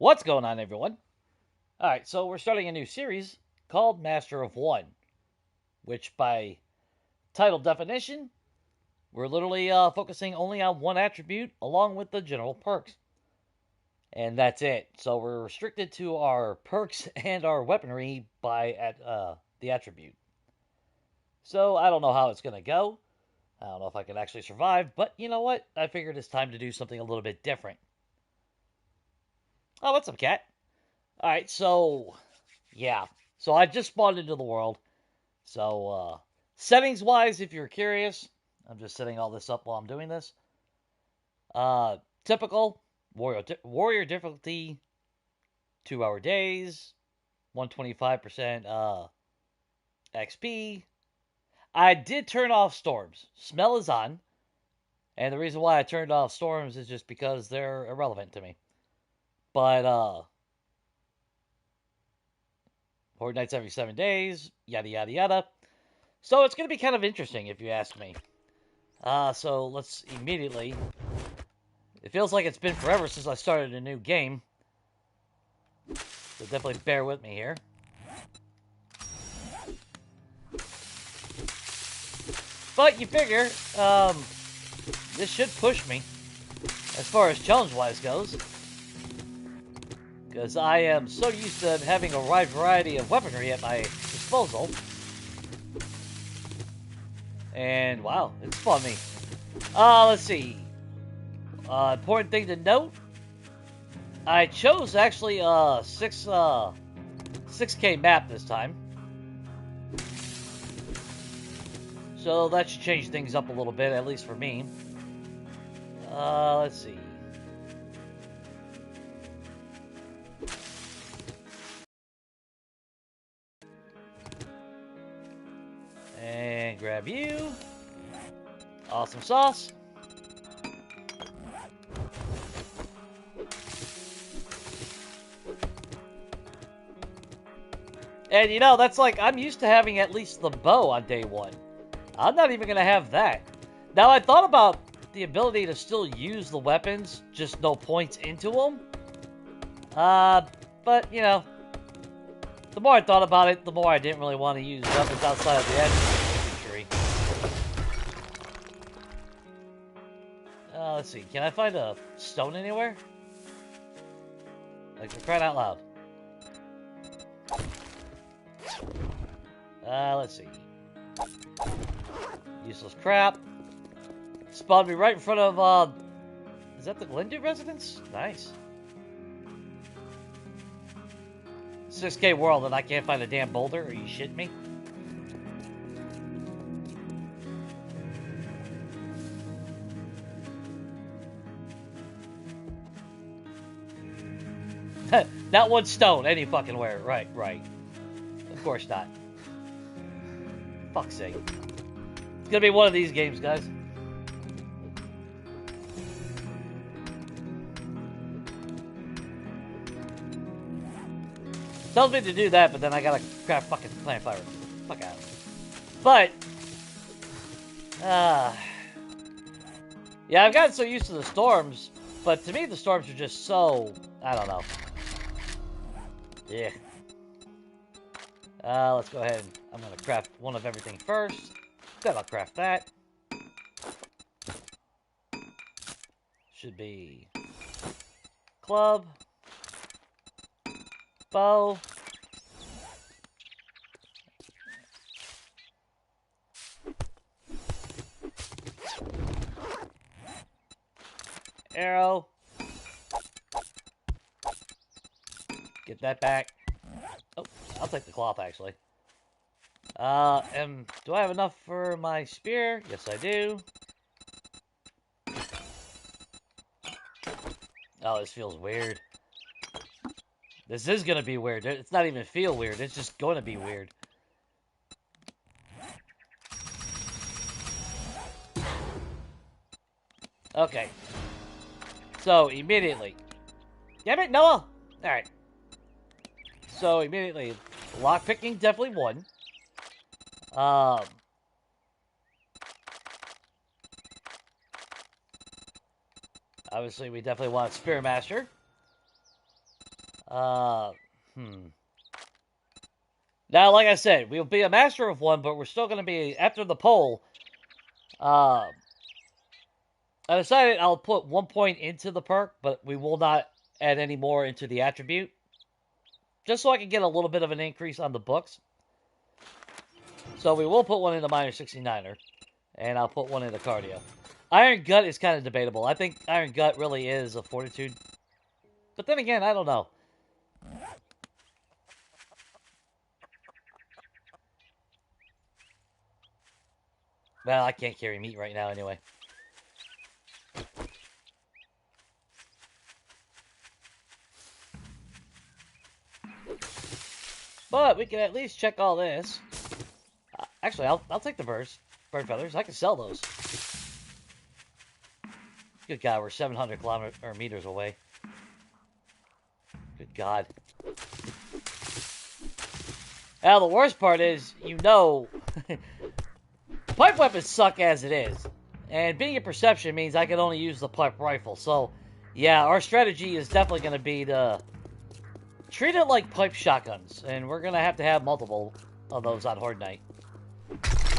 What's going on, everyone? Alright, so we're starting a new series called Master of One, which, by title definition, we're literally focusing only on one attribute along with the general perks. And that's it. So we're restricted to our perks and our weaponry by the attribute. So I don't know how it's going to go. I don't know if I can actually survive, but you know what? I figured it's time to do something a little bit different. Oh, what's up, cat? Alright, so yeah. So I just spawned into the world. So settings wise, if you're curious, I'm just setting all this up while I'm doing this. Typical warrior difficulty, 2-hour days, 125% XP. I did turn off storms. Smell is on. And the reason why I turned off storms is just because they're irrelevant to me. But Horde nights every 7 days, yada yada yada. So it's going to be kind of interesting if you ask me. So let's immediately... It feels like it's been forever since I started a new game. So definitely bear with me here. But you figure, this should push me as far as challenge-wise goes. Because I am so used to having a wide variety of weaponry at my disposal. And wow, it's spawned me. Let's see. Important thing to note. I chose actually 6K map this time. So that should change things up a little bit, at least for me. Let's see. And grab you. Awesome sauce. And you know, that's like, I'm used to having at least the bow on day one. I'm not even going to have that. Now, I thought about the ability to still use the weapons, just no points into them. But, you know, the more I thought about it, the more I didn't really want to use weapons outside of the infantry. Let's see, can I find a stone anywhere? Like, for crying out loud. Let's see. Useless crap. Spawned me right in front of, is that the Glendu residence? Nice. 6K world and I can't find a damn boulder? Are you shitting me? Not one stone, any fucking where. Right, right. Of course not. Fuck's sake. It's gonna be one of these games, guys. Tells me to do that, but then I gotta craft fucking plant fire. Fuck out. But, yeah, I've gotten so used to the storms, but to me the storms are just so, I don't know. Yeah. Let's go ahead and I'm gonna craft one of everything first. Then I'll craft that. Should be club, bow, arrow. Get that back. Oh, I'll take the cloth, actually. And do I have enough for my spear? Yes, I do. Oh, this feels weird. This is gonna be weird. It's not even feel weird. It's just gonna be weird. Okay. So, immediately. Damn it, Noah! Alright. So, immediately, lockpicking definitely won. Obviously, we definitely want Spearmaster. Uh, hmm. Now, like I said, we'll be a master of one, but we're still going to be, after the poll, I decided I'll put 1 point into the perk, but we will not add any more into the attribute. Just so I can get a little bit of an increase on the books. So we will put one into minor 69er, and I'll put one into cardio. Iron Gut is kind of debatable. I think Iron Gut really is a fortitude. But then again, I don't know. Well, I can't carry meat right now anyway. But we can at least check all this. Actually, I'll take the bird feathers. I can sell those. Good God, we're 700 meters away. Good God. Now, the worst part is, you know, pipe weapons suck as it is. And being a perception means I can only use the pipe rifle. So, yeah, our strategy is definitely going to be to treat it like pipe shotguns. And we're going to have multiple of those on Horde Night.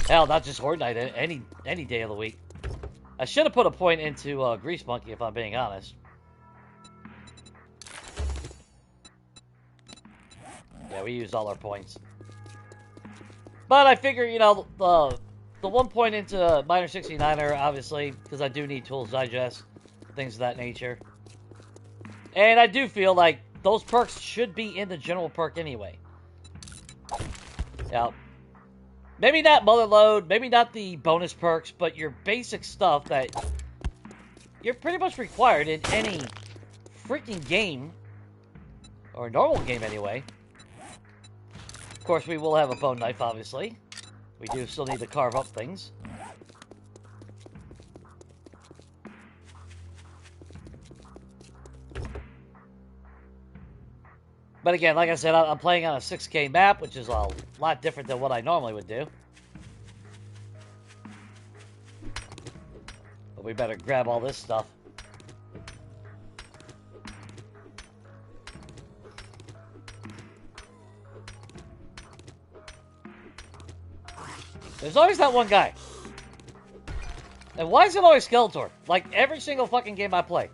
Hell, not just Horde Night, any day of the week. I should have put a point into Grease Monkey, if I'm being honest. Yeah, we used all our points. But I figure, you know, the 1 point into minor 69er, obviously, because I do need Tools Digest, things of that nature. And I do feel like those perks should be in the general perk anyway. Yeah. Maybe not Mother Load, maybe not the bonus perks, but your basic stuff that you're pretty much required in any freaking game, or normal game anyway. Of course, we will have a bone knife, obviously. We do still need to carve up things. But again, like I said, I'm playing on a 6K map, which is a lot different than what I normally would do. But we better grab all this stuff. There's always that one guy. And why is it always Skeletor? Like every single fucking game I play.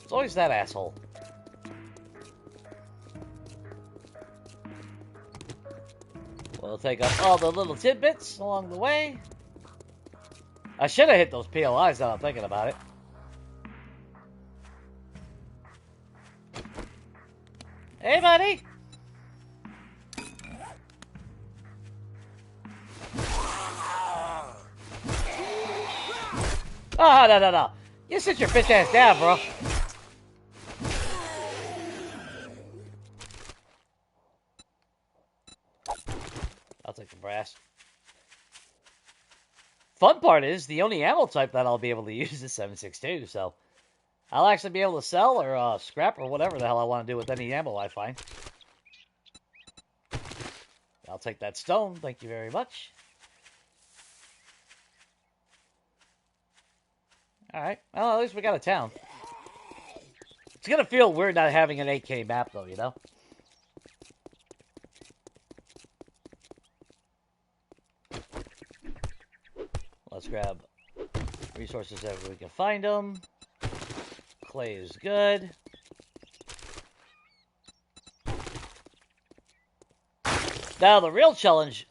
It's always that asshole. We'll take up all the little tidbits along the way. I should have hit those PLIs now I'm thinking about it. Hey, buddy! Oh, no. You sit your bitch ass down, bro. I'll take the brass. Fun part is, the only ammo type that I'll be able to use is 7.62, so I'll actually be able to sell or scrap or whatever the hell I want to do with any ammo I find. I'll take that stone, thank you very much. Alright, well, at least we got a town. It's gonna feel weird not having an 8K map, though, you know? Let's grab resources if we can find them. Clay is good. Now, the real challenge...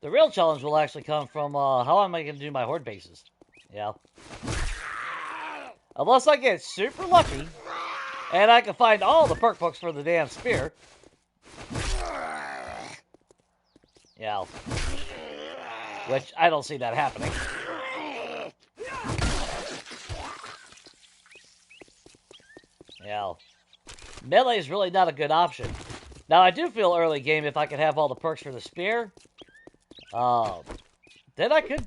The real challenge will actually come from how am I going to do my horde bases? Yeah. Unless I get super lucky, and I can find all the perk books for the damn spear. Yeah. Which, I don't see that happening. Yeah. Melee is really not a good option. Now, I do feel early game if I could have all the perks for the spear. Then I could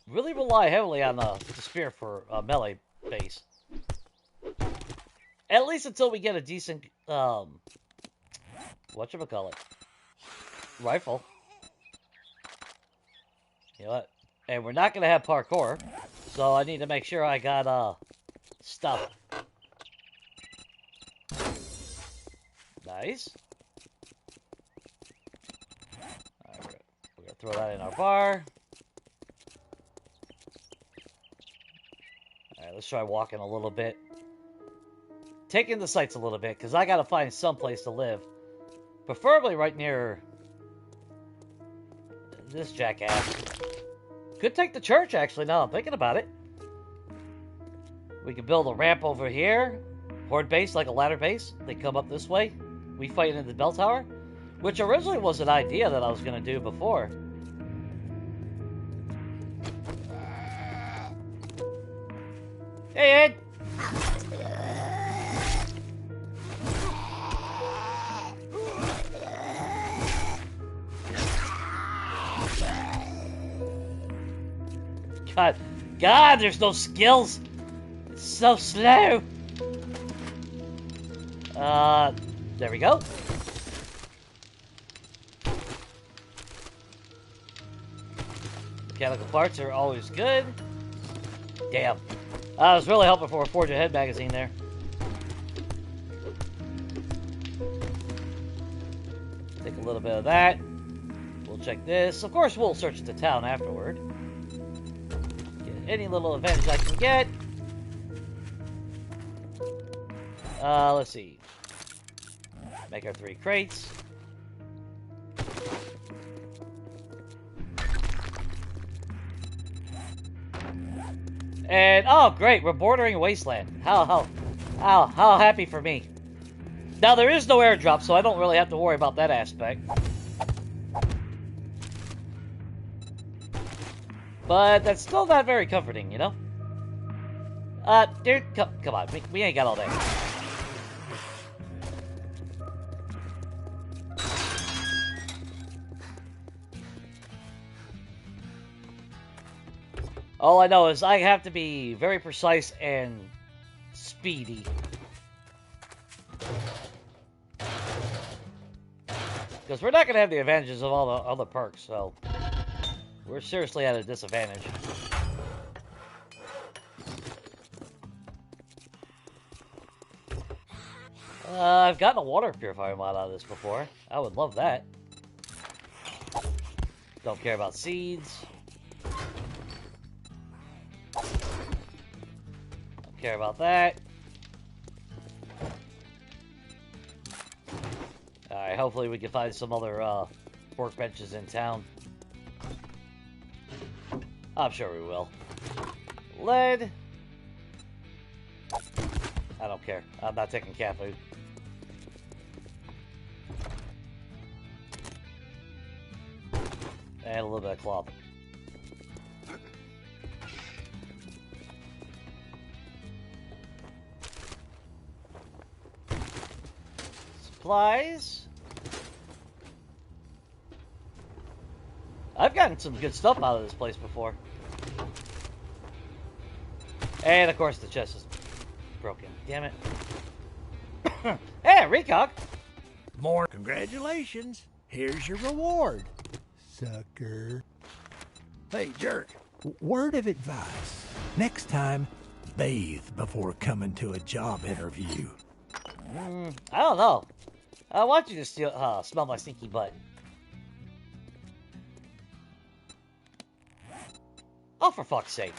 really rely heavily on the spear for melee base. At least until we get a decent, whatchamacallit, rifle. You know what? And we're not gonna have parkour, so I need to make sure I got stuff. Nice. Alright, we're gonna throw that in our bar. Alright, let's try walking a little bit. Taking the sights a little bit, because I gotta find some place to live. Preferably right near this jackass. Could take the church, actually, now I'm thinking about it. We could build a ramp over here. Horde base, like a ladder base. They come up this way. We fight into the bell tower. Which originally was an idea that I was going to do before. Hey, Ed! God, there's no skills. It's so slow. There we go. Mechanical parts are always good. Damn. I was really hoping for a Forge Ahead magazine there. Take a little bit of that. We'll check this. Of course, we'll search the town afterward. Any little advantage I can get. Let's see. Make our 3 crates. And oh great, we're bordering a wasteland. How happy for me. Now there is no airdrop, so I don't really have to worry about that aspect. But that's still not very comforting, you know? Dude, come on. We ain't got all day. All I know is I have to be very precise and speedy. Because we're not going to have the advantages of all the other perks, so... We're seriously at a disadvantage. I've gotten a water purifier mod out of this before. I would love that. Don't care about seeds. Don't care about that. Alright, hopefully we can find some other workbenches in town. I'm sure we will. Lead. I don't care. I'm not taking cat food. And a little bit of cloth. Supplies. I've gotten some good stuff out of this place before. And of course the chest is broken. Damn it. Hey, Recock! More congratulations. Here's your reward. Sucker. Hey, jerk. Word of advice. Next time, bathe before coming to a job interview. I don't know. I want you to smell my stinky butt. Oh, for fuck's sake.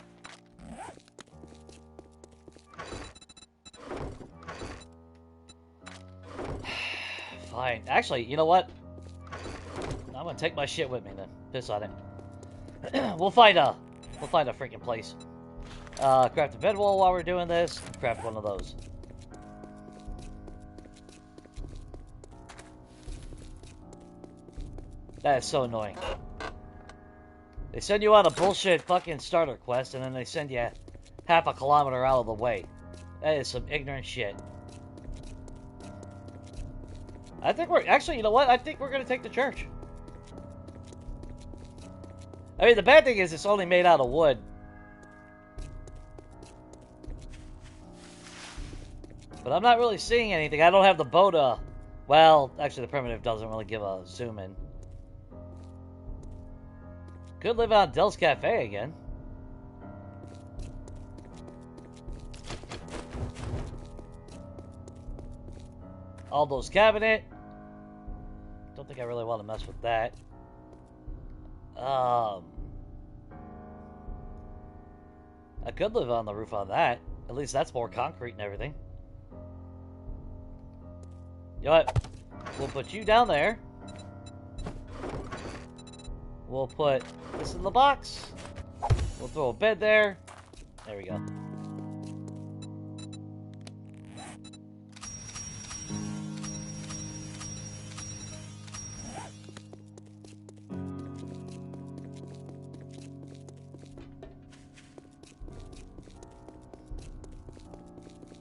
Fine. Actually, you know what? I'm gonna take my shit with me then. Piss on it. We'll find a freaking place. Craft a bedwall while we're doing this. Craft one of those. That is so annoying. They send you on a bullshit fucking starter quest, and then they send you half a kilometer out of the way. That is some ignorant shit. I think we're... Actually, you know what? I think we're going to take the church. I mean, the bad thing is it's only made out of wood. But I'm not really seeing anything. I don't have the bow to... Well, actually, the primitive doesn't really give a zoom in. Could live on Dell's Cafe again. Aldo's cabinet. Don't think I really want to mess with that. I could live on the roof on that. At least that's more concrete and everything. You know what? We'll put you down there. We'll put this in the box. We'll throw a bed there. There we go.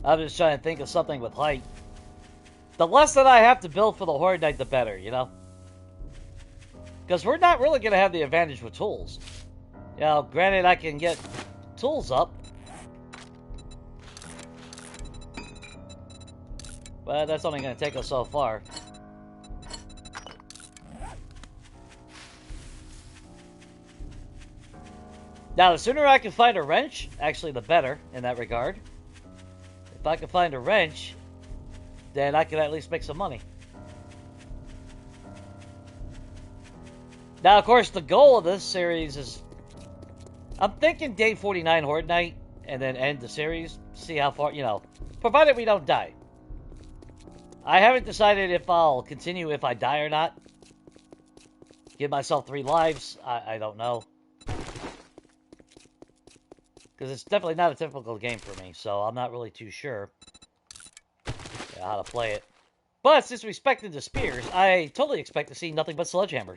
I'm just trying to think of something with height. The less that I have to build for the Horde Knight, the better, you know? Because we're not really going to have the advantage with tools. You know, granted, I can get tools up. But that's only going to take us so far. Now, the sooner I can find a wrench, actually the better in that regard. If I can find a wrench, then I can at least make some money. Now, of course, the goal of this series is... I'm thinking day 49 Horde Night, and then end the series. See how far, you know, provided we don't die. I haven't decided if I'll continue if I die or not. Give myself 3 lives. I don't know. Because it's definitely not a typical game for me, so I'm not really too sure how to play it. But since we expected the spears, I totally expect to see nothing but sledgehammers.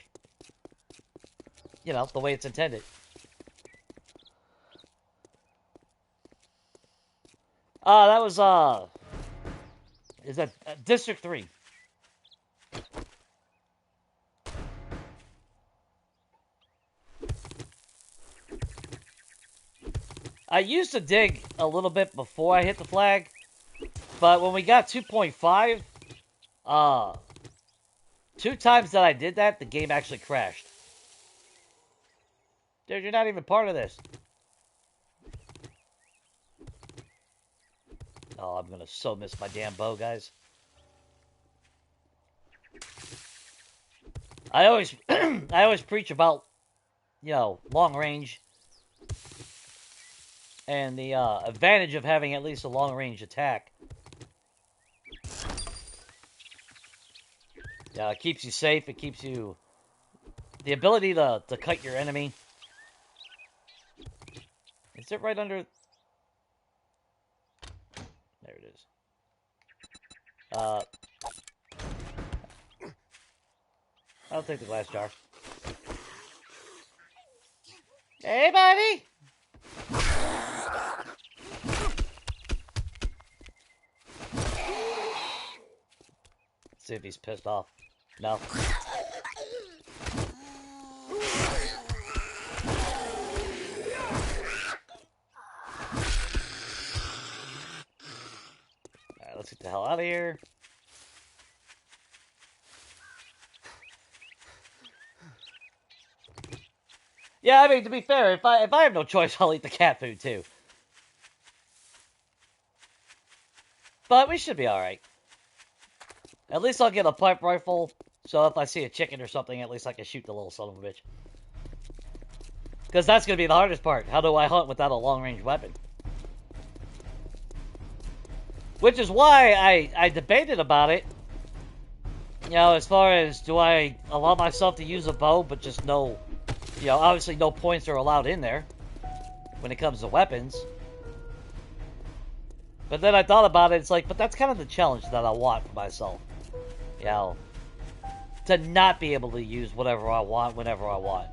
You know, the way it's intended. That was, is that District 3? I used to dig a little bit before I hit the flag, but when we got 2.5, 2 times that I did that, the game actually crashed. Dude, you're not even part of this. Oh, I'm gonna so miss my damn bow, guys. I always, I always preach about, you know, long range. And the advantage of having at least a long-range attack. Yeah, it keeps you safe. It keeps you... The ability to cut your enemy. Is it right under... There it is. I'll take the glass jar. Hey, buddy! See if he's pissed off. No. Alright, let's get the hell out of here. Yeah, I mean, to be fair, if I have no choice, I'll eat the cat food too. But we should be alright. At least I'll get a pipe rifle, so if I see a chicken or something, at least I can shoot the little son of a bitch. Because that's going to be the hardest part. How do I hunt without a long-range weapon? Which is why I debated about it. You know, as far as, do I allow myself to use a bow, but just no... You know, obviously no points are allowed in there when it comes to weapons. But then I thought about it, it's like, but that's kind of the challenge that I want for myself. You know, to not be able to use whatever I want, whenever I want.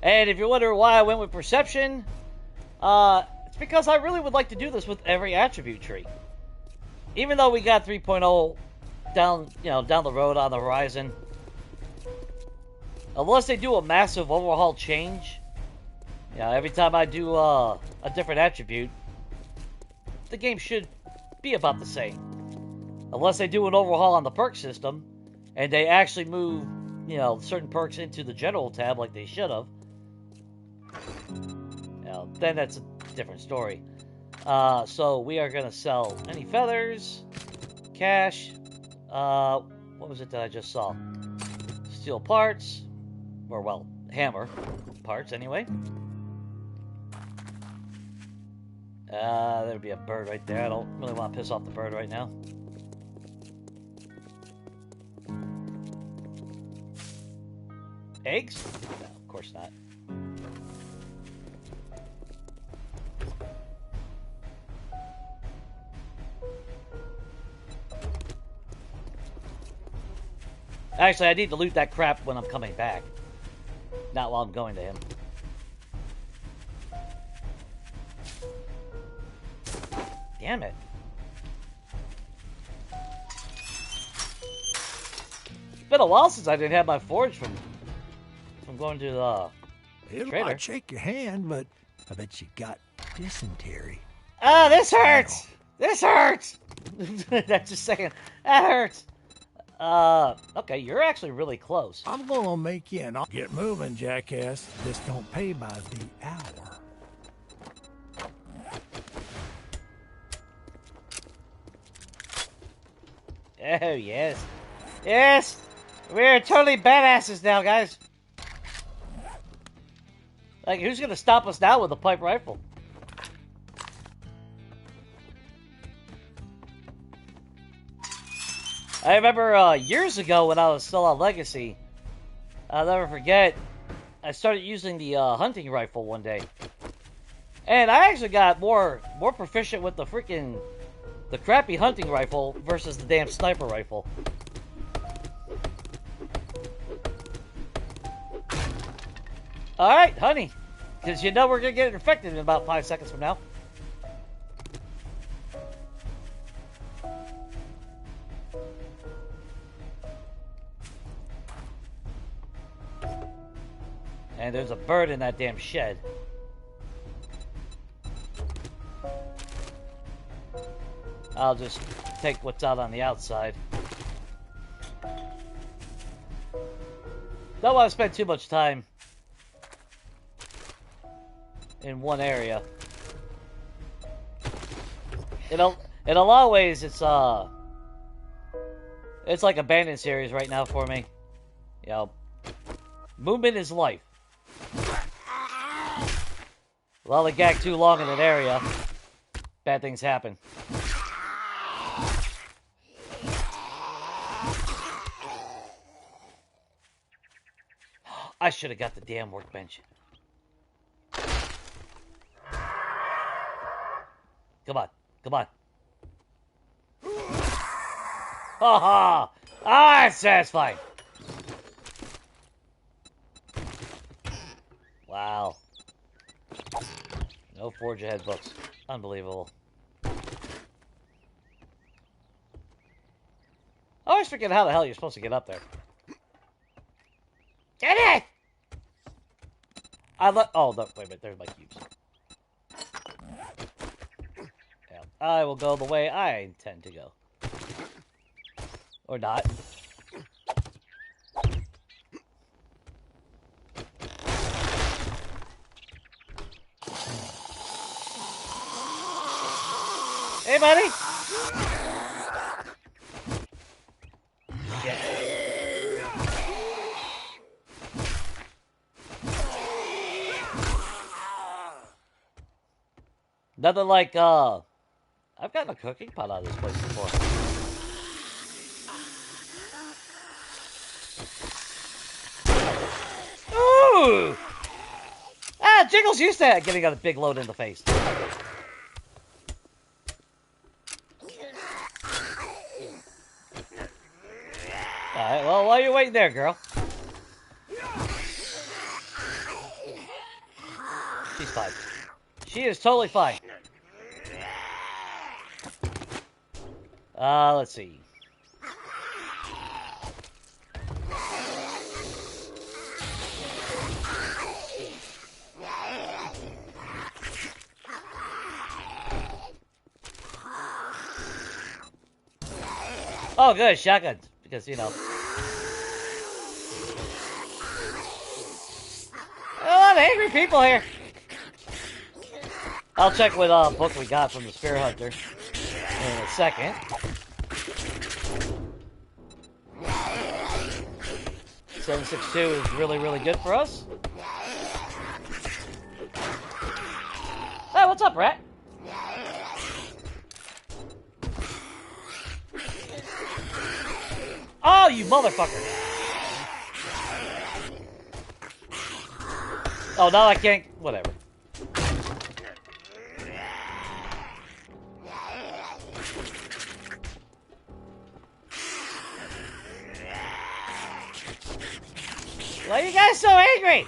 And if you're wondering why I went with perception, it's because I really would like to do this with every attribute tree. Even though we got 3.0 down, you know, down the road on the horizon. Unless they do a massive overhaul change, you know, every time I do a different attribute, the game should be about the same. Unless they do an overhaul on the perk system, and they actually move, you you know, certain perks into the general tab like they should have, then that's a different story. So we are going to sell any feathers, cash, what was it that I just saw? Steel parts, or well, hammer parts anyway. There'd be a bird right there. I don't really want to piss off the bird right now. Eggs? No, of course not. Actually, I need to loot that crap when I'm coming back. Not while I'm going to him. Damn it. It's been a while since I didn't have my forge from going to the trader. Might shake your hand, but I bet you got dysentery. Ah, this hurts! This hurts! That's just saying. That hurts! Okay, you're actually really close. I'm gonna make you an offer. Get moving, jackass. This don't pay by the hour. Oh, yes. Yes! We're totally badasses now, guys. Like, who's gonna stop us now with a pipe rifle? I remember years ago when I was still on Legacy, I'll never forget, I started using the hunting rifle one day. And I actually got more proficient with the crappy hunting rifle versus the damn sniper rifle. Alright, honey. Because you know we're going to get infected in about 5 seconds from now. And there's a bird in that damn shed. I'll just take what's out on the outside. Don't want to spend too much time in one area. In a lot of ways, it's like abandoned series right now for me. You know, movement is life. Well, I gag too long in an area, bad things happen. I should have got the damn workbench. Come on. Come on. Ha ha! Ah, it's satisfying. Wow. No forge ahead books. Unbelievable. I always forget how the hell you're supposed to get up there. Get it! Oh, no, wait a minute. There's my cubes. Yeah, I will go the way I intend to go. Or not. Hey, buddy! Yeah. Nothing like, I've gotten a cooking pot out of this place before. Ooh! Ah, Jiggles used to getting a big load in the face. Alright, well, while you're waiting there, girl. She's fine. She is totally fine. Let's see. Oh, good, shotguns. Because, you know. angry people here. I'll check what book we got from the Spear Hunter in a second. 762 is really, really good for us. Hey, what's up, rat? Oh, you motherfucker. Oh, now I can't... Whatever. Why are you guys so angry?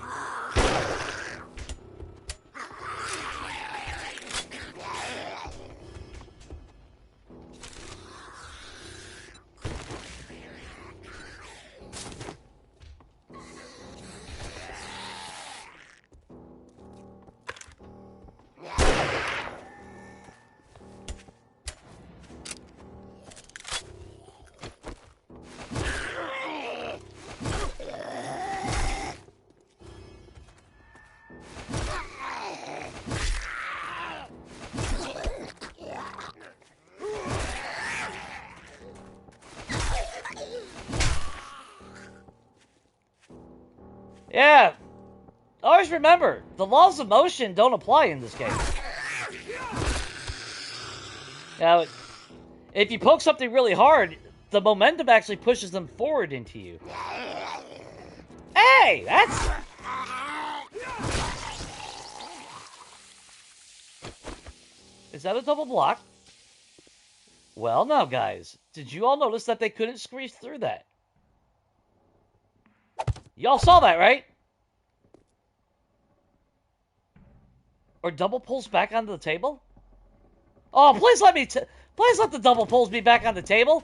Yeah. Always remember, the laws of motion don't apply in this game. Now, if you poke something really hard, the momentum actually pushes them forward into you. Hey, that's... Is that a double block? Well, now, guys, did you all notice that they couldn't squeeze through that? Y'all saw that, right? Or double pulls back onto the table? Oh, please let me... Please let the double pulls be back on the table.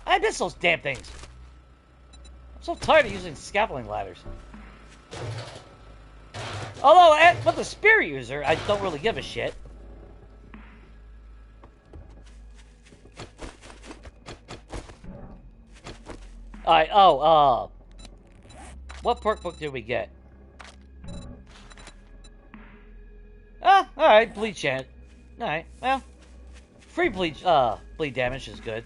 I miss those damn things. I'm so tired of using scaffolding ladders. Although, with the spear user, I don't really give a shit. Alright, what perk book did we get? Alright, bleed chant. Alright, well, free bleed damage is good.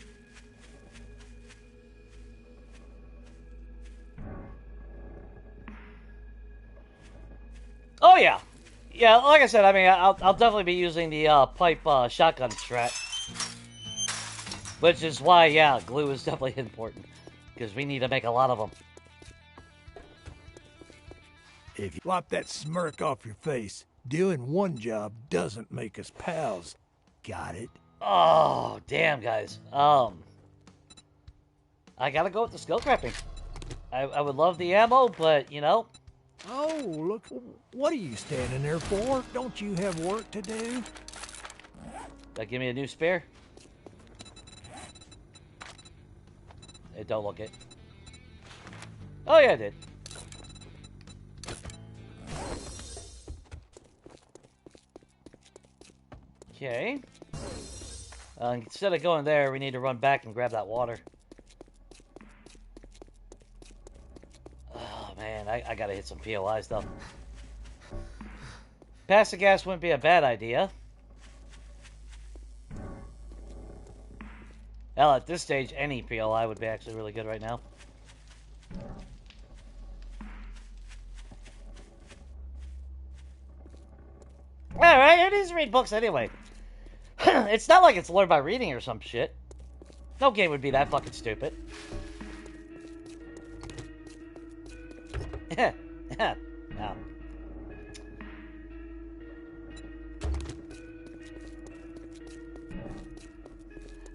Oh yeah. Yeah, like I said, I mean, I'll definitely be using the pipe shotgun strat. Which is why, yeah, glue is definitely important. Because we need to make a lot of them. If you wipe that smirk off your face, doing one job doesn't make us pals. Got it? Oh, damn, guys. I gotta go with the skill crapping. I would love the ammo, but, you know. Oh, look, what are you standing there for? Don't you have work to do? That give me a new spare? It don't look it. Oh, yeah, it did. Okay. Instead of going there, we need to run back and grab that water. Oh, man, I gotta hit some POI stuff. Pass the gas wouldn't be a bad idea. Hell, at this stage, any POI would be actually really good right now. Alright, it is read books anyway. It's not like it's learned by reading or some shit. No game would be that fucking stupid. No.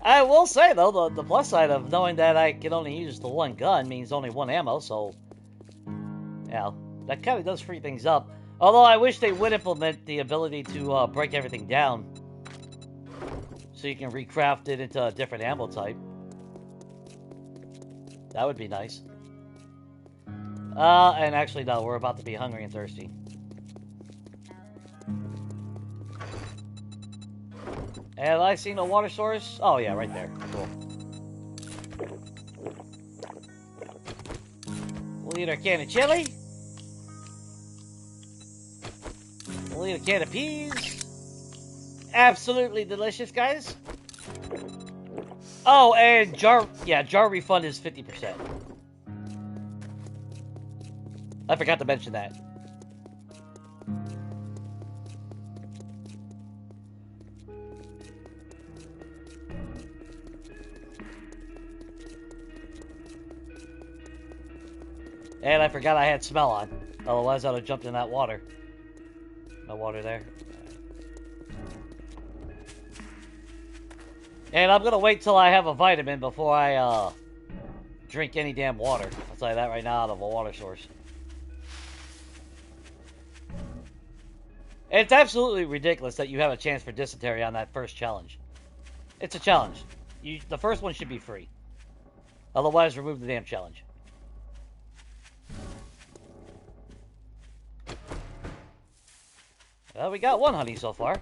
I will say, though, the plus side of knowing that I can only use the one gun means only one ammo, so... Yeah, that kind of does free things up. Although I wish they would implement the ability to break everything down. So you can recraft it into a different ammo type. That would be nice. And actually, no, we're about to be hungry and thirsty. Have I seen a water source? Oh, yeah, right there. Cool. We'll eat our can of chili. We'll eat a can of peas. Absolutely delicious, guys. Oh, and jar refund is 50%. I forgot to mention that. And I forgot I had smell on. Otherwise, I'd have jumped in that water. No water there. And I'm gonna wait till I have a vitamin before I drink any damn water. I'll tell you that right now, out of a water source. And it's absolutely ridiculous that you have a chance for dysentery on that first challenge. It's a challenge. The first one should be free. Otherwise, remove the damn challenge. Well, we got one honey so far.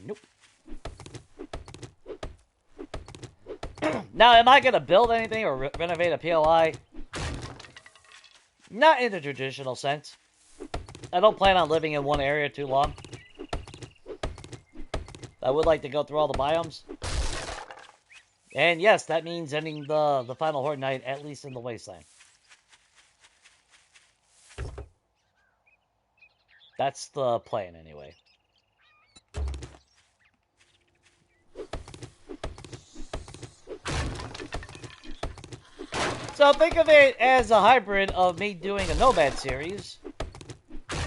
Nope. Now, am I going to build anything or renovate a POI? Not in the traditional sense. I don't plan on living in one area too long. I would like to go through all the biomes. And yes, that means ending the final Horde Night, at least in the Wasteland. That's the plan, anyway. So think of it as a hybrid of me doing a Nomad series.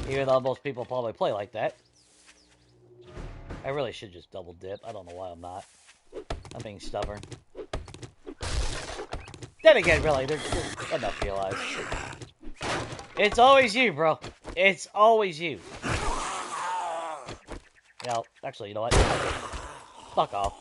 Even though most people probably play like that. I really should just double dip. I don't know why I'm not. I'm being stubborn. Then again, really, there's enough realize. It's always you, bro. It's always you. Well, actually, you know what? Fuck off.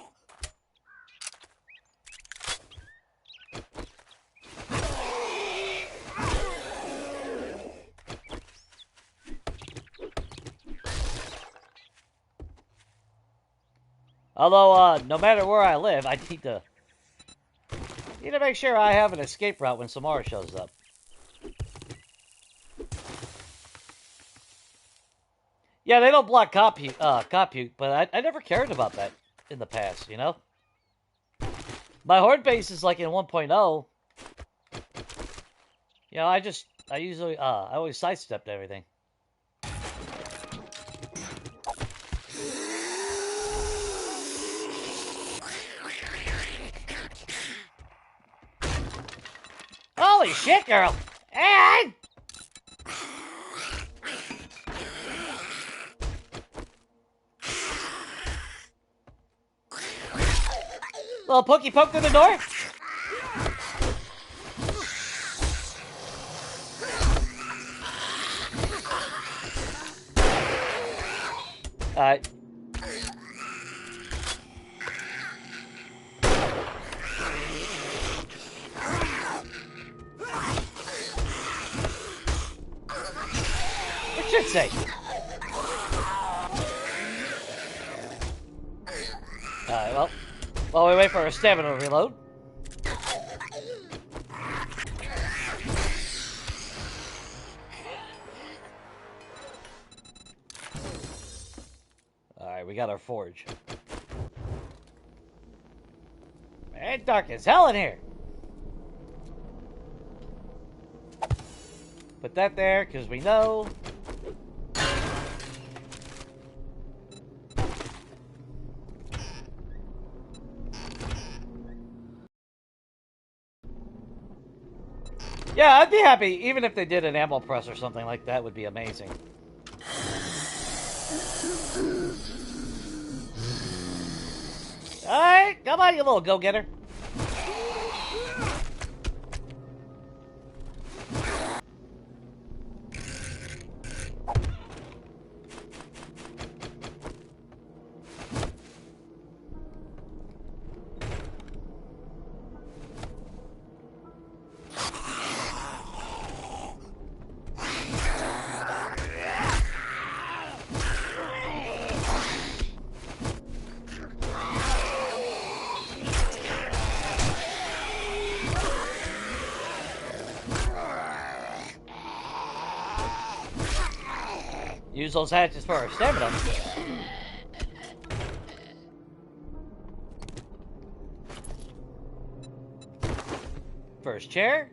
Although, no matter where I live, I need to make sure I have an escape route when Samara shows up. Yeah, they don't block compute, but I never cared about that in the past, you know? My horde base is like in 1.0. You know, I always sidestepped everything. Holy shit, girl! And little pokey poke through the door. Alright. It should say. Alright, well. While we wait for our stamina to reload. Alright, we got our forge. Man, dark as hell in here. Put that there, because we know. Yeah, I'd be happy, even if they did an ammo press or something like that, would be amazing. Alright, come on, you little go-getter. Use those hatches for our stamina. First chair.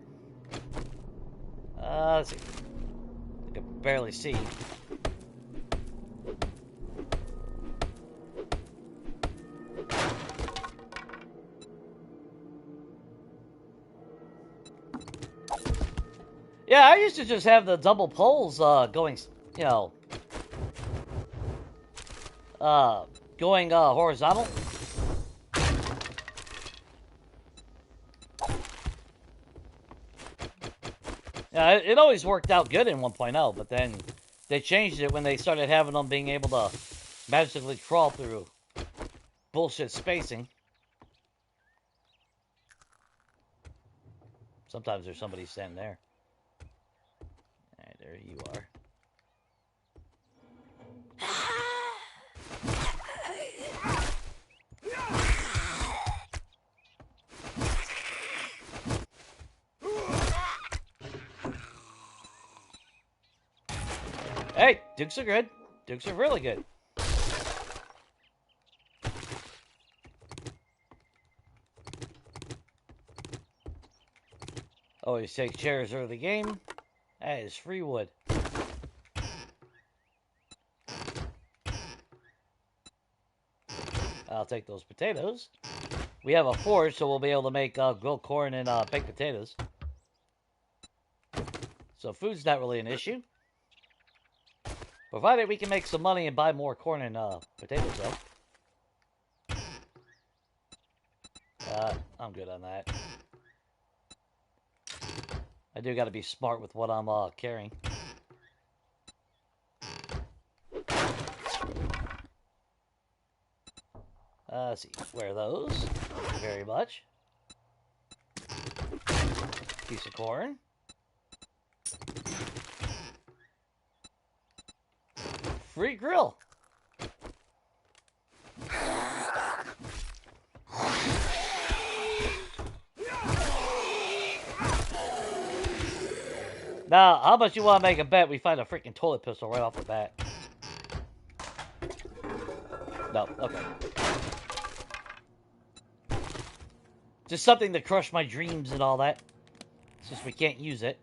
Let's see. I can barely see. Yeah, I used to just have the double poles going, you know, going horizontal. Yeah, it always worked out good in 1.0, but then they changed it when they started having them being able to magically crawl through bullshit spacing. Sometimes there's somebody standing there. Alright, there you are. Hey, dukes are good. Dukes are really good. Always take chairs early game. That is free wood. I'll take those potatoes. We have a forge, so we'll be able to make grilled corn and baked potatoes. So food's not really an issue. Provided we can make some money and buy more corn and potatoes, though. I'm good on that. I do got to be smart with what I'm carrying. Let's see. Wear those. Thank you very much. Piece of corn. Free grill. Now, how much you want to make a bet we find a freaking toilet pistol right off the bat? No, okay. Just something to crush my dreams and all that. Since we can't use it.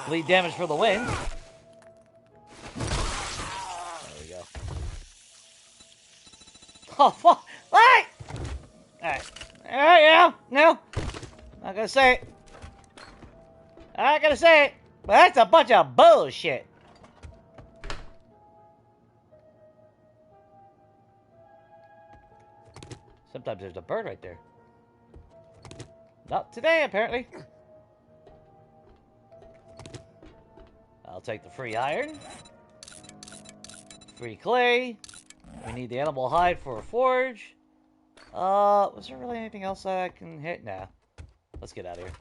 Bleed damage for the win. There we go. Oh, fuck! What? Alright. Alright, yeah. No. Not gonna say it. I'm not gonna say it. But that's a bunch of bullshit. Sometimes there's a bird right there. Not today, apparently. I'll take the free iron. Free clay. We need the animal hide for a forge. Was there really anything else that I can hit? Nah. Let's get out of here.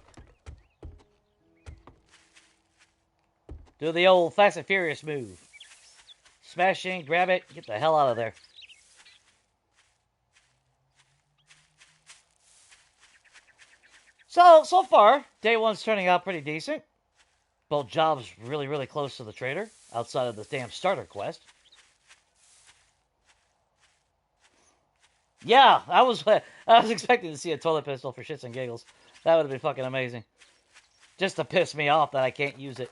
Do the old Fast and Furious move. Smash in, grab it, get the hell out of there. So far, day one's turning out pretty decent. Both jobs really, really close to the trader, outside of the damn starter quest. Yeah, I was expecting to see a toilet pistol for shits and giggles. That would have been fucking amazing. Just to piss me off that I can't use it.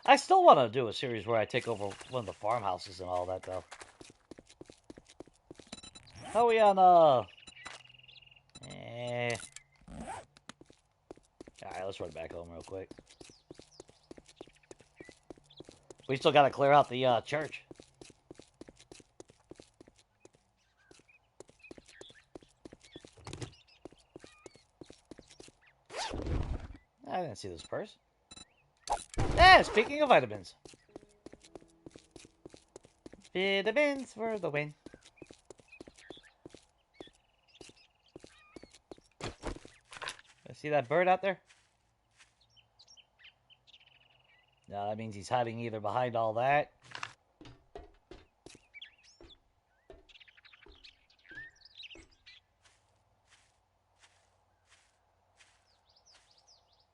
I still want to do a series where I take over one of the farmhouses and all that, though. How are we on, Alright, let's run back home real quick. We still gotta clear out the, church. I didn't see this purse. Ah, speaking of vitamins. Vitamins for the win. See that bird out there? No, that means he's hiding either behind all that.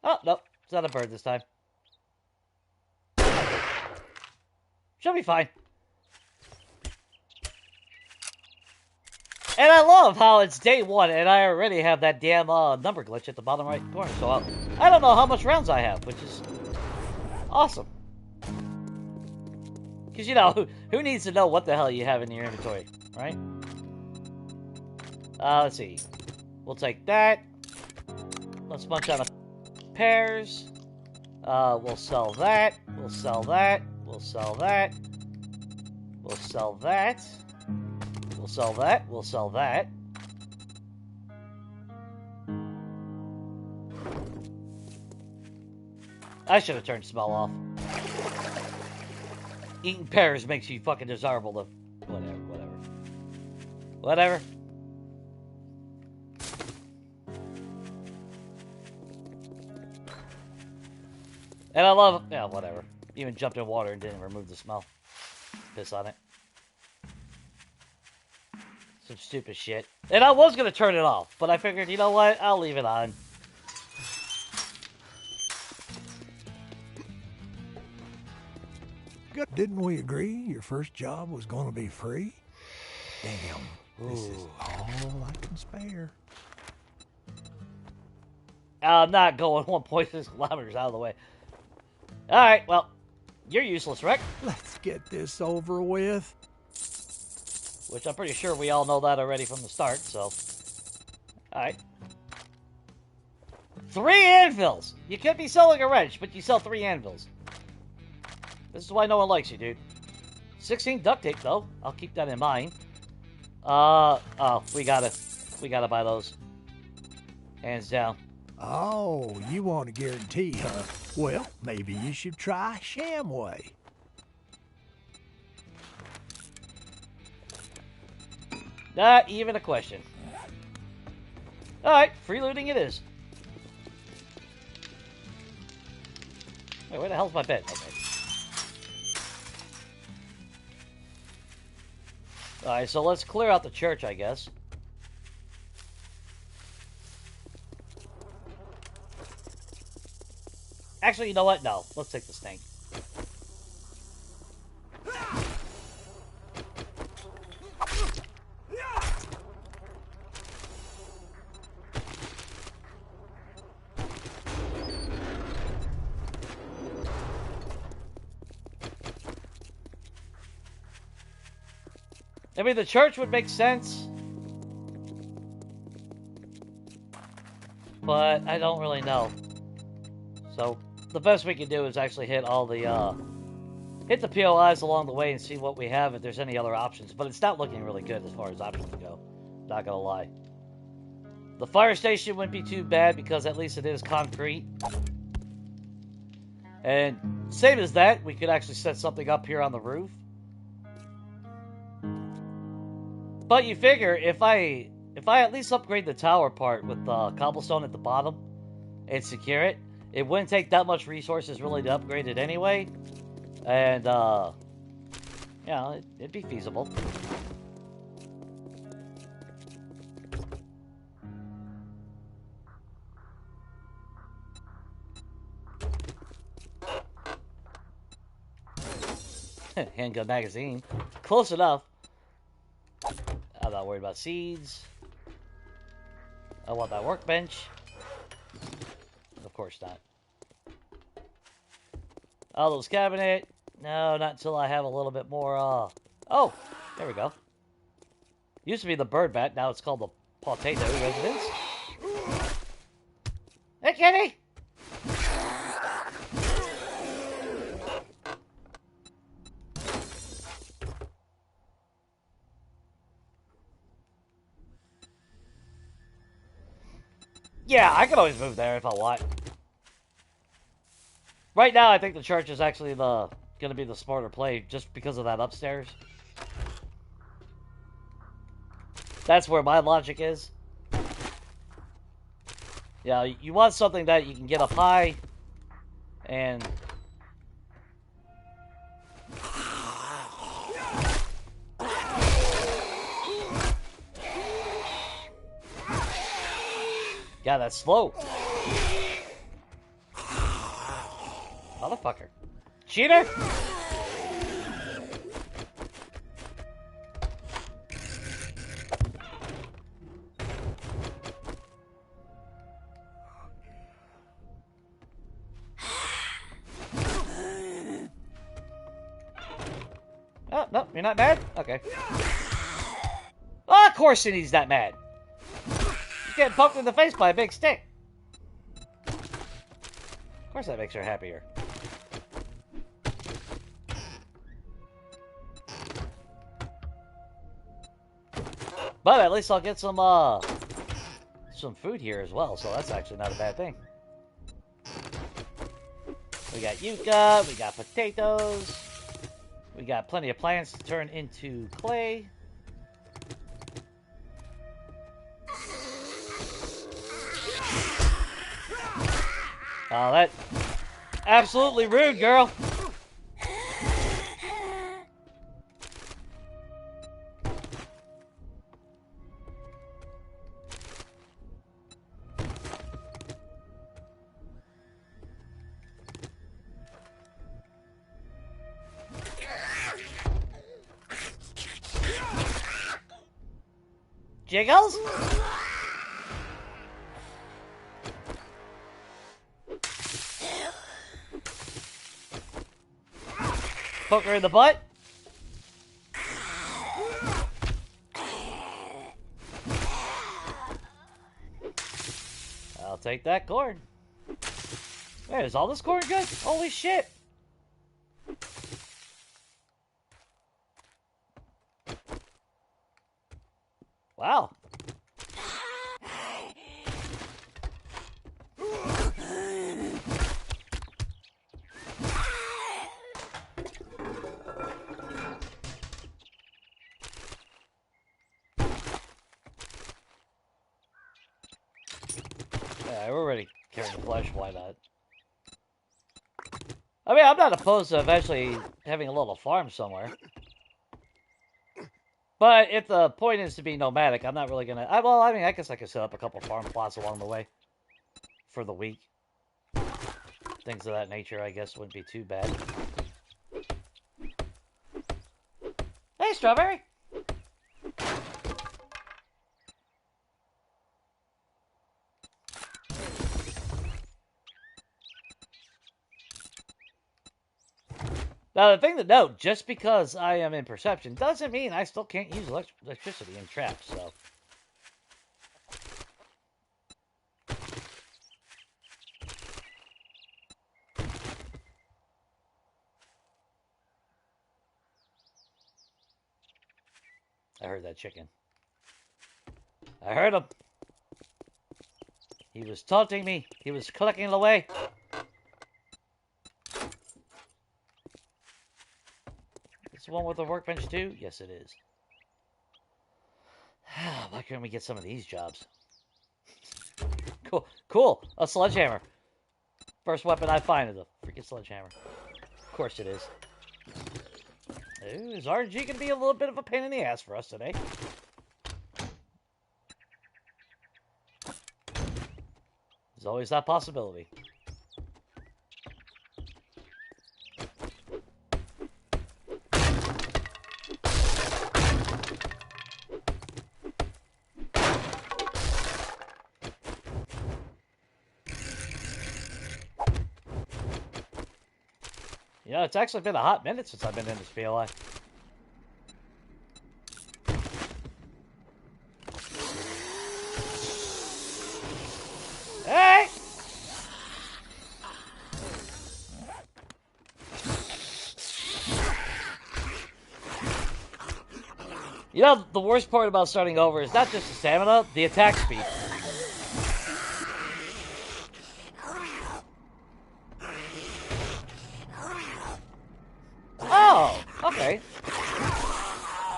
Oh, nope. It's not a bird this time. She'll be fine. And I love how it's day one and I already have that damn number glitch at the bottom right corner. So I don't know how much rounds I have, which is awesome. Because, you know, who needs to know what the hell you have in your inventory, right? Let's see. We'll take that. Let's munch on a pairs. We'll sell that. We'll sell that. We'll sell that. We'll sell that. We'll sell that. We'll sell that. I should have turned smell off. Eating pears makes you fucking desirable to... Whatever. And I love... Yeah, whatever. Even jumped in water and didn't remove the smell. Piss on it. Some stupid shit. And I was going to turn it off, but I figured, you know what? I'll leave it on. Didn't we agree your first job was going to be free? Damn, this is all I can spare. I'm not going 1.6 kilometers out of the way. Alright, well, you're useless, Rick. Let's get this over with. Which I'm pretty sure we all know that already from the start, so... Alright. 3 anvils! You could be selling a wrench, but you sell 3 anvils. This is why no one likes you, dude. 16 duct tape, though. I'll keep that in mind. Oh, we gotta buy those. Hands down. Oh, you want a guarantee, huh? Well, maybe you should try Shamway. Not even a question. Alright, free looting it is. Wait, where the hell's my bed? Okay. Alright, so let's clear out the church, I guess. Actually, you know what? No. Let's take this thing. I mean, the church would make sense. But I don't really know. So, the best we can do is actually hit all the, hit the POIs along the way and see what we have, if there's any other options. But it's not looking really good as far as options go. Not gonna lie. The fire station wouldn't be too bad because at least it is concrete. And same as that, we could actually set something up here on the roof. But you figure, if I at least upgrade the tower part with cobblestone at the bottom and secure it, it wouldn't take that much resources really to upgrade it anyway. And, yeah, it'd be feasible. Handgun magazine. Close enough. I'm not worried about seeds. I want that workbench. Of course not. All those cabinet. No, not until I have a little bit more, Oh, there we go. Used to be the bird bat, now it's called the potato residence. Hey, kitty! Yeah, I can always move there if I want. Right now, I think the church is actually going to be the smarter play just because of that upstairs. That's where my logic is. Yeah, you want something that you can get up high and... God, that's slow. Motherfucker. Cheater! Oh, no, you're not mad? Okay. Oh, of course he's not mad. He's getting poked in the face by a big stick. Of course that makes her happier. But at least I'll get some food here as well, so that's actually not a bad thing. We got yucca, we got potatoes, we got plenty of plants to turn into clay. Oh, that... Absolutely rude, girl! Jiggles? Poke her in the butt? I'll take that corn. Wait, is all this corn good? Holy shit! Wow. Yeah, we're already carrying the flesh, why not? I mean, I'm not opposed to eventually having a little farm somewhere. But if the point is to be nomadic, I'm not really gonna... well, I mean, I guess I could set up a couple farm plots along the way. For the week. Things of that nature, I guess, wouldn't be too bad. Hey, Strawberry! Now, the thing to note, just because I am in perception doesn't mean I still can't use electricity in traps, so... I heard that chicken. I heard him! He was taunting me. He was clicking away. Is the one with the workbench too? Yes, it is. Why couldn't we get some of these jobs? Cool. Cool. A sledgehammer. First weapon I find is a freaking sledgehammer. Of course it is. Ooh, is RNG going to be a little bit of a pain in the ass for us today? There's always that possibility. You know, it's actually been a hot minute since I've been in this PLI. Hey! You know, the worst part about starting over is not just the stamina, the attack speed. Oh, okay.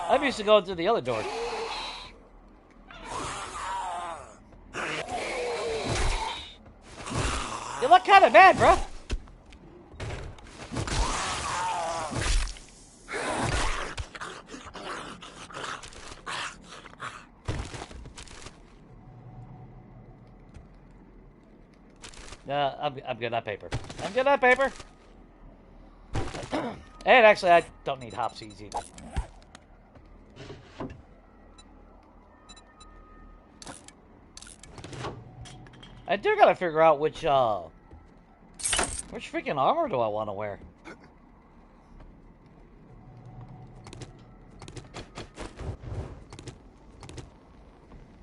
I'm used to going through the other door. You look kind of mad, bro. I'm good on paper. I'm good on paper. And actually, I don't need hop seeds either. I do gotta figure out which freaking armor do I want to wear?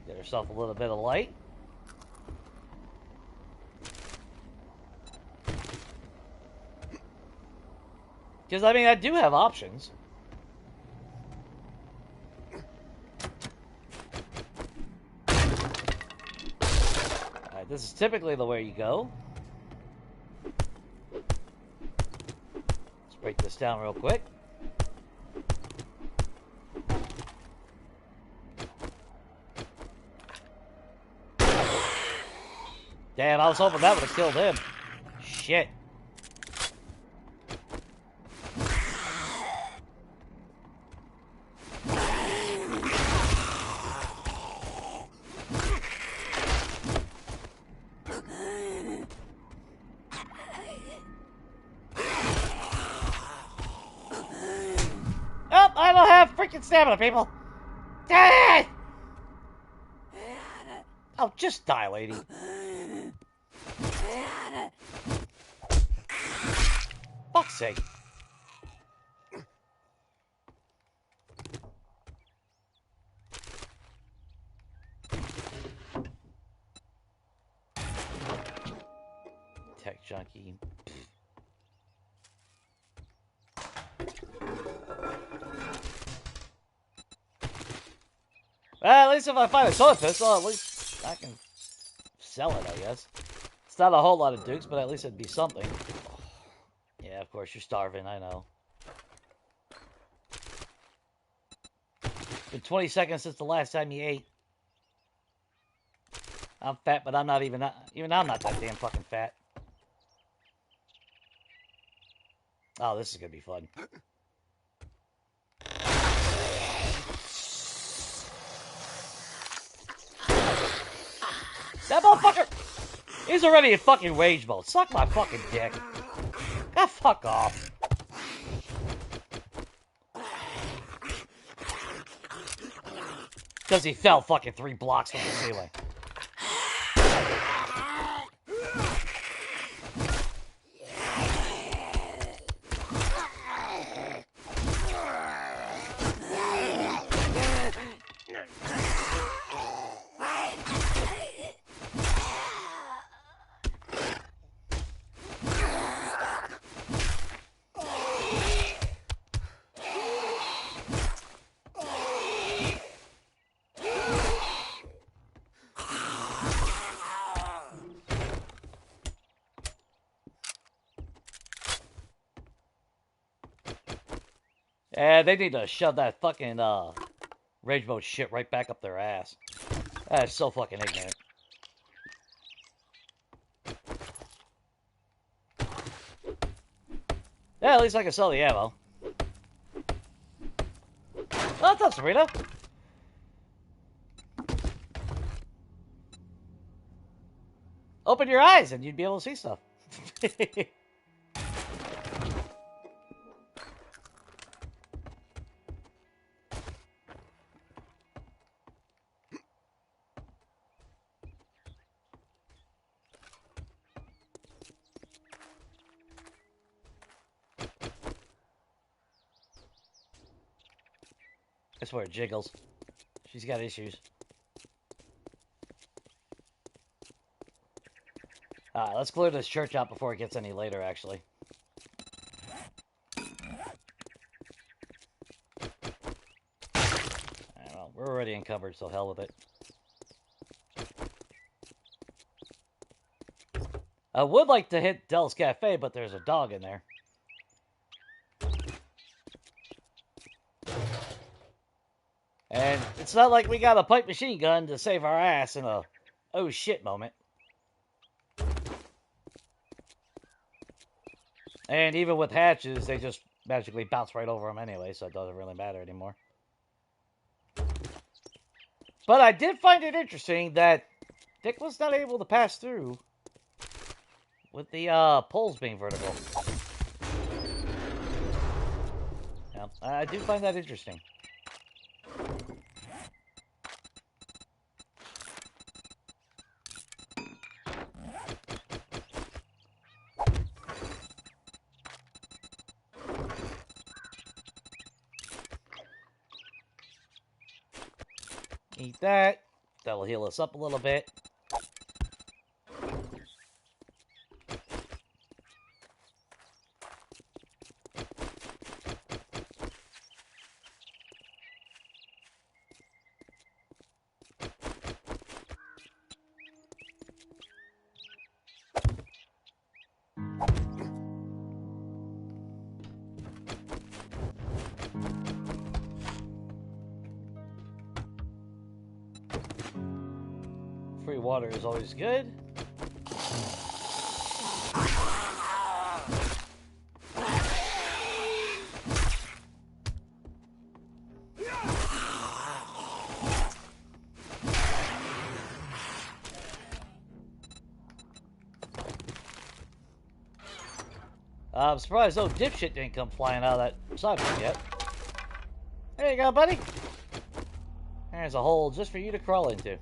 Get herself a little bit of light. Because, I mean, I do have options. Alright, this is typically the way you go. Let's break this down real quick. Damn, I was hoping that would have killed him. Shit. Oh, I don't have freaking stamina, people. Damn it! Oh, just die, lady. Fuck's sake. Tech junkie. Well, at least if I find a toilet pistol, at least I can sell it, I guess. It's not a whole lot of dukes, but at least it'd be something. Yeah, of course, you're starving, I know. Been 20 seconds since the last time you ate. I'm fat, but I'm not even I'm not that damn fucking fat. Oh, this is gonna be fun. That motherfucker! He's already in fucking rage mode. Suck my fucking dick. God, fuck off. Because he fell fucking 3 blocks from the ceiling. Yeah, they need to shove that fucking rage mode shit right back up their ass. That's so fucking ignorant. Yeah, at least I can sell the ammo. Oh, that's Rita. Open your eyes and you'd be able to see stuff. I swear it jiggles. She's got issues. Alright, let's clear this church out before it gets any later, actually. Alright, well, we're already encumbered, so hell with it. I would like to hit Dell's Cafe, but there's a dog in there. And it's not like we got a pipe machine gun to save our ass in a oh shit moment. And even with hatches, they just magically bounce right over them anyway, so it doesn't really matter anymore. But I did find it interesting that Dick was not able to pass through with the poles being vertical. Yeah, I do find that interesting. Eat that. That'll heal us up a little bit. Free water is always good. I'm surprised old dipshit didn't come flying out of that sidewalk yet. There you go, buddy. There's a hole just for you to crawl into.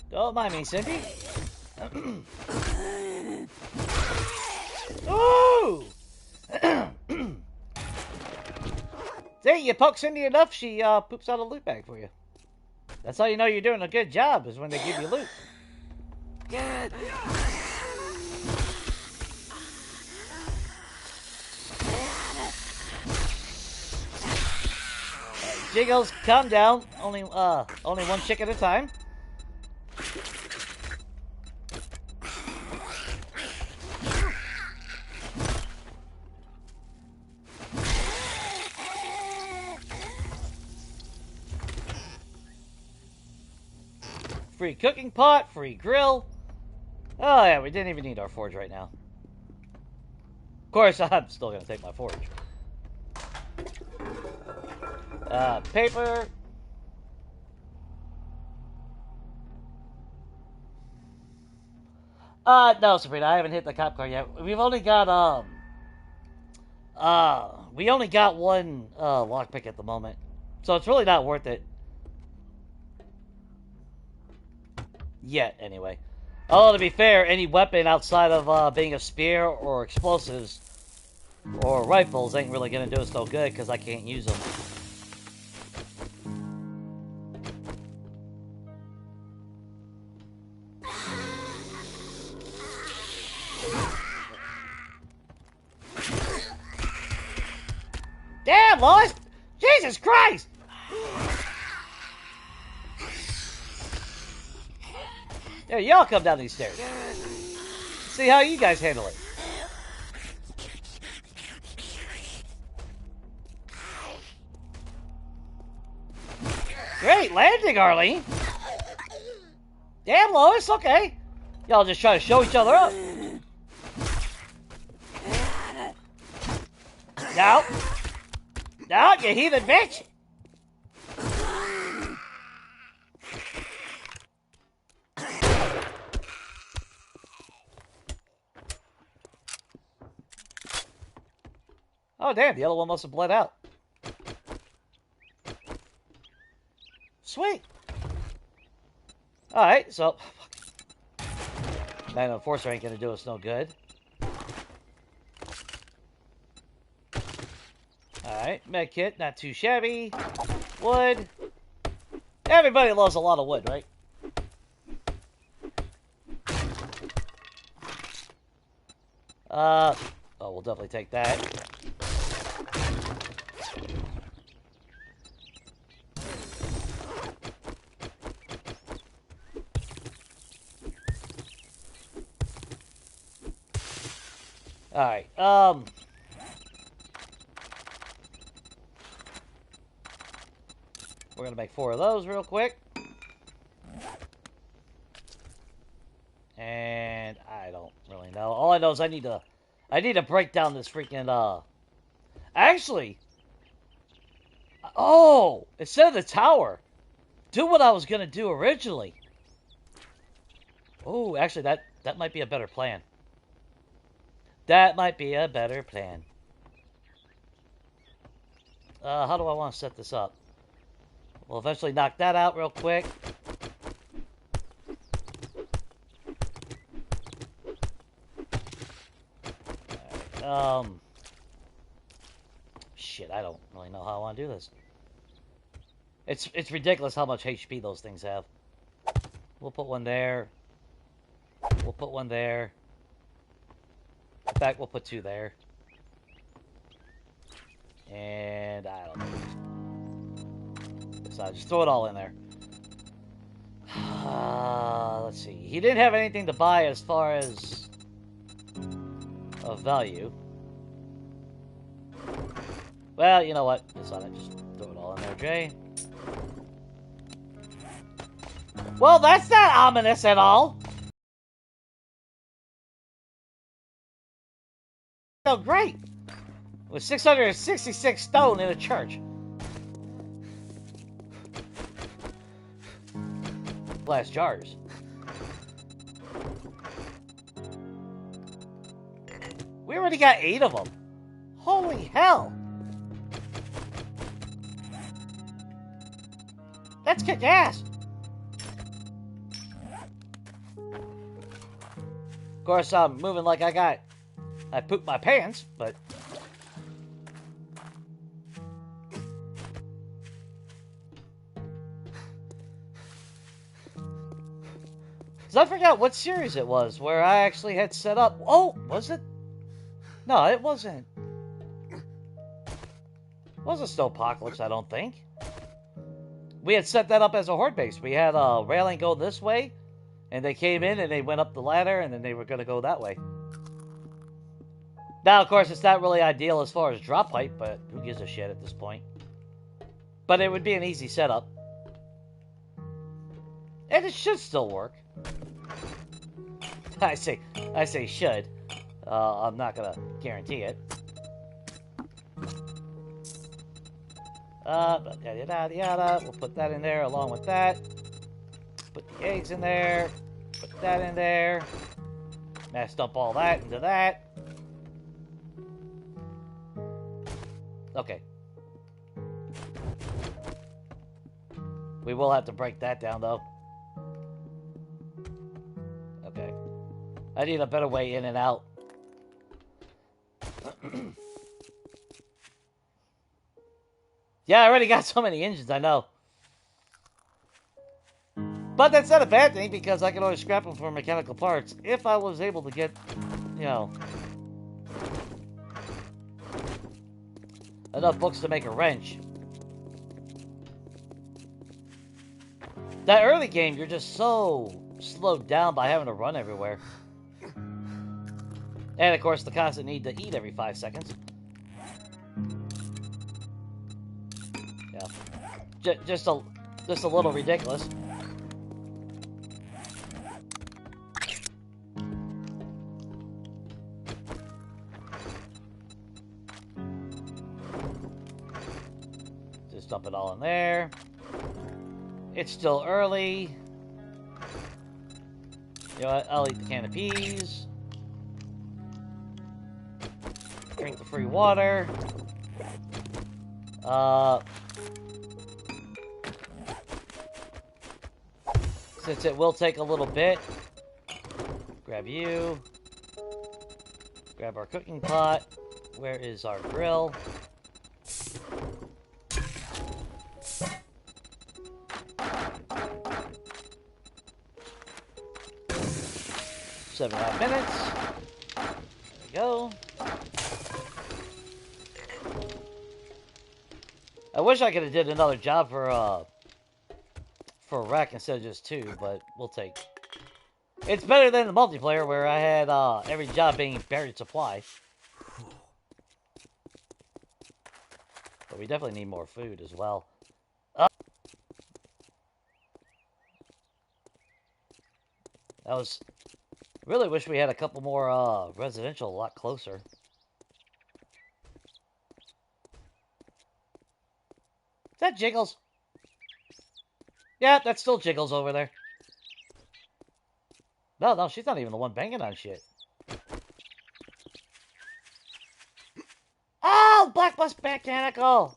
Don't mind me, Cindy. Ooh! See, you poke Cindy enough, she poops out a loot bag for you. That's how you know you're doing a good job, is when they give you loot. Good. Jiggles, calm down. Only one chick at a time. Free cooking pot, free grill. Oh yeah, we didn't even need our forge right now. Of course, I'm still gonna take my forge. Paper. No, Sabrina, I haven't hit the cop car yet. We've only got, we only got one, lockpick at the moment. So it's really not worth it. Yet, anyway. Although, to be fair, any weapon outside of, being a spear or explosives or rifles ain't really gonna do us no good, because I can't use them. Damn, Lois! Jesus Christ! Yeah, y'all come down these stairs. See how you guys handle it. Great landing, Arlene. Damn, Lois, okay. Y'all just try to show each other up. No. No, you heathen bitch. Oh, damn, the other one must have bled out. Sweet. Alright, so... Man, Enforcer ain't gonna do us no good. Alright, med kit, not too shabby. Wood. Everybody loves a lot of wood, right? Oh, we'll definitely take that. Alright, We're gonna make 4 of those real quick. And I don't really know. All I know is I need to break down this freaking actually, oh, instead of the tower, do what I was gonna do originally. Oh, actually that might be a better plan. That might be a better plan. How do I want to set this up? We'll eventually knock that out real quick. Alright, shit, I don't really know how I want to do this. It's ridiculous how much HP those things have. We'll put one there. We'll put one there. In fact, we'll put 2 there. And I don't know. So I'll just throw it all in there. Let's see. He didn't have anything to buy as far as of value. Well, you know what? It's on it. Just throw it all in there, Jay. Well, that's not ominous at all. Oh, great. With 666 stone in a church. Glass jars. We already got 8 of them. Holy hell. That's kick ass. Of course, I'm moving like I pooped my pants, but... I forgot what series it was where I actually had set up... Oh, was it? No, it wasn't. It wasn't Snowpocalypse, I don't think. We had set that up as a horde base. We had railing go this way, and they came in and they went up the ladder, and then they were going to go that way. Now, of course, it's not really ideal as far as drop height, but who gives a shit at this point? But it would be an easy setup. And it should still work. I say should. I'm not gonna guarantee it. Yada yada yada. We'll put that in there along with that. Put the eggs in there. Put that in there. Mass dump all that into that. Okay. We will have to break that down though. Okay. I need a better way in and out. Yeah, I already got so many engines, I know. But that's not a bad thing, because I can always scrap them for mechanical parts if I was able to get, you know, enough books to make a wrench. That early game, you're just so slowed down by having to run everywhere. And, of course, the constant need to eat every 5 seconds. Yeah. Just a little ridiculous. Just dump it all in there. It's still early. You know what? I'll eat the can of peas. Drink the free water. Since it will take a little bit, grab you. Grab our cooking pot. Where is our grill? Seven and a half minutes. There we go. I wish I could have did another job for a wreck instead of just 2, but we'll take. It's better than the multiplayer where I had every job being buried supply. But we definitely need more food as well. I was really wish we had a couple more residential a lot closer. Is that Jiggles? Yeah, that's still Jiggles over there. No, she's not even the one banging on shit. Oh, Black Bus Mechanical!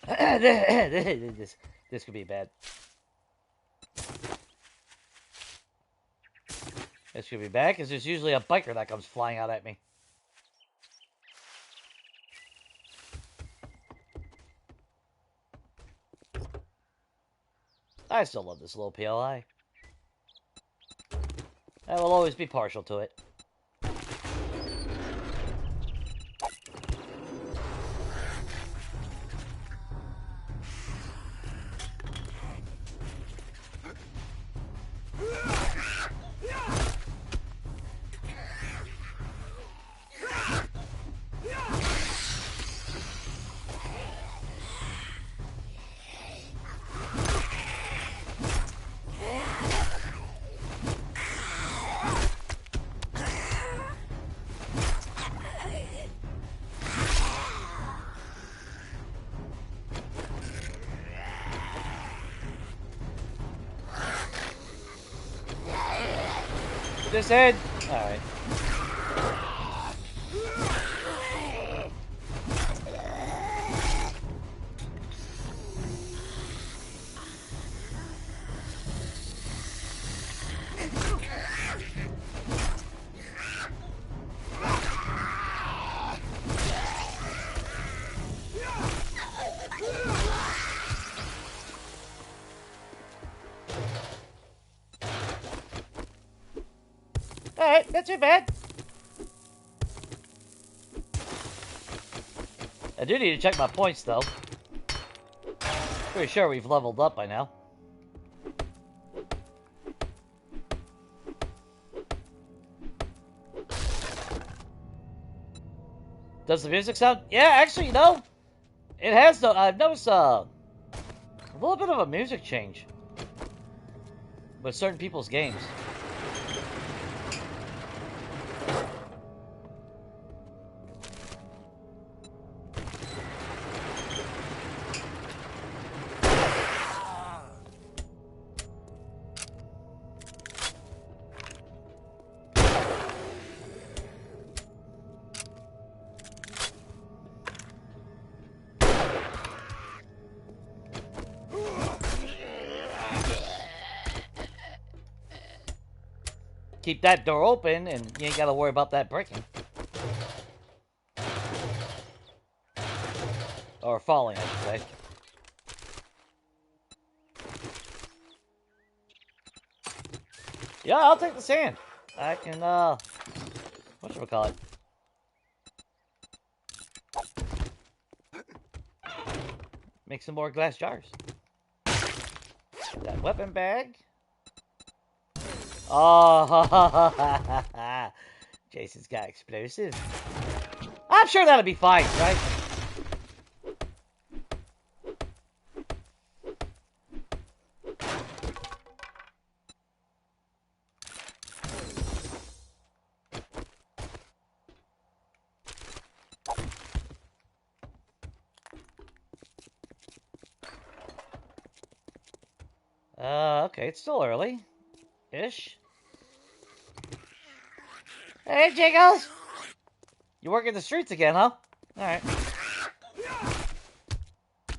this could be bad. This could be bad, because there's usually a biker that comes flying out at me. I still love this little PLI. I will always be partial to it. This head. All right. Alright, not too bad. I do need to check my points, though. Pretty sure we've leveled up by now. Does the music sound? Yeah, actually, you know, it has, though. I've noticed a little bit of a music change with certain people's games. Keep that door open, and you ain't gotta worry about that breaking. Or falling, I should say. Yeah, I'll take the sand. I can, whatchamacallit? Make some more glass jars. That weapon bag. Oh, Jason's got explosives. I'm sure that'll be fine, right? Okay, it's still early-ish. Hey, Jiggles! You working the streets again, huh? Alright.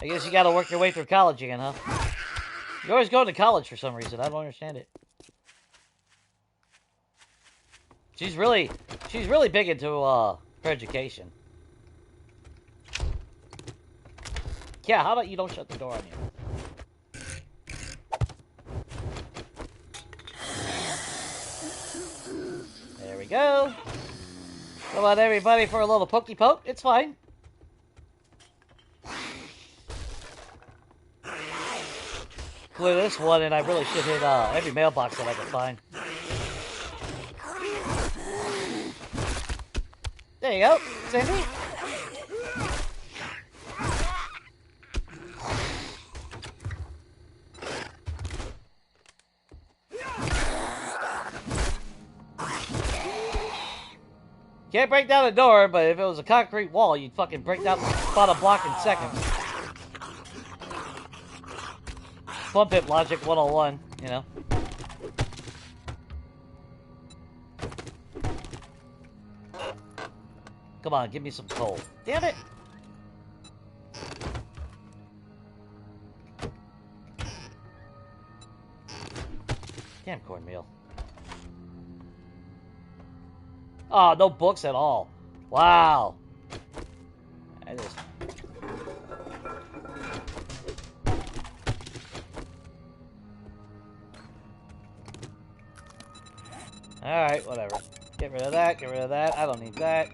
I guess you gotta work your way through college again, huh? You always go to college for some reason. I don't understand it. She's really big into, her education. Yeah, how about you don't shut the door on you? There we go. Come on, everybody, for a little pokey poke. It's fine. Clear this one, and I really should hit every mailbox that I can find. There you go, Cindy. Can't break down a door, but if it was a concrete wall, you'd fucking break down about a block in seconds. Fun pit logic 101, you know. Come on, give me some coal. Damn it! Damn cornmeal. Oh, no books at all. Wow. I just... Alright, whatever. Get rid of that, get rid of that. I don't need that.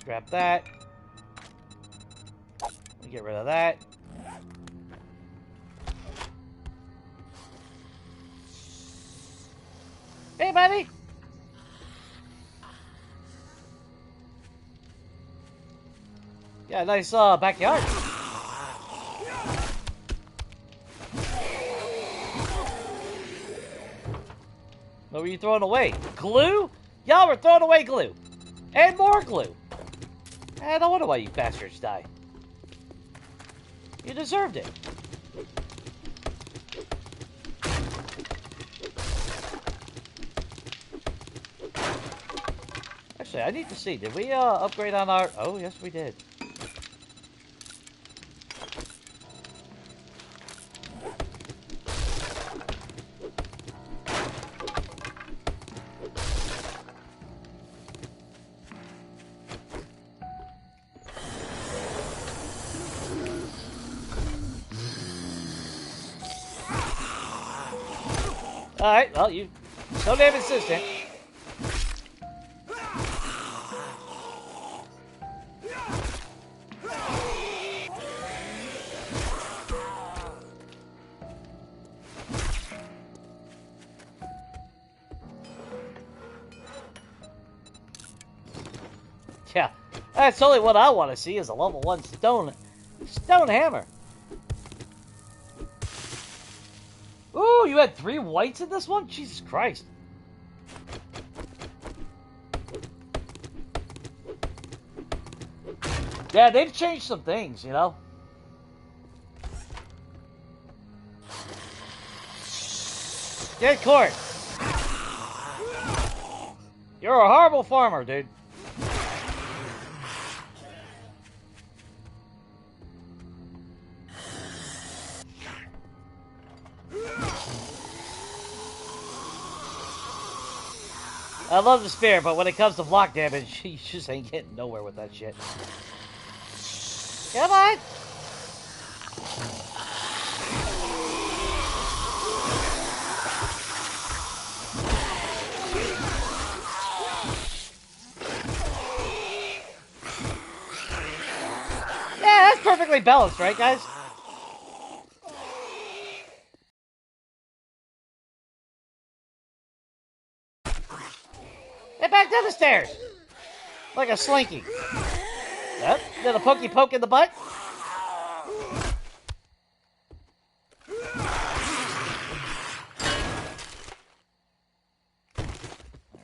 Scrap that. Get rid of that. Hey, buddy! Yeah, nice backyard. What were you throwing away? Glue? Y'all were throwing away glue. And more glue. I don't wonder why you bastards die. You deserved it. Actually, I need to see. Did we upgrade on our... Oh, yes, we did. Alright, well, you so damn insistent. Yeah, that's only what I want to see is a level 1 stone hammer. Ooh, you had 3 whites in this one? Jesus Christ. Yeah, they've changed some things, you know? Get court. You're a horrible farmer, dude. I love the spear, but when it comes to block damage, you just ain't getting nowhere with that shit. Come on! Yeah, that's perfectly balanced, right, guys? Get back down the stairs! Like a slinky. Yep, then a pokey poke in the butt. There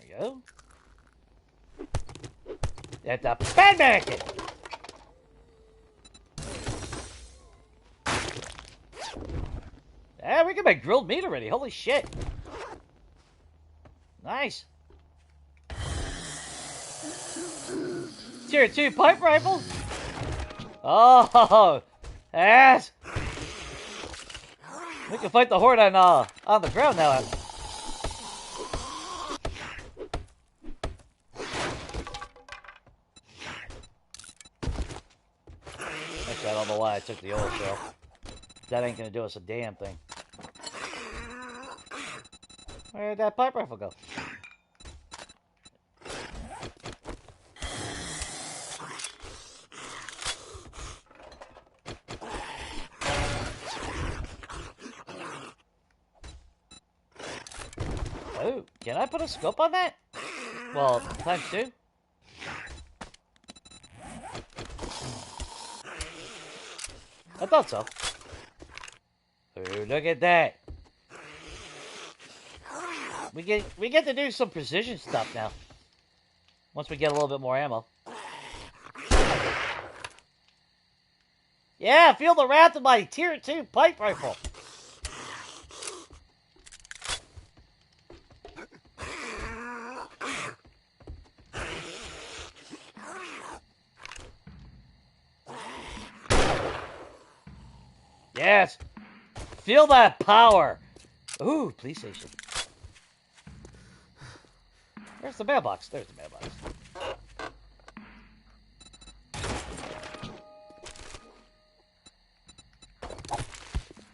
we go. That's a bad mannequin! Yeah, we can make grilled meat already. Holy shit. Nice. Tier 2 pipe rifle? Oh, yes. We can fight the horde on the ground now. Actually, I don't know why I took the oil shell. That ain't gonna do us a damn thing. Where'd that pipe rifle go? Oh, can I put a scope on that? Well, times 2. I thought so. Oh, look at that. We get to do some precision stuff now. Once we get a little bit more ammo. Yeah, feel the wrath of my tier 2 pipe rifle. Yes. Feel that power. Ooh, police station. Where's the mailbox? There's the mailbox.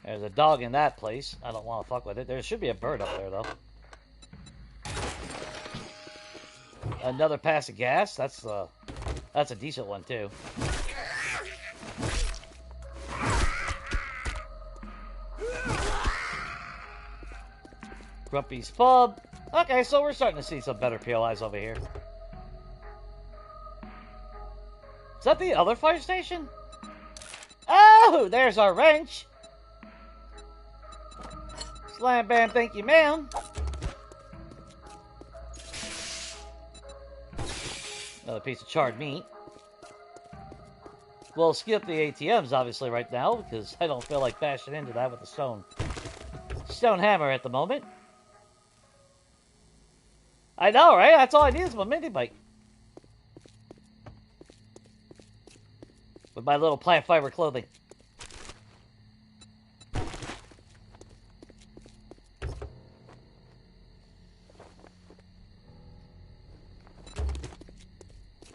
There's a dog in that place. I don't want to fuck with it. There should be a bird up there, though. Another pass of gas. That's a decent one, too. Grumpy's Pub. Okay, so we're starting to see some better POIs over here. Is that the other fire station? Oh, there's our wrench. Slam bam, thank you, ma'am. Another piece of charred meat. We'll skip the ATMs, obviously, right now, because I don't feel like bashing into that with a stone hammer at the moment. I know, right? That's all I need is my mini bike. With my little plant fiber clothing.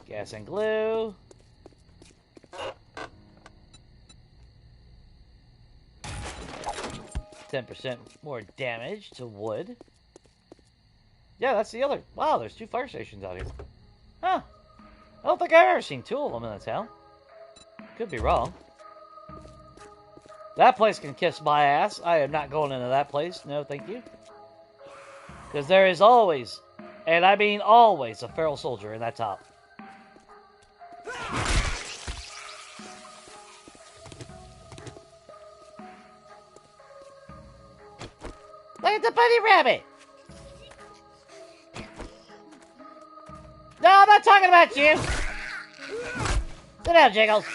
Gas and glue. %10 more damage to wood. Yeah, that's the other. Wow, there's 2 fire stations out here. Huh. I don't think I've ever seen 2 of them in the town. Could be wrong. That place can kiss my ass. I am not going into that place. No, thank you. Because there is always, and I mean always, a feral soldier in that top. Look at the bunny rabbit! No, I'm not talking about you! Sit down, Jiggles.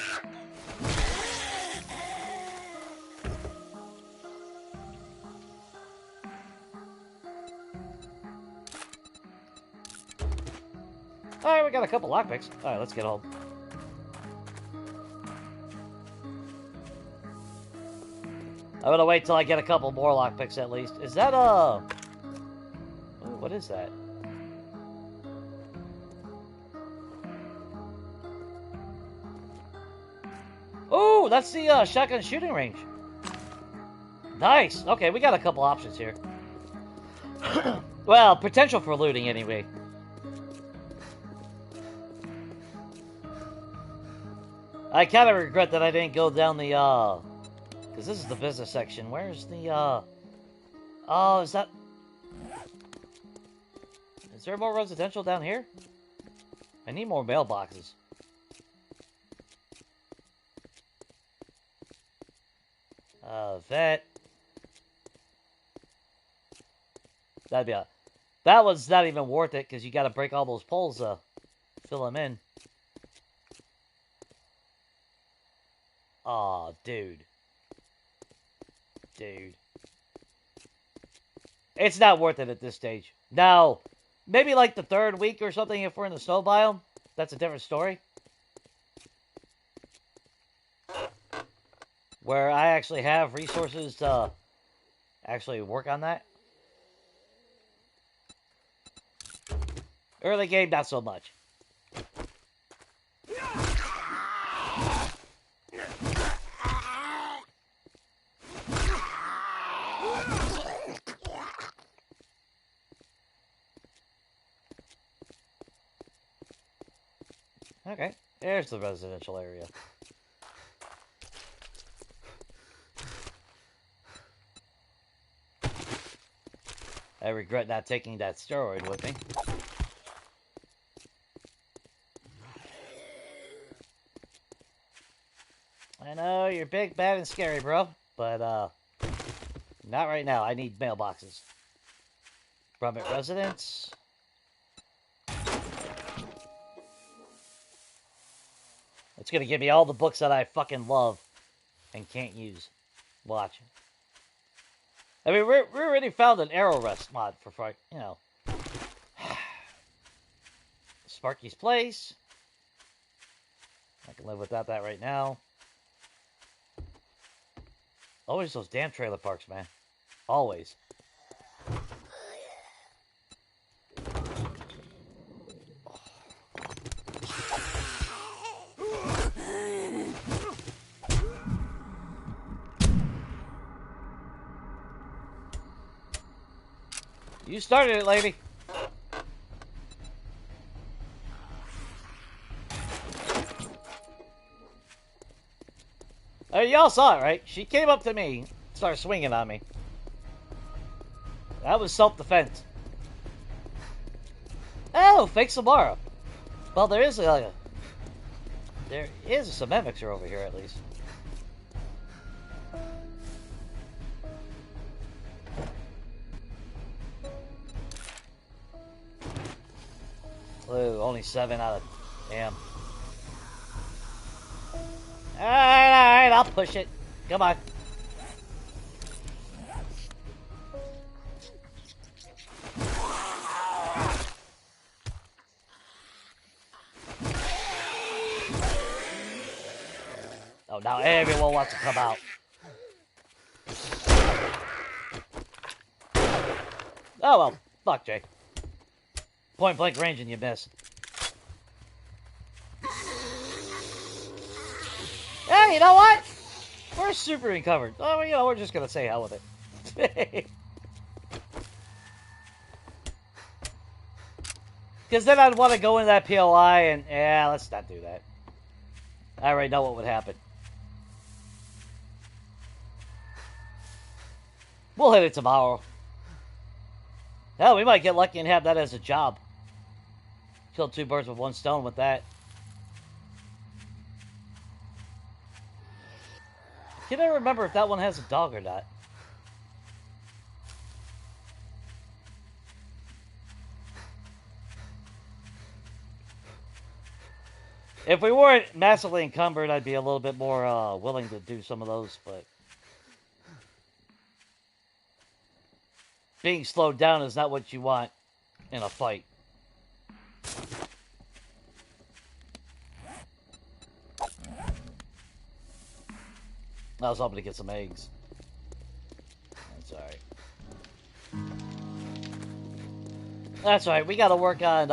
Alright, we got a couple lockpicks. Alright, let's get home. I'm gonna wait till I get a couple more lockpicks at least. Is that ooh, what is that? Ooh, that's the shotgun shooting range. Nice. Okay, we got a couple options here. Well, potential for looting anyway. I kind of regret that I didn't go down the, because this is the business section. Where's the, oh, is that... Is there more residential down here? I need more mailboxes. Vet. That'd be a... That one's not even worth it, because you gotta break all those poles, fill them in. Aw, dude. Dude. It's not worth it at this stage. No. Maybe like the 3rd week or something if we're in the snow biome. That's a different story. Where I actually have resources to actually work on that. Early game, not so much. Okay, there's the residential area. I regret not taking that steroid with me. I know, you're big, bad, and scary, bro. But, not right now. I need mailboxes. Brummett residence. It's gonna give me all the books that I fucking love and can't use. Watch. I mean, we already found an arrow rest mod for, you know. Sparky's Place. I can live without that right now. Always those damn trailer parks, man. Always. You started it, lady. Y'all saw it, right? She came up to me, started swinging on me. That was self-defense. Oh, fake Samara. Well, there is some mixer over here, at least. Ooh, only 7 out of... Damn. Alright, I'll push it. Come on. Oh, now everyone wants to come out. Oh, well. Fuck, Jay. Point blank range and you miss. Hey, you know what? We're super recovered. Oh, you know, we're just gonna say hell with it. Because then I'd want to go into that POI and... Yeah, let's not do that. I already know what would happen. We'll hit it tomorrow. Hell, we might get lucky and have that as a job. Kill 2 birds with 1 stone with that. Can I remember if that one has a dog or not? If we weren't massively encumbered, I'd be a little bit more willing to do some of those, but... Being slowed down is not what you want in a fight. I was hoping to get some eggs. That's alright. That's alright, we gotta work on,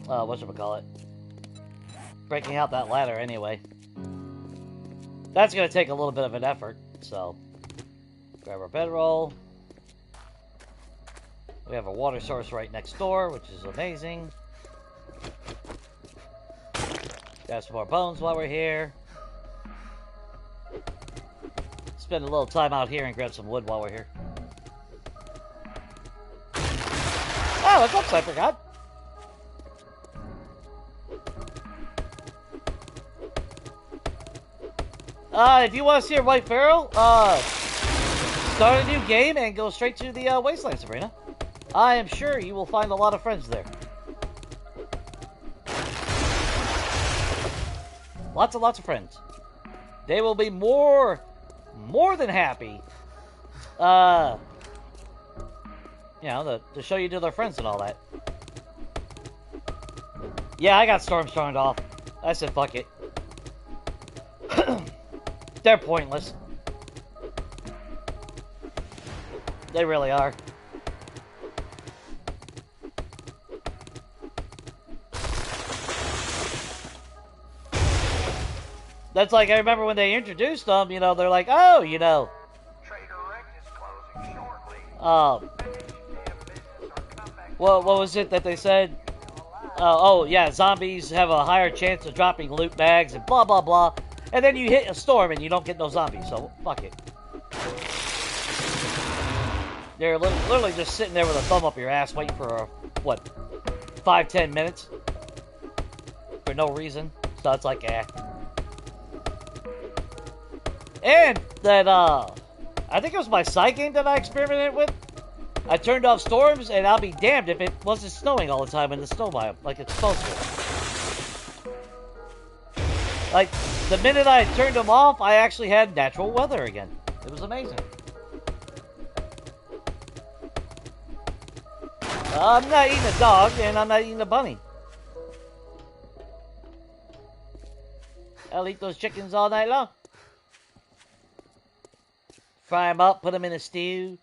whatchamacallit? Breaking out that ladder anyway. That's gonna take a little bit of an effort, so... Grab our bedroll. We have a water source right next door, which is amazing. Grab some more bones while we're here. Spend a little time out here and grab some wood while we're here. Oh, what's up, Sniper God? If you want to see a White Pharaoh, start a new game and go straight to the Wastelands arena. I am sure you will find a lot of friends there. Lots and lots of friends. They will be more than happy, you know, to show you to their friends and all that. Yeah, I got storms turned off. I said, fuck it. They're pointless. They really are. That's like, I remember when they introduced them, you know, they're like, oh, you know. What was it that they said? Oh, yeah, zombies have a higher chance of dropping loot bags and blah, blah, blah. And then you hit a storm and you don't get no zombies, so fuck it. They're literally just sitting there with a thumb up your ass waiting for, what, 5-10 minutes? For no reason. So it's like, eh. And that, I think it was my side game that I experimented with. I turned off storms, and I'll be damned if it wasn't snowing all the time in the snow biome, like it's supposed to. Like, the minute I turned them off, I actually had natural weather again. It was amazing. I'm not eating a dog, and I'm not eating a bunny. I'll eat those chickens all night long. Fry them up, put them in a stew.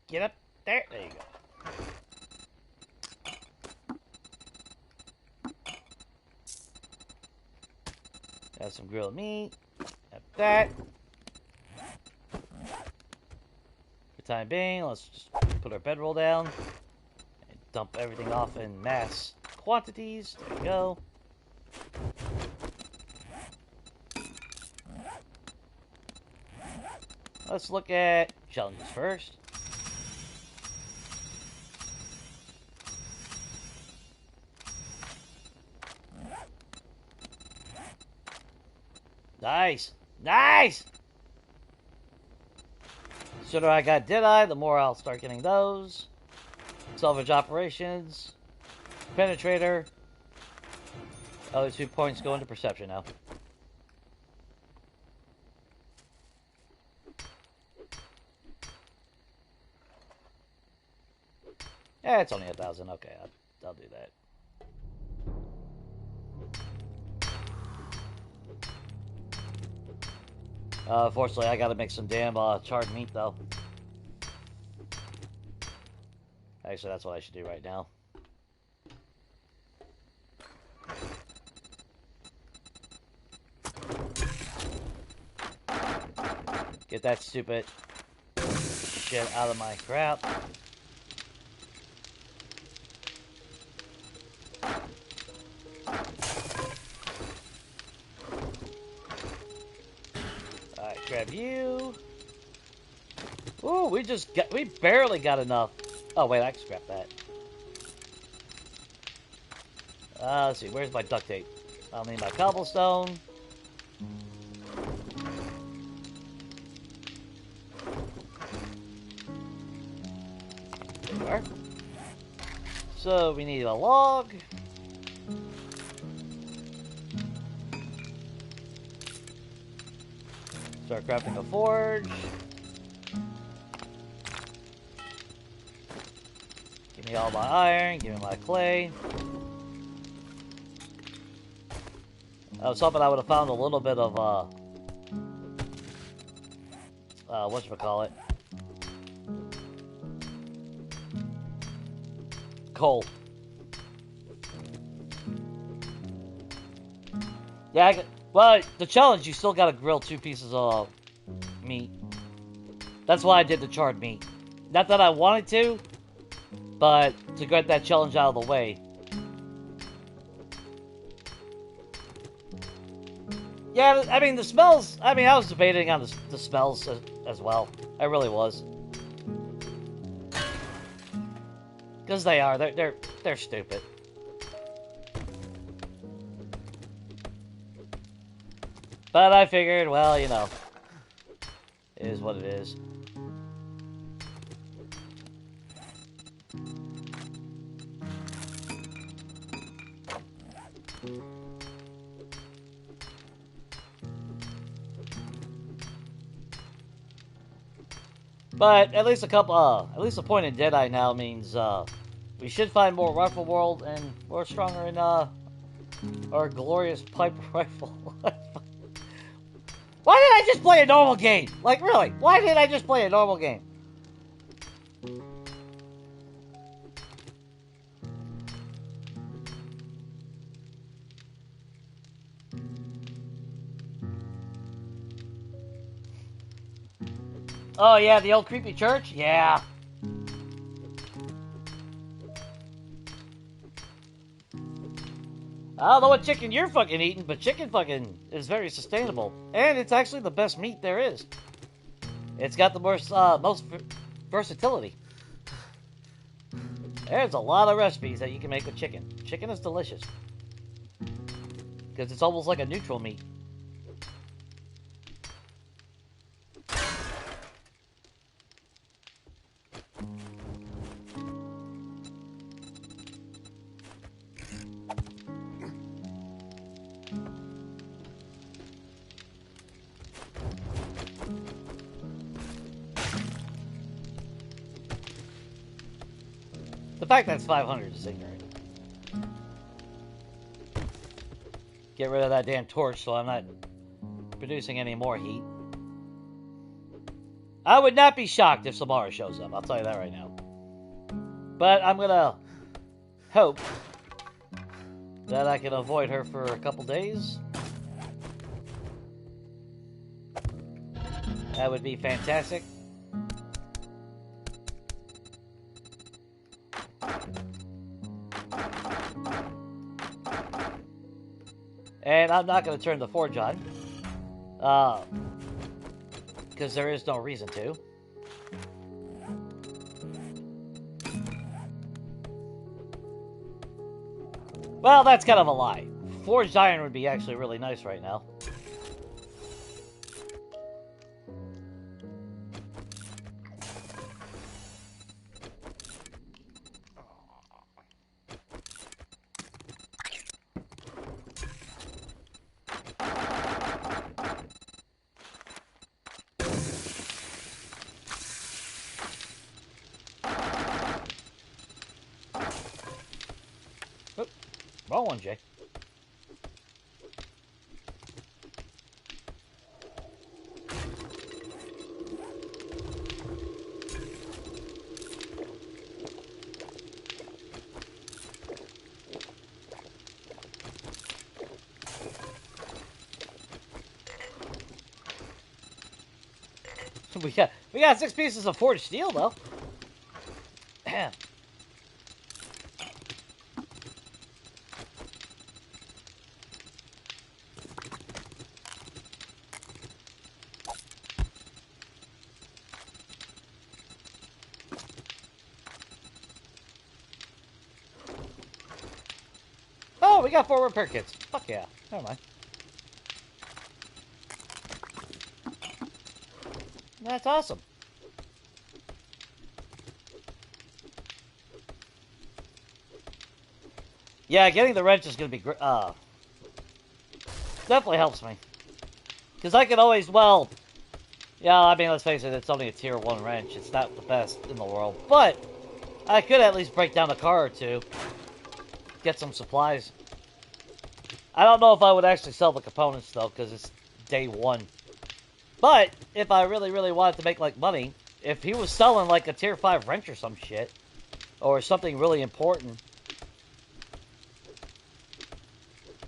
Get up there. There you go. Got some grilled meat. Got that. For the time being, let's just put our bedroll down and dump everything off in mass quantities. There you go. Let's look at challenges first. Nice! Nice! The sooner I got Deadeye, the more I'll start getting those. Salvage operations. Penetrator. Other 2 points go into perception now. Yeah, it's only 1,000. Okay, I'll do that. Fortunately, I gotta make some damn charred meat, though. Actually, that's what I should do right now. Get that stupid shit out of my crap. Grab you. Ooh, we barely got enough. Oh wait, I can scrap that. Let's see, where's my duct tape? I'll need my cobblestone. There you are. So we need a log. Start crafting a forge. Give me all my iron, give me my clay. I was hoping I would have found a little bit of, whatchamacallit? Coal. Yeah, well, the challenge, you still gotta grill 2 pieces of meat. That's why I did the charred meat. Not that I wanted to, but to get that challenge out of the way. Yeah, I mean, the smells, I mean, I was debating on the smells as well. I really was. Because they are, they're stupid. But I figured, well, you know, it is what it is. But at least at least a point in Deadeye now means, we should find more rifle world and we're stronger in, our glorious pipe rifle. Why did I just play a normal game? Like, really? Why did I just play a normal game? Oh, yeah, the old creepy church? Yeah. I don't know what chicken you're fucking eating, but chicken fucking is very sustainable. And it's actually the best meat there is. It's got the most versatility. There's a lot of recipes that you can make with chicken. Chicken is delicious. Because it's almost like a neutral meat. The fact that it's 500 is ignorant. Get rid of that damn torch so I'm not producing any more heat. I would not be shocked if Samara shows up, I'll tell you that right now. But I'm gonna hope that I can avoid her for a couple days. That would be fantastic. And I'm not going to turn the forge on. Because there is no reason to. Well, that's kind of a lie. Forged iron would be actually really nice right now. Wrong one, Jay. we got 6 pieces of forged steel though. Damn. Oh, we got 4 repair kits. Fuck yeah. Never mind. That's awesome. Yeah, getting the wrench is going to be definitely helps me. Because I can always, well, yeah, I mean, let's face it, it's only a tier 1 wrench. It's not the best in the world. But I could at least break down a car or two. Get some supplies. I don't know if I would actually sell the components, though, because it's day 1. But if I really, really wanted to make, like, money, if he was selling, like, a tier 5 wrench or some shit, or something really important.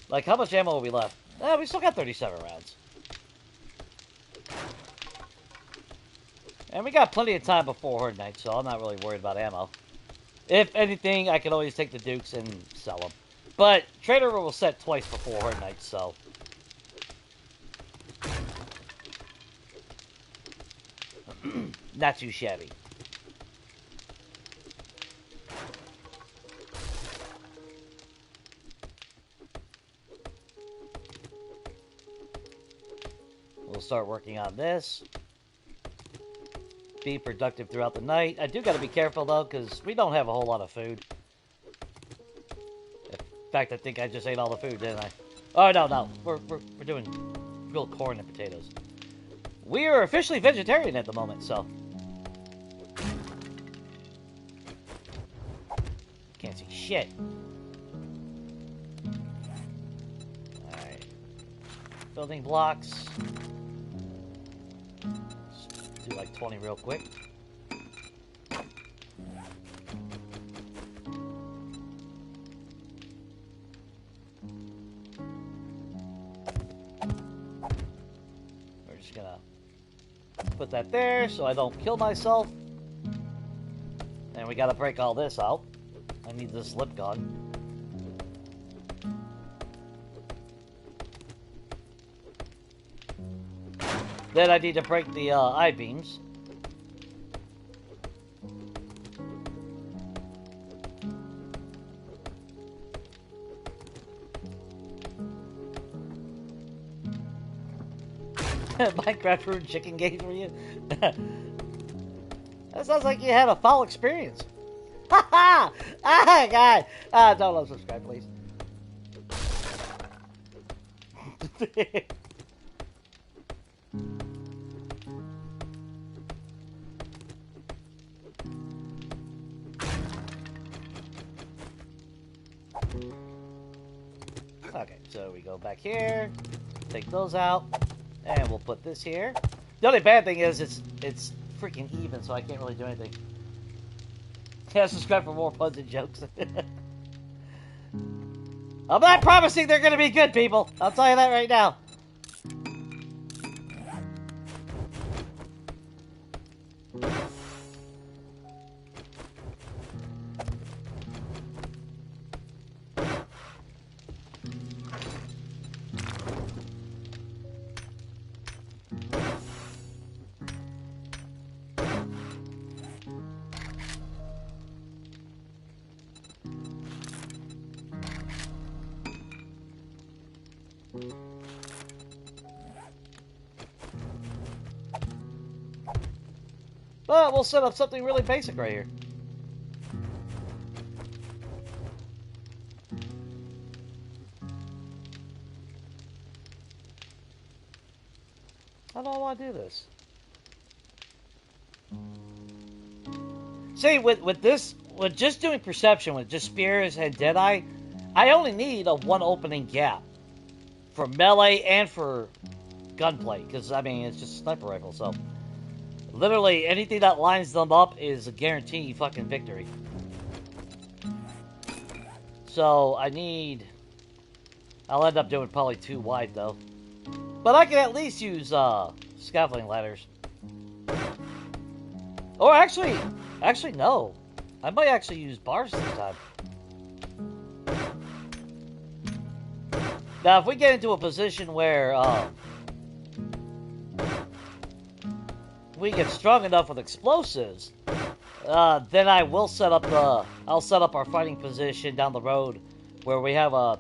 Like, how much ammo have we left? We still got 37 rounds. And we got plenty of time before Horde Night, so I'm not really worried about ammo. If anything, I can always take the Dukes and sell them. But Trader will set twice before Horde Night, so... not too shabby. We'll start working on this. Be productive throughout the night. I do got to be careful, though, because we don't have a whole lot of food. In fact, I think I just ate all the food, didn't I? Oh, no. We're doing grilled corn and potatoes. We are officially vegetarian at the moment, so... can't see shit. Alright. Building blocks. Let's do like 20 real quick. We're just gonna put that there so I don't kill myself. And we gotta break all this out. I need this lip gun. Then I need to break the I-beams. Minecraft ruined chicken games for you? That sounds like you had a foul experience. Ha ha! Ah, God! Don't unsubscribe, please. Okay, so we go back here, take those out, and we'll put this here. The only bad thing is it's freaking even, so I can't really do anything. Yeah, subscribe for more puns and jokes. I'm not promising they're gonna be good, people. I'll tell you that right now. But we'll set up something really basic right here. How do I want to do this? See, with just doing perception, with just spears and deadeye, I only need a one opening gap for melee and for gunplay, because I mean it's just a sniper rifle, so literally anything that lines them up is a guaranteed fucking victory. So I'll end up doing probably 2 wide though, but I can at least use scaffolding ladders. Or actually no, I might actually use bars this time. Now, if we get into a position where we get strong enough with explosives, then I'll set up our fighting position down the road where we have a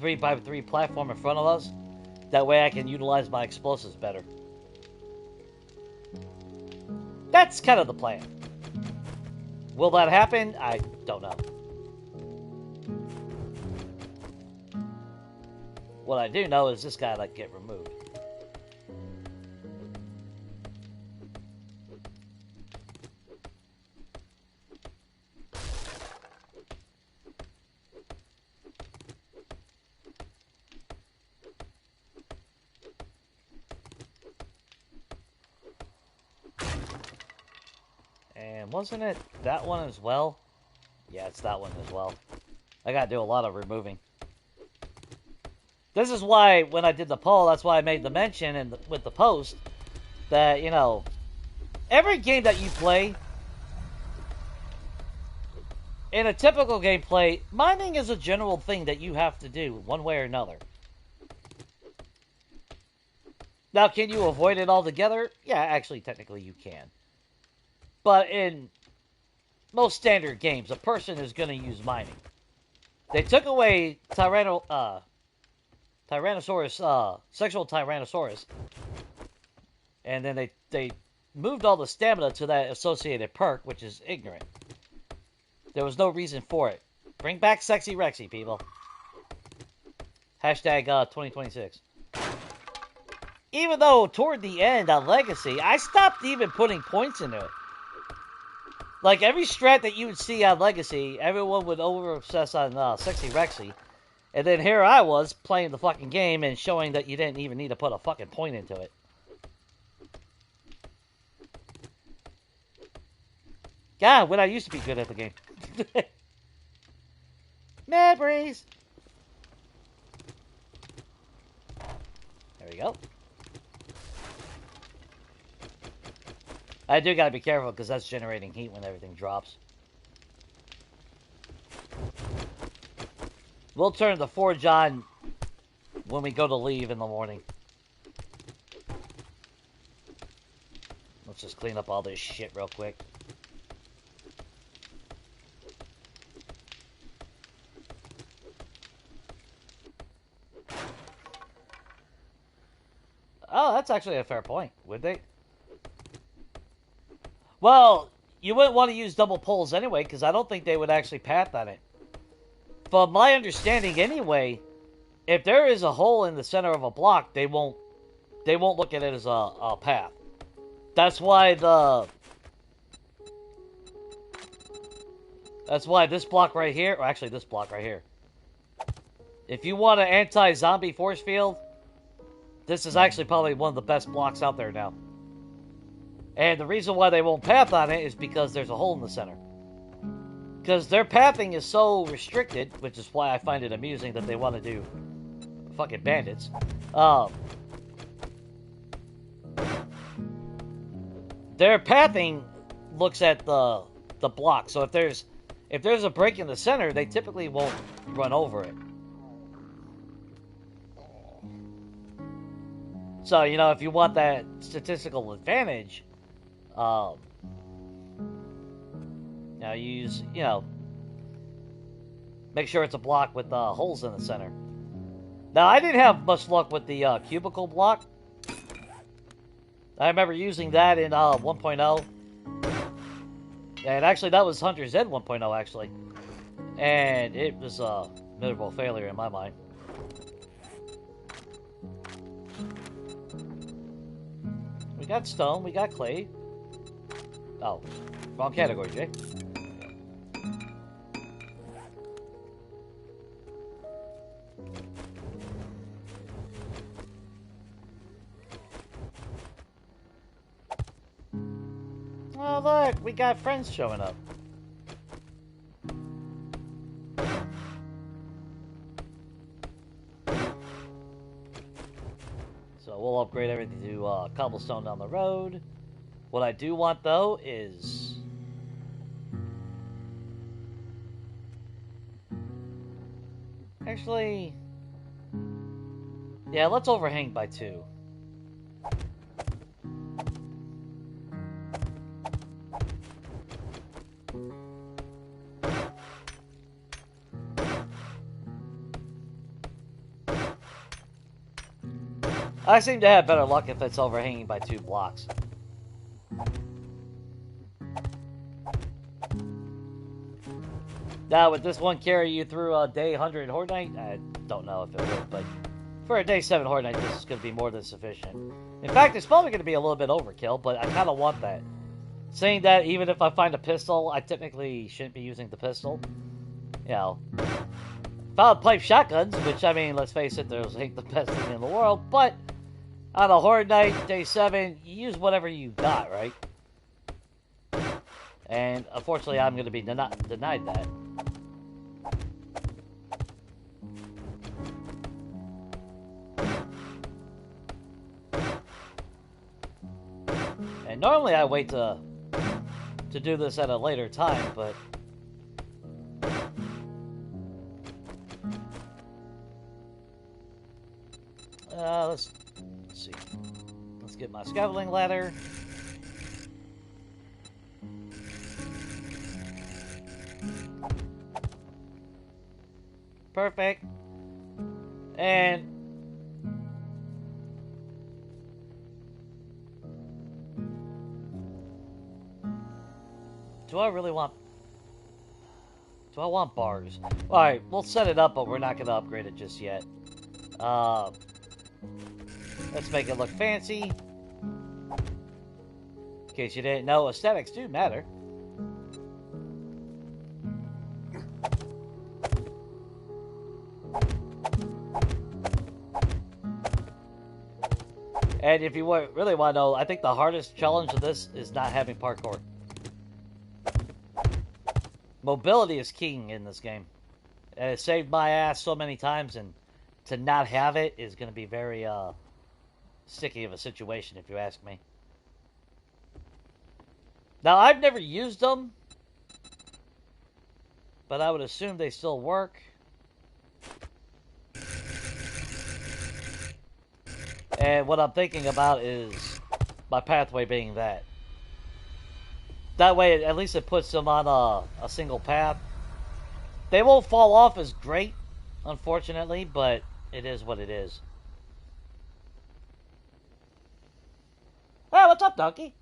3x3 platform in front of us. That way I can utilize my explosives better. That's kind of the plan. Will that happen? I don't know. What I do know is this guy like get removed. And wasn't it that one as well? Yeah, it's that one as well. I gotta do a lot of removing. This is why, when I did the poll, that's why I made the mention with the post that, you know, every game that you play, in a typical gameplay, mining is a general thing that you have to do, one way or another. Now, can you avoid it altogether? Yeah, actually, technically you can. But in most standard games, a person is going to use mining. They took away sexual Tyrannosaurus, and then they moved all the stamina to that associated perk, which is ignorant. There was no reason for it. Bring back Sexy Rexy, people. Hashtag 2026. Even though toward the end on Legacy, I stopped even putting points into it. Like, every strat that you would see on Legacy, everyone would over-obsess on Sexy Rexy. And then here I was, playing the fucking game and showing that you didn't even need to put a fucking point into it. God, when I used to be good at the game. Memories! There we go. I do gotta be careful, because that's generating heat when everything drops. We'll turn the forge on when we go to leave in the morning. Let's just clean up all this shit real quick. Oh, that's actually a fair point, would they? Well, you wouldn't want to use double poles anyway, because I don't think they would actually path on it. From my understanding anyway, if there is a hole in the center of a block, they won't look at it as a path. That's why this block right here, or actually this block right here, if you want an anti-zombie force field, this is actually probably one of the best blocks out there now. And the reason why they won't path on it is because there's a hole in the center. Because their pathing is so restricted, which is why I find it amusing that they want to do fucking bandits. Their pathing looks at the block. So if there's a break in the center, they typically won't run over it. So, you know, if you want that statistical advantage, now make sure it's a block with holes in the center. Now, I didn't have much luck with the cubicle block. I remember using that in 1.0. And actually, that was Hunter's Ed 1.0, actually. And it was a miserable failure in my mind. We got stone, we got clay. Oh, wrong category, Jay. Oh, look, we got friends showing up. So we'll upgrade everything to cobblestone down the road. What I do want, though, is... Actually... Yeah, let's overhang by 2. I seem to have better luck if it's overhanging by 2 blocks. Now, would this one carry you through a day 100 Horde Night? I don't know if it would, but for a day 7 Horde Night, this is going to be more than sufficient. In fact, it's probably going to be a little bit overkill, but I kind of want that. Saying that, even if I find a pistol, I technically shouldn't be using the pistol. You know, found pipe shotguns, which, I mean, let's face it, those ain't the best thing in the world, but on a Horde Night, day 7, you use whatever you got, right? And unfortunately, I'm going to be denied that. And normally I wait to do this at a later time, but let's see. Let's get my scaffolding ladder. Perfect. And do I want bars? Alright, we'll set it up, but we're not going to upgrade it just yet. Let's make it look fancy. In case you didn't know, aesthetics do matter. And if you really want to know, I think the hardest challenge of this is not having parkour. Mobility is king in this game. And it saved my ass so many times, and to not have it is going to be very sticky of a situation, if you ask me. Now, I've never used them, but I would assume they still work. And what I'm thinking about is my pathway being that. That way, at least it puts them on a single path. They won't fall off as great, unfortunately, but it is what it is. Hey, what's up, Donkey?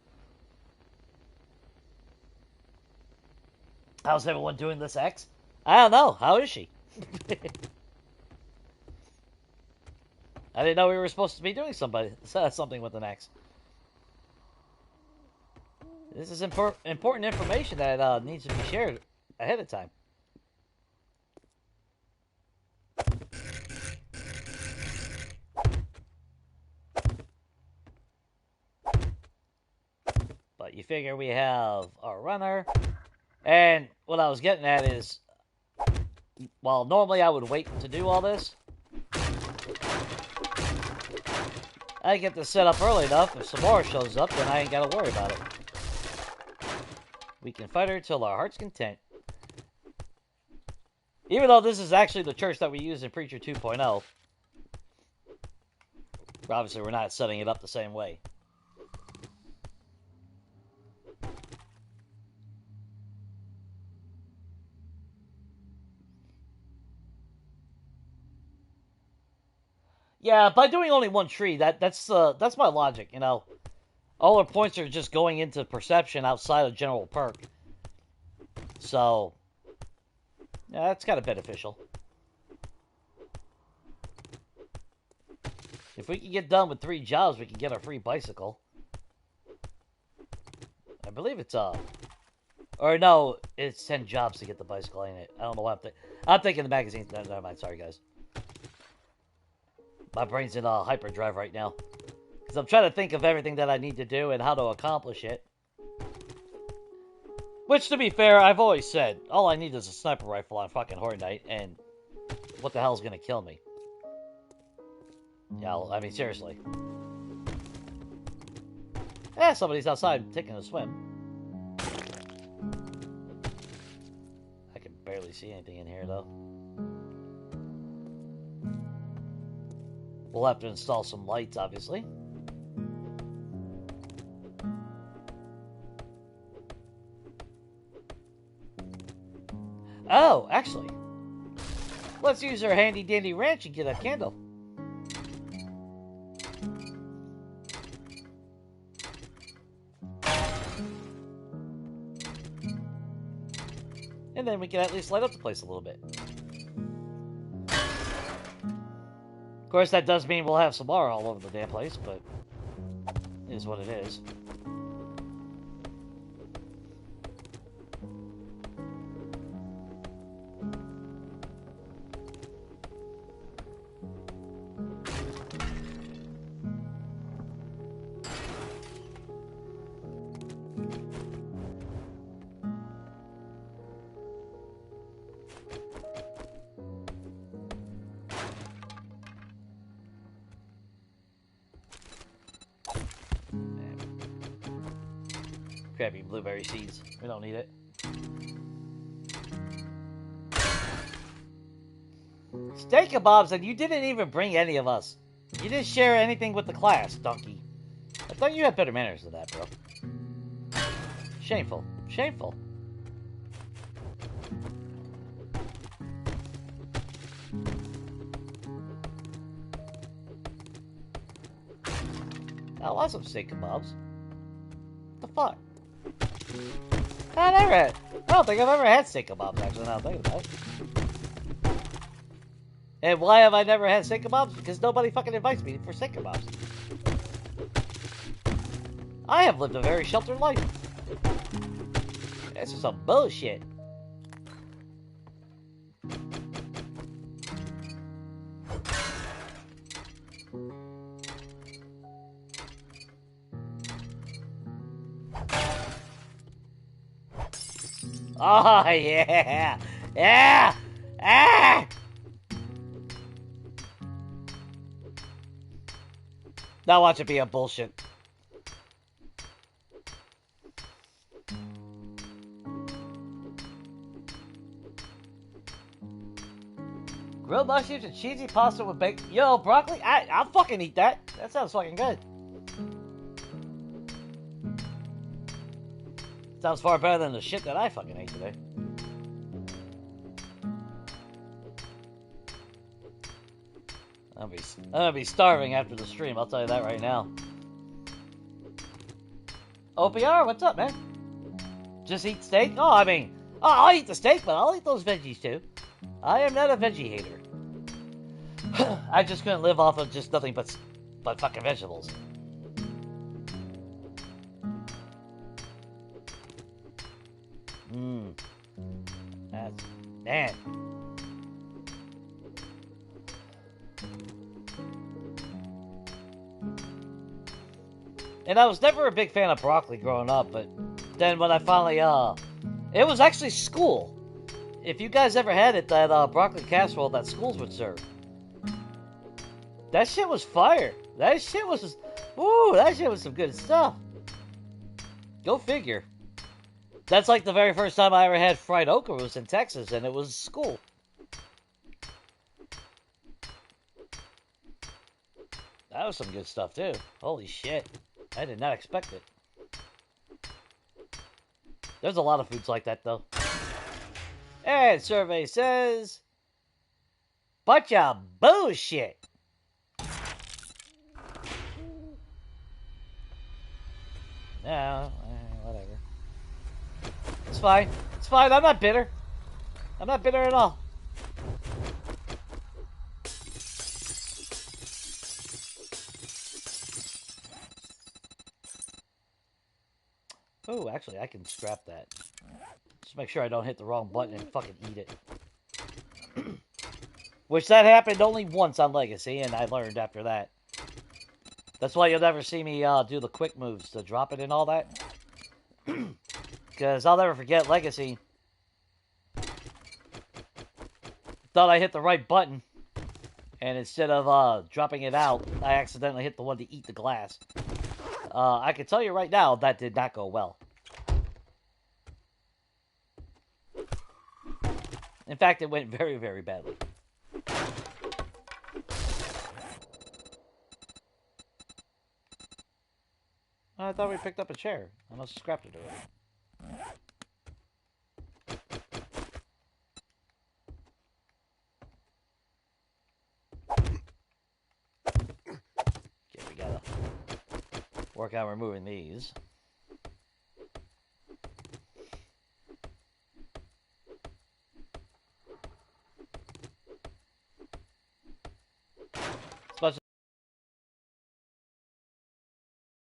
How's everyone doing this X? I don't know. How is she? I didn't know we were supposed to be doing something with an X. This is important information that needs to be shared ahead of time. But you figure we have our runner. And what I was getting at is, well, normally I would wait to do all this. I get this set up early enough. If some more shows up, then I ain't got to worry about it. We can fight her till our heart's content. Even though this is actually the church that we use in Preacher 2.0. Obviously, we're not setting it up the same way. Yeah, by doing only one tree, that's my logic, you know. All our points are just going into perception outside of general perk. So, yeah, that's kind of beneficial. If we can get done with 3 jobs, we can get our free bicycle. I believe it's, or no, it's 10 jobs to get the bicycle, ain't it? I don't know what I'm thinking the magazine. No, never mind, sorry, guys. My brain's in hyperdrive right now. Because I'm trying to think of everything that I need to do and how to accomplish it. Which, to be fair, I've always said, all I need is a sniper rifle on fucking Horde Night, and what the hell's gonna kill me? Yeah, I mean, seriously. Eh, somebody's outside taking a swim. I can barely see anything in here, though. We'll have to install some lights, obviously. Oh, actually. Let's use our handy-dandy wrench and get a candle. And then we can at least light up the place a little bit. Of course, that does mean we'll have some more all over the damn place, but it is what it is. Crappy blueberry seeds. We don't need it. Steak kebabs, and you didn't even bring any of us. You didn't share anything with the class, donkey. I thought you had better manners than that, bro. Shameful. Shameful. I want some steak kebabs. What the fuck? I don't think I've ever had steak kebabs, actually, now I'm thinking about it. And why have I never had steak kebabs? Because nobody fucking invites me for steak kebabs. I have lived a very sheltered life. This is some bullshit. Oh, yeah! Yeah! Ah! Now watch it be a bullshit. Grilled mushrooms and cheesy pasta with bacon. Yo, broccoli? I'll fucking eat that. That sounds fucking good. Sounds far better than the shit that I fucking ate today. I'm gonna be starving after the stream, I'll tell you that right now. OPR, what's up, man? Just eat steak? Oh, I mean, I'll eat the steak, but I'll eat those veggies too. I am not a veggie hater. I just couldn't live off of just nothing but fucking vegetables. That's... man. And I was never a big fan of broccoli growing up, but then when I finally, it was actually school. If you guys ever had it, that broccoli casserole that schools would serve. That shit was fire. That shit was, woo, that shit was some good stuff. Go figure. That's like the very first time I ever had fried okra was in Texas, and it was school. That was some good stuff, too. Holy shit. I did not expect it. There's a lot of foods like that, though. And survey says... bunch of bullshit. No, whatever. It's fine. It's fine. I'm not bitter. I'm not bitter at all. Oh, actually, I can scrap that. Just make sure I don't hit the wrong button and fucking eat it. Which that happened only once on Legacy, and I learned after that. That's why you'll never see me do the quick moves to drop it and all that. Because I'll never forget Legacy. Thought I hit the right button. And instead of dropping it out, I accidentally hit the one to eat the glass. I can tell you right now, that did not go well. In fact, it went very, very badly. I thought we picked up a chair. I must have scrapped it already. Okay, we gotta work on removing these.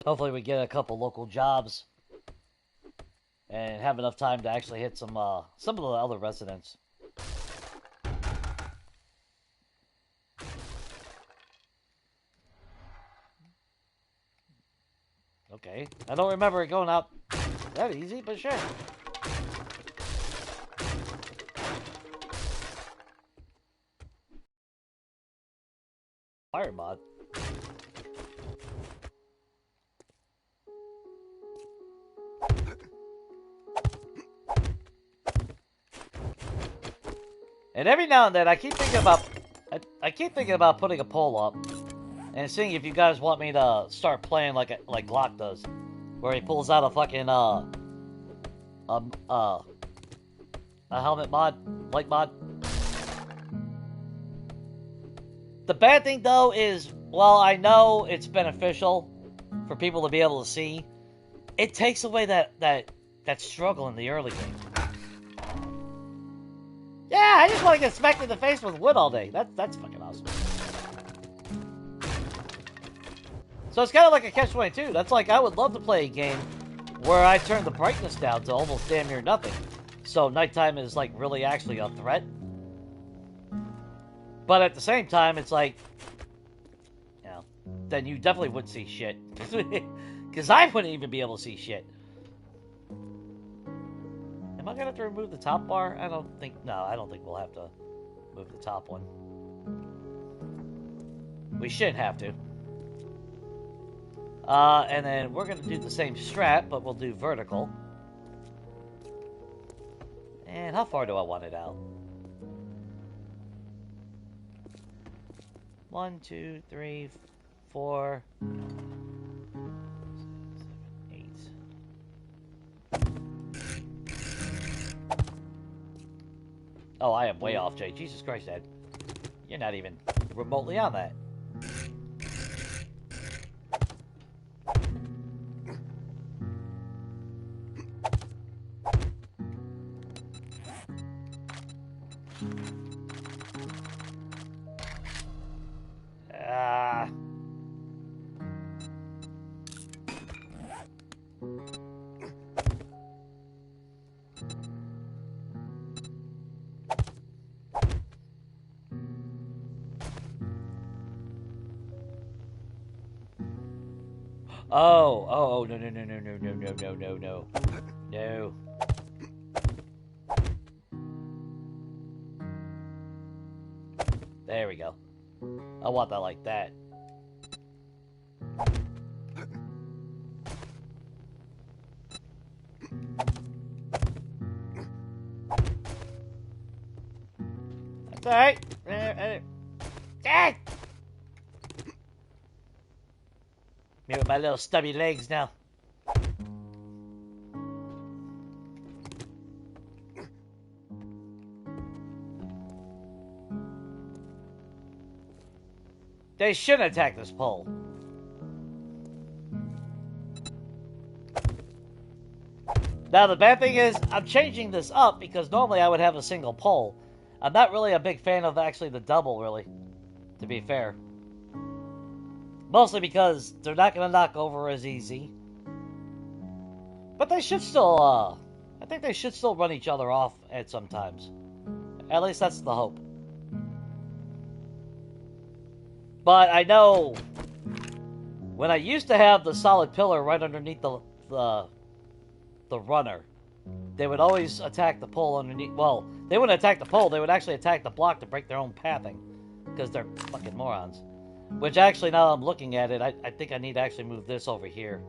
Hopefully we get a couple local jobs and have enough time to actually hit some of the other residents. Okay, I don't remember it going out that easy, but sure. Fire mod. And every now and then, I keep thinking about putting a poll up and seeing if you guys want me to start playing like Glock does, where he pulls out a fucking a helmet mod, light mod. The bad thing though is, while I know it's beneficial for people to be able to see, it takes away that struggle in the early game. Yeah, I just want to get smacked in the face with wood all day. That's fucking awesome. So it's kind of like a catch-22. That's like, I would love to play a game where I turn the brightness down to almost damn near nothing. So nighttime is like really actually a threat. But at the same time, it's like, you know, then you definitely wouldn't see shit. Because I wouldn't even be able to see shit. Am I going to have to remove the top bar? I don't think we'll have to move the top one. We shouldn't have to. And then we're going to do the same strat, but we'll do vertical. And how far do I want it out? 1, 2, 3, 4, 7, 8. Oh, I am way off, Jay. Jesus Christ, Ed. You're not even remotely on that. Ah. Oh, no, no, no, no, no, no, no, no, no, no. No. There we go. I want that like that. That's alright. Ah! Me with my little stubby legs now. They shouldn't attack this pole. Now, the bad thing is, I'm changing this up because normally I would have a single pole. I'm not really a big fan of actually the double, really, to be fair. Mostly because they're not going to knock over as easy. But they should still, I think they should still run each other off at some times. At least that's the hope. But I know when I used to have the solid pillar right underneath the runner, they would always attack the pole underneath. Well, they wouldn't attack the pole, they would actually attack the block to break their own pathing. Because they're fucking morons. Which actually, now I'm looking at it, I think I need to actually move this over here.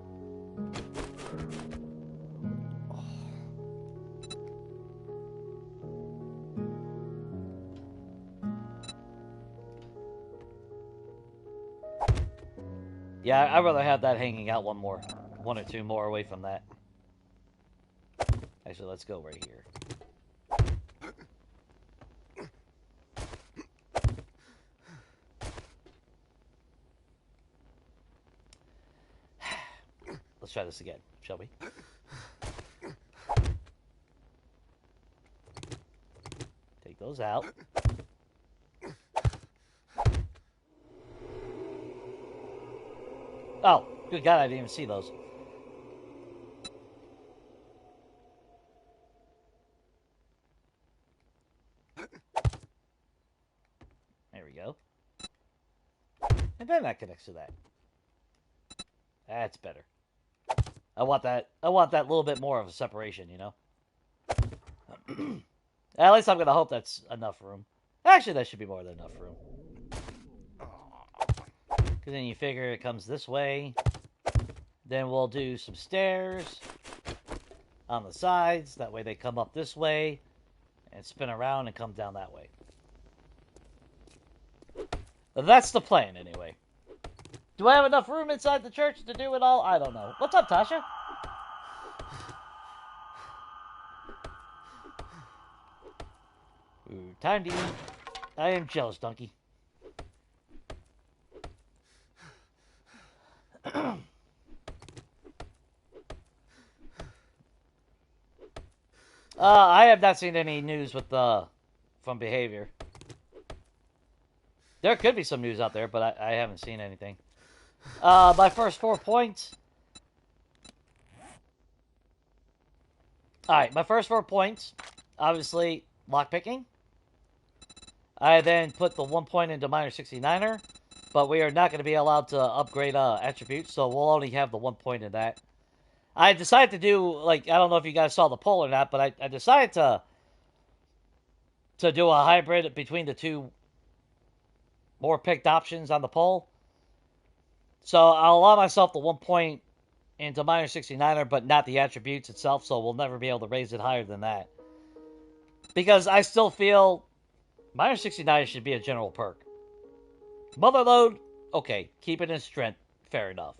Yeah, I'd rather have that hanging out one or two more away from that. Actually, let's go right here. Let's try this again, shall we? Take those out. Oh, good God, I didn't even see those. There we go. And then that connects to that. That's better. I want that little bit more of a separation, you know? At least I'm going to hope that's enough room. Actually, that should be more than enough room. Because then you figure it comes this way. Then we'll do some stairs on the sides. That way they come up this way and spin around and come down that way. That's the plan, anyway. Do I have enough room inside the church to do it all? I don't know. What's up, Tasha? Ooh, time to eat. I am jealous, donkey. I have not seen any news with from behavior. There could be some news out there, but I haven't seen anything. My first 4 points. Alright, my first 4 points. Obviously, lockpicking. I then put the 1 point into minor 69er. But we are not going to be allowed to upgrade attributes, so we'll only have the 1 point in that. I decided to do, like, I don't know if you guys saw the poll or not, but I decided to do a hybrid between the two more picked options on the poll. So I'll allow myself the 1 point into minor 69er, but not the attributes itself, so we'll never be able to raise it higher than that. Because I still feel minor 69 should be a general perk. Motherload, okay, keep it in strength, fair enough.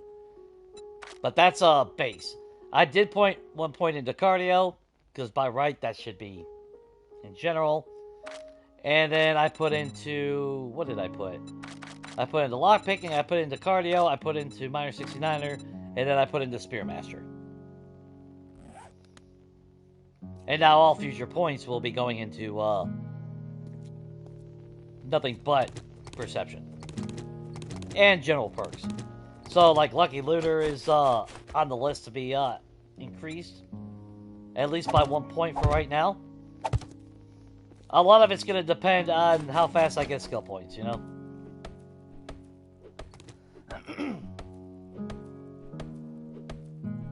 But that's a base. I did point 1 point into cardio, because by right that should be in general. And then I put into... What did I put? I put into lockpicking, I put into cardio, I put into minor 69er, and then I put into Spearmaster. And now all future points will be going into nothing but perception. And general perks. So, like, Lucky Looter is on the list to be increased. At least by 1 point for right now. A lot of it's going to depend on how fast I get skill points, you know?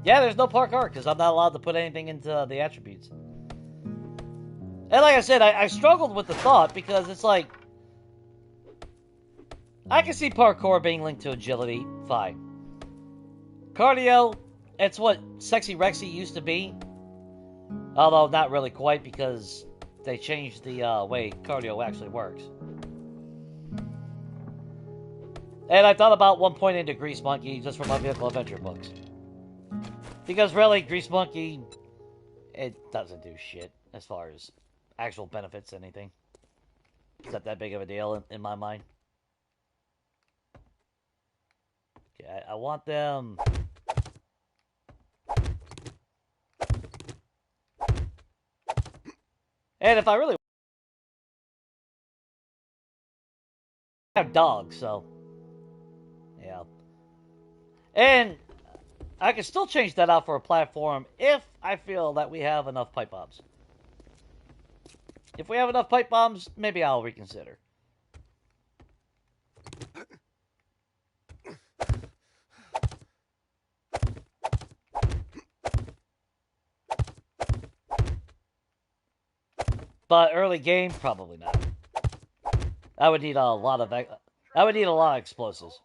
Yeah, there's no park art, because I'm not allowed to put anything into the attributes. And like I said, I struggled with the thought, because it's like... I can see parkour being linked to agility, fine. Cardio, it's what Sexy Rexy used to be. Although, not really quite, because they changed the way cardio actually works. And I thought about 1 point into Grease Monkey, just for my vehicle adventure books. Because really, Grease Monkey, it doesn't do shit as far as actual benefits, anything. It's not that big of a deal in my mind. Okay, I want them... And if I really... I have dogs, so... Yeah. And I can still change that out for a platform if I feel that we have enough pipe bombs. If we have enough pipe bombs, maybe I'll reconsider. But early game, probably not. I would need a lot of explosives.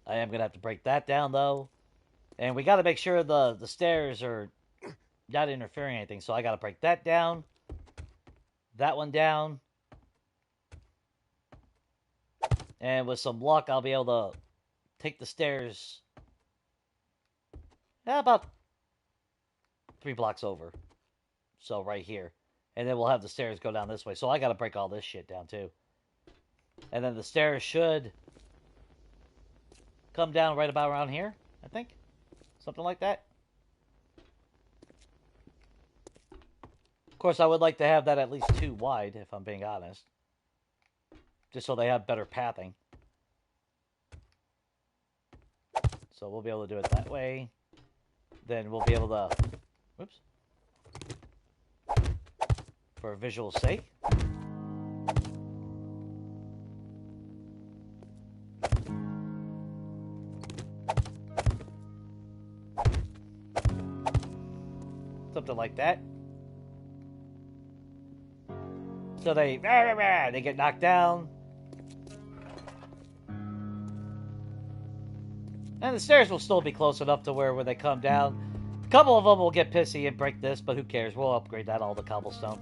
I am gonna have to break that down though, and we got to make sure the stairs are not interfering anything. So I got to break that down, that one down, and with some luck, I'll be able to take the stairs about 3 blocks over. So right here. And then we'll have the stairs go down this way. So I got to break all this shit down too. And then the stairs should come down right about around here, I think. Something like that. Of course, I would like to have that at least 2 wide, if I'm being honest. Just so they have better pathing. So we'll be able to do it that way. Then we'll be able to... Whoops. For visual sake. Something like that. So they get knocked down. And the stairs will still be close enough to where when they come down, a couple of them will get pissy and break this, but who cares? We'll upgrade that all to cobblestone.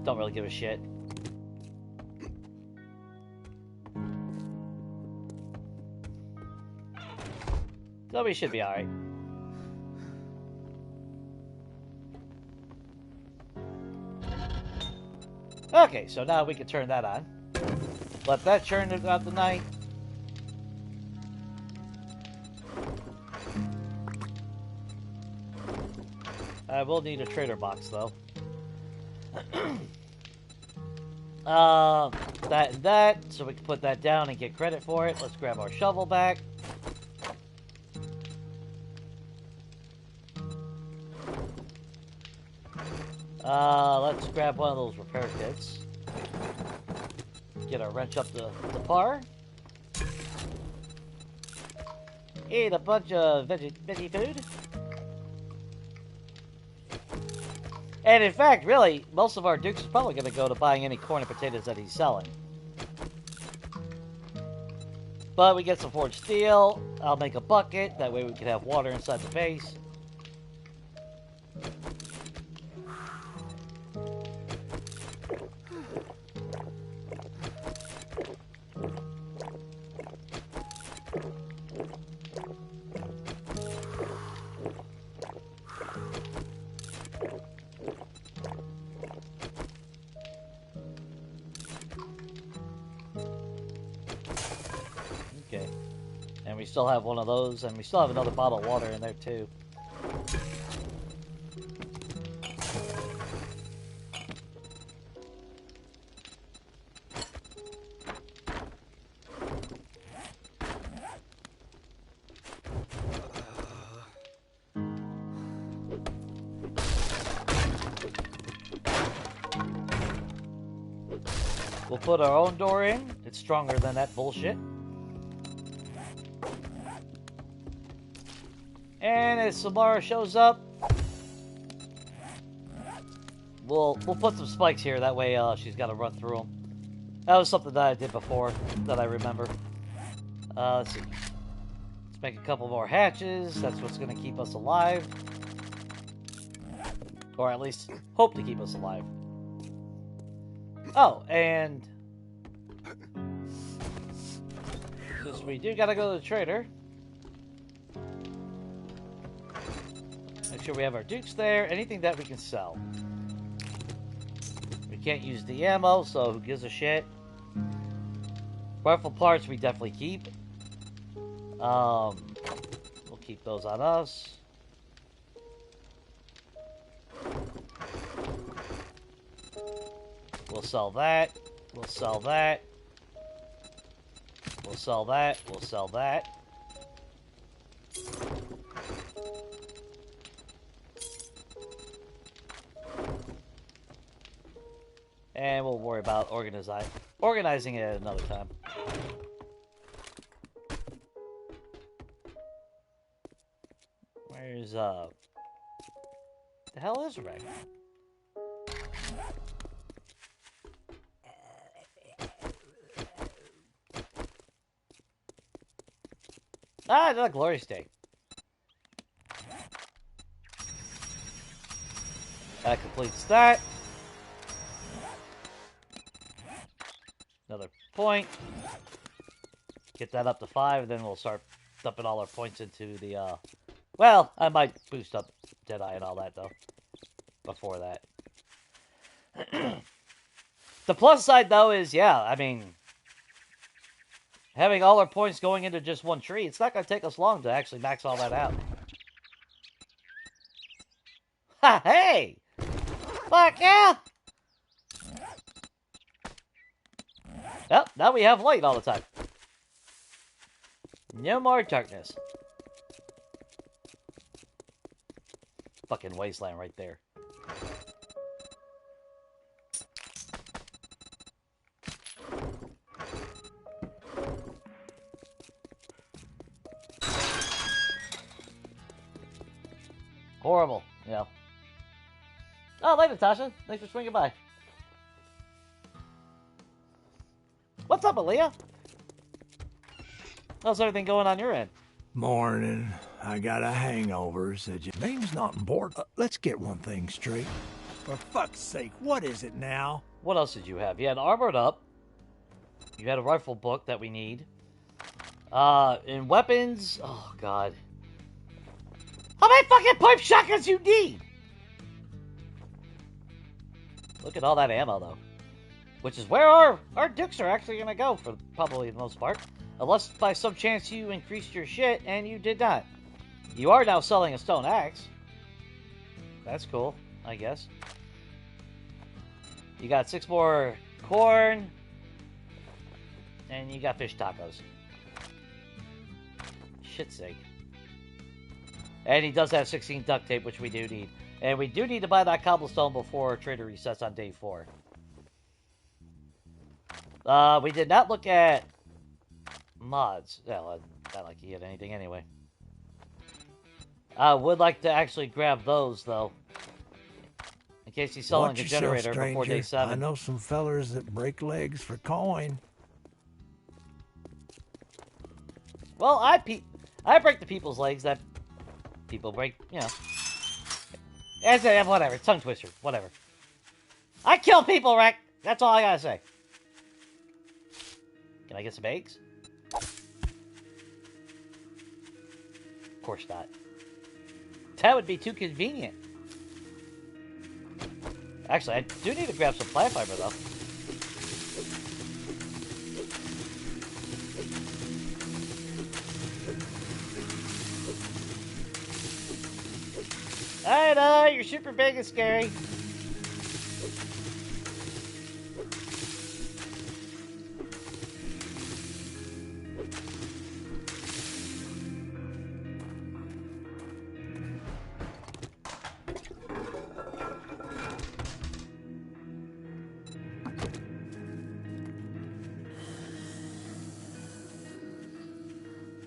Don't really give a shit. So we should be alright. Okay, so now we can turn that on. Let that churn throughout the night. I will need a trader box, though. That and that, so we can put that down and get credit for it. Let's grab our shovel back. Let's grab one of those repair kits. Get our wrench up to par. Eat a bunch of veggie food. And in fact, really, most of our Dukes is probably going to go to buying any corn and potatoes that he's selling. But we get some forged steel. I'll make a bucket. That way we can have water inside the base. we still have one of those, and we still have another bottle of water in there, too. We'll put our own door in. It's stronger than that bullshit. And as Samara shows up, we'll put some spikes here. That way she's got to run through them. That was something that I did before that I remember. Let's see. Let's make a couple more hatches. That's what's going to keep us alive. Or at least hope to keep us alive. Oh, and because we do gotta go to the trader. Make sure we have our dukes there. Anything that we can sell. We can't use the ammo, so who gives a shit? Rifle parts we definitely keep. We'll keep those on us. We'll sell that. We'll sell that. We'll sell that. We'll sell that. And we'll worry about organizing it at another time. Where's, the hell is Rick? Ah, another glorious day. That completes that. Another point. Get that up to 5, then we'll start dumping all our points into the, well, I might boost up Deadeye and all that, though. Before that. The plus side, though, is, yeah, I mean, having all our points going into just one tree, it's not going to take us long to actually max all that out. Ha, hey! Fuck yeah! Well, now we have light all the time. No more darkness. Fucking wasteland right there. Horrible, yeah. Oh, later, Tasha. Thanks for swinging by. What's up, Aaliyah? How's everything going on your end? Morning. I got a hangover, said your name's not important. Let's get one thing straight. For fuck's sake, what is it now? What else did you have? You had armored up. You had a rifle book that we need. In weapons... Oh, God. How many fucking pipe shotguns you need? Look at all that ammo, though. Which is where our dukes are actually going to go, for probably the most part. Unless by some chance you increased your shit, and you did not. You are now selling a stone axe. That's cool, I guess. You got 6 more corn. And you got fish tacos. Shit's sake. And he does have 16 duct tape, which we do need. And we do need to buy that cobblestone before trader resets on day 4. We did not look at mods. Well, not like you get anything anyway. I would like to actually grab those, though. In case he's selling a generator before day 7. I know some fellers that break legs for coin. Well, I break the people's legs that people break, you know. Whatever, tongue twister, whatever. I kill people, Rick! That's all I gotta say. Can I get some eggs? Of course not. That would be too convenient. Actually, I do need to grab some plant fiber, though. I know, you're super big and scary.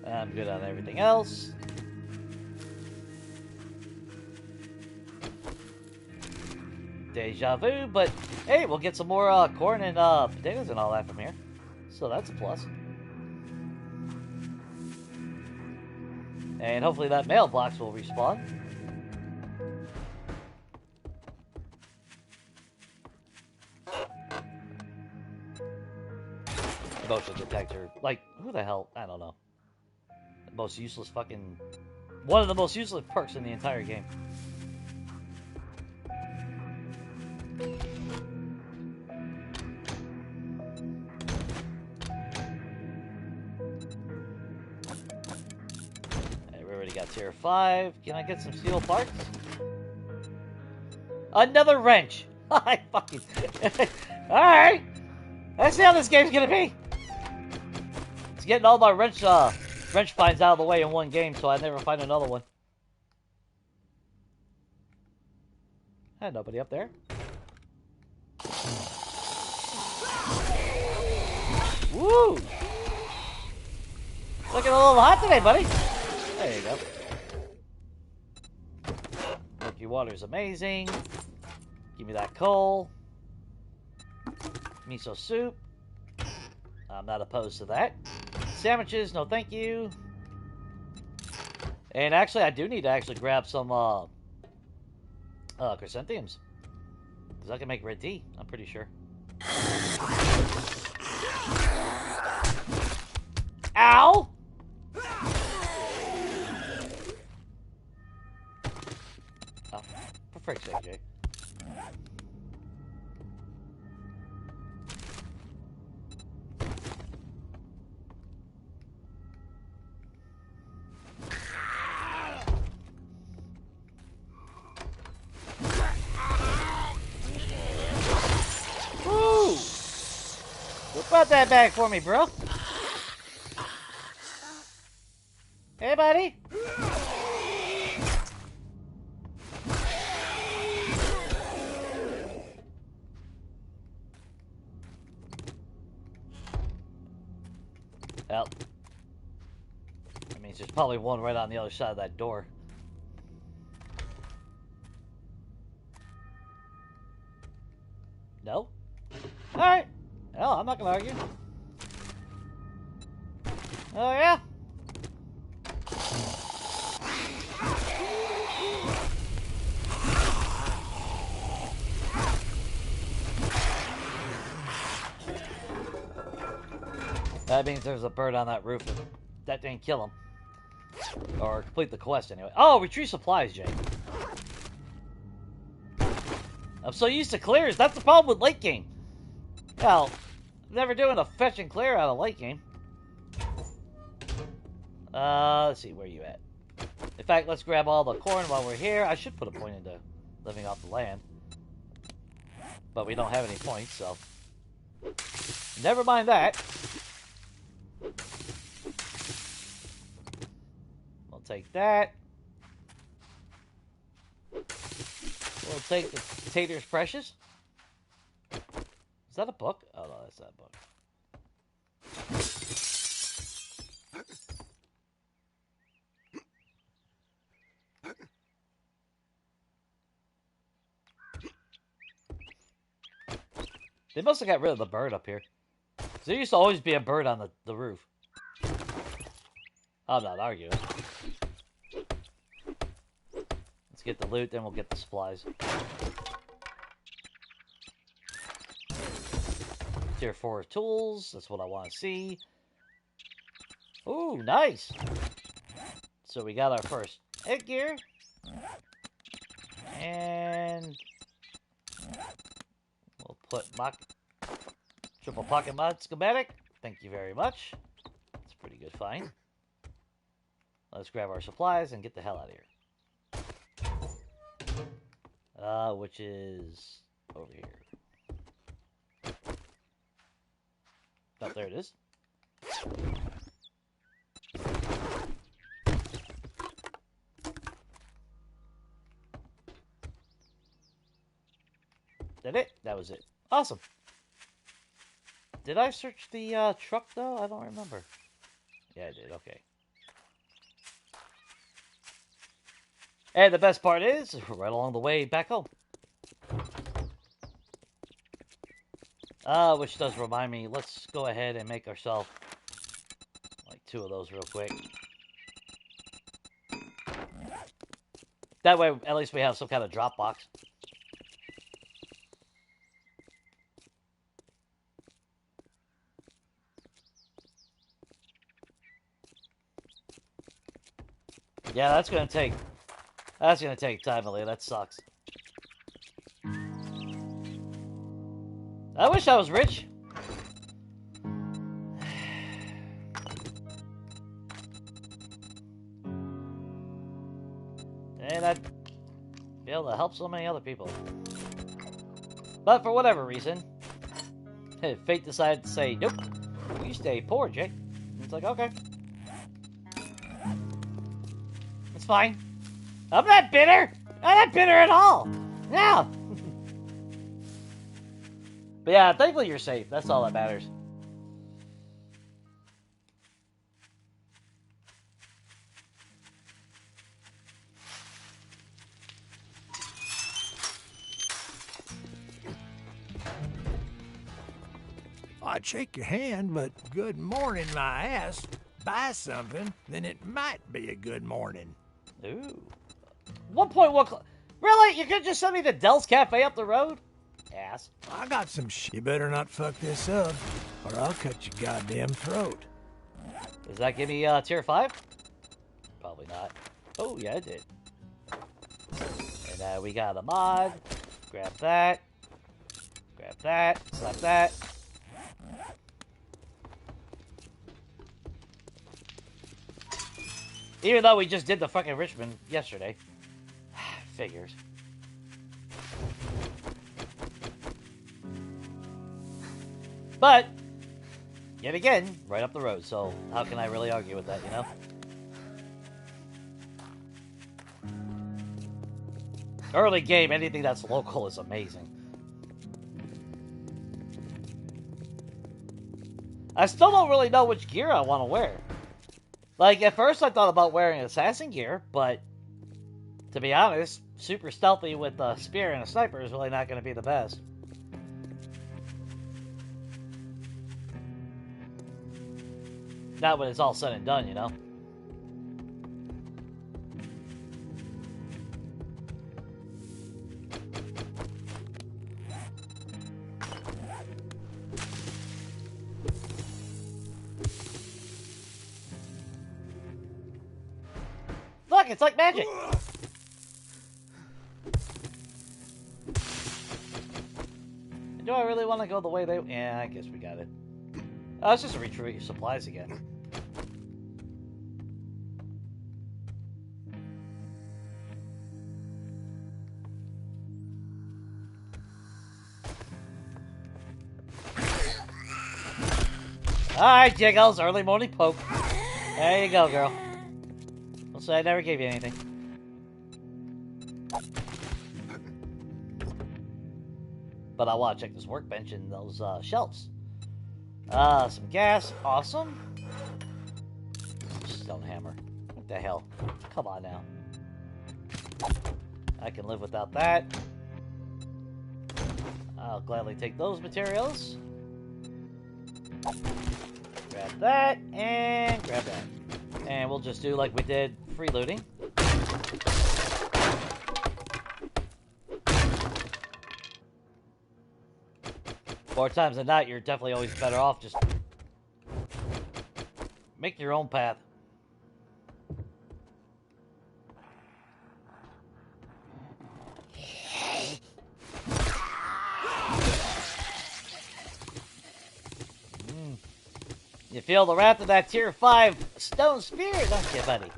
I'm good on everything else. Deja vu, but hey, we'll get some more corn and potatoes and all that from here. So that's a plus. And hopefully that mailbox will respawn. Motion detector. Like, who the hell? I don't know. The most useless fucking... One of the most useless perks in the entire game. We already got tier 5. Can I get some steel parts? Another wrench! I fucking... Alright! Let's see how this game's gonna be! It's getting all my wrench finds out of the way in one game, so I never find another one. Nobody up there. Woo! Looking a little hot today, buddy. There you go. Murky water's amazing. Give me that coal. Miso soup. I'm not opposed to that. Sandwiches, no thank you. And actually, I do need to actually grab some chrysanthemums. Because I can make red tea, I'm pretty sure. Ow! Oh, for frick's sake, Jay. Woo! Whip out that bag for me, bro. Hey, buddy. Well, that means there's probably one right on the other side of that door. No? Alright. Well, I'm not gonna argue. Oh, yeah? That means there's a bird on that roof. That didn't kill him. Or complete the quest anyway. Oh, retrieve supplies, Jay. I'm so used to clears. That's the problem with late game. Well, I'm never doing a fetch and clear out of late game. Let's see, where are you at? In fact, let's grab all the corn while we're here. I should put a point into living off the land. But we don't have any points, so... Never mind that. We'll take that. We'll take the Tater's Precious. Is that a book? Oh, no, that's not a book. They must have got rid of the bird up here. There used to always be a bird on the roof. I'm not arguing. Let's get the loot, then we'll get the supplies. Tier 4 tools. That's what I want to see. Ooh, nice. So we got our first headgear. And... we'll put triple pocket mod schematic. Thank you very much. That's a pretty good find. Let's grab our supplies and get the hell out of here. which is over here. Oh, there it is. That it? That was it. Awesome. Did I search the truck, though? I don't remember. Yeah, I did. Okay. And the best part is, right along the way back home. Which does remind me, let's go ahead and make ourselves like 2 of those real quick. That way, at least we have some kind of drop box. Yeah, that's gonna take time, Aaliyah. That sucks. I wish I was rich. And I'd be able to help so many other people. But for whatever reason, fate decided to say, nope, you stay poor, Jake. And it's like, okay. It's fine. I'm not bitter. I'm not bitter at all. No. But yeah, thankfully you're safe. That's all that matters. I'd shake your hand, but good morning, my ass. Buy something, then it might be a good morning. Ooh. 1.1. Really? You could just send me to Dell's Cafe up the road? Ass. I got some shit. You better not fuck this up, or I'll cut your goddamn throat. Does that give me tier 5? Probably not. Oh, yeah, it did. And we got a mod. Grab that. Grab that. Slap that. Even though we just did the fucking Richmond yesterday. Figures. But, yet again, right up the road, so how can I really argue with that, you know? Early game, anything that's local is amazing. I still don't really know which gear I want to wear. Like, at first I thought about wearing assassin gear, but to be honest, super stealthy with a spear and a sniper is really not going to be the best. Not when it's all said and done, you know? Look, it's like magic! Do I really want to go the way they... Yeah, I guess we got it. Oh, it's just a retrieve supplies again. Alright, Jiggles, early morning poke. There you go, girl. Don't say I never gave you anything. But I want to check this workbench and those shelves. Some gas, awesome. Stone hammer. What the hell? Come on now. I can live without that. I'll gladly take those materials. Grab that, and grab that. And we'll just do like we did free looting. More times than not, you're definitely always better off just make your own path. You feel the wrath of that tier 5 stone spear, don't you, buddy?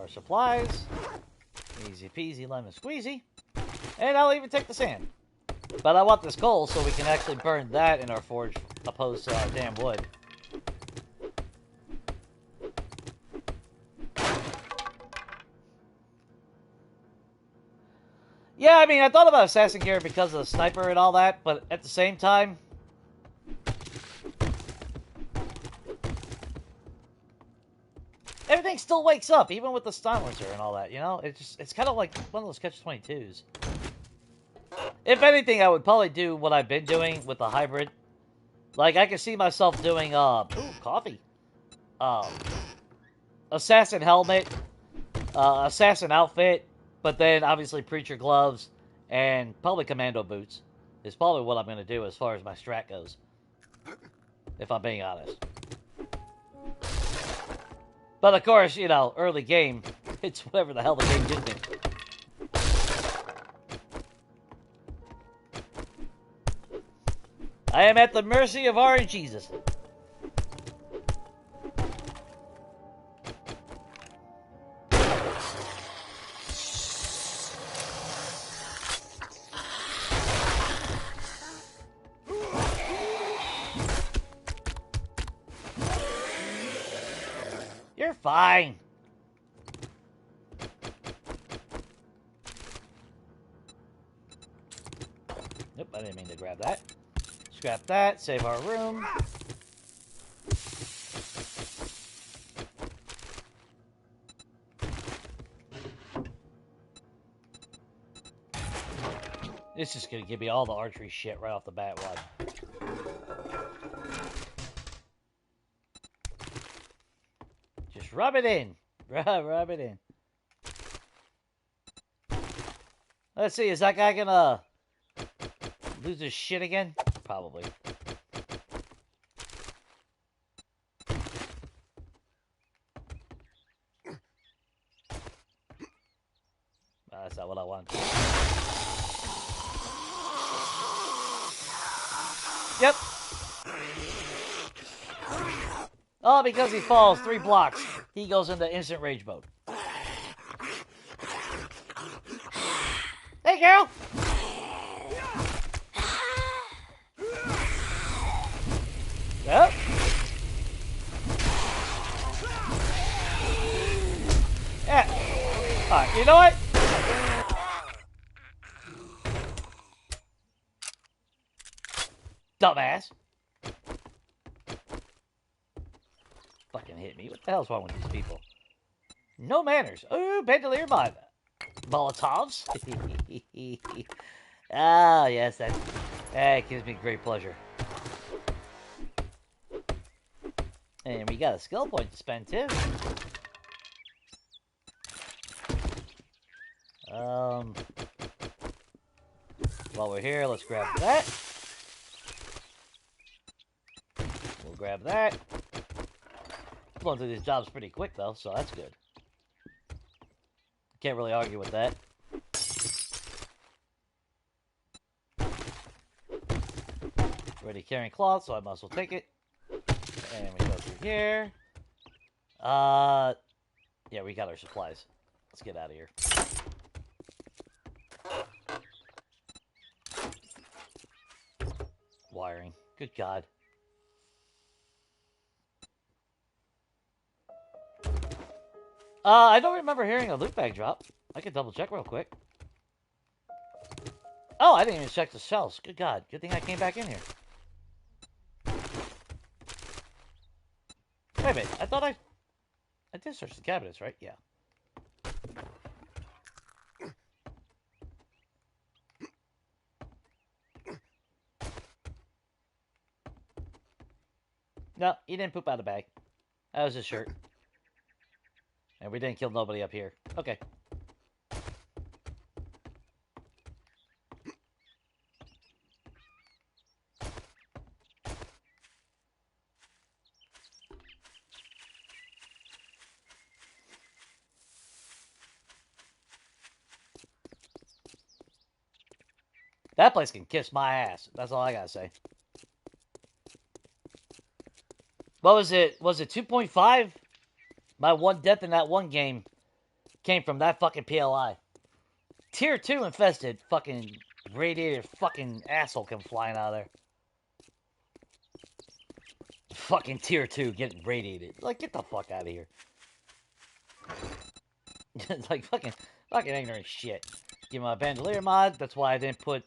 our supplies. Easy peasy lemon squeezy. And I'll even take the sand. But I want this coal so we can actually burn that in our forge opposed to our damn wood. Yeah, I mean, I thought about assassin gear because of the sniper and all that, but at the same time, everything still wakes up, even with the silencer and all that, you know? It's kind of like one of those catch-22s. If anything, I would probably do what I've been doing with the hybrid. Like, I can see myself doing, ooh, coffee. Assassin helmet, assassin outfit, but then obviously preacher gloves and probably commando boots is probably what I'm going to do as far as my strat goes, if I'm being honest. But of course, you know, early game, it's whatever the hell the game gives me. I am at the mercy of our Jesus. You're fine. Nope, I didn't mean to grab that. Scrap that, save our room. This is going to give me all the archery shit right off the bat. Watch. Just rub it in. Rub it in. Let's see, is that guy going to lose his shit again? Probably. That's not what I want. Yep. Oh, because he falls 3 blocks, he goes into instant rage mode. Hey, girl! Yep. Yeah. Alright, you know what? Dumbass. Fucking hit me. What the hell's wrong with these people? No manners. Ooh, bandolier mod. Molotovs? Ah, yes, that gives me great pleasure. And we got a skill point to spend, too. While we're here, let's grab that. We'll grab that. Going through these jobs pretty quick, though, so that's good. Can't really argue with that. Already carrying cloth, so I might as well take it. And we go through here. Yeah, we got our supplies. Let's get out of here. Wiring. Good God. I don't remember hearing a loot bag drop. I can double check real quick. Oh, I didn't even check the shelves. Good God. Good thing I came back in here. Wait a minute. I thought I did search the cabinets, right? Yeah. No, he didn't poop out a bag. That was his shirt. And we didn't kill nobody up here. Okay. That place can kiss my ass. That's all I gotta say. What was it? Was it 2.5? My one death in that one game came from that fucking PLI. Tier 2 infested fucking radiated fucking asshole come flying out of there. Fucking tier 2 getting radiated. Like, get the fuck out of here. It's like fucking ignorant shit. Give my bandolier mod. That's why I put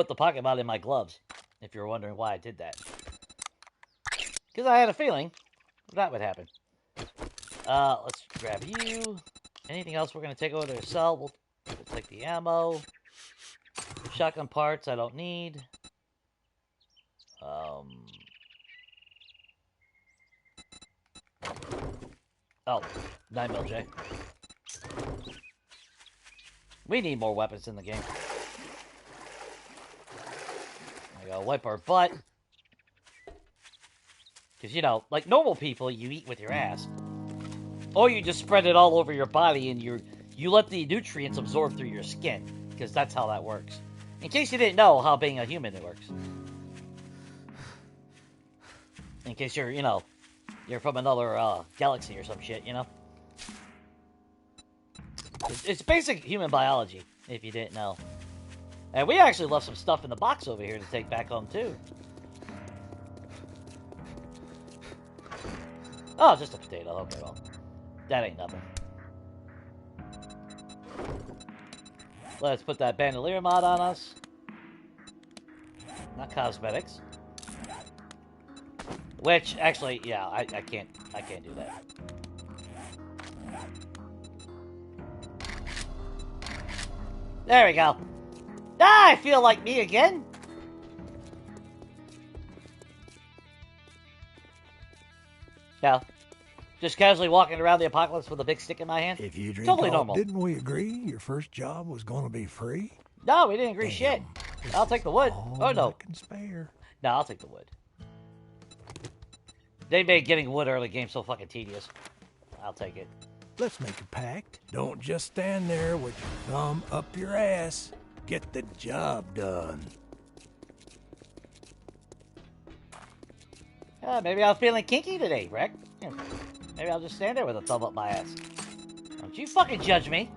the pocket mod in my gloves. If you're wondering why I did that. Because I had a feeling that would happen. Let's grab you. Anything else we're going to take over to sell? We'll take the ammo. Shotgun parts I don't need. Oh, 9mm. We need more weapons in the game. I gotta wipe our butt. Because, you know, like normal people, you eat with your ass. Or you just spread it all over your body and you let the nutrients absorb through your skin. Because that's how that works. In case you didn't know how being a human it works. In case you're, you know, you're from another galaxy or some shit, you know? It's basic human biology, if you didn't know. And we actually left some stuff in the box over here to take back home, too. Oh, just a potato. Okay, well. That ain't nothing. Let's put that bandolier mod on us. Not cosmetics. Which, actually, yeah, I can't do that. There we go. Ah, I feel like me again. Yeah. Just casually walking around the apocalypse with a big stick in my hand. If you drink totally all, normal. Didn't we agree your first job was going to be free? No, we didn't agree shit. I'll take the wood. Oh, no. I can spare. No, I'll take the wood. They made getting wood early game so fucking tedious. I'll take it. Let's make a pact. Don't just stand there with your thumb up your ass. Get the job done. Maybe I'm feeling kinky today, Rick. Maybe I'll just stand there with a thumb up my ass. Don't you fucking judge me.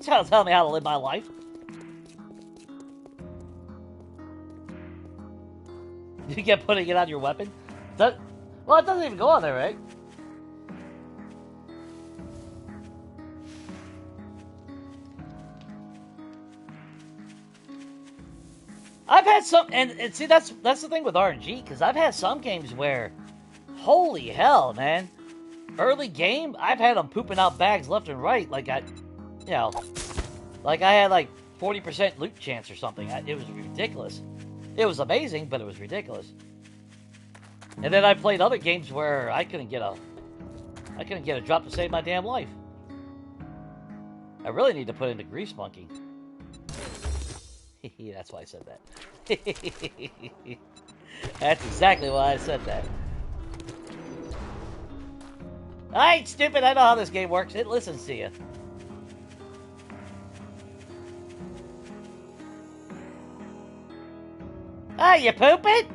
Tell me how to live my life. You get putting it on your weapon? Well, it doesn't even go on there, right? I've had some, and see, that's the thing with RNG, because I've had some games where, holy hell, man, early game, I've had them pooping out bags left and right, like I had like 40% loot chance or something. It was ridiculous. It was amazing, but it was ridiculous. And then I played other games where I couldn't get a drop to save my damn life. I really need to put into Grease Monkey. That's why I said that. That's exactly why I said that. I ain't stupid. I know how this game works. It listens to you. Ah, you pooping?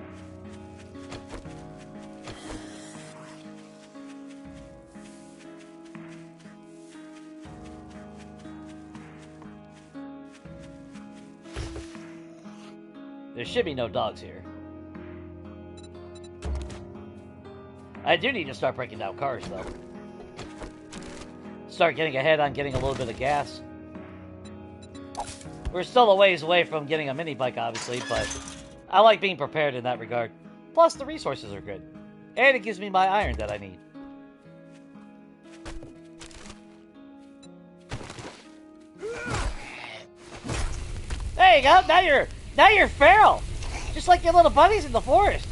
There should be no dogs here. I do need to start breaking down cars, though. Start getting ahead on getting a little bit of gas. We're still a ways away from getting a mini bike, obviously, but I like being prepared in that regard. Plus, the resources are good. And it gives me my iron that I need. There you go. Now you're feral. Just like your little buddies in the forest.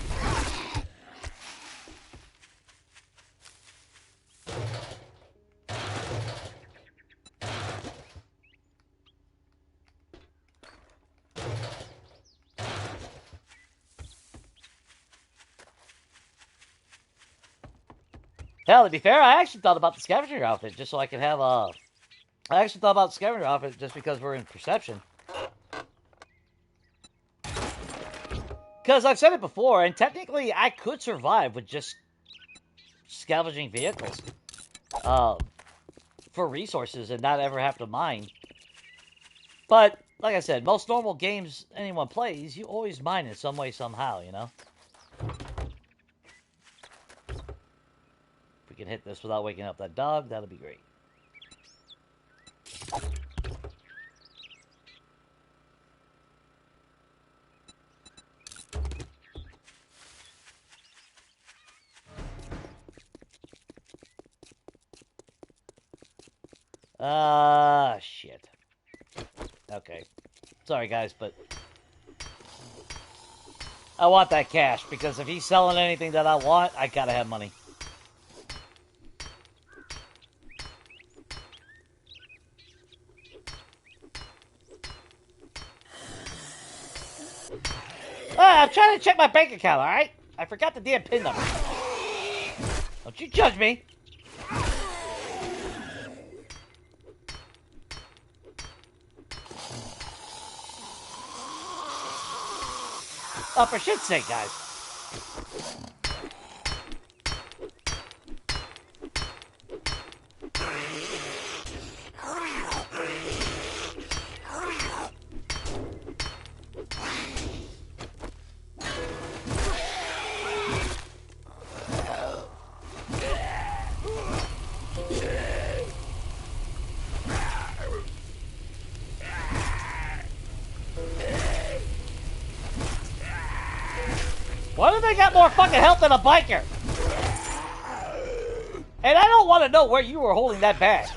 Hell, to be fair, I actually thought about the scavenger outfit just so I could have a... I actually thought about the scavenger outfit just because we're in Perception. Because I've said it before, and technically I could survive with just scavenging vehicles. for resources and not ever have to mine. But, like I said, most normal games anyone plays, you always mine in some way, somehow, you know? If we can hit this without waking up that dog, that'll be great. Shit. Okay. Sorry, guys, but I want that cash, because if he's selling anything that I want, I gotta have money. I'm trying to check my bank account, alright? I forgot the damn PIN number. Don't you judge me. Oh, for shit's sake, guys. Why do they got more fucking health than a biker? And I don't want to know where you were holding that bag.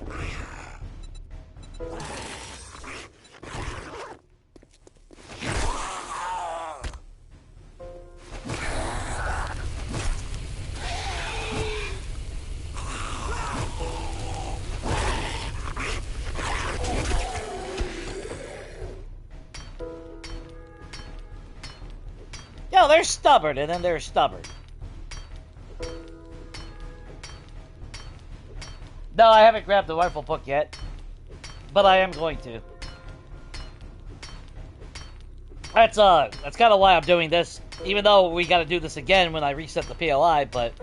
Yo, they're stubborn, and then they're stubborn. No, I haven't grabbed the rifle book yet, but I am going to. That's kind of why I'm doing this, even though we got to do this again when I reset the PLI, but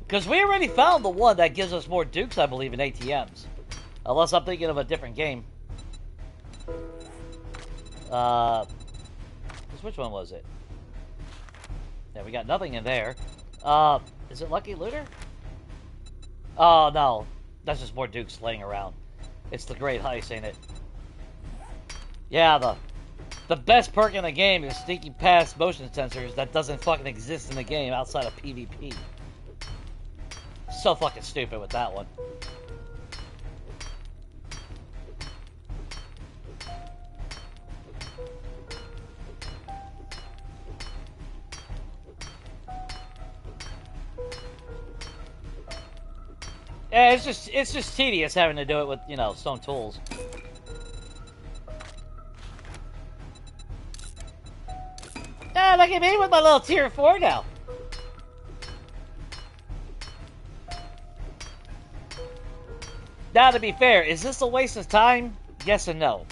because we already found the one that gives us more dukes, I believe, in ATMs, unless I'm thinking of a different game. Which one was it? Yeah, we got nothing in there. Is it Lucky Looter? Oh, no. That's just more dukes laying around. It's the Great Heist, ain't it? Yeah, the best perk in the game is sneaking past motion sensors that doesn't fucking exist in the game outside of PvP. So fucking stupid with that one. Yeah, it's just tedious having to do it with, you know, stone tools. Ah, look at me with my little tier 4 now. Now, to be fair, is this a waste of time? Yes and no.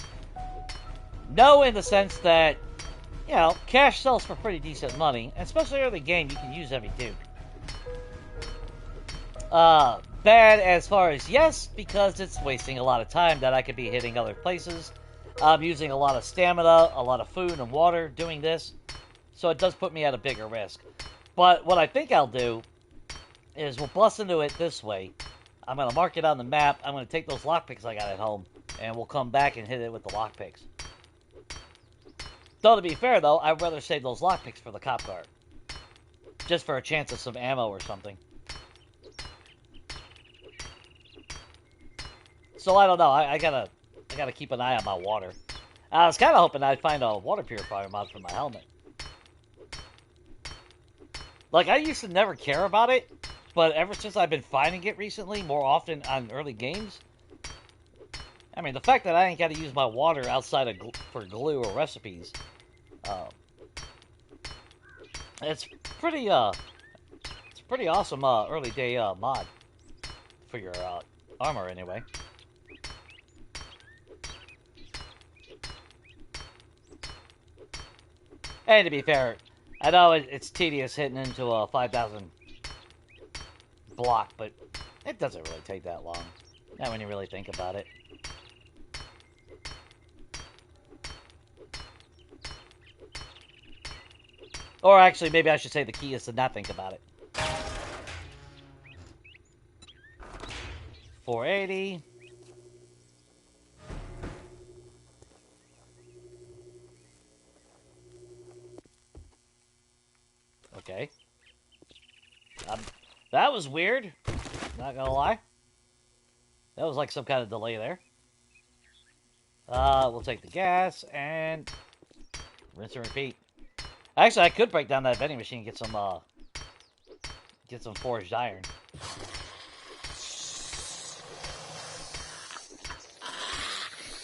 No, in the sense that, you know, cash sells for pretty decent money, and especially early game, you can use every duke. Bad as far as yes, because it's wasting a lot of time that I could be hitting other places. I'm using a lot of stamina, a lot of food and water doing this, so it does put me at a bigger risk. But what I think I'll do is we'll bust into it this way. I'm going to mark it on the map. I'm going to take those lockpicks I got at home, and we'll come back and hit it with the lockpicks. Though, to be fair, though, I'd rather save those lockpicks for the cop car. Just for a chance of some ammo or something. So I don't know. I gotta keep an eye on my water. I was kind of hoping I'd find a water purifier mod for my helmet. Like, I used to never care about it, but ever since I've been finding it recently, more often on early games. I mean, the fact that I ain't got to use my water outside of for glue or recipes, it's pretty awesome early day mod for your armor anyway. And to be fair, I know it's tedious hitting into a 5,000 block, but It doesn't really take that long. Not when you really think about it. Or actually, maybe I should say the key is to not think about it. 480. Okay. That was weird. Not gonna lie. That was like some kind of delay there. We'll take the gas and rinse and repeat. Actually, I could break down that vending machine and get some forged iron.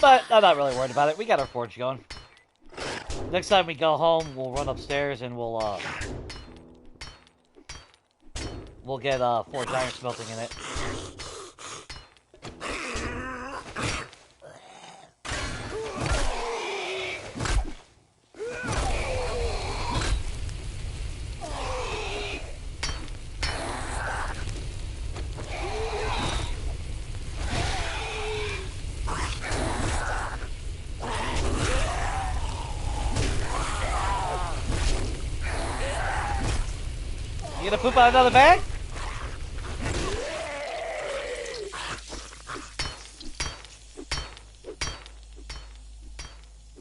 But I'm not really worried about it. We got our forge going. Next time we go home, we'll run upstairs and we'll get forged iron smelting in it. You gonna poop out another bag?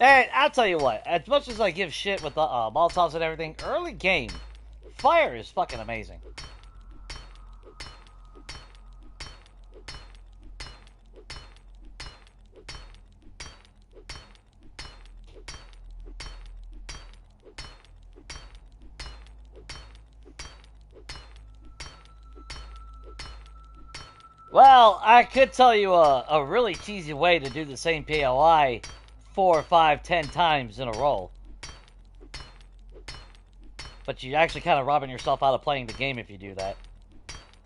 Hey, I'll tell you what. As much as I give shit with the Molotovs and everything, early game, fire is fucking amazing. Well, I could tell you a really cheesy way to do the same POI 4, 5, 10 times in a row. But you're actually kind of robbing yourself out of playing the game if you do that.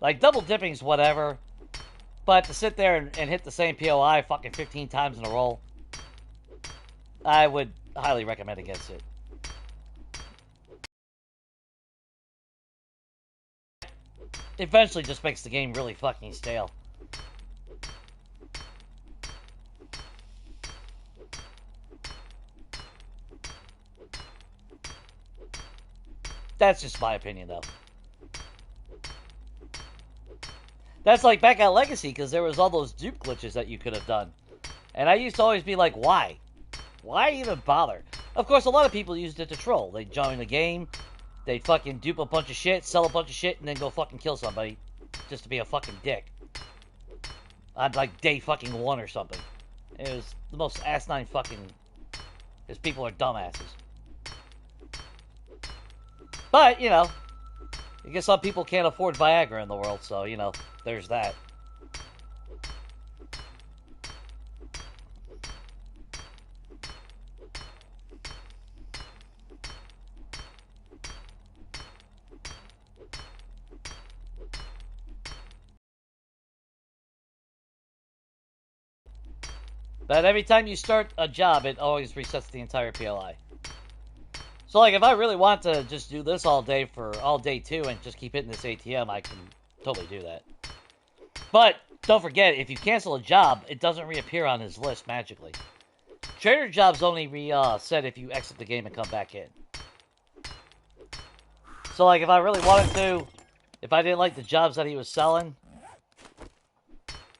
Like, double dipping's whatever. But to sit there and hit the same POI fucking 15 times in a row, I would highly recommend against it. Eventually just makes the game really fucking stale. That's just my opinion, though. That's like back at Legacy, because there was all those dupe glitches that you could have done. And I used to always be like, why? Why even bother? Of course, a lot of people used it to troll. They'd join the game, they'd fucking dupe a bunch of shit, sell a bunch of shit, and then go fucking kill somebody. Just to be a fucking dick. On like day fucking 1 or something. It was the most asinine fucking... Because people are dumbasses. But, you know, I guess some people can't afford Viagra in the world, so, you know, there's that. But every time you start a job, it always resets the entire PLI. So, like, if I really want to just do this all day for all day 2 and just keep hitting this ATM, I can totally do that. But, don't forget, if you cancel a job, it doesn't reappear on his list magically. Trader jobs only reset if you exit the game and come back in. So, like, if I really wanted to, if I didn't like the jobs that he was selling,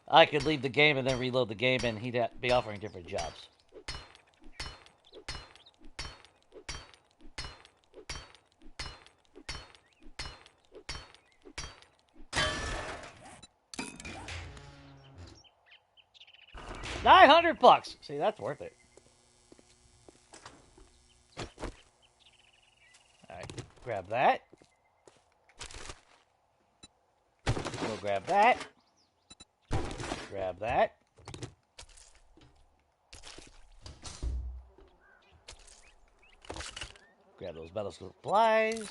I could leave the game and then reload the game and he'd be offering different jobs. $900! See, that's worth it. Alright, grab that. We'll grab that. Grab that. Grab those metal supplies.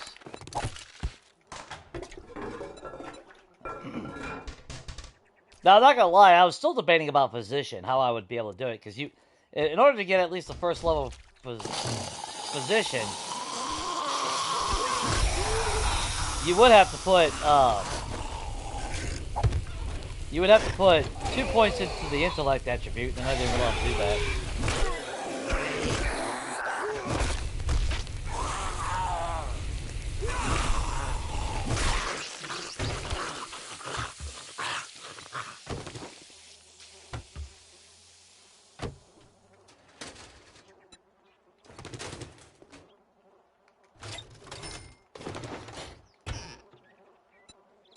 Now, I'm not gonna lie, I was still debating about position, how I would be able to do it, because in order to get at least the first level position, you would have to put, You would have to put 2 points into the intellect attribute, and I didn't want to do that.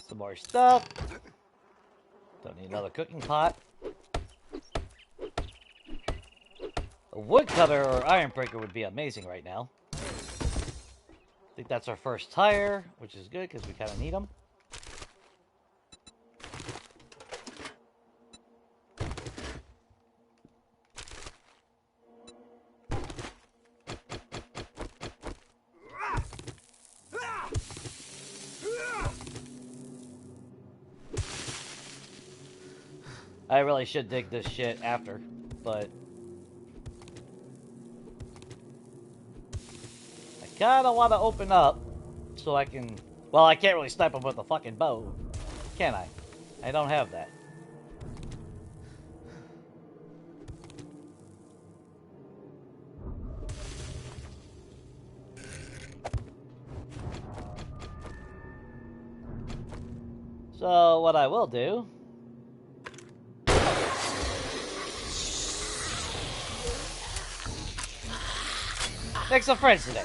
Some more stuff. Don't need another cooking pot. A woodcutter or iron breaker would be amazing right now. I think that's our first tire, which is good because we kind of need them. I really should dig this shit after, but I kind of want to open up so I can... Well, I can't really snipe them with a fucking bow, can I? I don't have that. So, what I will do... Make some friends today.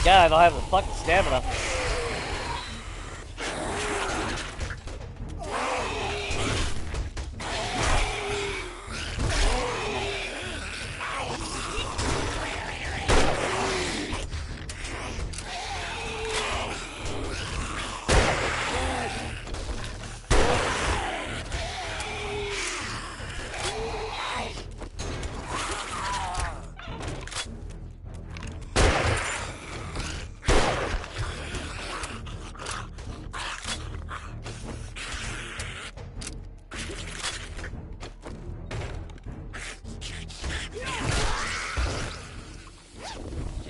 God, I don't have the fucking stamina.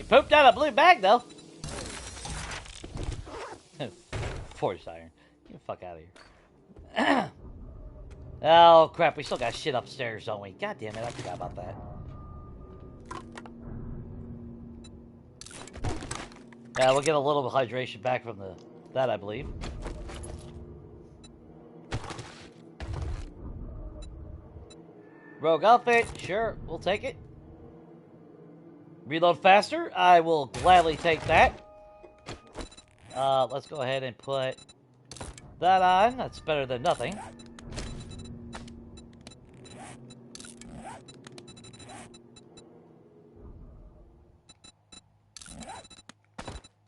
Pooped out a blue bag, though. Forged iron. Get the fuck out of here. Oh, crap. We still got shit upstairs, don't we? God damn it. I forgot about that. Yeah, we'll get a little bit of hydration back from that, I believe. Rogue outfit. Sure, we'll take it. Reload faster, I will gladly take that. Let's go ahead and put that on. That's better than nothing.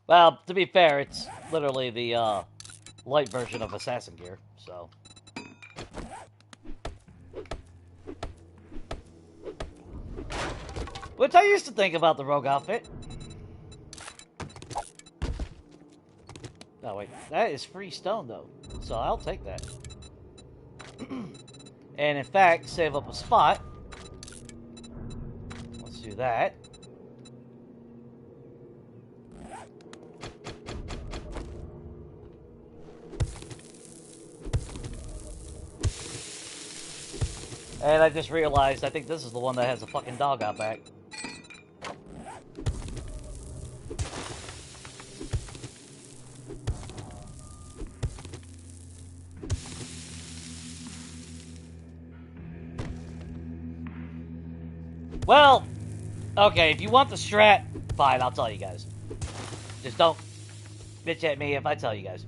Well, to be fair, it's literally the light version of assassin gear, so... Which I used to think about the rogue outfit. Oh, wait. That is free stone, though. So I'll take that. And, in fact, save up a spot. Let's do that. And I just realized, I think this is the one that has a fucking dog out back. Well, okay, if you want the strat, fine, I'll tell you guys. Just don't bitch at me if I tell you guys.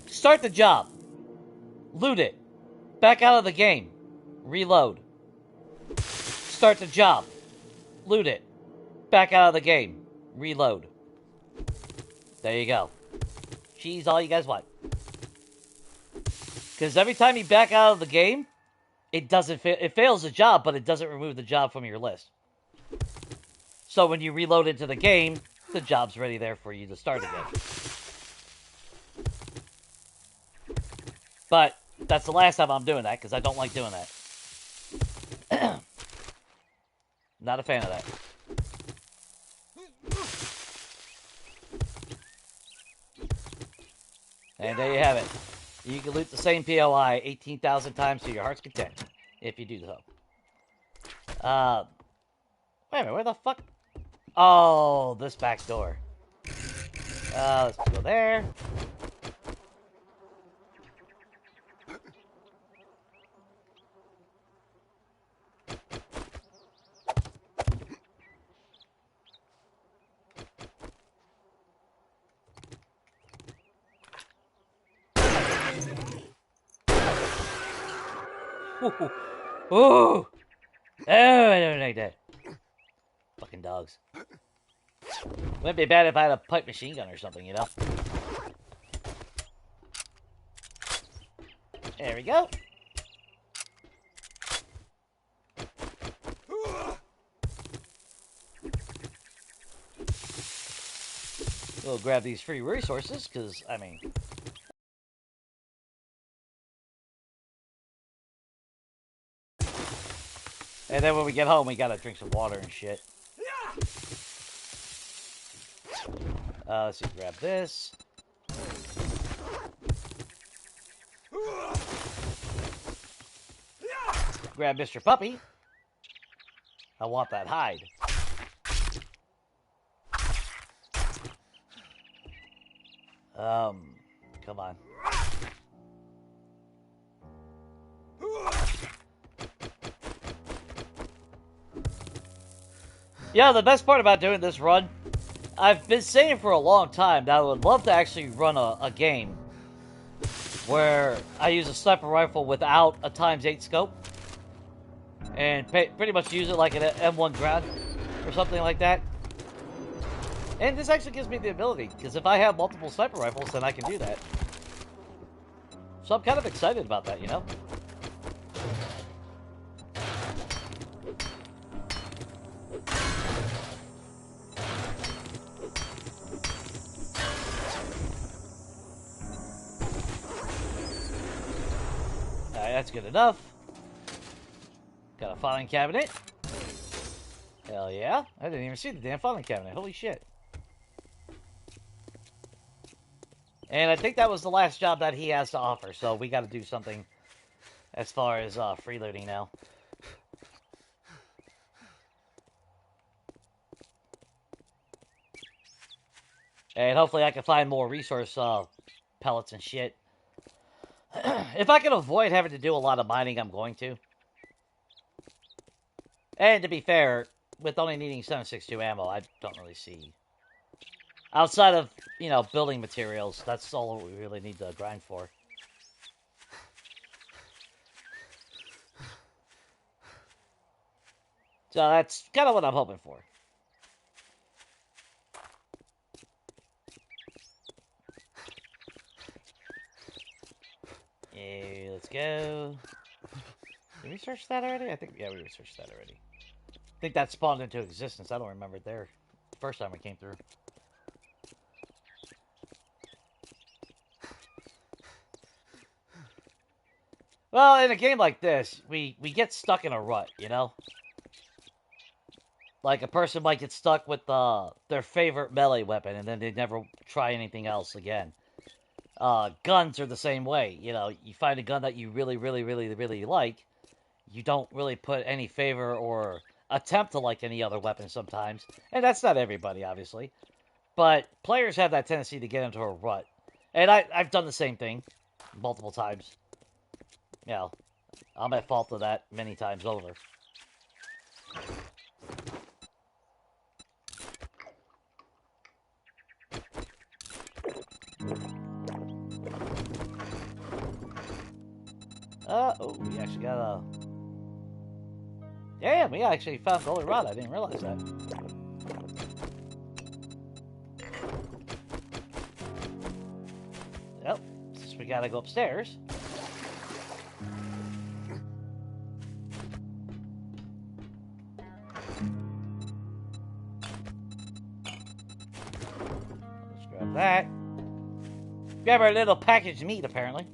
Start the job. Loot it. Back out of the game. Reload. Start the job. Loot it. Back out of the game. Reload. There you go. She's all you guys want. Because every time you back out of the game, it fails the job, but it doesn't remove the job from your list. So when you reload into the game, the job's ready there for you to start again. But that's the last time I'm doing that, because I don't like doing that. Not a fan of that. And there you have it. You can loot the same POI 18,000 times to your heart's content, if you do so. Wait a minute, where the fuck? Oh, this back door. Let's go there. Ooh. Ooh. Oh, I don't like that. Fucking dogs. Wouldn't be bad if I had a pipe machine gun or something, you know? There we go. We'll grab these free resources, because, I mean... And then when we get home, we gotta drink some water and shit. Let's see, grab this. Grab Mr. Puppy. I want that hide. Come on. Yeah, the best part about doing this run, I've been saying for a long time that I would love to actually run a game where I use a sniper rifle without a ×8 scope and pretty much use it like an M1 Ground or something like that. And this actually gives me the ability, because if I have multiple sniper rifles, then I can do that. So I'm kind of excited about that, you know? Alright, that's good enough. Got a filing cabinet. Hell yeah. I didn't even see the damn filing cabinet. Holy shit. And I think that was the last job that he has to offer, so we got to do something as far as freeloading now. And hopefully I can find more resource pellets and shit. If I can avoid having to do a lot of mining, I'm going to. And to be fair, with only needing 7.62 ammo, I don't really see... Outside of, you know, building materials, that's all we really need to grind for. So that's kind of what I'm hoping for. Yeah, let's go. Did we search that already? I think, yeah, we researched that already. I think that spawned into existence. I don't remember it there the first time we came through. Well, in a game like this, we get stuck in a rut, you know? Like, a person might get stuck with their favorite melee weapon, and then they never try anything else again. Guns are the same way. You know, you find a gun that you really, really, really, really like, you don't really put any favor or attempt to like any other weapon sometimes. And that's not everybody, obviously. But players have that tendency to get into a rut. And I've done the same thing multiple times. You know, I'm at fault of that many times over. Oh, we actually got a... Yeah, we actually found golden rod. I didn't realize that. Yep, since we gotta go upstairs. Let's grab that. Grab our little packaged meat, apparently.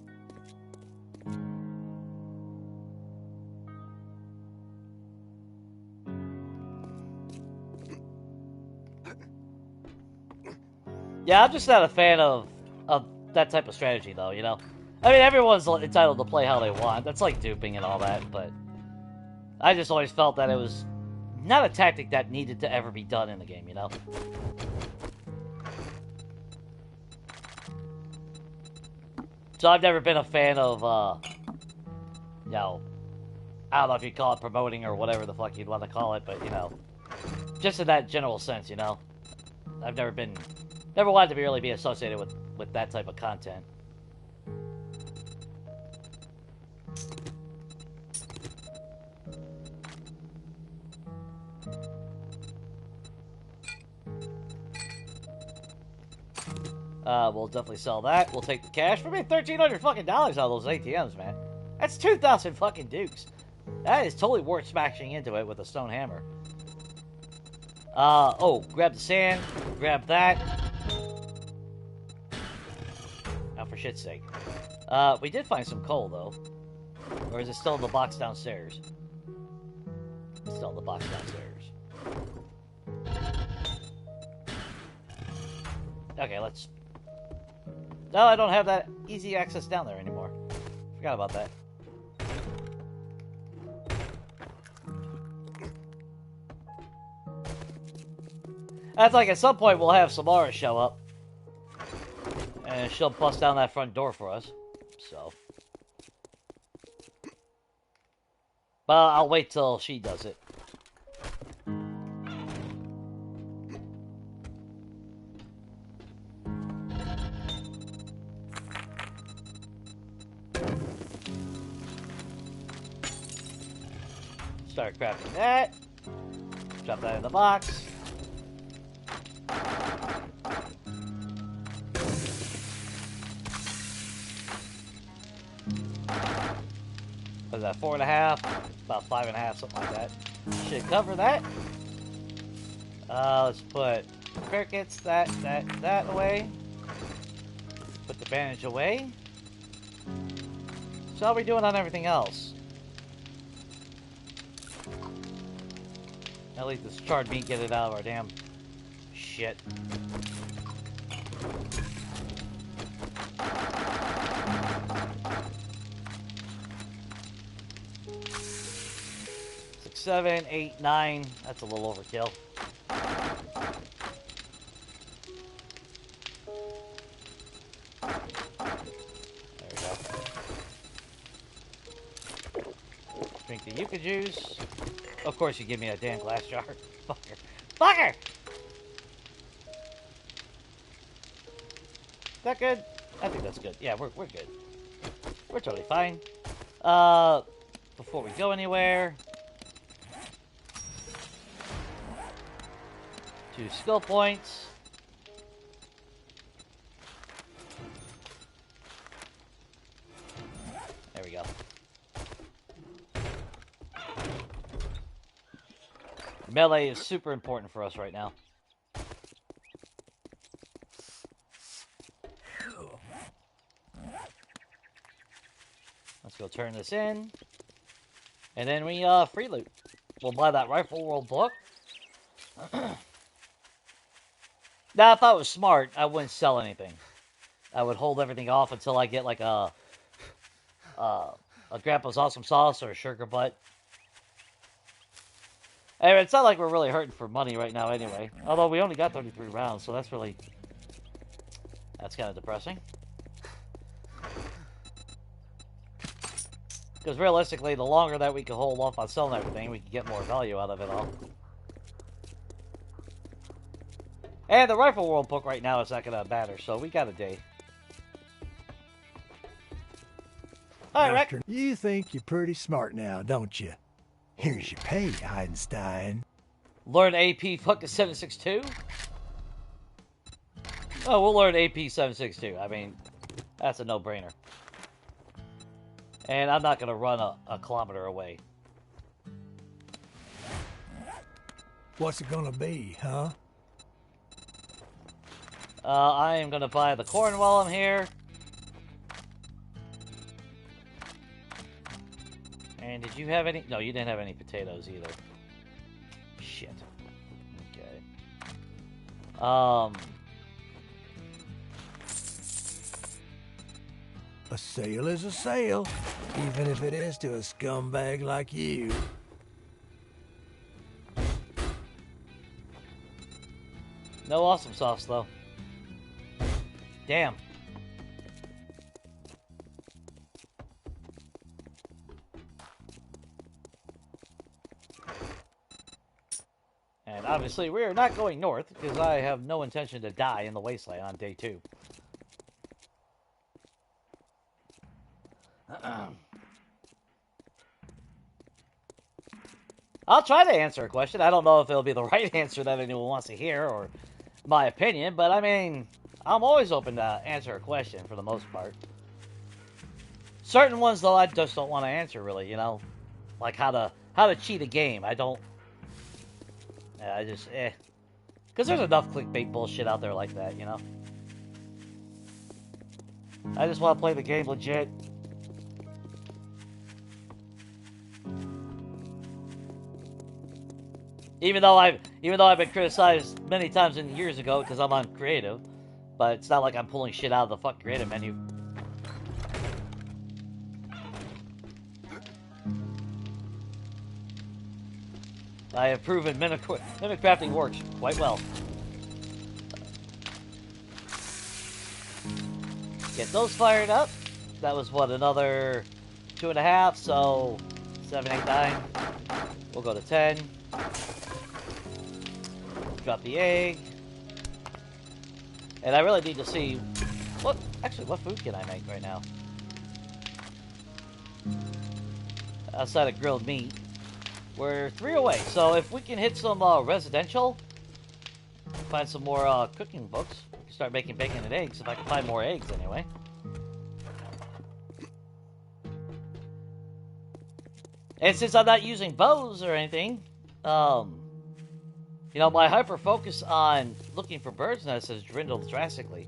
Yeah, I'm just not a fan of that type of strategy, though. You know, I mean, everyone's entitled to play how they want. That's like duping and all that, but I just always felt that it was not a tactic that needed to ever be done in the game. You know. So I've never been a fan of, you know, I don't know if you call it promoting or whatever the fuck you'd want to call it, but you know, just in that general sense, you know, I've never wanted to really be associated with that type of content. We'll definitely sell that. We'll take the cash. We made $1,300 fucking dollars out of those ATMs, man. That's 2,000 fucking dukes. That is totally worth smashing into it with a stone hammer. Oh, grab the sand. Grab that. Oh, for shit's sake. We did find some coal, though. Or is it still in the box downstairs? It's still in the box downstairs. Okay, let's... No, I don't have that easy access down there anymore. Forgot about that. That's like at some point we'll have Samara show up. And she'll bust down that front door for us. So. But I'll wait till she does it. Start crafting that. Drop that in the box. What is that, 4.5? About 5.5, something like that. Should cover that. Let's put crickets, that away. Put the bandage away. So how are we doing on everything else? At least this charred meat, get it out of our damn shit. Six, 7, 8, 9. That's a little overkill. There we go. Drink the yucca juice. Of course you give me a damn glass jar. Fucker. Fucker! Is that good? I think that's good. Yeah, we're good. We're totally fine. Before we go anywhere... 2 skill points. There we go. Melee is super important for us right now. Let's go turn this in. And then we free loot. We'll buy that Rifle World book. Now, if I was smart, I wouldn't sell anything. I would hold everything off until I get like a Grandpa's Awesome Sauce or a Sugar Butt. Anyway, it's not like we're really hurting for money right now anyway. Although we only got 33 rounds, so that's kind of depressing. Because realistically, the longer that we can hold off on selling everything, we can get more value out of it all. And the Rifle World book right now is not going to matter, so we got a day. Alright, Rick. You think you're pretty smart now, don't you? Here's your pay, Einstein. Learn AP fucking 762? Oh, we'll learn AP 762. I mean, that's a no-brainer. And I'm not going to run a kilometer away. What's it gonna be, huh? I am going to buy the corn while I'm here. And did you have any? No, you didn't have any potatoes either. Shit. Okay. A sale is a sale, even if it is to a scumbag like you. No awesome sauce, though. Damn. And obviously, we are not going north, because I have no intention to die in the wasteland on day 2. I'll try to answer a question. I don't know if it'll be the right answer that anyone wants to hear, or my opinion, but I mean, I'm always open to answer a question for the most part. Certain ones, though, I just don't want to answer, really, you know? Like how to cheat a game. I don't... I just, Because there's enough clickbait bullshit out there like that, you know? I just want to play the game legit. Even though I've been criticized many times in years ago because I'm on creative, but it's not like I'm pulling shit out of the fucking creative menu. I have proven mimic crafting works quite well. Get those fired up. That was what, another 2.5, so 7, 8, 9. We'll go to 10. Drop the egg. And I really need to see what food can I make right now? Outside of grilled meat. We're 3 away, so if we can hit some residential, find some more cooking books, we can start making bacon and eggs, if I can find more eggs anyway. And since I'm not using bows or anything, you know, my hyper-focus on looking for birds' nests has dwindled drastically.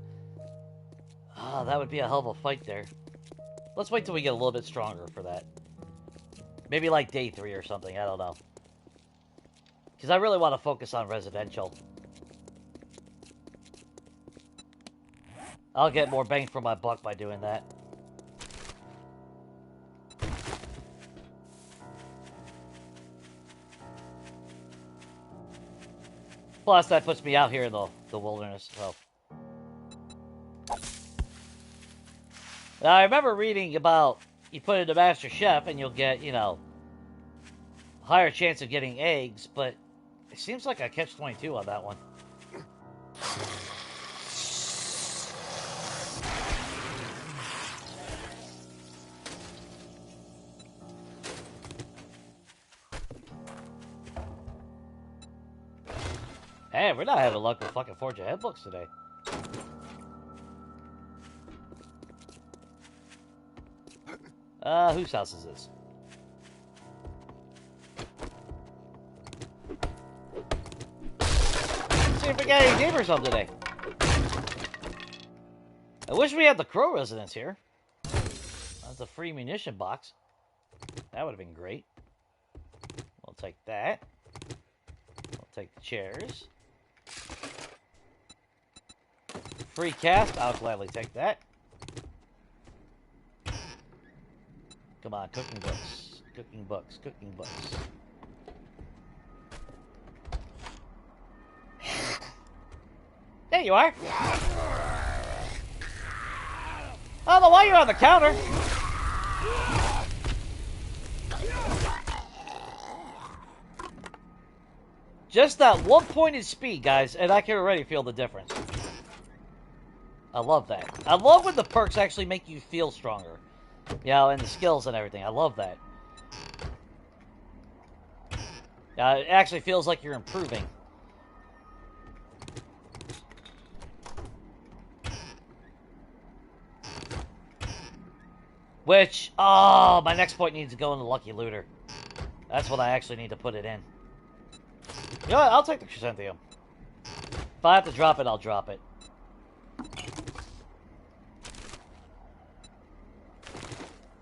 Ah, that would be a hell of a fight there. Let's wait till we get a little bit stronger for that. Maybe like day 3 or something, I don't know. Because I really want to focus on residential. I'll get more bang for my buck by doing that. Plus, that puts me out here in the wilderness, so. Now, I remember reading about, you put in a Master Chef and you'll get, you know, higher chance of getting eggs, but it seems like I catch 22 on that one. Hey, we're not having luck with fucking Forge Ahead books today. Whose house is this? Let's see if we got any neighbors home today. I wish we had the Crow residence here. That's a free munition box. That would have been great. We'll take that. We'll take the chairs. Free cast, I'll gladly take that. Come on, cooking books. Cooking books, cooking books. There you are! I don't know why you're on the counter! Just that one point in speed, guys, and I can already feel the difference. I love that. I love when the perks actually make you feel stronger. You know, and the skills and everything. I love that. It actually feels like you're improving. Which, oh, my next point needs to go in the Lucky Looter. That's what I actually need to put it in. You know what? I'll take the chrysanthemum. If I have to drop it, I'll drop it.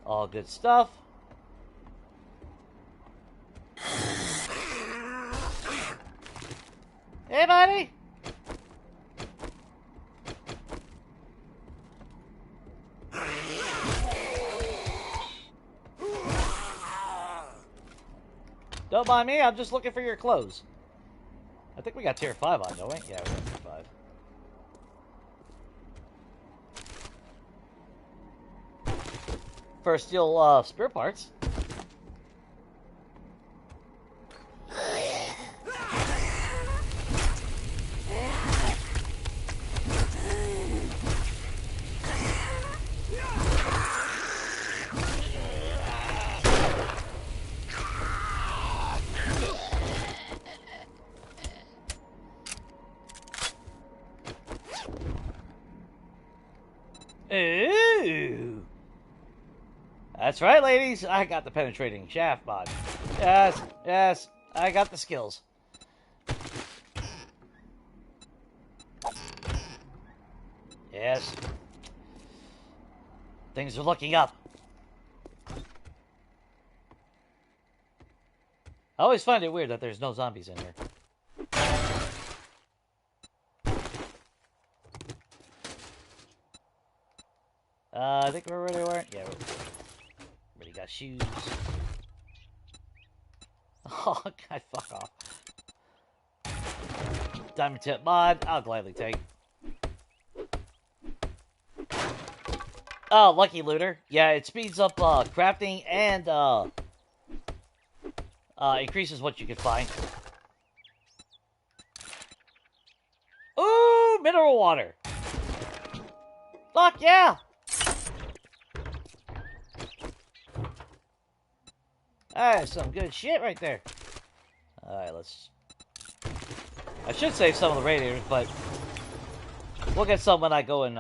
All good stuff. Hey, buddy! Don't mind me, I'm just looking for your clothes. I think we got tier 5 on, don't we? Yeah, we got tier 5. First, steal spare parts. Ooh. That's right, ladies. I got the penetrating shaft mod. Yes, yes, I got the skills. Yes. Things are looking up. I always find it weird that there's no zombies in here. I think we're ready. Yeah, we're already got shoes. Oh, God, fuck off. Diamond tip mod, I'll gladly take. Oh, lucky looter. Yeah, it speeds up crafting and increases what you can find. Ooh, mineral water. Fuck yeah. That's some good shit right there. Alright, let's... I should save some of the radiators, but... we'll get some when I go and,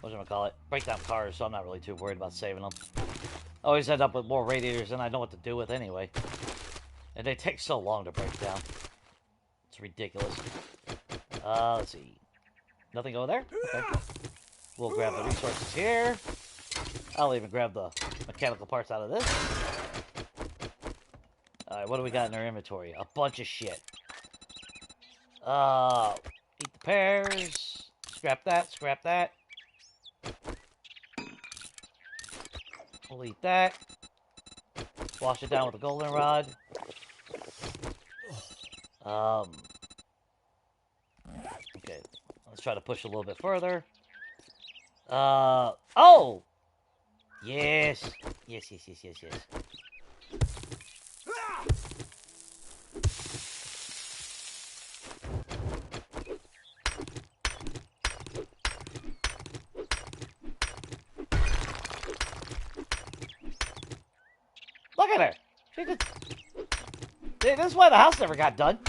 whatchamacallit? Break down cars, so I'm not really too worried about saving them. I always end up with more radiators than I know what to do with anyway. And they take so long to break down. It's ridiculous. Let's see. Nothing going there? Okay. We'll grab the resources here. I'll even grab the mechanical parts out of this. Alright, what do we got in our inventory? A bunch of shit. Eat the pears. Scrap that, scrap that. We'll eat that. Wash it down with a goldenrod. Okay, let's try to push a little bit further. Oh! Yes. Yes. Look at her. She just... See, this is why the house never got done.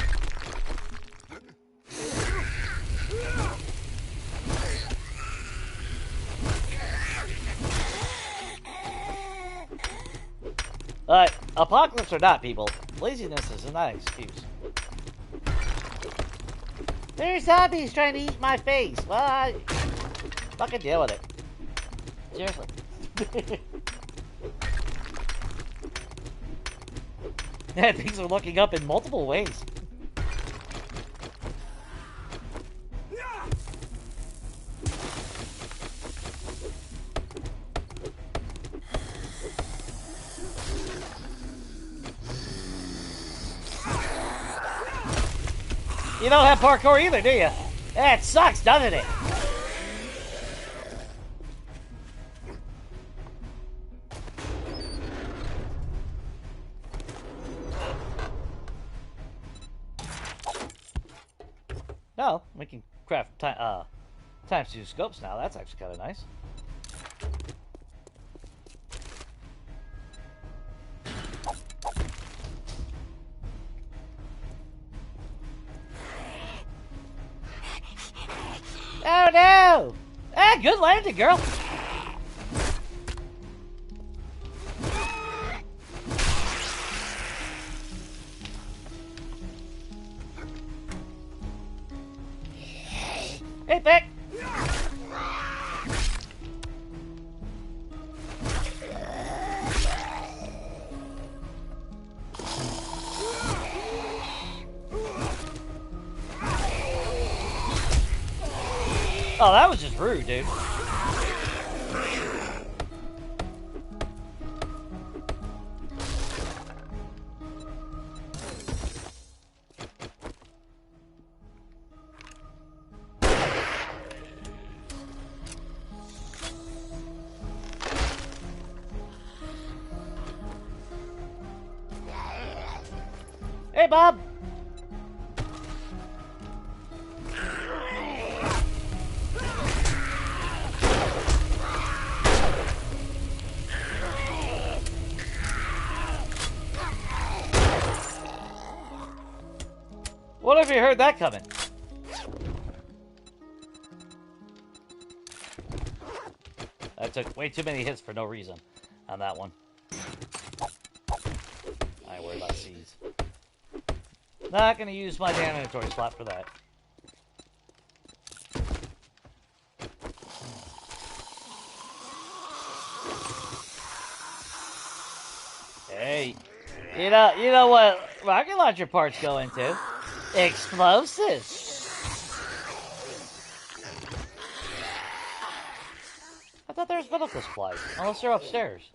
Apocalypse or not, people, laziness is not an excuse. There's zombies trying to eat my face. Well, I fucking deal with it. Seriously. Yeah, things are looking up in multiple ways. You don't have parkour either, do you? That sucks, doesn't it? No, we can craft times 2 scopes now. That's actually kind of nice. Oh no! Ah, good landing, girl. Hey, Vic! Oh, that was just rude, dude. Hey, Bob! What if you heard that coming? I took way too many hits for no reason on that one. I ain't worried about seeds. Not gonna use my damn inventory slot for that. Hey, you know what rocket launcher parts go into? Explosives. I thought there was medical supplies, unless they're upstairs.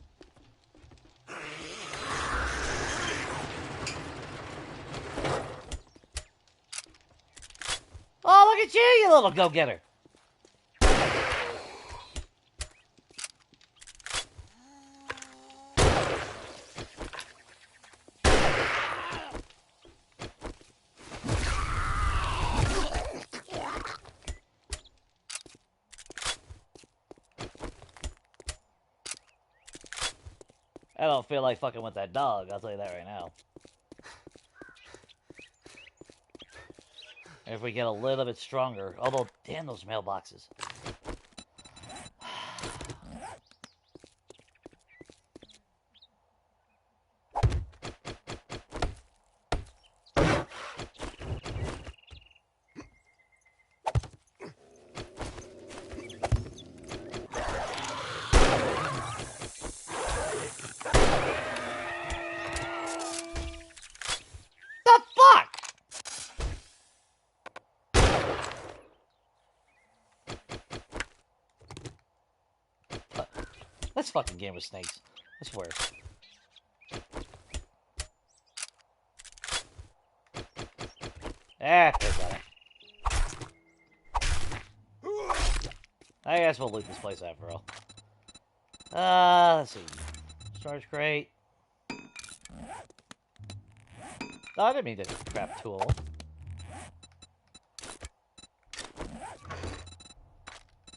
Oh, look at you little go-getter. I don't feel like fucking with that dog, I'll tell you that right now. If we get a little bit stronger. Although, damn those mailboxes. This fucking game with snakes. I swear. Ah, they got it. I guess we'll loot this place after all. Let's see. Storage crate. Oh, I didn't mean to grab two of them.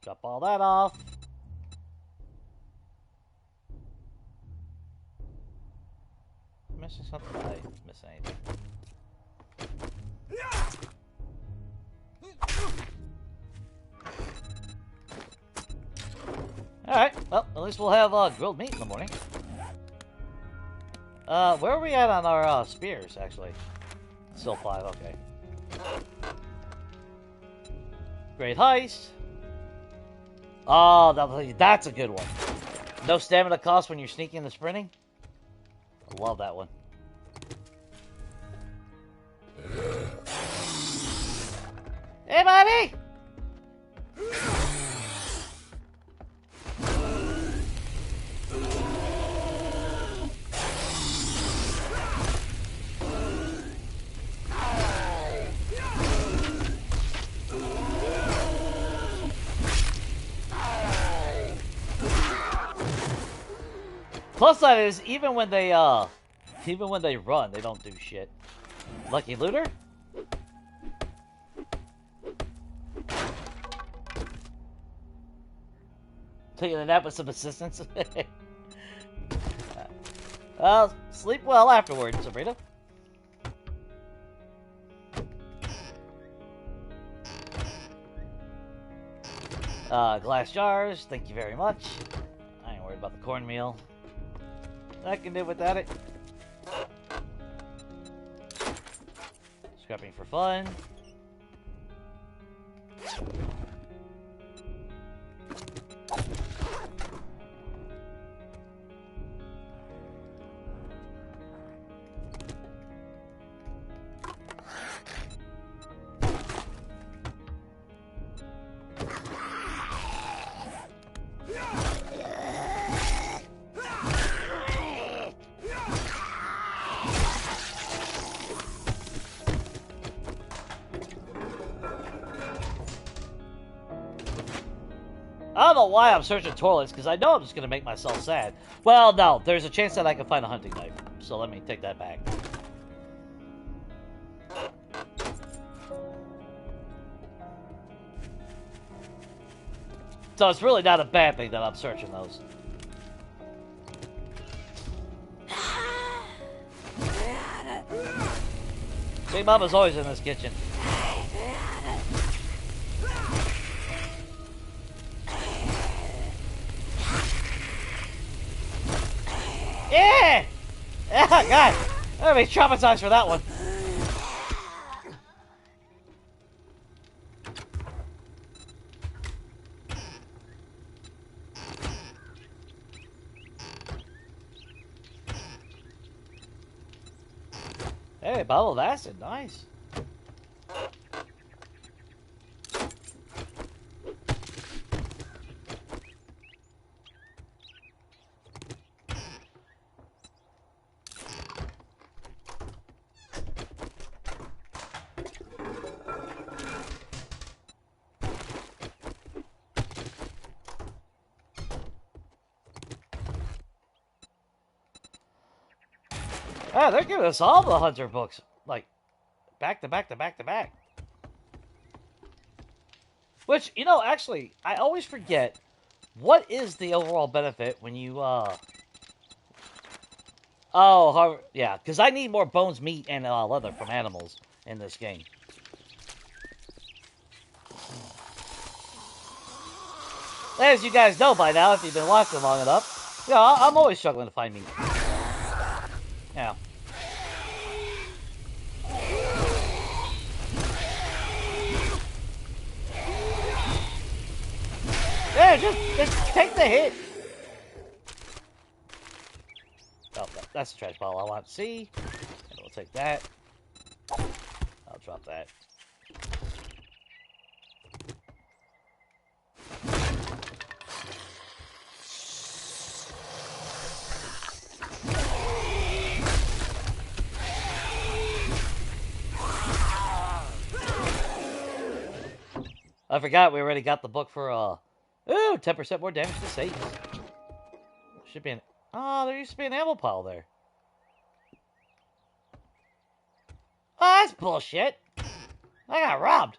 Drop all that off. Missing something? I didn't miss anything. Alright, well, at least we'll have grilled meat in the morning. Where are we at on our spears, actually? Still 5, okay. Great heist. Oh, that's a good one. No stamina cost when you're sneaking and sprinting. I love that one. Hey, buddy! Plus side is even when they run, they don't do shit. Lucky looter? Taking a nap with some assistance. Well, sleep well afterwards, Sabrina. Glass jars, thank you very much. I ain't worried about the cornmeal. I can do without it. Scrapping for fun. I don't know why I'm searching toilets, because I know I'm just going to make myself sad. Well, no, there's a chance that I can find a hunting knife. So let me take that back. So it's really not a bad thing that I'm searching those. Big Mama's always in this kitchen. Yeah! Oh, God! I'm gonna be traumatized for that one. Hey, bottle of acid. Nice. Ah, they're giving us all the Hunter books. Like, back to back to back to back. Which, you know, actually, I always forget, what is the overall benefit when you, Oh, yeah, because I need more bones, meat, and leather from animals in this game. As you guys know by now, if you've been watching long enough, you know, I'm always struggling to find meat. Yeah. Yeah, just take the hit. Oh, that's the trash bottle I want to see. And we'll take that. I'll drop that. I forgot we already got the book for, ooh, 10% more damage to Satan. Should be an, oh, there used to be an ammo pile there. Oh, that's bullshit. I got robbed.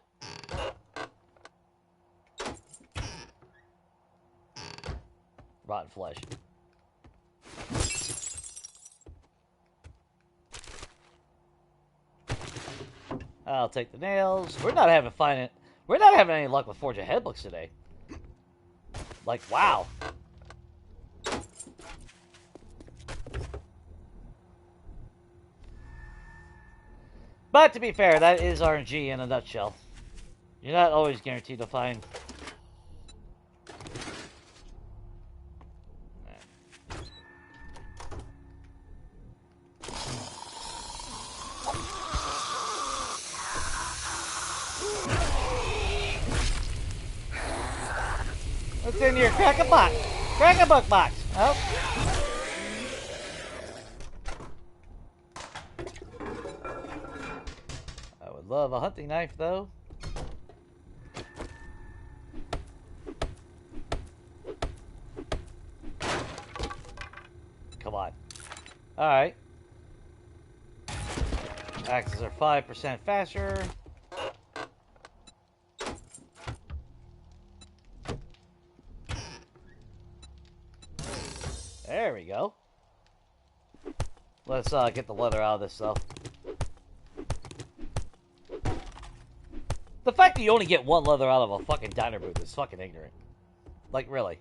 Rotten flesh. I'll take the nails. We're not having any luck with Forge Ahead books today. Like, wow. But to be fair, that is RNG in a nutshell. You're not always guaranteed to find. What's in your crack-a-box? Crack-a-book box. Oh. I would love a hunting knife, though. Come on. Alright. Axes are 5% faster. There we go. Let's get the leather out of this stuff. The fact that you only get one leather out of a fucking diner booth is fucking ignorant. Like, really.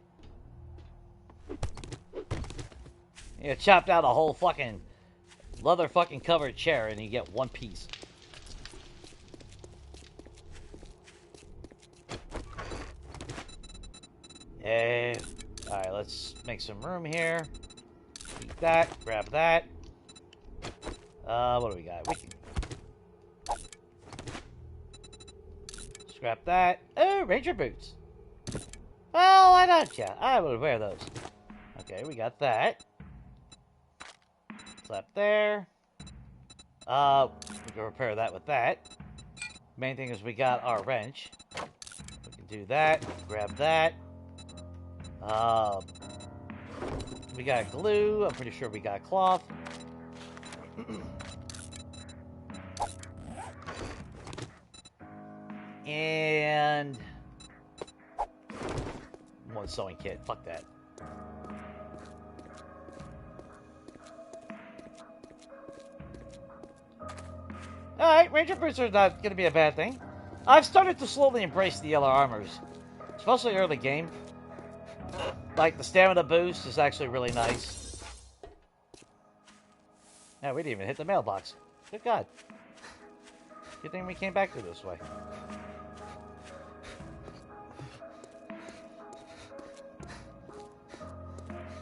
You chopped out a whole fucking leather fucking covered chair and you get one piece. Yeah. Alright, let's make some room here. Eat that, grab that. What do we got? We can scrap that. Oh, ranger boots. Well, why not? Yeah, I would wear those. Okay, we got that. Slap there. We can repair that with that. Main thing is we got our wrench. We can do that. Grab that. We got glue. I'm pretty sure we got cloth. And one sewing kit. Fuck that. Alright, Ranger boots are not going to be a bad thing. I've started to slowly embrace the yellow armors, especially early game. Like, the stamina boost is actually really nice. Yeah, we didn't even hit the mailbox. Good God. Good thing we came back through this way.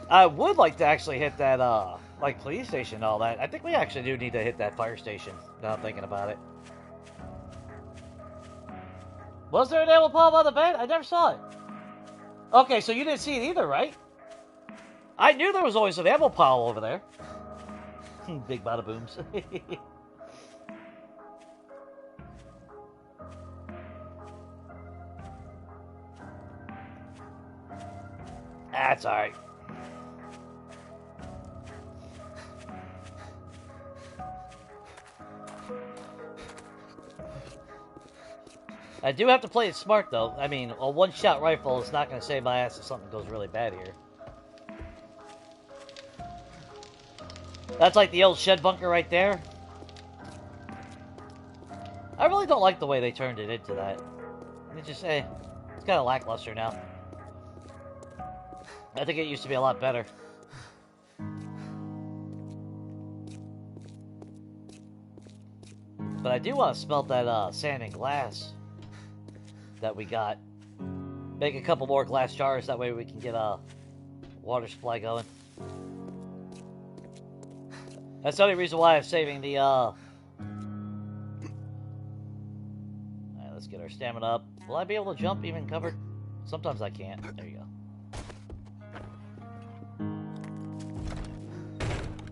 I would like to actually hit that, like, police station and all that. I think we actually do need to hit that fire station, now I'm thinking about it. Was there an ammo pile by the bed? I never saw it. Okay, so you didn't see it either, right? I knew there was always an ammo pile over there. Big bada booms. That's alright. I do have to play it smart, though. I mean, a one-shot rifle is not going to save my ass if something goes really bad here. That's like the old shed bunker right there. I really don't like the way they turned it into that. It's just, it's kind of lackluster now. I think it used to be a lot better. But I do want to smelt that sand and glass that we got. Make a couple more glass jars, that way we can get a water supply going. That's the only reason why I'm saving the, Alright, let's get our stamina up. Will I be able to jump even covered? Sometimes I can't. There you go.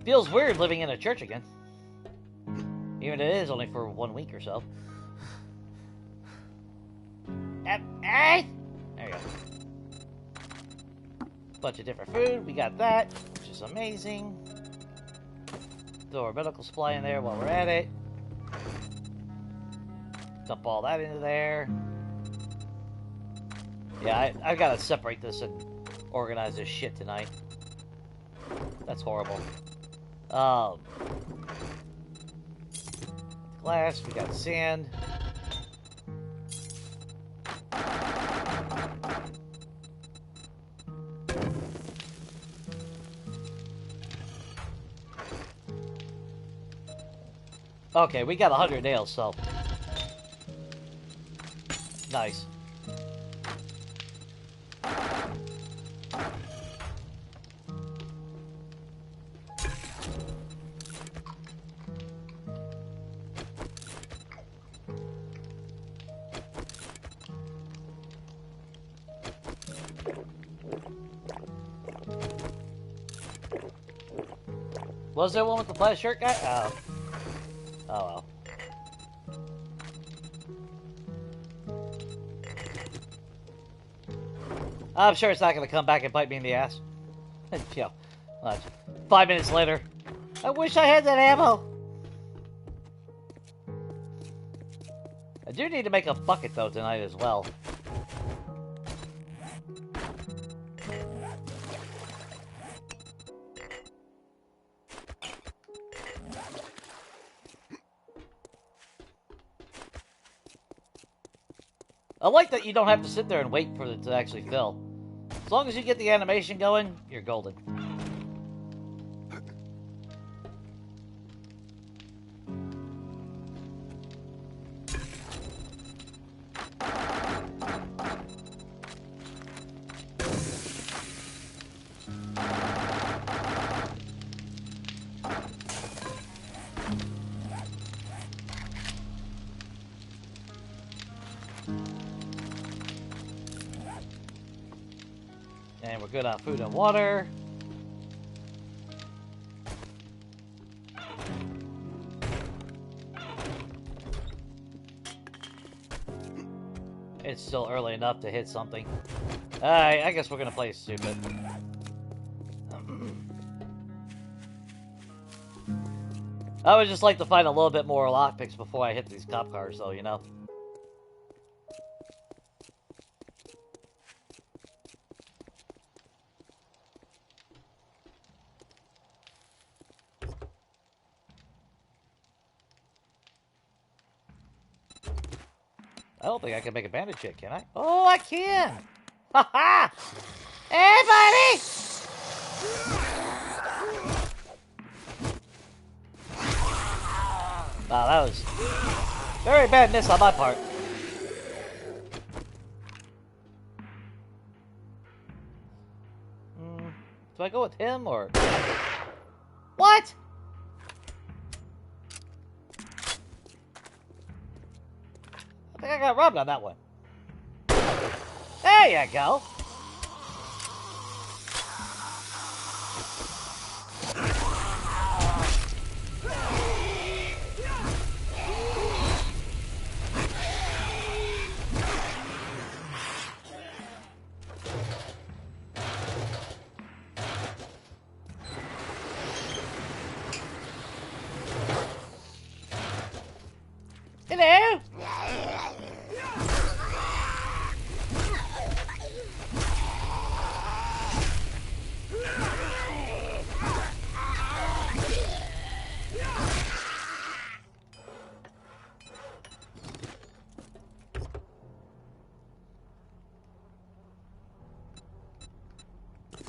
Feels weird living in a church again. Even if it is only for 1 week or so. There you go. Bunch of different food. We got that, which is amazing. Throw our medical supply in there while we're at it. Dump all that into there. Yeah, I've got to separate this and organize this shit tonight. That's horrible. Glass, we got sand. Okay, we got 100 nails, so... Nice. Was there one with the plaid shirt guy? Oh. Oh well. I'm sure it's not going to come back and bite me in the ass. You know, 5 minutes later. I wish I had that ammo. I do need to make a bucket though tonight as well. I like that you don't have to sit there and wait for it to actually fill. As long as you get the animation going, you're golden. And we're good on food and water. It's still early enough to hit something. Alright, I guess we're gonna play stupid. I would just like to find a little bit more lockpicks before I hit these cop cars, though, you know? I don't think I can make a bandage hit, can I? Oh, I can! Ha ha! Hey, buddy! Wow, that was very bad miss on my part. Do I go with him or... What? I think I got robbed on that one. There you go.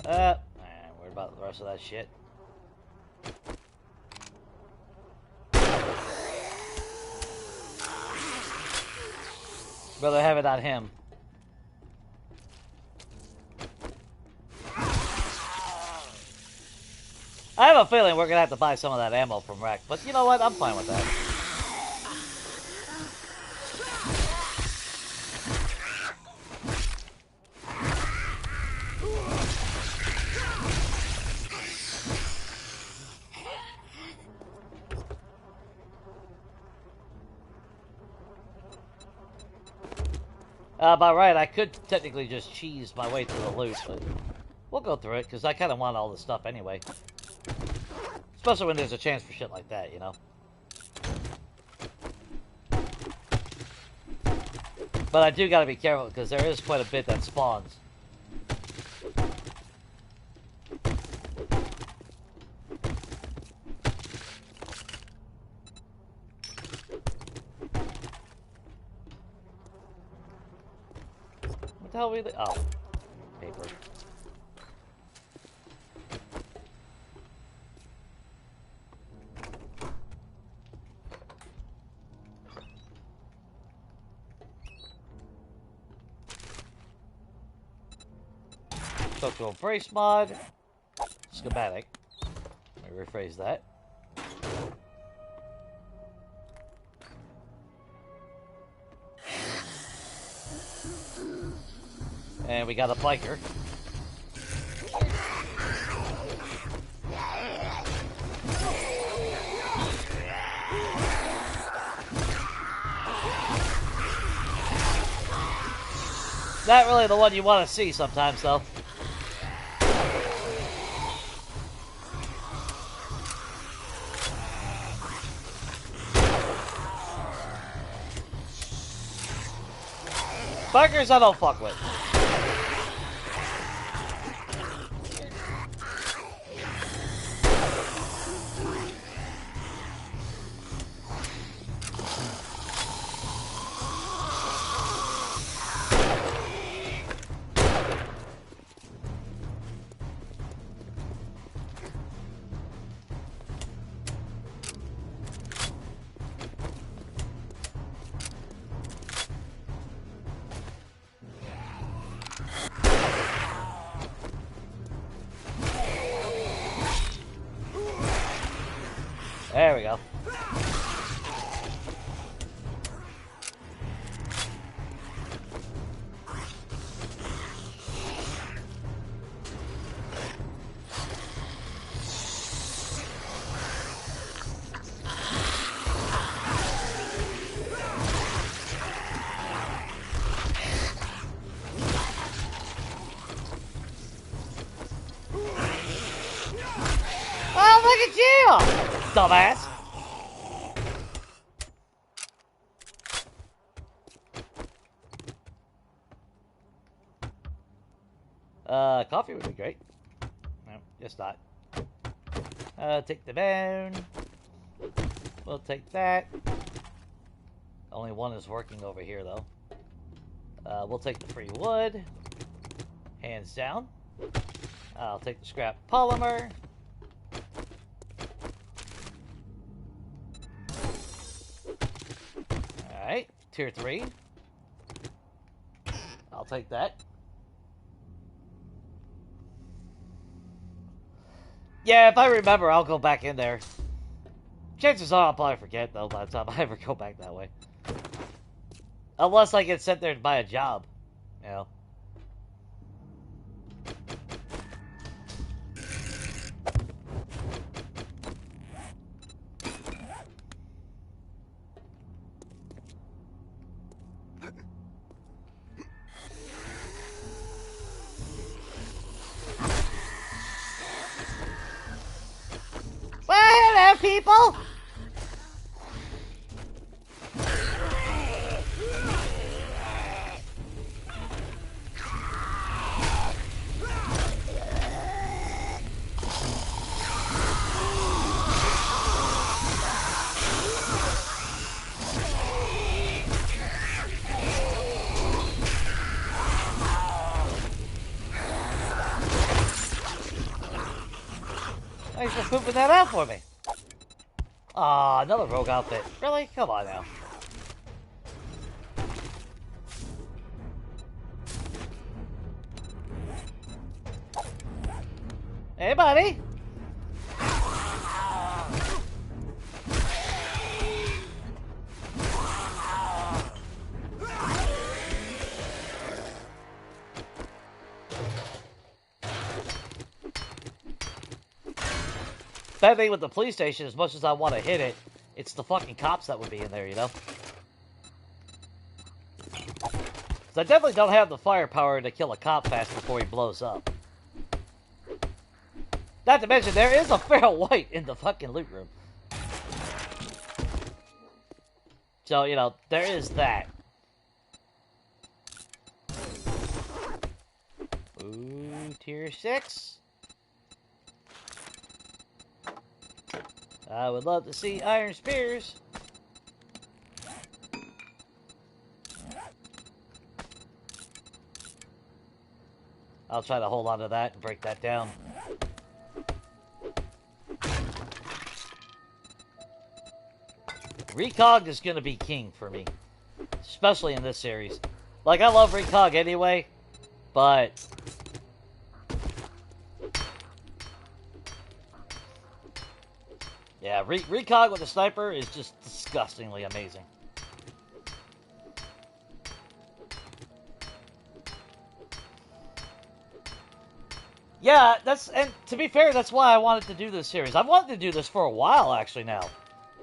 Hello? I'm worried about the rest of that shit. Rather have it on him. I have a feeling we're gonna have to buy some of that ammo from Wreck, but you know what? I'm fine with that. By right, I could technically just cheese my way through the loot, but we'll go through it, because I kind of want all this stuff anyway. Especially when there's a chance for shit like that, you know? But I do gotta be careful, because there is quite a bit that spawns. What the hell are we... Oh. Paper. Go to a brace mod. Schematic. Let me rephrase that. And we got a biker. Not really the one you want to see sometimes, though. Bikers I don't fuck with. There we go. Oh, look at you, dumbass. Coffee would be great. No, guess not. Take the bone. We'll take that. Only one is working over here, though. We'll take the free wood. Hands down. I'll take the scrap polymer. Alright, tier 3. I'll take that. Yeah, if I remember, I'll go back in there. Chances are I'll probably forget, though, by the time I ever go back that way. Unless I get sent there to buy a job, you know. Well, hello, people! Thanks for pooping that out for me. Aw, another rogue outfit. Really? Come on now. Hey, buddy. Bad thing with the police station, as much as I want to hit it, it's the fucking cops that would be in there, you know? So I definitely don't have the firepower to kill a cop fast before he blows up. Not to mention, there is a feral white in the fucking loot room. So, you know, there is that. Ooh, tier 6. I would love to see iron spears. I'll try to hold on to that and break that down. Recog is going to be king for me. Especially in this series. Like, I love Recog anyway, but... yeah, Recog with a sniper is just disgustingly amazing. Yeah, and to be fair, that's why I wanted to do this series. I've wanted to do this for a while, actually, now.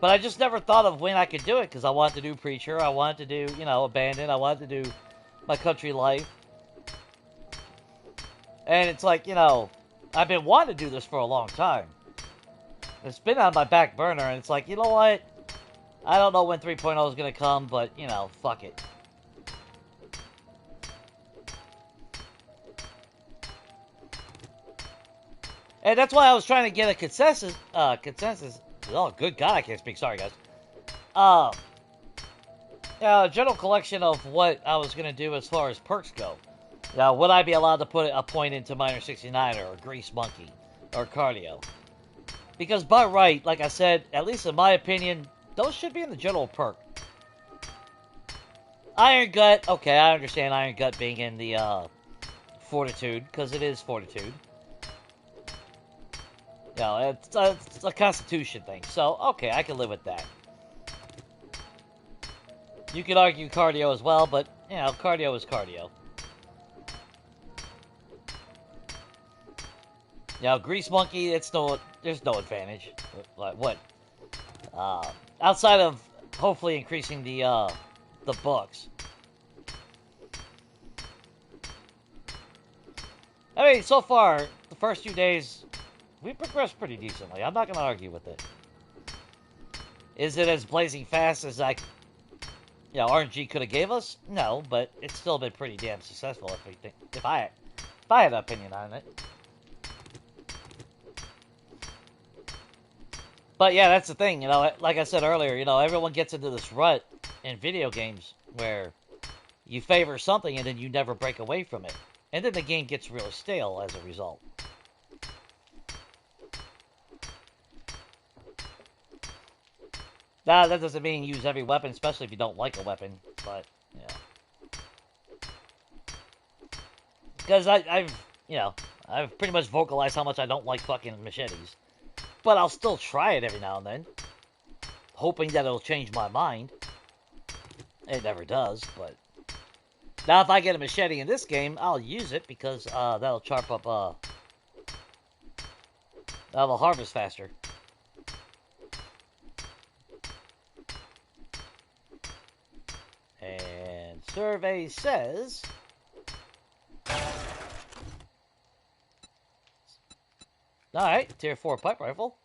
But I just never thought of when I could do it, because I wanted to do Preacher, I wanted to do, you know, Abandoned, I wanted to do My Country Life. And it's like, you know, I've been wanting to do this for a long time. It's been on my back burner, and it's like, you know what? I don't know when 3.0 is going to come, but, you know, fuck it. And that's why I was trying to get a consensus. Oh, good God, I can't speak. Sorry, guys. A general collection of what I was going to do as far as perks go. Now, would I be allowed to put a point into Miner 69er or Grease Monkey or Cardio? Because by right, like I said, at least in my opinion, those should be in the general perk. Iron Gut, okay, I understand Iron Gut being in the Fortitude, because it is Fortitude. You know, it's a Constitution thing, so okay, I can live with that. You could argue Cardio as well, but, you know, Cardio is Cardio. Now, Grease Monkey, there's no advantage. Like, what? Outside of, hopefully, increasing the books. I mean, so far, the first few days, we progressed pretty decently. I'm not going to argue with it. Is it as blazing fast as RNG could have gave us? No, but it's still been pretty damn successful if I had an opinion on it. But yeah, that's the thing, you know, like I said earlier, you know, everyone gets into this rut in video games where, you favor something and then you never break away from it. And then the game gets real stale as a result. Now, that doesn't mean use every weapon, especially if you don't like a weapon, but, yeah. Because I've pretty much vocalized how much I don't like fucking machetes. But I'll still try it every now and then, hoping that it'll change my mind. It never does, but... Now, if I get a machete in this game, I'll use it because that'll chop up, that'll harvest faster. And survey says... Alright, tier 4 pipe rifle.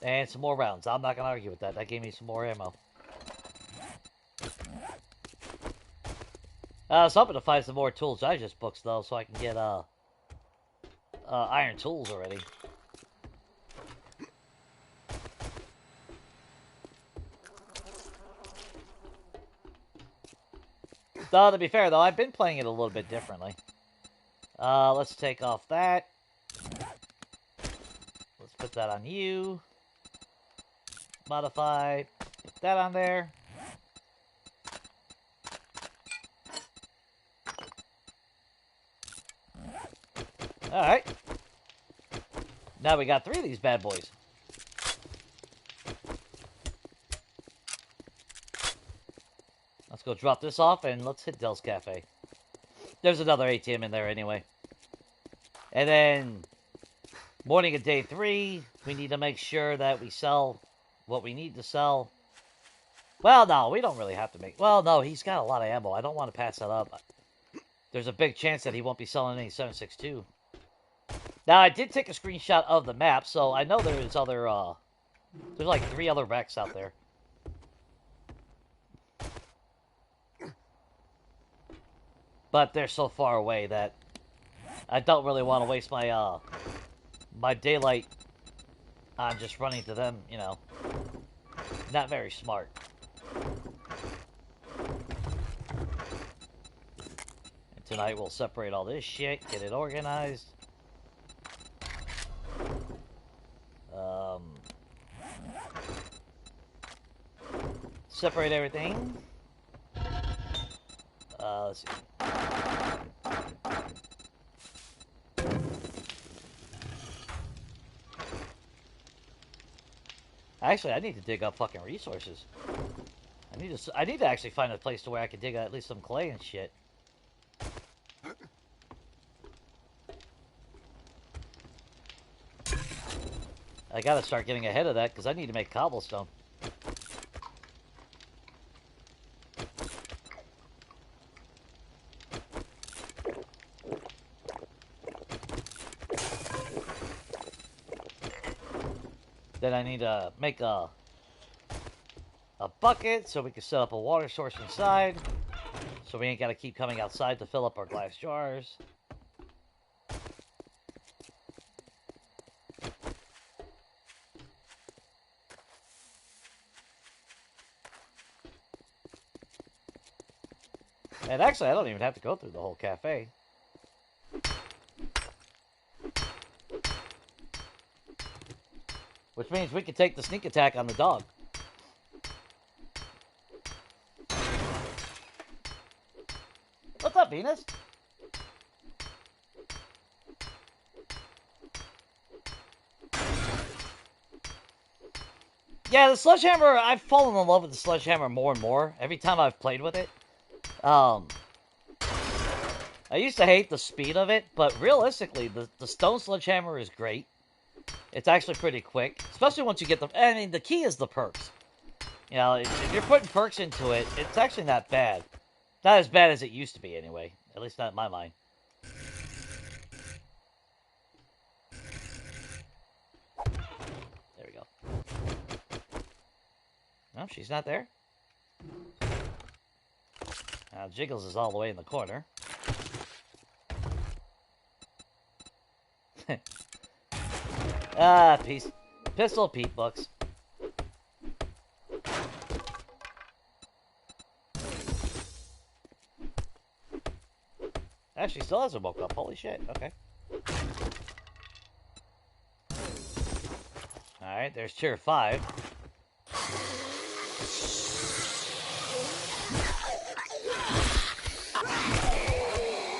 And some more rounds. I'm not going to argue with that. That gave me some more ammo. I was hoping to find some more tools digest books, though, so I can get iron tools already. Though, to be fair, though, I've been playing it a little bit differently. Let's take off that. Let's put that on you. Modify. Put that on there. Alright. Now we got 3 of these bad boys. Let's go drop this off and let's hit Dell's Cafe. There's another ATM in there anyway. And then, morning of day 3, we need to make sure that we sell what we need to sell. Well, no, we don't really have to make... Well, no, he's got a lot of ammo. I don't want to pass that up. There's a big chance that he won't be selling any 7.62. Now, I did take a screenshot of the map, so I know there's other, there's like 3 other wrecks out there. But they're so far away that I don't really want to waste my, my daylight on just running to them, you know. Not very smart. And tonight we'll separate all this shit, get it organized. Separate everything. Let's see. Actually, I need to dig up fucking resources. I need to actually find a place to where I can dig at least some clay and shit. I gotta start getting ahead of that because I need to make cobblestone. Then I need to make a bucket so we can set up a water source inside. So we ain't got to keep coming outside to fill up our glass jars. And actually, I don't even have to go through the whole cafe. Which means we can take the sneak attack on the dog. What's up, Venus? Yeah, the sledgehammer, I've fallen in love with the sledgehammer more and more every time I've played with it. I used to hate the speed of it, but realistically, the stone sledgehammer is great. It's actually pretty quick, especially once you get the... I mean, the key is the perks. You know, if you're putting perks into it, it's actually not bad. Not as bad as it used to be, anyway. At least not in my mind. There we go. No, she's not there. Now, Jiggles is all the way in the corner. Pistol Pete books. Actually, still hasn't woke up. Holy shit. Okay. Alright, there's tier 5.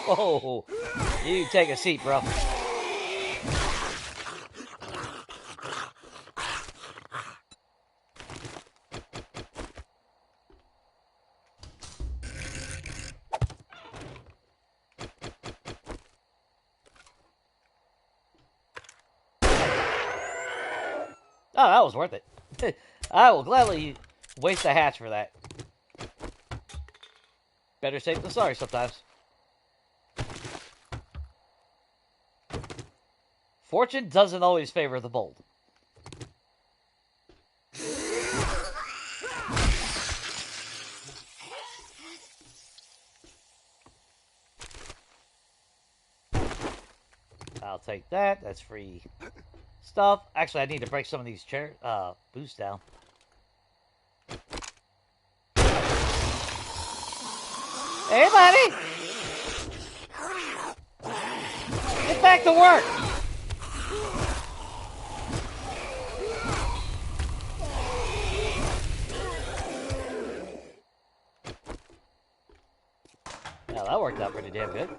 Whoa! You take a seat, bro. Oh, that was worth it. I will gladly waste a hatch for that. Better safe than sorry sometimes. Fortune doesn't always favor the bold. I'll take that. That's free stuff. Actually, I need to break some of these boosts down. Hey, buddy! Get back to work! Yeah, that worked out pretty damn good.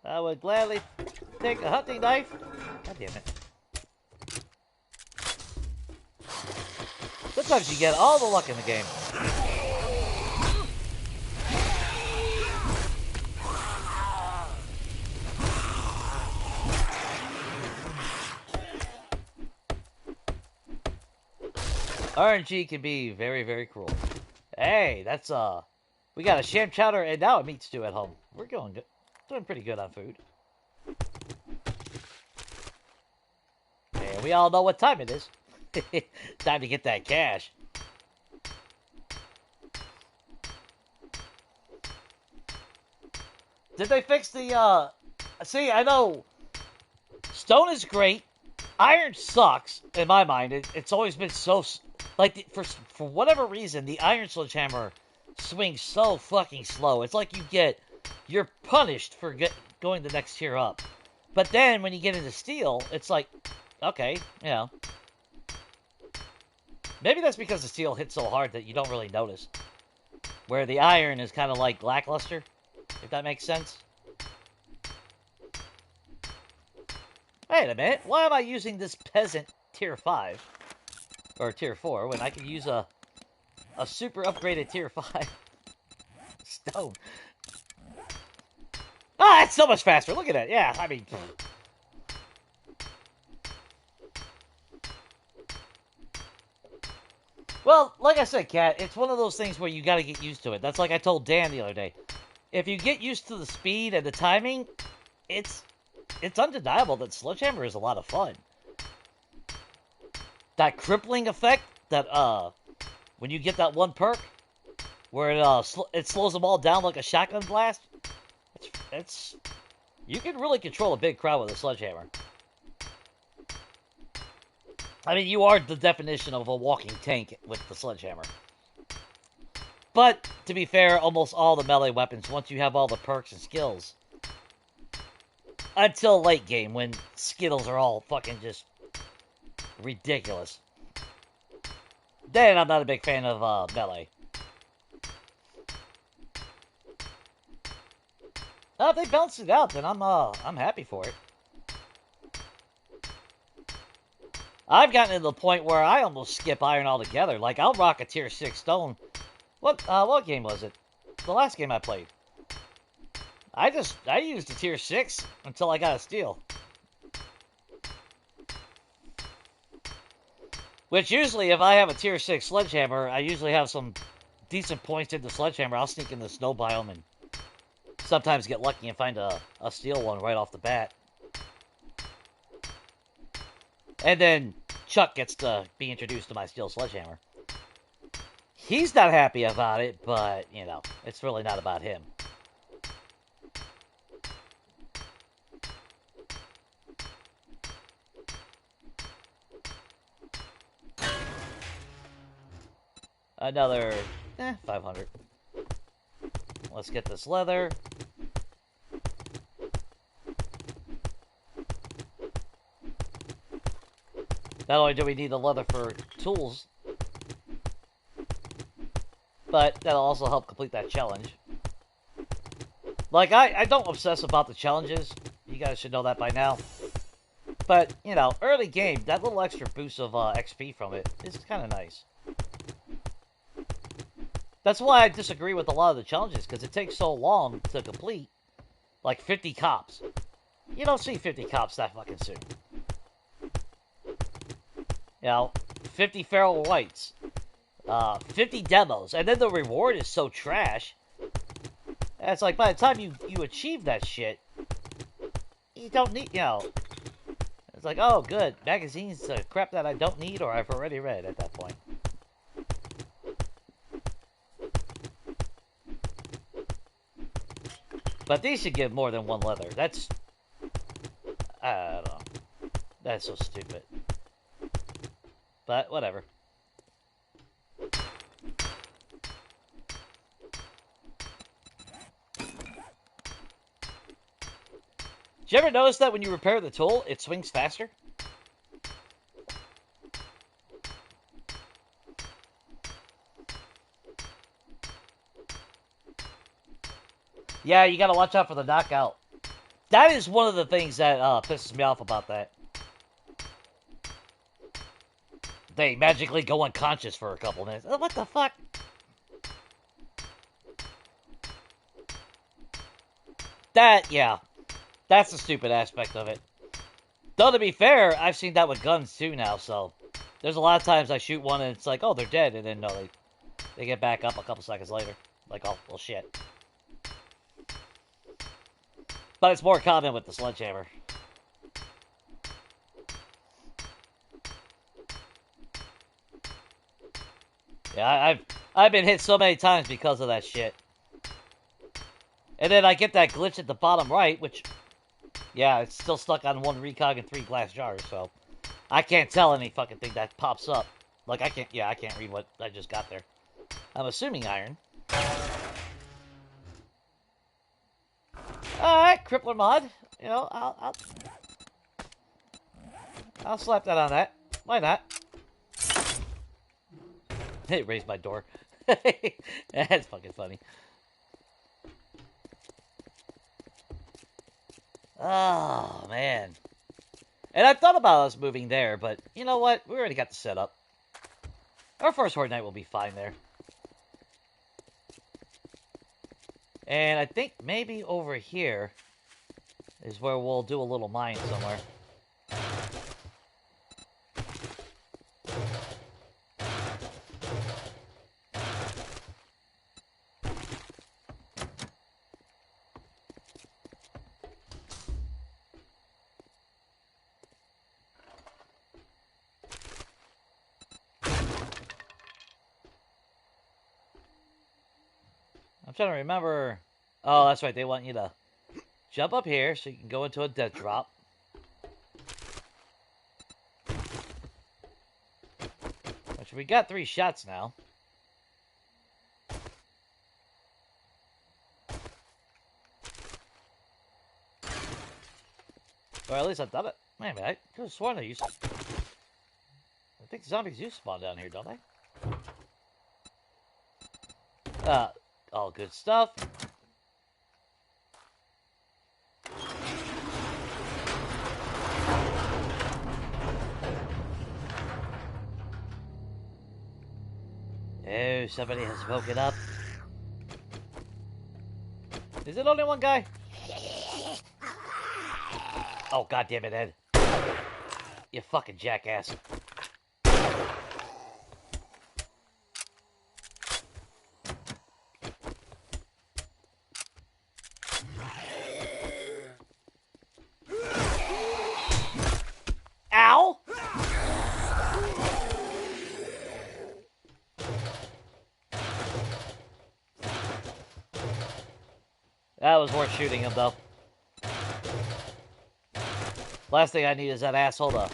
I would gladly take a hunting knife. God damn it. Sometimes you get all the luck in the game. RNG can be very, very cruel. Hey, that's, we got a sham chowder and now a meat stew at home. We're going good. Doing pretty good on food. And we all know what time it is. Time to get that cash. Did they fix the, see, I know stone is great. Iron sucks, in my mind. It's always been so, like, for whatever reason, the iron sledgehammer swings so fucking slow. It's like you're punished for going the next tier up. But then, when you get into steel, it's like, okay, you know. Maybe that's because the steel hits so hard that you don't really notice. Where the iron is kind of like lackluster, if that makes sense. Wait a minute, why am I using this peasant tier 5? Or tier 4, when I could use a super upgraded tier 5 stone? Ah, it's so much faster, look at that, yeah, I mean... Well, like I said, Kat, it's one of those things where you gotta get used to it. That's like I told Dan the other day. If you get used to the speed and the timing, it's undeniable that Sledgehammer is a lot of fun. That crippling effect, that, when you get that one perk, where it slows them all down like a shotgun blast, you can really control a big crowd with a Sledgehammer. I mean, you are the definition of a walking tank with the Sledgehammer. But, to be fair, almost all the melee weapons, once you have all the perks and skills, until late game, when Skittles are all fucking just ridiculous, then I'm not a big fan of melee. If they balance it out, then I'm happy for it. I've gotten to the point where I almost skip iron altogether. Like, I'll rock a tier 6 stone. What game was it? The last game I played. I used a tier 6 until I got a steel. Which usually, if I have a tier 6 sledgehammer, I usually have some decent points in the sledgehammer. I'll sneak in the snow biome and sometimes get lucky and find a steel one right off the bat. And then Chuck gets to be introduced to my steel sledgehammer. He's not happy about it, but, you know, it's really not about him. Another, 500. Let's get this leather. Not only do we need the leather for tools, but that'll also help complete that challenge. Like, I don't obsess about the challenges. You guys should know that by now. But, you know, early game, that little extra boost of XP from it is kind of nice. That's why I disagree with a lot of the challenges, because it takes so long to complete. Like 50 cops. You don't see 50 cops that fucking soon. You know, 50 feral whites. 50 demos. And then the reward is so trash. And it's like, by the time you achieve that shit, you don't need, you know. It's like, oh, good. Magazines crap that I don't need or I've already read at that point. But these should give more than one leather. That's... I don't know. That's so stupid. But, whatever. Did you ever notice that when you repair the tool, it swings faster? Yeah, you gotta watch out for the knockout. That is one of the things that pisses me off about that. They magically go unconscious for a couple minutes. What the fuck? That, yeah. That's the stupid aspect of it. Though, to be fair, I've seen that with guns too now, so... There's a lot of times I shoot one and it's like, oh, they're dead, and then no, they get back up a couple seconds later. Like, oh, well, shit. But it's more common with the sledgehammer. Yeah, I've been hit so many times because of that shit. And then I get that glitch at the bottom right, which... Yeah, it's still stuck on 1 recog and 3 glass jars, so... I can't tell any fucking thing that pops up. Like, I can't read what I just got there. I'm assuming iron. Alright, Crippler mod. You know, I'll slap that on that. Why not? It raised my door. That's fucking funny. Oh, man. And I thought about us moving there, but you know what? We already got the setup. Our first Horde Night will be fine there. And I think maybe over here is where we'll do a little mine somewhere. I'm trying to remember. Oh, that's right. They want you to jump up here so you can go into a death drop. Which we got 3 shots now. Or at least I've done it. Wait a minute. I could have sworn they used to. I think zombies do spawn down here, don't they? All good stuff. Oh, somebody has woken up. Is it only one guy? Oh, goddamn it, Ed. You fucking jackass. Ow! That was worth shooting him, though. Last thing I need is that asshole to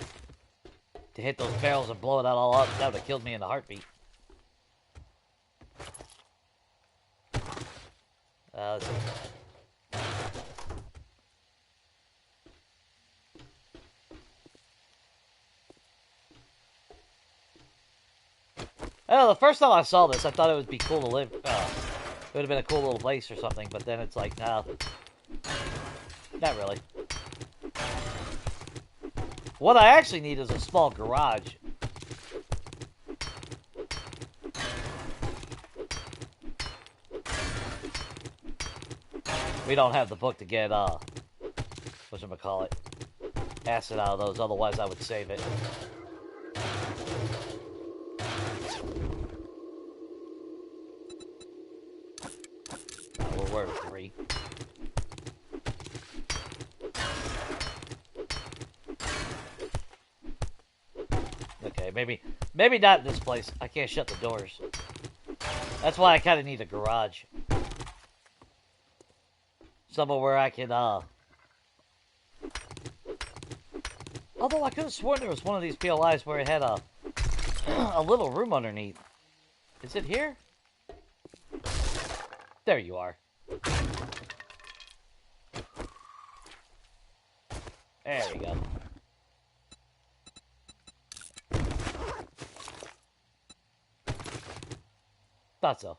hit those barrels and blow it all up. That would have killed me in a heartbeat. let's see. Oh, the first time I saw this, I thought it would be cool to live. It would have been a cool little place or something, but then it's like, nah, not really. What I actually need is a small garage. We don't have the book to get, whatchamacallit, acid out of those, otherwise I would save it. We're at 3. Okay, maybe not in this place. I can't shut the doors. That's why I kind of need a garage. Somewhere where I can, although I could have sworn there was one of these POIs where it had a a little room underneath. Is it here? There you are. There we go. Thought so.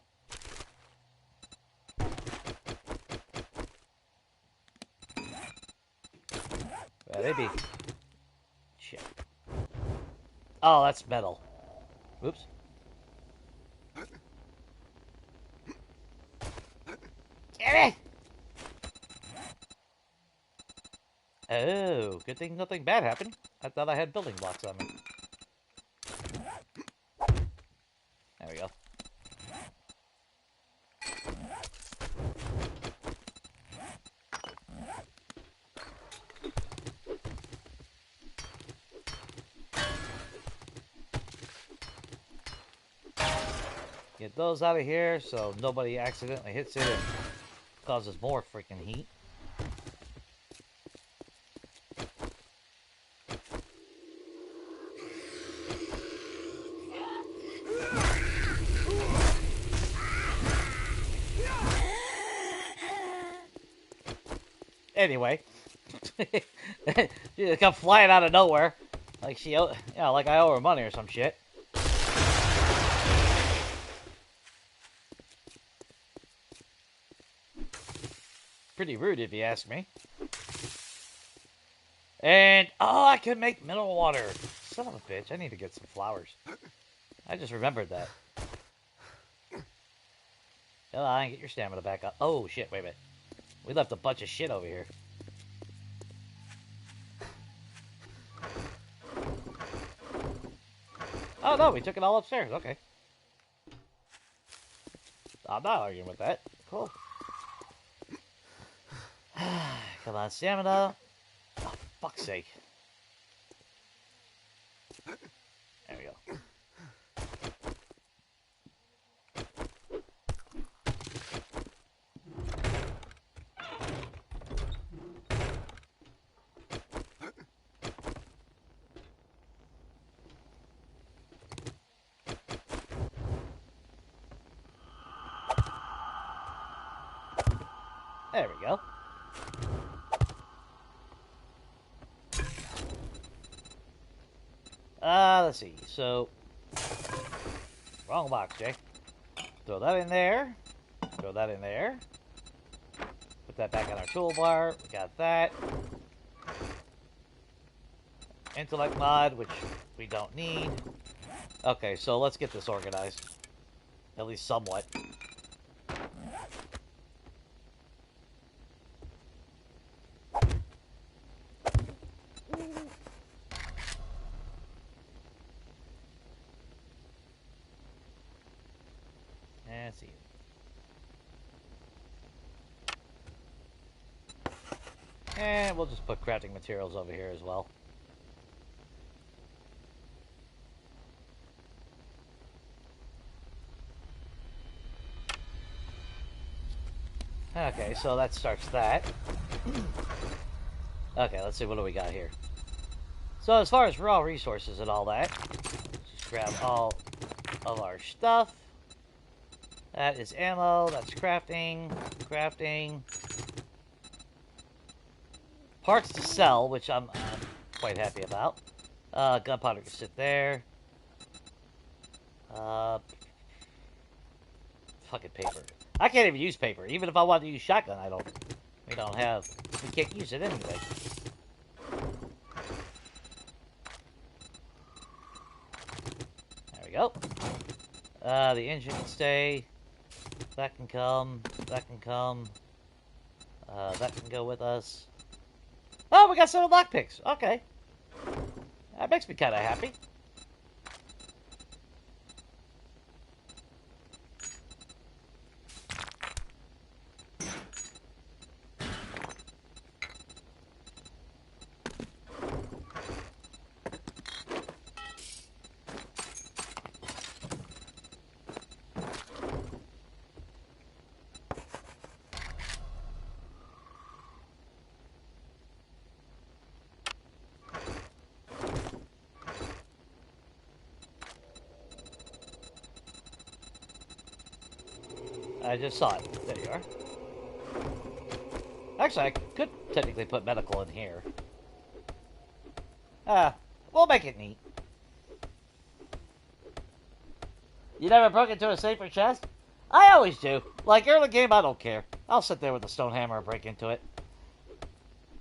Well, maybe. Shit. Oh, that's metal. Whoops. Damn it! Oh, good thing nothing bad happened. I thought I had building blocks on me. There we go. Get those out of here so nobody accidentally hits it and causes more freaking heat. Anyway, she just come flying out of nowhere, like she, like I owe her money or some shit. Pretty rude, if you ask me. And oh, I can make mineral water. Son of a bitch! I need to get some flowers. I just remembered that. Come on, get your stamina back up. Oh shit! Wait a minute. We left a bunch of shit over here. Oh no, we took it all upstairs. Okay. I'm not arguing with that. Cool. Come on, stamina. Oh, fuck's sake. There we go. There we go. Let's see. So, wrong box, Jay. Throw that in there. Throw that in there. Put that back on our toolbar. We got that. Intellect mod, which we don't need. Okay, so let's get this organized. At least somewhat. Let's see. And we'll just put crafting materials over here as well. Okay, so that starts that. Okay, let's see, what do we got here? So as far as raw resources and all that, just grab all of our stuff. That is ammo. That's crafting. Crafting. Parts to sell, which I'm quite happy about. Gunpowder can sit there. Fucking paper. I can't even use paper. Even if I want to use shotgun, we can't use it anyway. There we go. The engine can stay. That can come. That can come. That can go with us. Oh, we got 7 lockpicks. Okay. That makes me kind of happy. I just saw it. There you are. Actually, I could technically put medical in here. We'll make it neat. You never broke into a safe or chest? I always do. Like, early game, I don't care. I'll sit there with a stone hammer and break into it.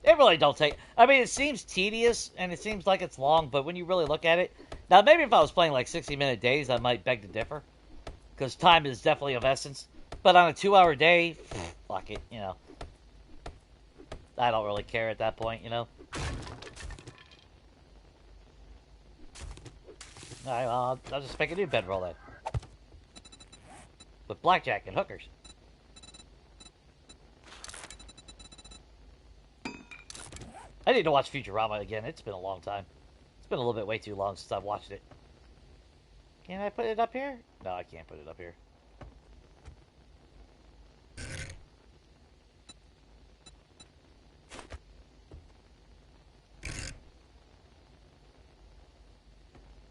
It really don't take... I mean, it seems tedious, and it seems like it's long, but when you really look at it... Now, maybe if I was playing, like, 60-minute days, I might beg to differ. Because time is definitely of essence. But on a 2-hour day, fuck it, you know. I don't really care at that point, you know. Alright, well, I'll just make a new bedroll then. With blackjack and hookers. I need to watch Futurama again. It's been a long time. It's been a little bit way too long since I've watched it. Can I put it up here? No, I can't put it up here.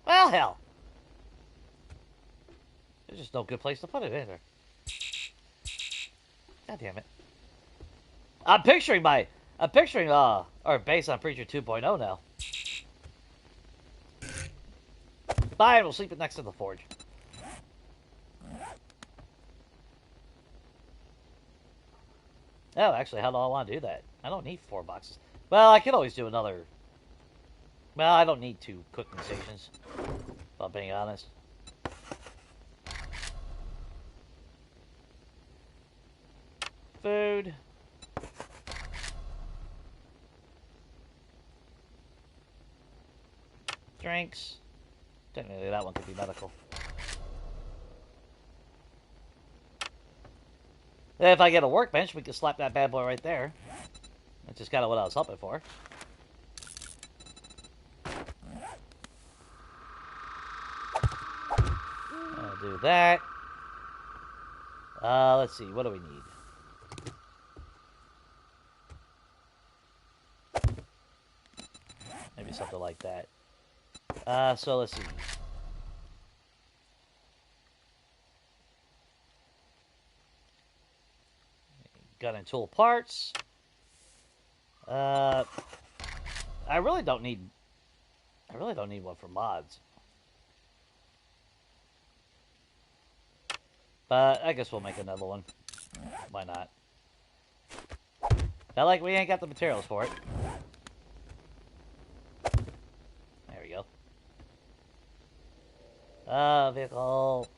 Well, hell. There's just no good place to put it, is there? God damn it. I'm picturing our base on Preacher 2.0 now. Bye, we'll sleep it next to the forge. Oh, actually, how do I want to do that? I don't need 4 boxes. Well, I could always do another... Well, I don't need 2 cooking stations, if I'm being honest. Food. Drinks. Technically, that one could be medical. If I get a workbench, we can slap that bad boy right there. That's just kind of what I was hoping for. I'll do that. Let's see. What do we need? Maybe something like that. So let's see. Gun and tool parts. I really don't need one for mods. But I guess we'll make another one. Why not? Not like we ain't got the materials for it. There we go. Vehicle.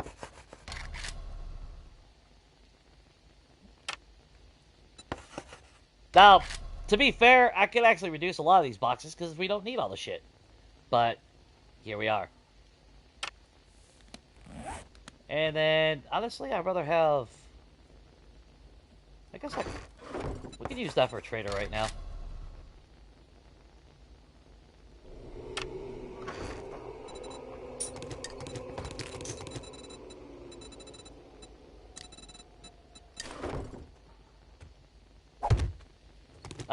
Now, to be fair, I could actually reduce a lot of these boxes because we don't need all the shit. But here we are. And then, honestly, I'd rather have... I guess we could use that for a trader right now.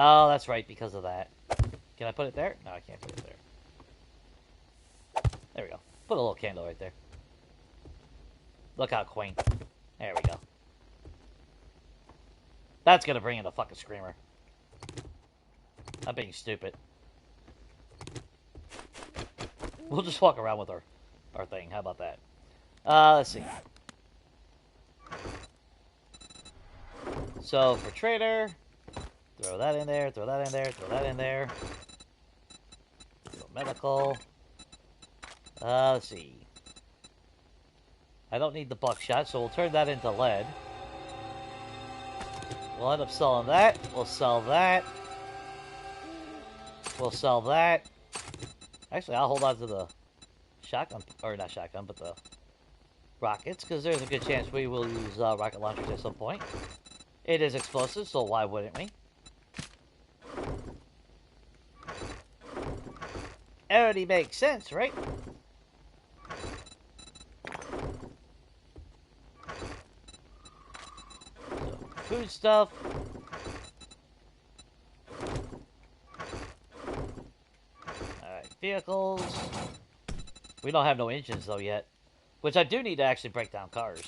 Oh, that's right, because of that. Can I put it there? No, I can't put it there. There we go. Put a little candle right there. Look how quaint. There we go. That's gonna bring in a fucking screamer. I'm being stupid. We'll just walk around with our thing. How about that? Let's see. So for trader, throw that in there, throw that in there, throw that in there. Throw medical. Let's see. I don't need the buckshot, so we'll turn that into lead. We'll end up selling that. We'll sell that. We'll sell that. Actually, I'll hold on to the shotgun, or not shotgun, but the rockets, because there's a good chance we will use rocket launchers at some point. It is explosive, so why wouldn't we? Already makes sense, right? So, food stuff. Alright, vehicles. We don't have no engines, though, yet. Which I do need to actually break down cars.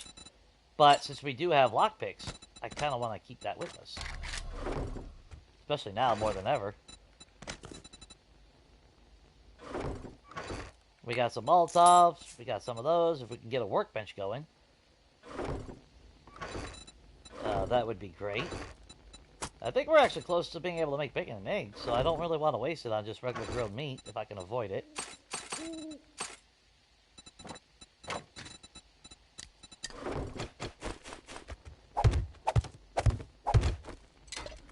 But since we do have lockpicks, I kind of want to keep that with us. Especially now, more than ever. We got some Molotovs. We got some of those. If we can get a workbench going, that would be great. I think we're actually close to being able to make bacon and eggs, so I don't really want to waste it on just regular grilled meat if I can avoid it.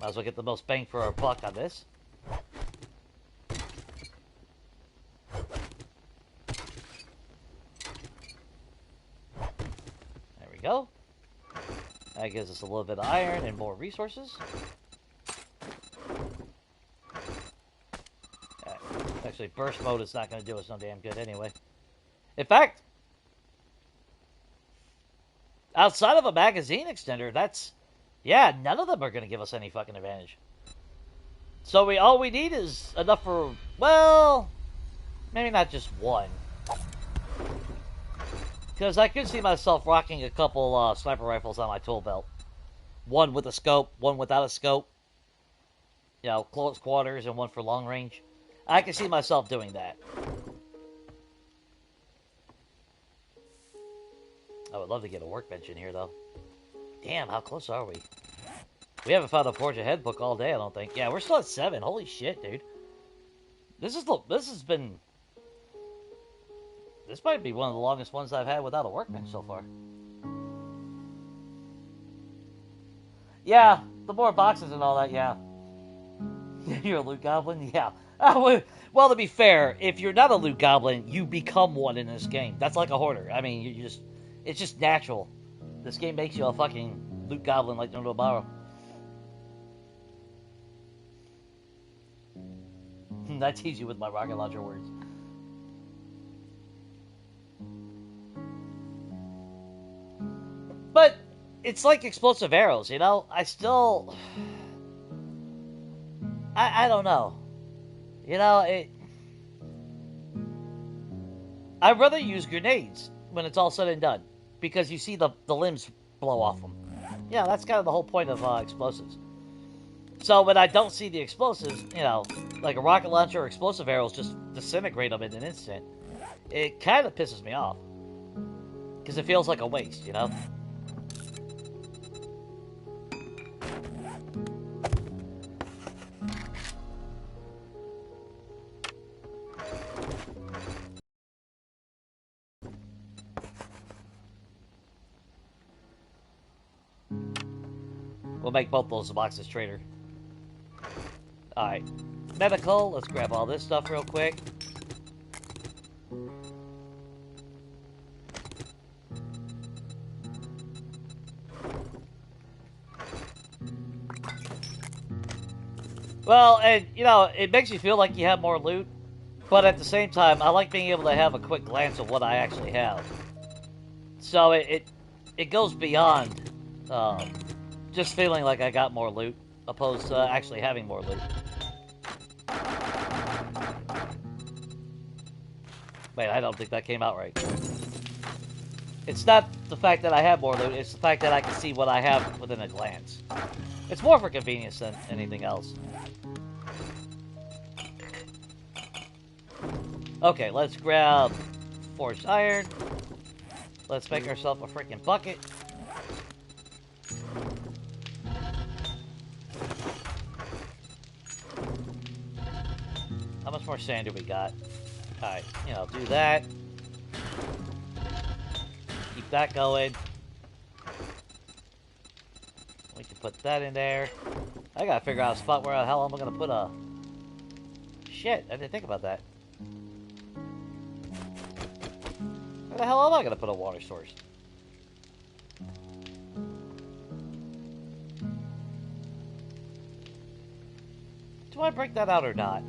Might as well get the most bang for our buck on this. There we go. That gives us a little bit of iron and more resources. Actually, burst mode is not going to do us no damn good anyway. In fact, outside of a magazine extender, that's... yeah, none of them are going to give us any fucking advantage. So all we need is enough for, well, maybe not just one. Because I could see myself rocking a couple sniper rifles on my tool belt. One with a scope, one without a scope. You know, close quarters, and one for long range. I can see myself doing that. I would love to get a workbench in here, though. Damn, how close are we? We haven't found a Forge Ahead book all day, I don't think. Yeah, we're still at 7. Holy shit, dude. This might be one of the longest ones I've had without a workbench so far. Yeah, the more boxes and all that, yeah. You're a loot goblin? Yeah. Well, to be fair, if you're not a loot goblin, you become one in this game. That's like a hoarder. I mean, it's just natural. This game makes you a fucking loot goblin like no tomorrow. I tease you with my rocket launcher words. But it's like explosive arrows, you know? I don't know. You know, I'd rather use grenades when it's all said and done. Because you see the limbs blow off them. Yeah, that's kind of the whole point of explosives. So when I don't see the explosives, you know, like a rocket launcher or explosive arrows just disintegrate them in an instant, it kind of pisses me off. Because it feels like a waste, you know? We'll make both those boxes, trader. Alright. Medical. Let's grab all this stuff real quick. Well, and, you know, it makes you feel like you have more loot. But at the same time, I like being able to have a quick glance of what I actually have. So it goes beyond just feeling like I got more loot, opposed to actually having more loot. Wait, I don't think that came out right. It's not the fact that I have more loot. It's the fact that I can see what I have within a glance. It's more for convenience than anything else. Okay, let's grab forged iron. Let's make ourselves a freaking bucket. How much more sand do we got? Alright, you know, do that. Keep that going. We can put that in there. I gotta figure out a spot where the hell am I gonna put a... Shit, I didn't think about that. Where the hell am I gonna put a water source? Do I break that out or not?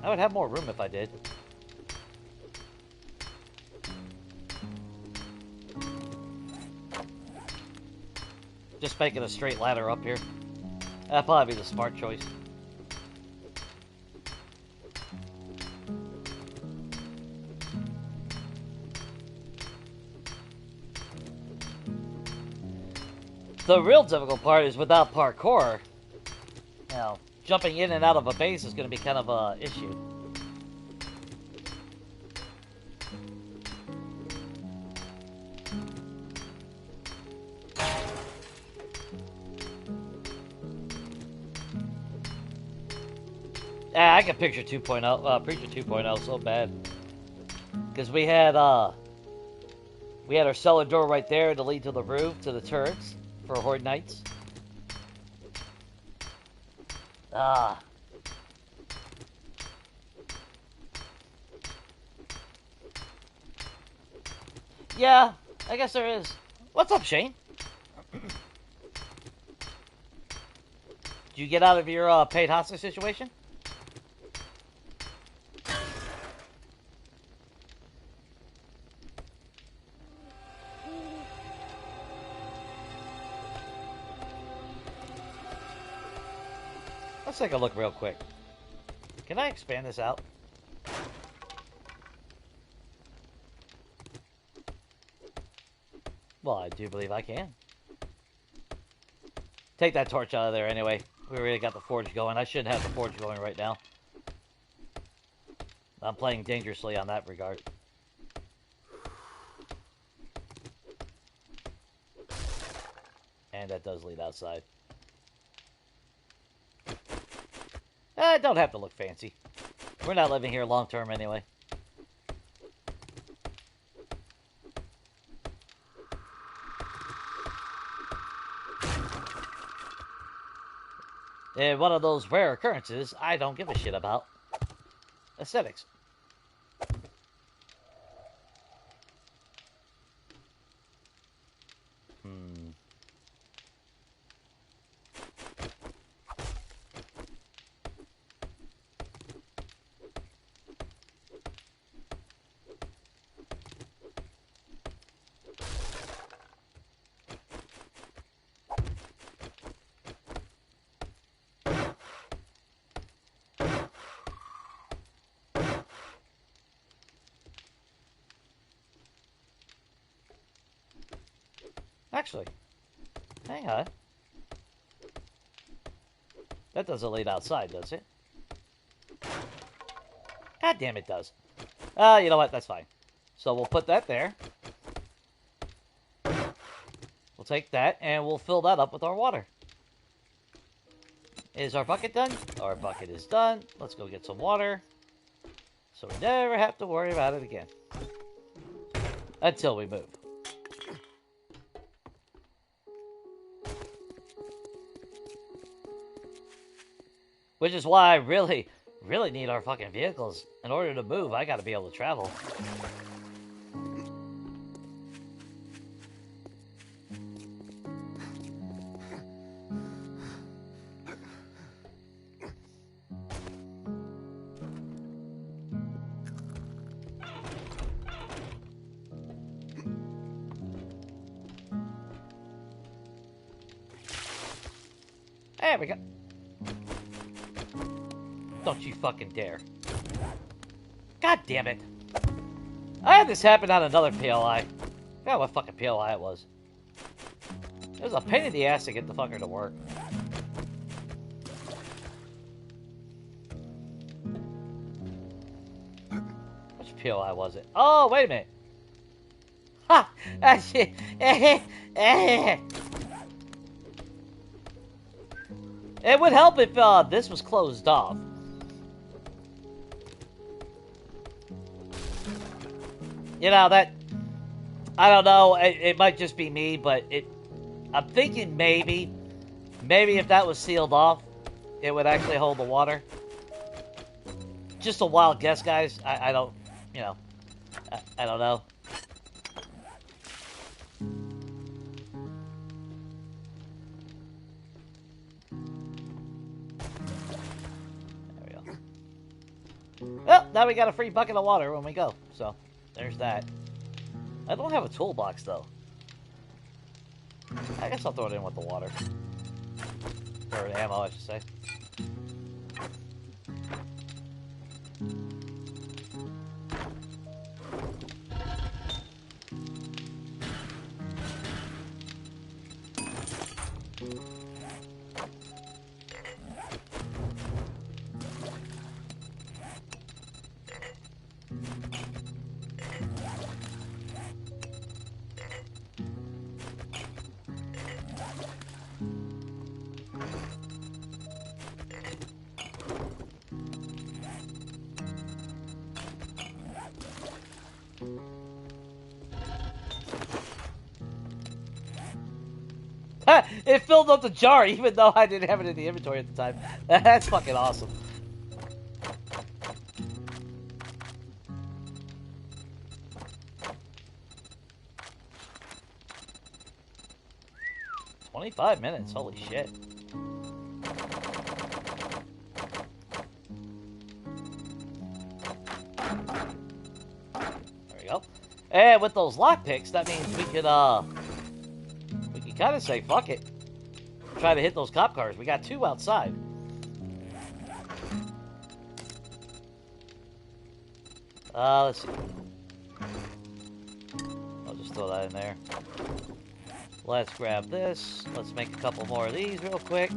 I would have more room if I did. Just making a straight ladder up here. That'd probably be the smart choice. The real difficult part is without parkour. You know, jumping in and out of a base is going to be kind of an issue. I can picture 2.0, Preacher 2.0 so bad. Because we had our cellar door right there to lead to the roof, to the turrets, for Horde Knights. Yeah, I guess there is. What's up, Shane? Did you get out of your paid hostage situation? Let's take a look real quick. Can I expand this out? Well, I do believe I can. Take that torch out of there anyway. We already got the forge going. I shouldn't have the forge going right now. I'm playing dangerously on that regard. And that does lead outside. Don't have to look fancy. We're not living here long term anyway. And one of those rare occurrences I don't give a shit about. Aesthetics. Actually, hang on. That doesn't lead outside, does it? God damn it does. You know what? That's fine. So we'll put that there. We'll take that and we'll fill that up with our water. Is our bucket done? Our bucket is done. Let's go get some water. So we never have to worry about it again. Until we move. Which is why I really need our fucking vehicles. In order to move, I gotta be able to travel. There we go. Don't you fucking dare. God damn it. I had this happen on another PLI. forgot what fucking POI it was. It was a pain in the ass to get the fucker to work. Which POI was it? Oh, wait a minute. Ha! That shit. It would help if this was closed off. You know, that... I don't know, it might just be me, but I'm thinking maybe if that was sealed off, it would actually hold the water. Just a wild guess, guys. I don't, you know, I don't know. There we go. Well, now we got a free bucket of water when we go, so there's that. I don't have a toolbox, though. I guess I'll throw it in with the water. Or the ammo, I should say. It filled up the jar, even though I didn't have it in the inventory at the time. That's fucking awesome. $25, holy shit. There we go. And with those lockpicks, that means we could kind of say, fuck it. Try to hit those cop cars. We got 2 outside. Let's see. I'll just throw that in there. Let's grab this. Let's make a couple more of these real quick.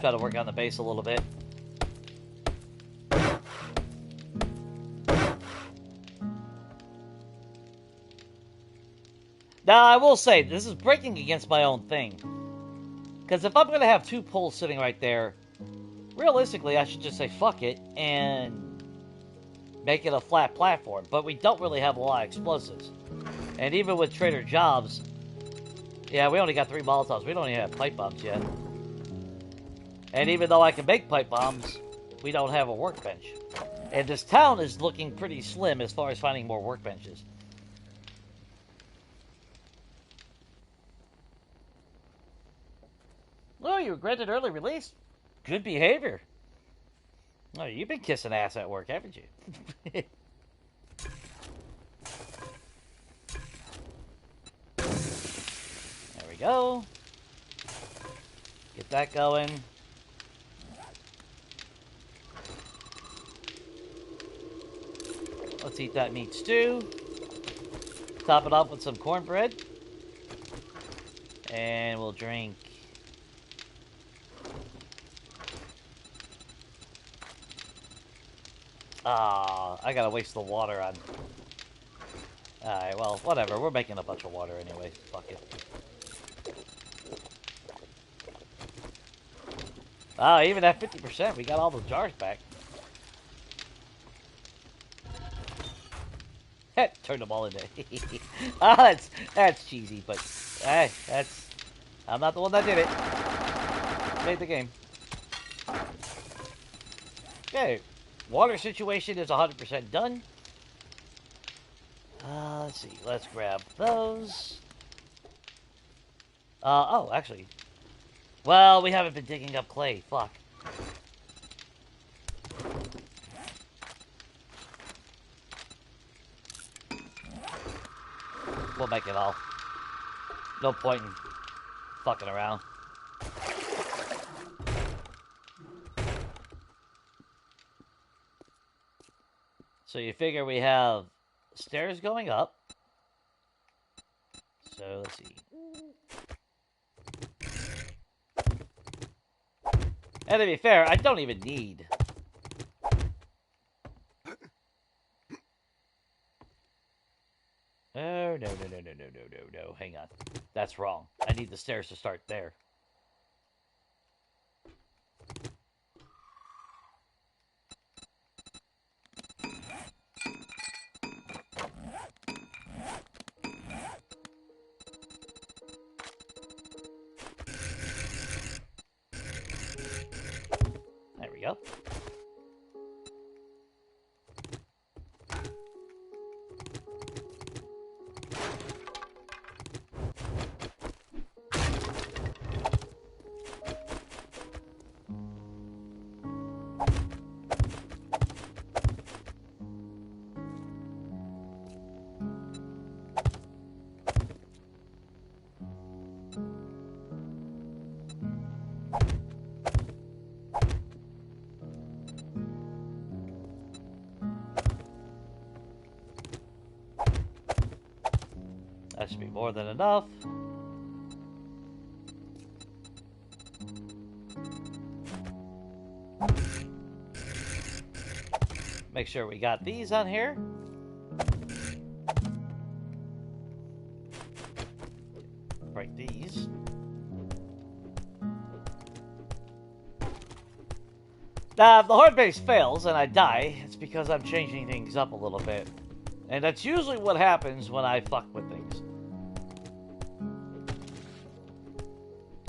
Try to work on the base a little bit. Now, I will say, this is breaking against my own thing. Because if I'm going to have 2 poles sitting right there, realistically, I should just say fuck it and make it a flat platform. But we don't really have a lot of explosives. And even with Trader Jobs, yeah, we only got 3 Molotovs. We don't even have pipe bombs yet. And even though I can make pipe bombs, we don't have a workbench. And this town is looking pretty slim as far as finding more workbenches. Oh, you were granted early release. Good behavior. Oh, you've been kissing ass at work, haven't you? There we go. Get that going. Let's eat that meat stew. Top it off with some cornbread. And we'll drink... I gotta waste the water on... Alright, well, whatever. We're making a bunch of water anyway. Fuck it. Even at 50%, we got all the jars back. Turn them all into... that's cheesy, but... Hey, that's... I'm not the one that did it. Made the game. Okay. Water situation is 100% done. Let's see. Let's grab those. Oh, actually. Well, we haven't been digging up clay. Fuck. We'll make it all. No point in fucking around. So you figure we have stairs going up. So let's see. And to be fair, I don't even need. Oh, no. Hang on. That's wrong. I need the stairs to start there. There we go. That should be more than enough. Make sure we got these on here. Break these. Now, if the hard base fails and I die, it's because I'm changing things up a little bit. And that's usually what happens when I fuck with things.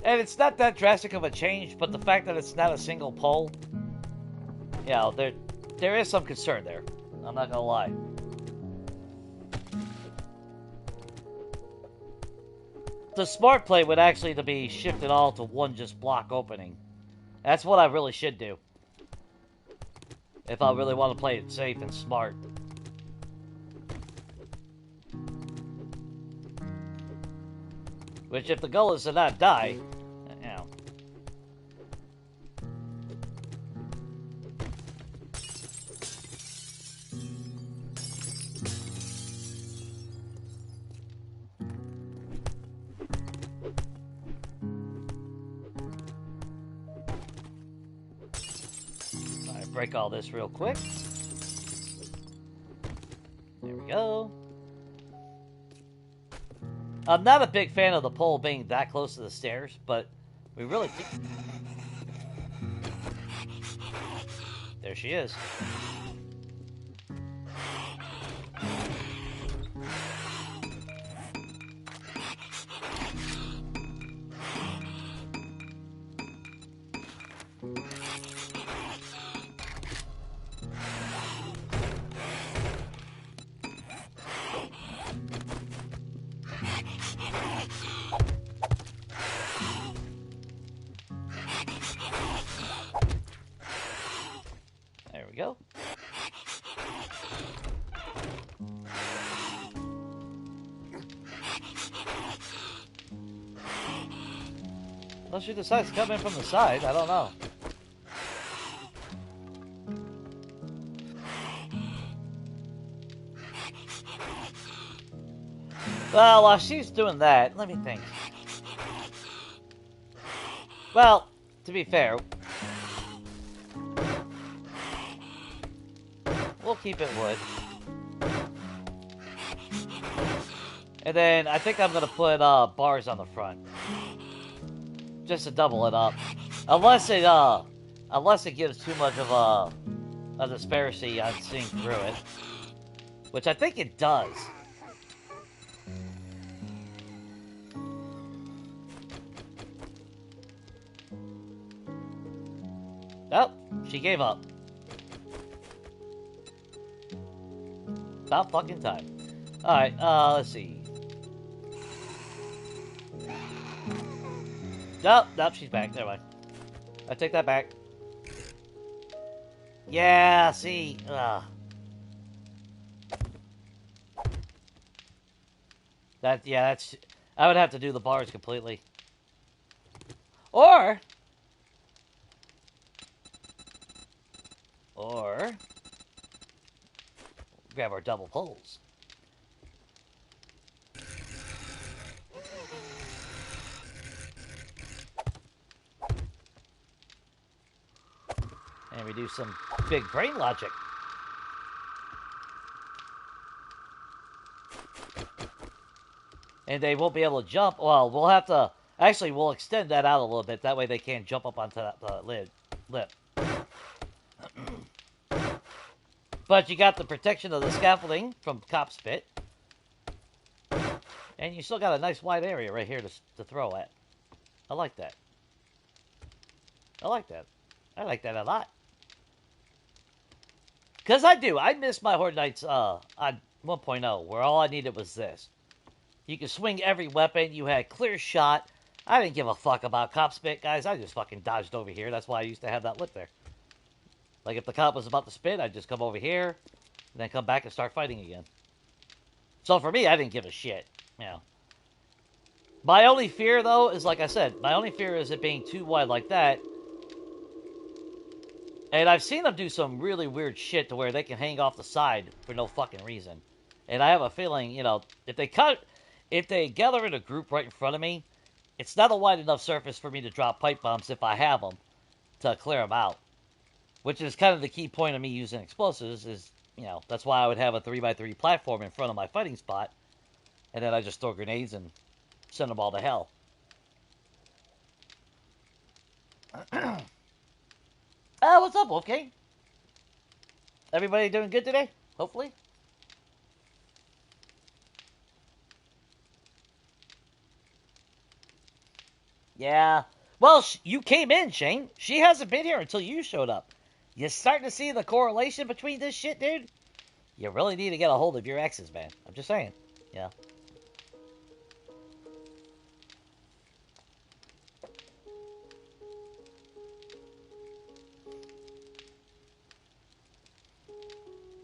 And it's not that drastic of a change, but the fact that it's not a single pole, you know, there is some concern there. I'm not gonna lie. The smart play would actually to be shifted all to one just block opening. That's what I really should do. If I really want to play it safe and smart. Which, if the goal is to not die, you know. Alright, break all this real quick. There we go. I'm not a big fan of the pole being that close to the stairs, but we really... There she is. There we go. Unless she decides to come in from the side, I don't know. Well, while she's doing that, let me think. Well, to be fair, we'll keep it wood. And then I think I'm gonna put bars on the front. Just to double it up. Unless it gives too much of a disparity on seeing through it. Which I think it does. Oh, she gave up. About fucking time. Alright, let's see. Nope, she's back. Never mind. I take that back. Yeah, see. That's... I would have to do the bars completely. Or... grab our double poles. And we do some big brain logic. And they won't be able to jump. Well, we'll have to... Actually, we'll extend that out a little bit. That way they can't jump up onto that lip. But you got the protection of the scaffolding from cop spit. And you still got a nice wide area right here to throw at. I like that. I like that. I like that a lot. Because I do. I miss my Horde Nights on 1.0, where all I needed was this. You could swing every weapon. You had clear shot. I didn't give a fuck about cop spit, guys. I just fucking dodged over here. That's why I used to have that lip there. Like, if the cop was about to spit, I'd just come over here, and then come back and start fighting again. So for me, I didn't give a shit. You know. My only fear, though, is, like I said, my only fear is it being too wide like that. And I've seen them do some really weird shit to where they can hang off the side for no fucking reason. And I have a feeling, you know, if they gather in a group right in front of me, it's not a wide enough surface for me to drop pipe bombs if I have them to clear them out. Which is kind of the key point of me using explosives is, you know, that's why I would have a 3x3 platform in front of my fighting spot. And then I just throw grenades and send them all to hell. What's up, Wolfgang? Everybody doing good today? Hopefully. Yeah. Well, you came in, Shane. She hasn't been here until you showed up. You starting to see the correlation between this shit, dude? You really need to get a hold of your exes, man. I'm just saying. Yeah.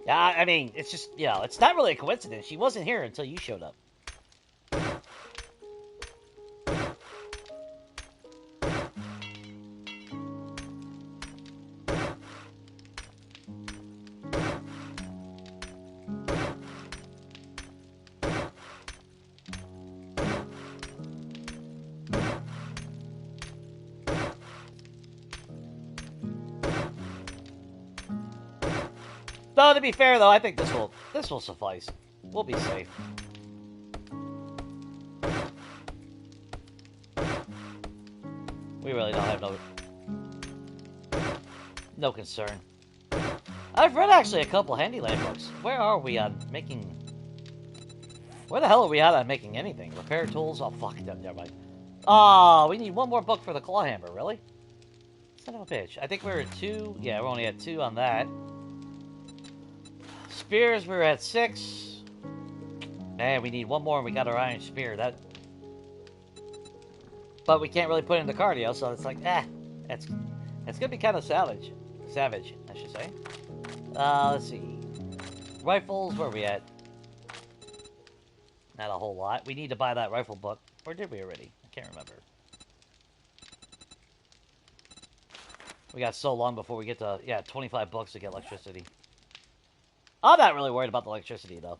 Yeah, I mean, it's just, you know, it's not really a coincidence. She wasn't here until you showed up. Though, to be fair, though, I think this will suffice. We'll be safe. We really don't have no concern. I've read actually a couple Handyland books. Where are we on making... Where the hell are we at on making anything? Repair tools? Oh, fuck. Never mind. Oh, we need one more book for the claw hammer. Really? Son of a bitch. I think we were at 2. Yeah, we're only at 2 on that. Spears, we're at 6. Man, we need one more and we got our iron spear. But we can't really put it into cardio, so it's like, it's gonna be kind of savage. Savage, I should say. Let's see. Rifles, where are we at? Not a whole lot. We need to buy that rifle book. Or did we already? I can't remember. We got so long before we get to, 25 bucks to get electricity. I'm not really worried about the electricity, though.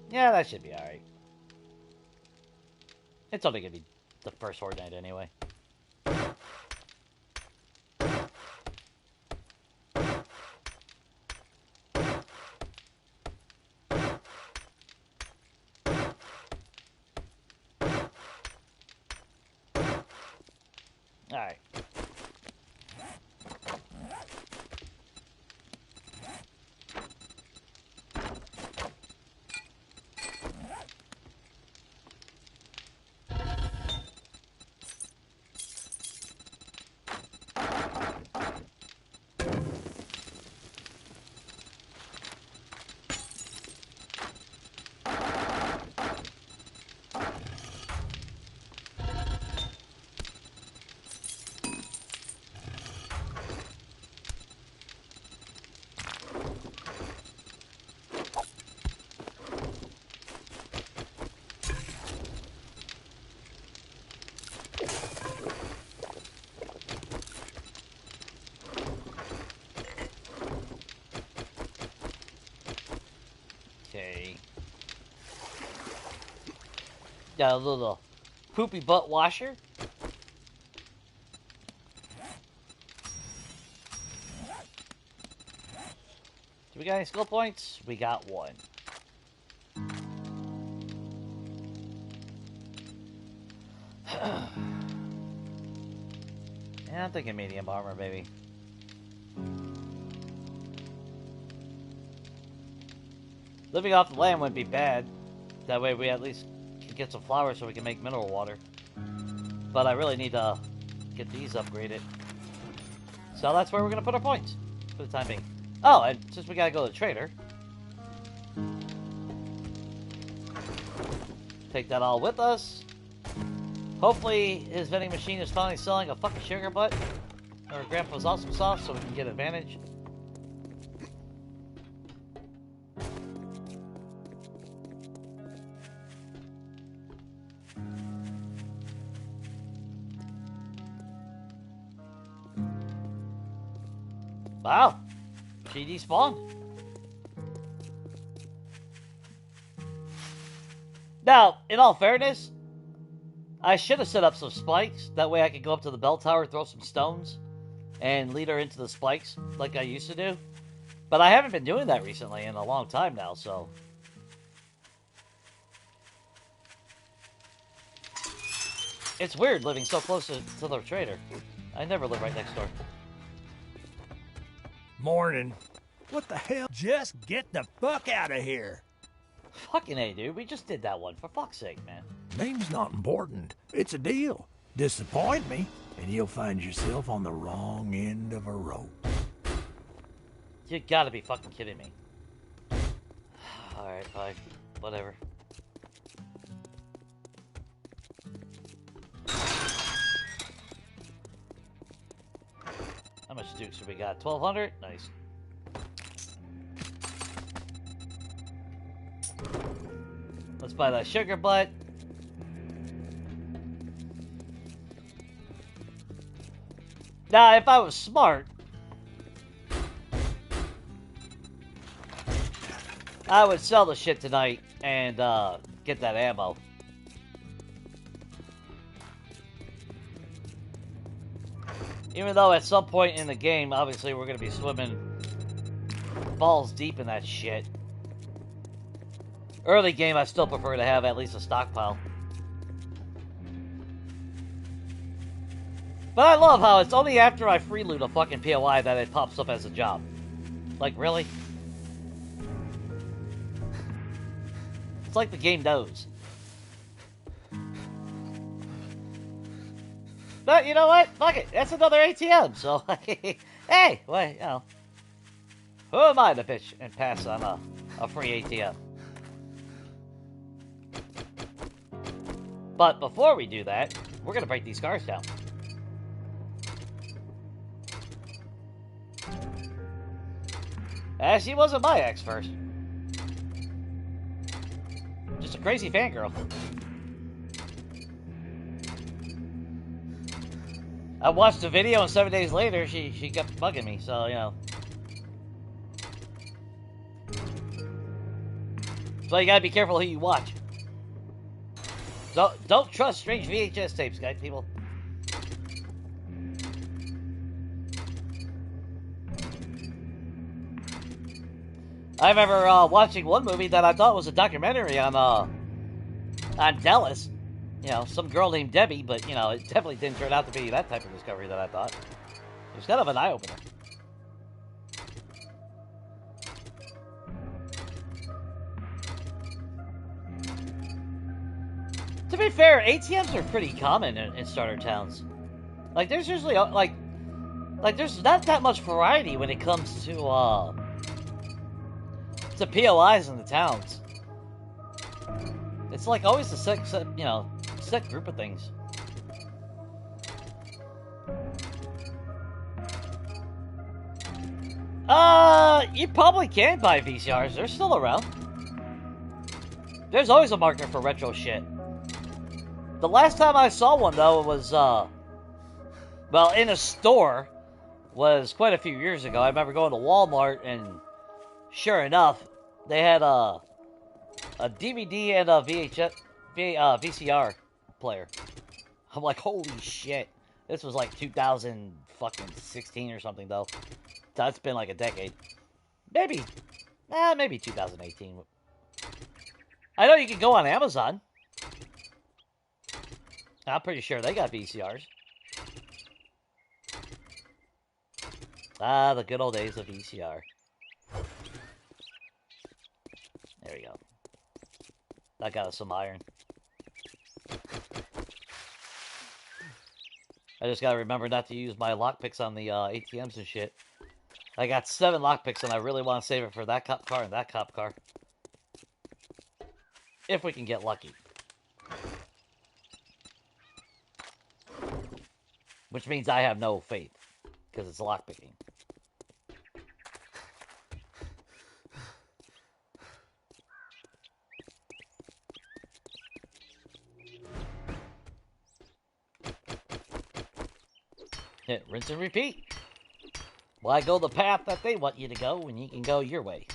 Yeah, that should be alright. It's only gonna be the first Horde Night anyway. Alright. Okay. Got a little poopy butt washer. Do we got any skill points? We got one. Yeah, I'm thinking medium armor, maybe. Living off the land wouldn't be bad. That way we at least can get some flowers so we can make mineral water. But I really need to get these upgraded. So that's where we're going to put our points for the time being. Oh, and since we got to go to the trader, take that all with us. Hopefully his vending machine is finally selling a fucking sugar butt or Grandpa's awesome sauce so we can get advantage. Wow, she despawned. Now, in all fairness, I should have set up some spikes. That way I could go up to the bell tower, throw some stones, and lead her into the spikes like I used to do. But I haven't been doing that recently in a long time now, so... It's weird living so close to the trader. I never live right next door. Morning. What the hell? Just get the fuck out of here. Fucking A, dude. We just did that one. For fuck's sake, man. Name's not important. It's a deal. Disappoint me, and you'll find yourself on the wrong end of a rope. You gotta be fucking kidding me. Alright, fine. Whatever. How much dukes have we got? 1,200? Nice. Let's buy that sugar butt. Now, if I was smart, I would sell the shit tonight and get that ammo. Even though at some point in the game, obviously, we're going to be swimming balls deep in that shit. Early game, I still prefer to have at least a stockpile. But I love how it's only after I free loot a fucking POI that it pops up as a job. Like, really? It's like the game knows. But you know what? Fuck it. That's another ATM. So, hey, well, you know. Who am I to bitch and pass on a free ATM? But before we do that, we're going to break these cars down. She wasn't my ex first. Just a crazy fangirl. I watched the video and 7 days later she kept bugging me, so you know. So you gotta be careful who you watch. Don't trust strange VHS tapes, guys, people. I remember watching one movie that I thought was a documentary on Dallas. You know, some girl named Debbie, but, you know, it definitely didn't turn out to be that type of discovery that I thought. It was kind of an eye-opener. To be fair, ATMs are pretty common in starter towns. Like, there's usually, like there's not that much variety when it comes to POIs in the towns. It's like always a set group of things. You probably can buy VCRs. They're still around. There's always a market for retro shit. The last time I saw one, though, was, well, in a store, was quite a few years ago. I remember going to Walmart, and sure enough, they had, a DVD and a VCR player. I'm like, holy shit. This was like 2016 or something, though. That's been like a decade. Maybe 2018. I know you can go on Amazon. I'm pretty sure they got VCRs. Ah, the good old days of VCR. There we go. That got us some iron. I just gotta remember not to use my lockpicks on the ATMs and shit. I got 7 lockpicks and I really want to save it for that cop car and that cop car. If we can get lucky. Which means I have no faith. Because it's lockpicking. Rinse and repeat. Why go the path that they want you to go when you can go your way?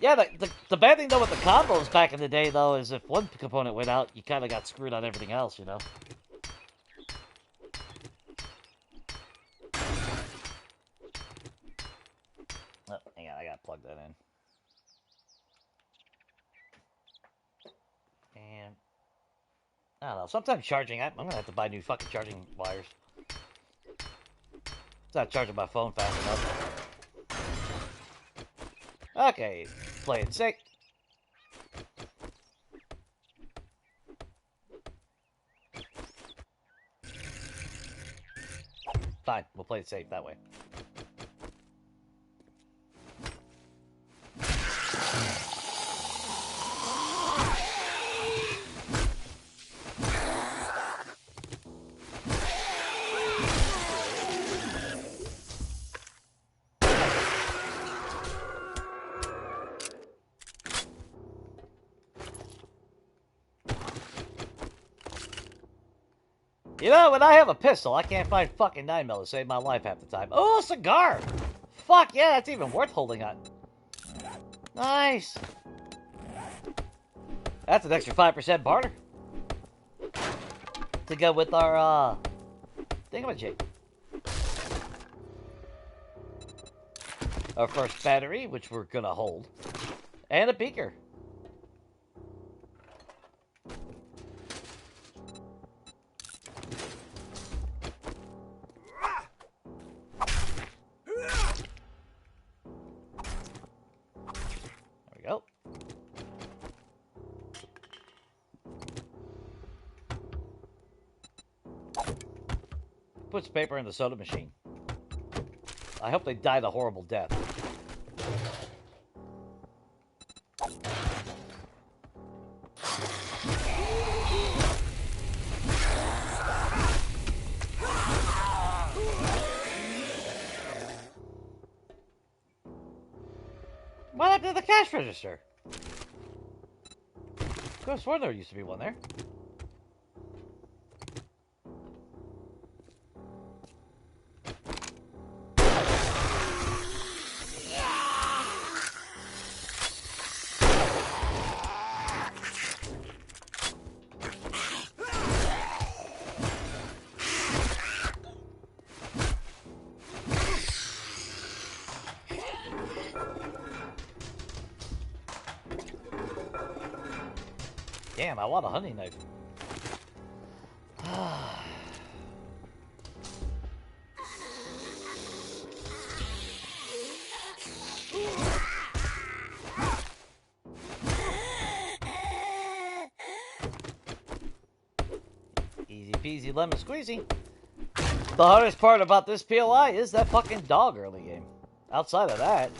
Yeah, the bad thing, though, with the combos back in the day, though, is if one component went out, you kind of got screwed on everything else, you know? Oh, hang on, I gotta plug that in. And, I don't know, sometimes charging, I'm gonna have to buy new fucking charging wires. It's not charging my phone fast enough. Okay, play it safe. Fine, we'll play it safe that way. You know, when I have a pistol, I can't find fucking 9mm to save my life half the time. Oh, a cigar! Fuck yeah, that's even worth holding on. Nice. That's an extra 5% barter. To go with our, thingamajig. Our first battery, which we're gonna hold. And a beaker. Puts paper in the soda machine. I hope they die the horrible death. What happened to the cash register? Could have sworn there used to be one there. Damn, I want a hunting knife. Easy peasy lemon squeezy. The hardest part about this PLI is that fucking dog early game. Outside of that,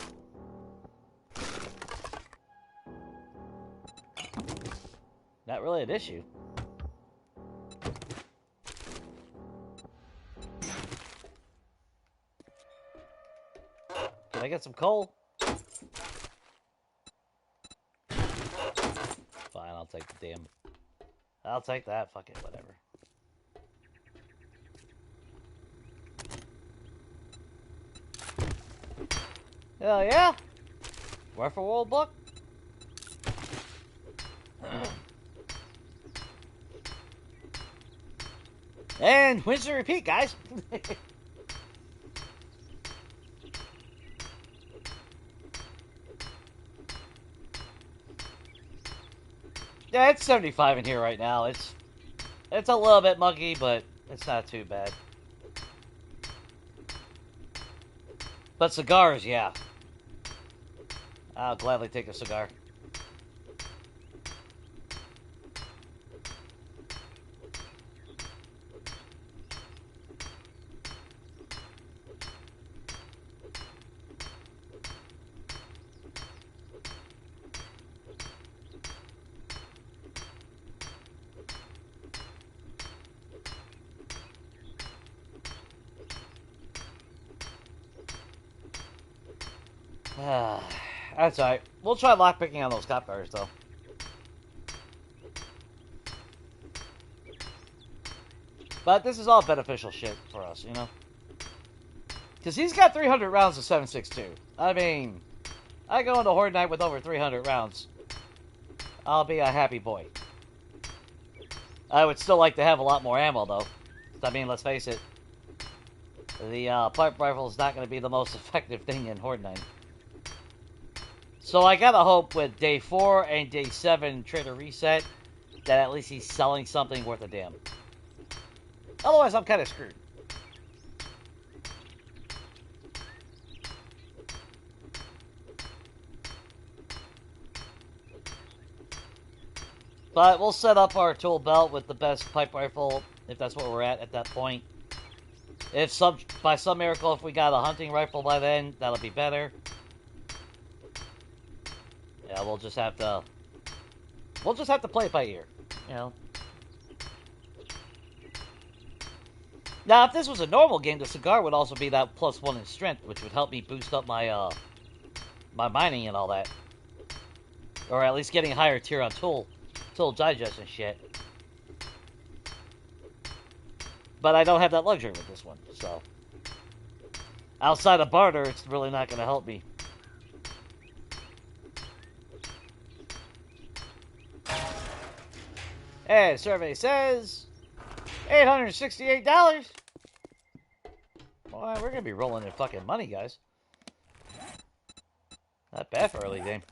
not really an issue. Can I get some coal? Fine, I'll take the damn... I'll take that, fuck it, whatever. Hell yeah. Worth a world book? And wins to repeat, guys. Yeah, it's 75 in here right now. It's a little bit muggy, but it's not too bad. But cigars, yeah. I'll gladly take a cigar. That's alright. We'll try lockpicking on those cop cars, though. But this is all beneficial shit for us, you know? Because he's got 300 rounds of 7.62. I mean, I go into Horde Night with over 300 rounds. I'll be a happy boy. I would still like to have a lot more ammo, though. I mean, let's face it. The pipe rifle is not going to be the most effective thing in Horde Night. So I gotta hope with day 4 and day 7 trader reset that at least he's selling something worth a damn. Otherwise, I'm kind of screwed. But we'll set up our tool belt with the best pipe rifle, if that's where we're at that point. If by some miracle, if we got a hunting rifle by then, that'll be better. Yeah, we'll just have to play it by ear, you know. Now, if this was a normal game, the cigar would also be that +1 in strength, which would help me boost up my my mining and all that, or at least getting higher tier on tool digest and shit. But I don't have that luxury with this one, so outside of barter, it's really not going to help me. Hey, survey says $868. Boy, we're going to be rolling in fucking money, guys. Not bad for early game.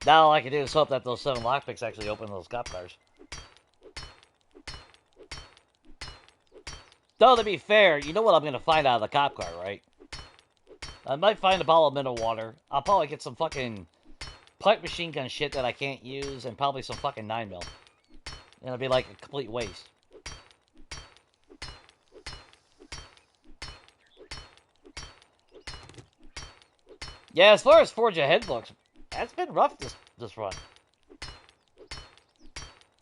Now all I can do is hope that those 7 lockpicks actually open those cop cars. Though, to be fair, you know what I'm going to find out of the cop car, right? I might find a bottle of mineral water. I'll probably get some fucking pipe machine gun shit that I can't use, and probably some fucking 9mm. And it'll be like a complete waste. Yeah, as far as Forge Ahead looks, that's been rough this run.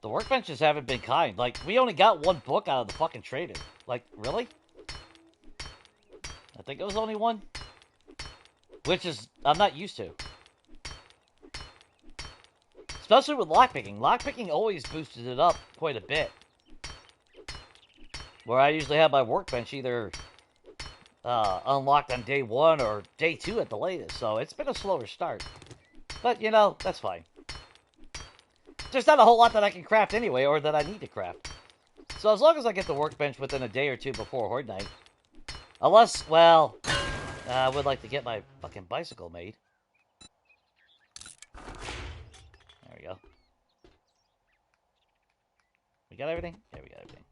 The workbenches haven't been kind. Like, we only got 1 book out of the fucking traded. Like, really? I think it was only 1. Which is, I'm not used to. Especially with lockpicking. Lockpicking always boosted it up quite a bit. Where I usually have my workbench either unlocked on day 1 or day 2 at the latest. So it's been a slower start. But, you know, that's fine. There's not a whole lot that I can craft anyway, or that I need to craft. So as long as I get the workbench within a day or 2 before Horde Night. Unless, well, I would like to get my fucking bicycle made. There we go. We got everything? Yeah, we got everything.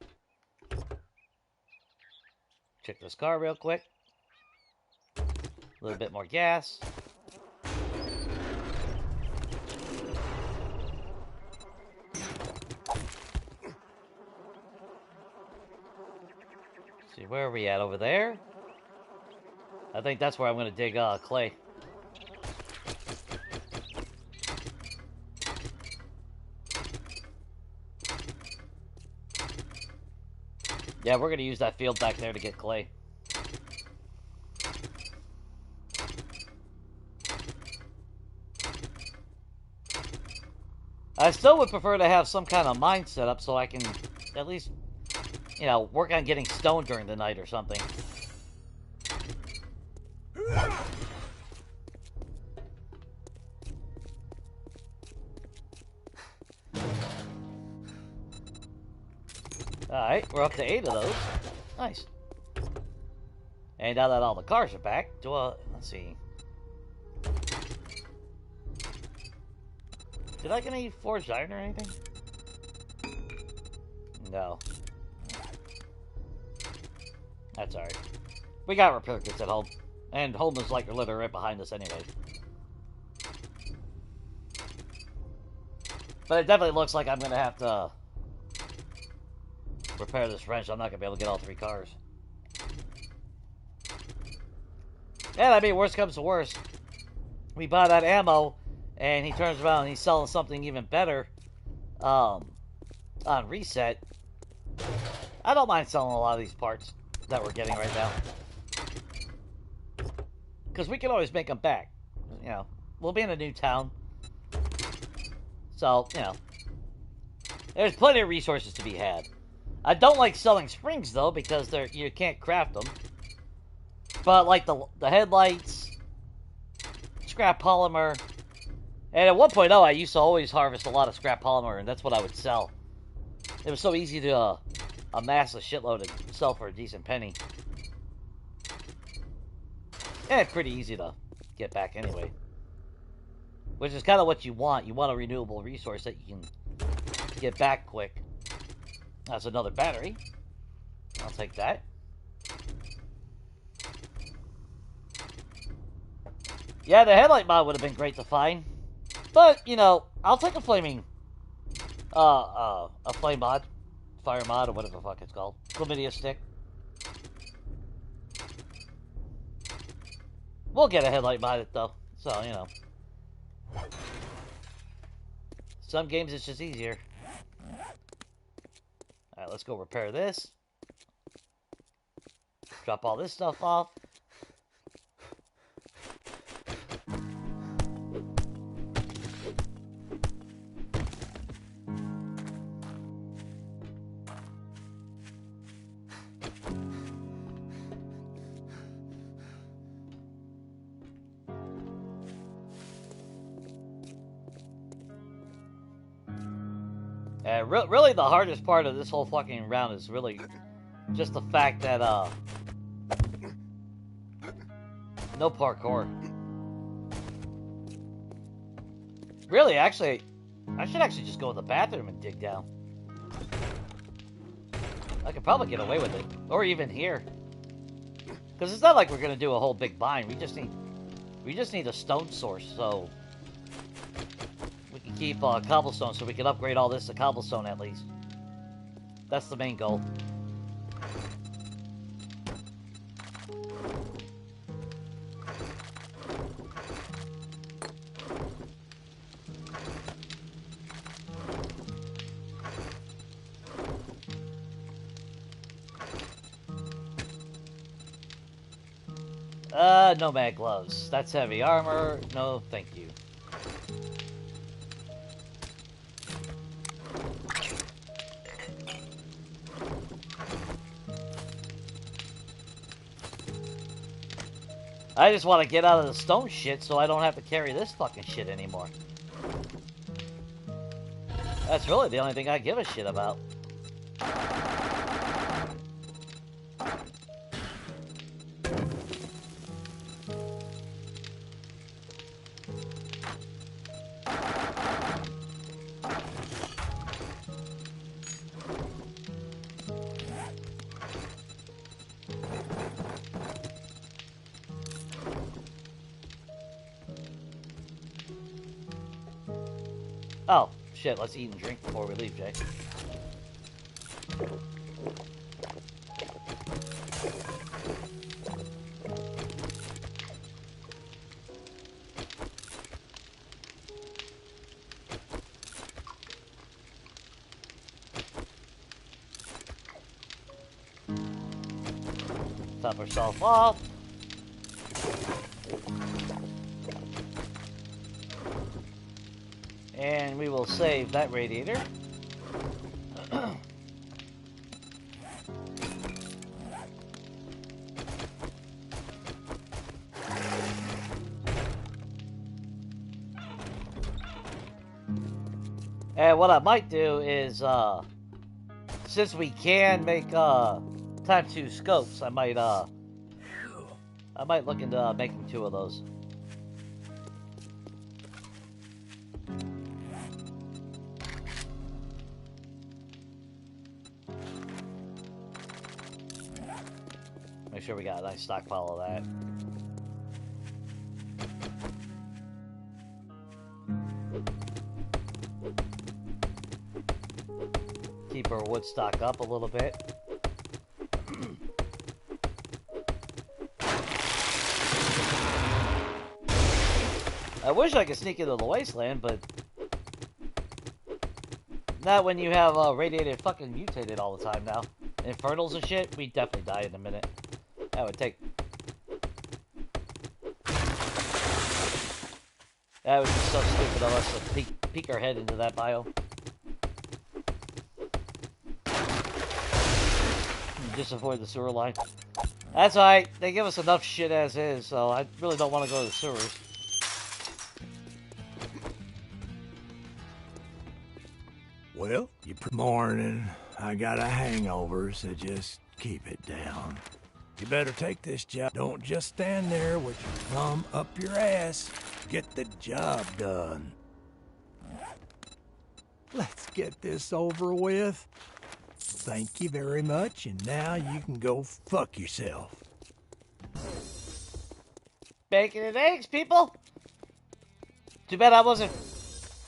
Check this car real quick. A little bit more gas. See, where are we at over there? I think that's where I'm going to dig clay. Yeah, we're going to use that field back there to get clay. I still would prefer to have some kind of mine set up so I can at least, you know, work on getting stoned during the night or something. Alright, we're up to 8 of those. Nice. And now that all the cars are back, let's see. Did I get any forged iron or anything? No. That's alright. We got repair kits at home. And home is like literally right behind us anyway. But it definitely looks like I'm going to have to repair this wrench. I'm not going to be able to get all 3 cars. And I mean, worst comes to worst. We buy that ammo, and he turns around and he's selling something even better on reset. I don't mind selling a lot of these parts that we're getting right now. Because we can always make them back. You know, we'll be in a new town. So, you know, there's plenty of resources to be had. I don't like selling springs, though, because you can't craft them. But, like, the headlights, scrap polymer. And at 1.0, I used to always harvest a lot of scrap polymer, and that's what I would sell. It was so easy to amass a shitload and sell for a decent penny. And it's pretty easy to get back anyway. Which is kind of what you want. You want a renewable resource that you can get back quick. That's another battery. I'll take that. Yeah, the headlight mod would have been great to find. But, you know, I'll take a flame mod. Fire mod, or whatever the fuck it's called. Chlamydia stick. We'll get a headlight mod, though. So, you know. Some games it's just easier. Alright, let's go repair this. Drop all this stuff off. Really, the hardest part of this whole fucking round is really just the fact that, no parkour. Really, actually, I should actually just go in the bathroom and dig down. I could probably get away with it. Or even here. Because it's not like we're going to do a whole big bind. We just need a stone source, so we can keep cobblestone so we can upgrade all this to cobblestone at least. That's the main goal. Nomad gloves. That's heavy armor. No, thank you. I just want to get out of the stone shit so I don't have to carry this fucking shit anymore. That's really the only thing I give a shit about. Oh, shit, let's eat and drink before we leave, Jay. Top herself off. And we will save that radiator. And what I might do is, since we can make times 2 scopes, I might look into making 2 of those. Make sure we got a nice stockpile of that. Keep our wood stock up a little bit. I wish I could sneak into the wasteland, but not when you have radiated fucking mutated all the time now. Infernals and shit, we definitely die in a minute. That would take... That would be so stupid of us to peek our head into that biome. Just avoid the sewer line. That's alright. They give us enough shit as is, so I really don't want to go to the sewers. Well, morning. I got a hangover, so just keep it down. You better take this job. Don't just stand there with your thumb up your ass. Get the job done. Let's get this over with. Thank you very much, and now you can go fuck yourself. Bacon and eggs, people! Too bad I wasn't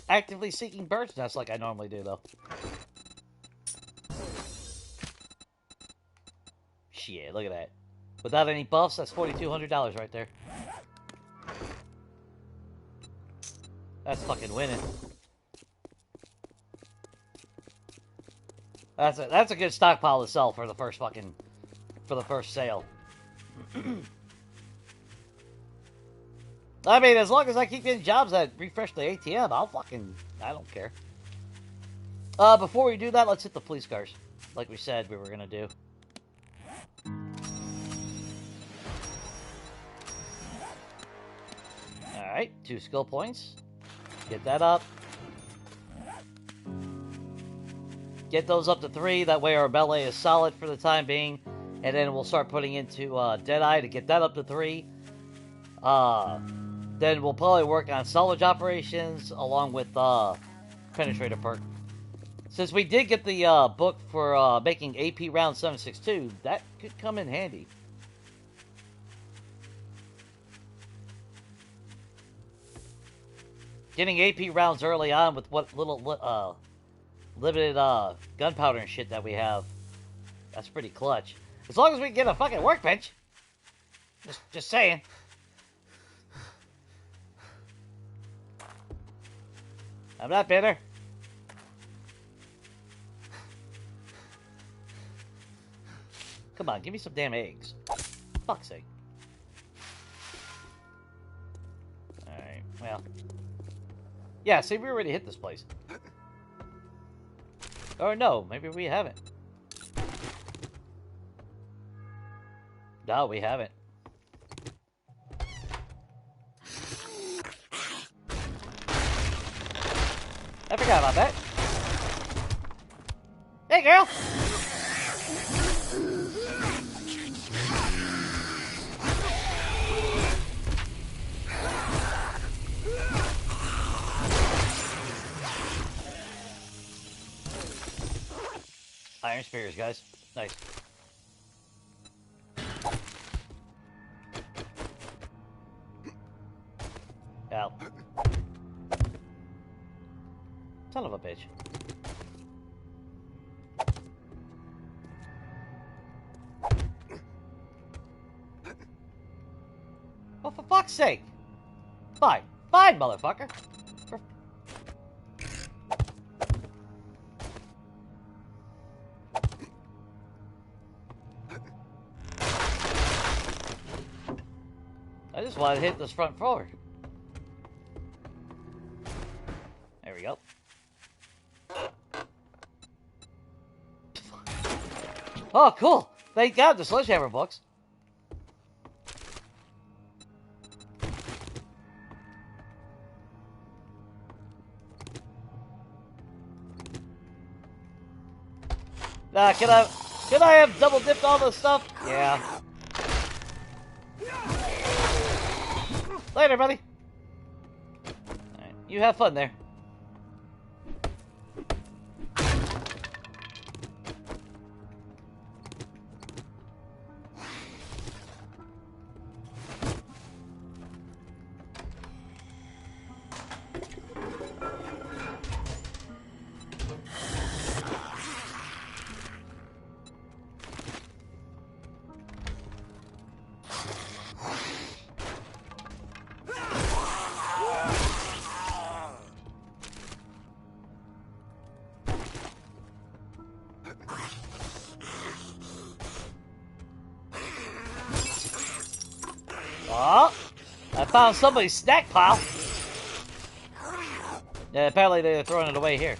actively seeking bird's nests like I normally do, though. Shit, look at that. Without any buffs, that's $4,200 right there. That's fucking winning. That's a good stockpile to sell for the first sale. I mean, as long as I keep getting jobs that refresh the ATM, I don't care. Before we do that, let's hit the police cars, like we said we were gonna do. Alright, 2 skill points. Get that up. Get those up to 3, that way our melee is solid for the time being. And then we'll start putting into Deadeye to get that up to 3. Then we'll probably work on salvage operations along with Penetrator perk. Since we did get the book for making AP round 762, that could come in handy. Getting AP rounds early on with what little limited gunpowder and shit that we have, that's pretty clutch. As long as we can get a fucking workbench. Just saying. I'm not bitter. Come on, give me some damn eggs. Fuck's sake. Alright, well. Yeah, see, we already hit this place. Or no, maybe we haven't. No, we haven't. I forgot about that. Hey, girl! Iron spears, guys. Nice. Ow. Son of a bitch. Oh, for fuck's sake! Fine. Fine, motherfucker! I just wanted to hit this front forward. There we go. Oh, cool! Thank God the sledgehammer books. Can I have double dipped all this stuff? Yeah. Later, buddy. Alright, you have fun there. Oh, I found somebody's snack pile. Yeah, apparently they're throwing it away here.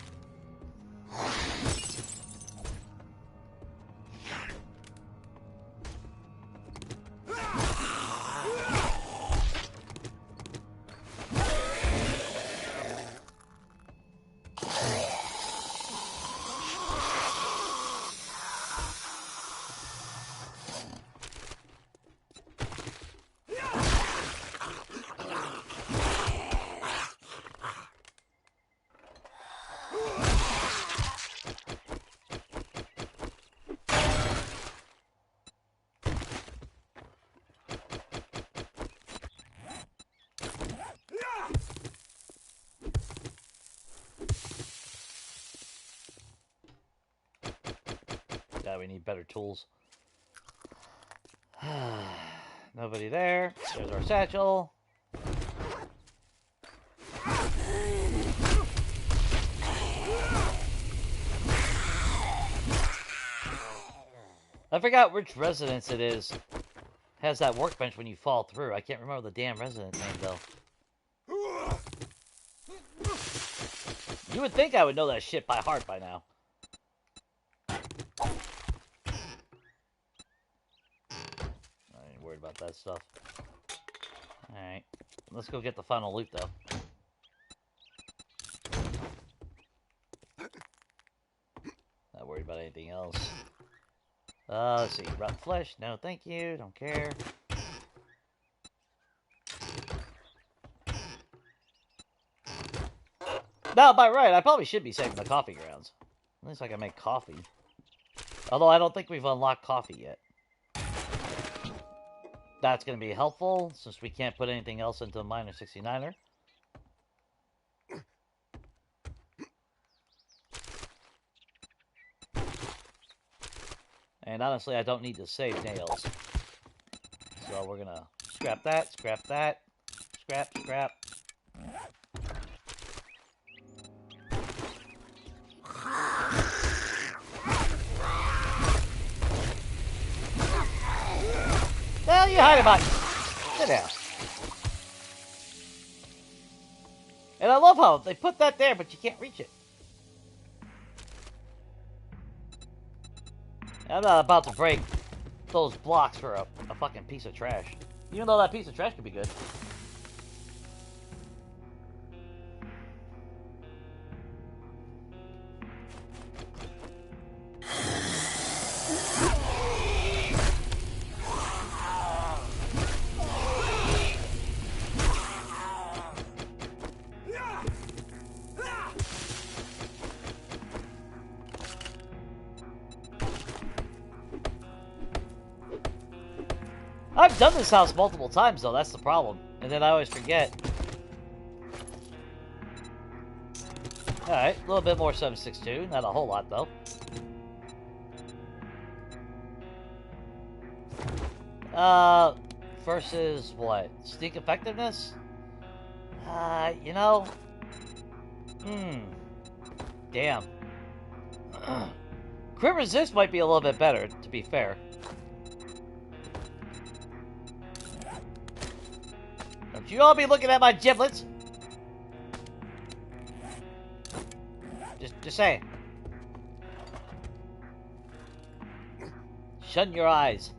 Yeah, we need better tools. Nobody there. There's our satchel. I forgot which residence it is. Has that workbench when you fall through. I can't remember the damn residence name, though. You would think I would know that shit by heart by now. I ain't worried about that stuff. Alright. Let's go get the final loot, though. Not worried about anything else. Let's see. Rotten flesh. No, thank you. Don't care. No, by right, I probably should be saving the coffee grounds. At least I can make coffee. Although I don't think we've unlocked coffee yet. That's going to be helpful, since we can't put anything else into a minor 69er. And honestly, I don't need to save nails. So we're going to scrap that, scrap that, scrap, scrap. Well, you hide about. Sit down. And I love how they put that there, but you can't reach it. I'm not about to break those blocks for a fucking piece of trash. Even though that piece of trash could be good. I've done this house multiple times, though. That's the problem. And then I always forget. Alright, a little bit more 7.62. Not a whole lot, though. Versus what? Sneak effectiveness? You know... Damn. Crit resist might be a little bit better, to be fair. Don't you all be looking at my giblets? Just saying. Shut your eyes.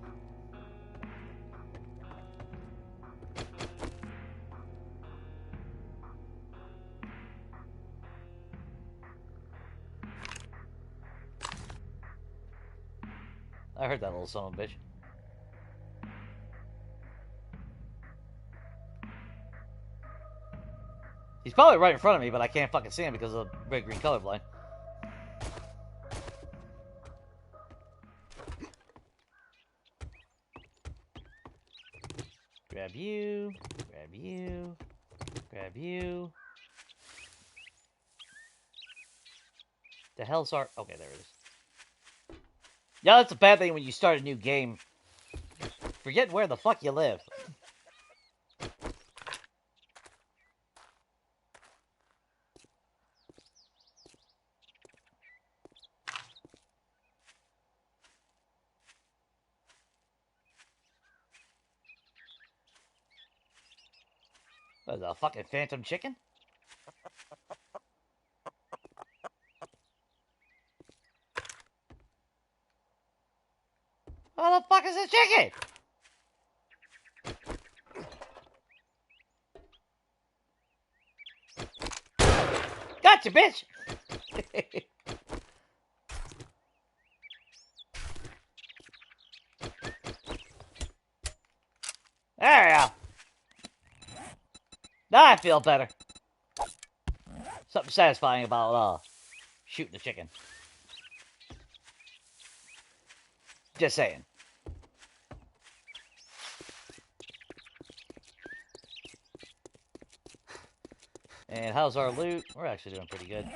I heard that little son of a bitch. He's probably right in front of me, but I can't fucking see him because of the red-green colorblind. Grab you. Grab you. Grab you. The hell's our... Okay, there it is. Yeah, that's a bad thing when you start a new game. Forget where the fuck you live. What is that, a fucking phantom chicken? What the fuck is a chicken? Gotcha, bitch! There we go. Now I feel better. Something satisfying about shooting a chicken. Just saying. And how's our loot? We're actually doing pretty good.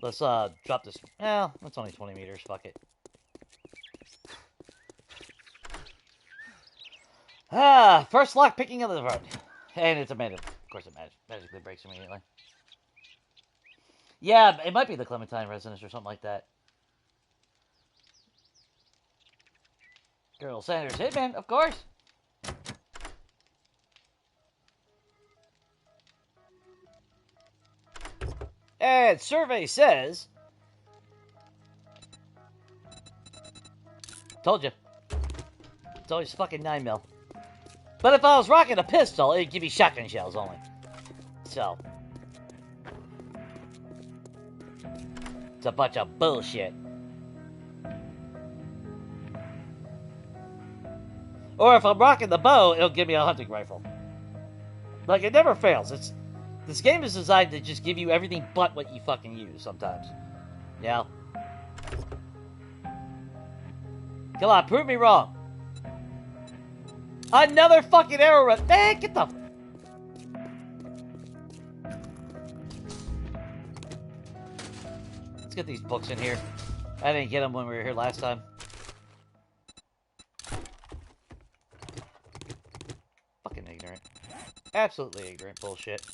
Let's drop this. Well, that's only 20 meters. Fuck it. First lock picking of the road. And it's a magic. Of course, it magically breaks immediately. Yeah, it might be the Clementine residence or something like that. Colonel Sanders Hitman, of course. And survey says... Told you. It's always fucking 9mm. But if I was rocking a pistol, it'd give me shotgun shells only. So. It's a bunch of bullshit. Or if I'm rocking the bow, it'll give me a hunting rifle. Like, it never fails. This game is designed to just give you everything but what you fucking use sometimes. Yeah. Come on, prove me wrong. Another fucking arrow run. Man, get the... Let's get these books in here. I didn't get them when we were here last time. Fucking ignorant. Absolutely ignorant bullshit.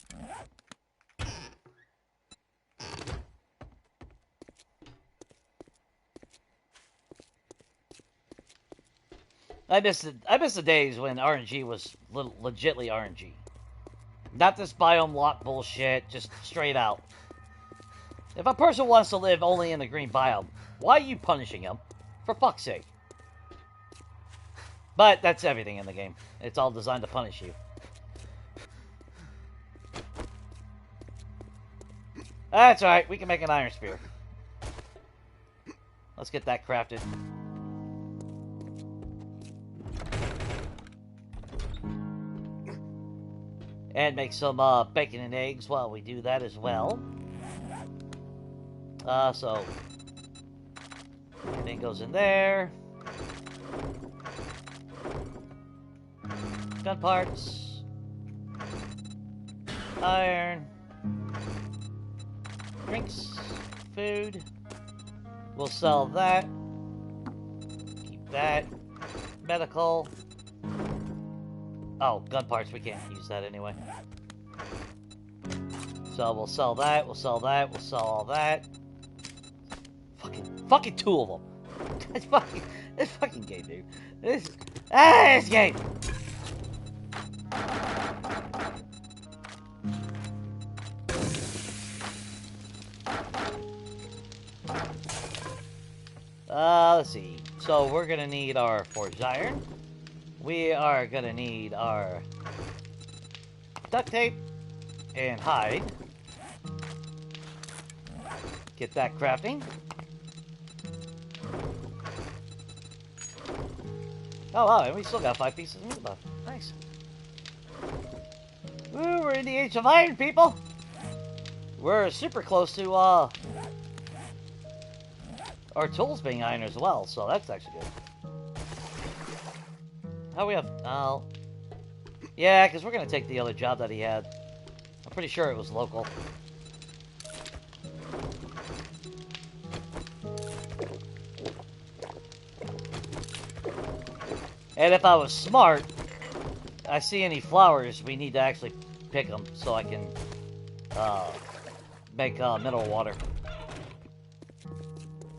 I miss the days when RNG was legitly RNG. Not this biome lock bullshit, just straight out. If a person wants to live only in the green biome, why are you punishing them? For fuck's sake. But that's everything in the game. It's all designed to punish you. That's alright, we can make an iron spear. Let's get that crafted. And make some bacon and eggs while we do that as well. So everything goes in there. Gun parts. Iron. Drinks. Food. We'll sell that. Keep that. Medical. Oh, gun parts, we can't use that anyway. So we'll sell that, we'll sell that, we'll sell all that. Fucking two of them. This fucking game, dude. This game. Let's see. So we're gonna need our forged iron. We are gonna need our duct tape and hide. Get that crafting. Oh, wow, and we still got 5 pieces of meat left. Nice. Ooh, we're in the Age of Iron, people! We're super close to, our tools being iron as well, so that's actually good. How we have... Oh. Yeah, because we're going to take the other job that he had. I'm pretty sure it was local. And if I was smart, I see any flowers, we need to actually pick them so I can make mineral water.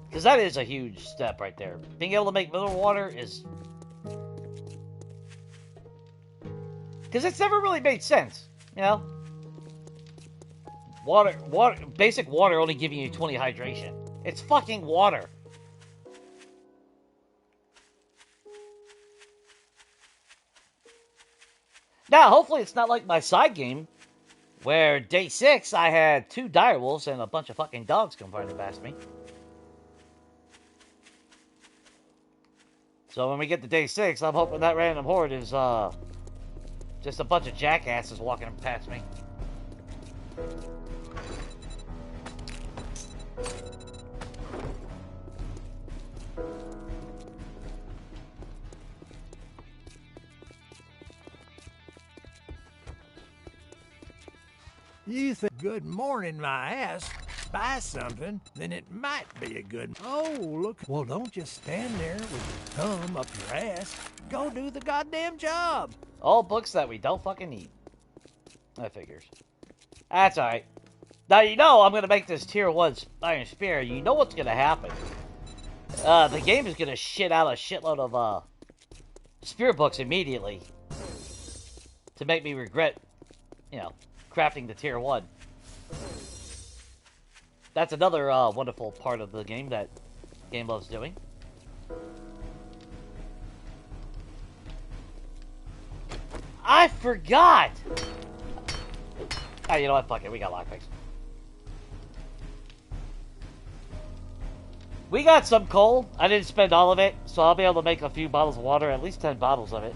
Because that is a huge step right there. Being able to make mineral water is... Because it's never really made sense, you know? Basic water only giving you 20 hydration. It's fucking water. Now, hopefully it's not like my side game, where day 6 I had 2 direwolves and a bunch of fucking dogs come running past me. So when we get to day 6, I'm hoping that random horde is just a bunch of jackasses walking past me. You think good morning, my ass. Buy something, then it might be a good... Oh, look. Well, don't just stand there with your thumb up your ass. Go do the goddamn job. All books that we don't fucking need. That figures. That's alright. Now, you know I'm going to make this tier 1 Iron Spear. You know what's going to happen. The game is going to shit out a shitload of spear books immediately. To make me regret, you know, crafting the tier 1. That's another wonderful part of the game that game loves doing. I forgot! Ah, you know what? Fuck it. We got lockpicks. We got some coal. I didn't spend all of it, so I'll be able to make a few bottles of water, at least 10 bottles of it.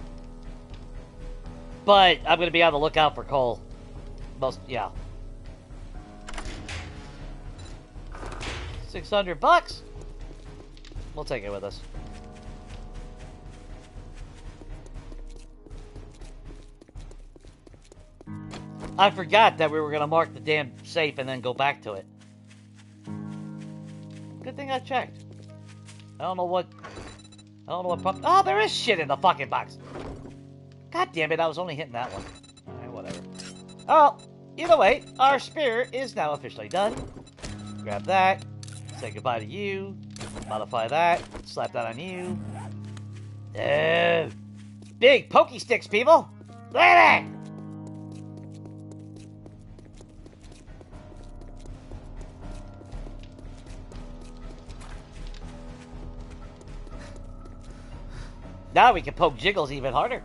But I'm going to be on the lookout for coal. Yeah. 600 bucks? We'll take it with us. I forgot that we were going to mark the damn safe and then go back to it. Good thing I checked. I don't know what oh, there is shit in the fucking box. God damn it, I was only hitting that one. Alright, whatever. Oh, either way, our spear is now officially done. Grab that. Say goodbye to you. Modify that. Slap that on you. Big pokey sticks, people! Look at that! Now we can poke Jiggles even harder.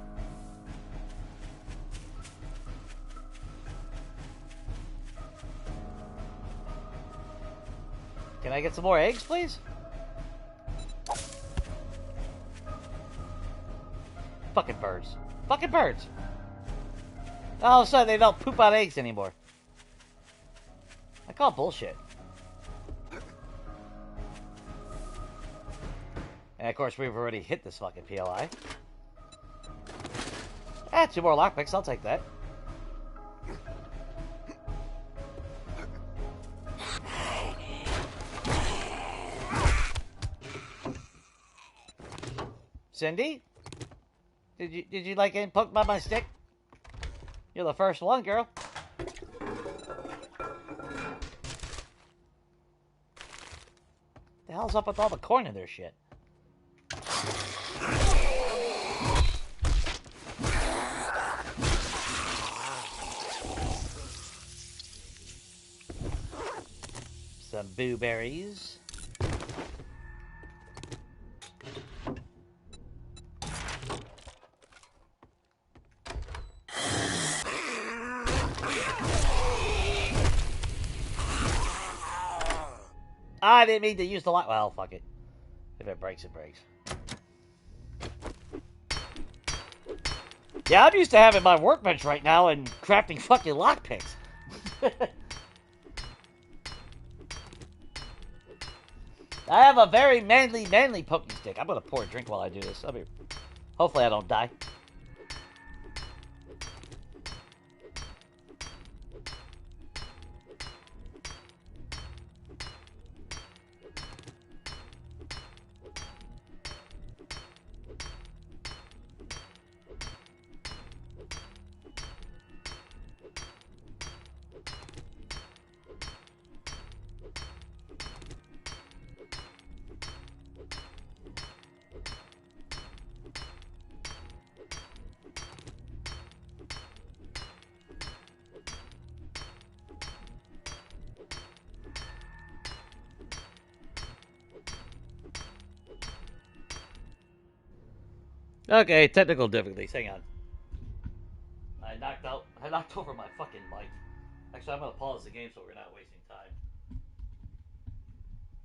Can I get some more eggs, please? Fucking birds. Fucking birds. All of a sudden, they don't poop out eggs anymore. I call bullshit. And of course, we've already hit this fucking PLI. Ah, 2 more lockpicks. I'll take that. Cindy? Did you like getting poked by my stick? You're the first one, girl. The hell's up with all the corn in their shit? Some blueberries. I didn't mean to use the light. Well, fuck it. If it breaks, it breaks. Yeah, I'm used to having my workbench right now and crafting fucking lockpicks. I have a very manly poking stick. I'm gonna pour a drink while I do this. Hopefully I don't die. Okay, technical difficulties. Hang on. I knocked over my fucking mic. Actually, I'm gonna pause the game so we're not wasting time.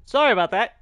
Sorry about that.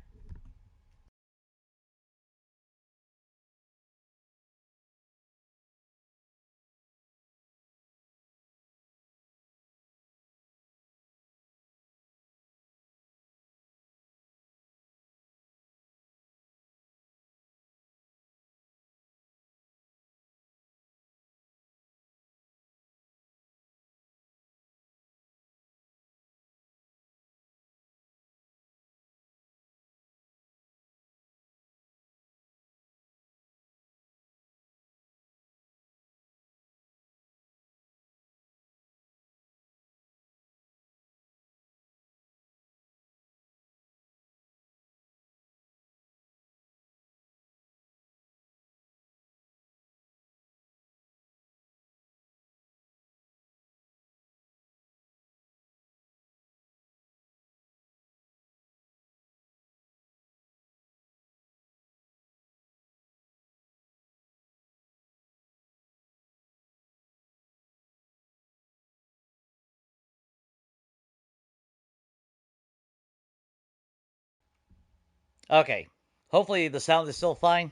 Okay. Hopefully the sound is still fine.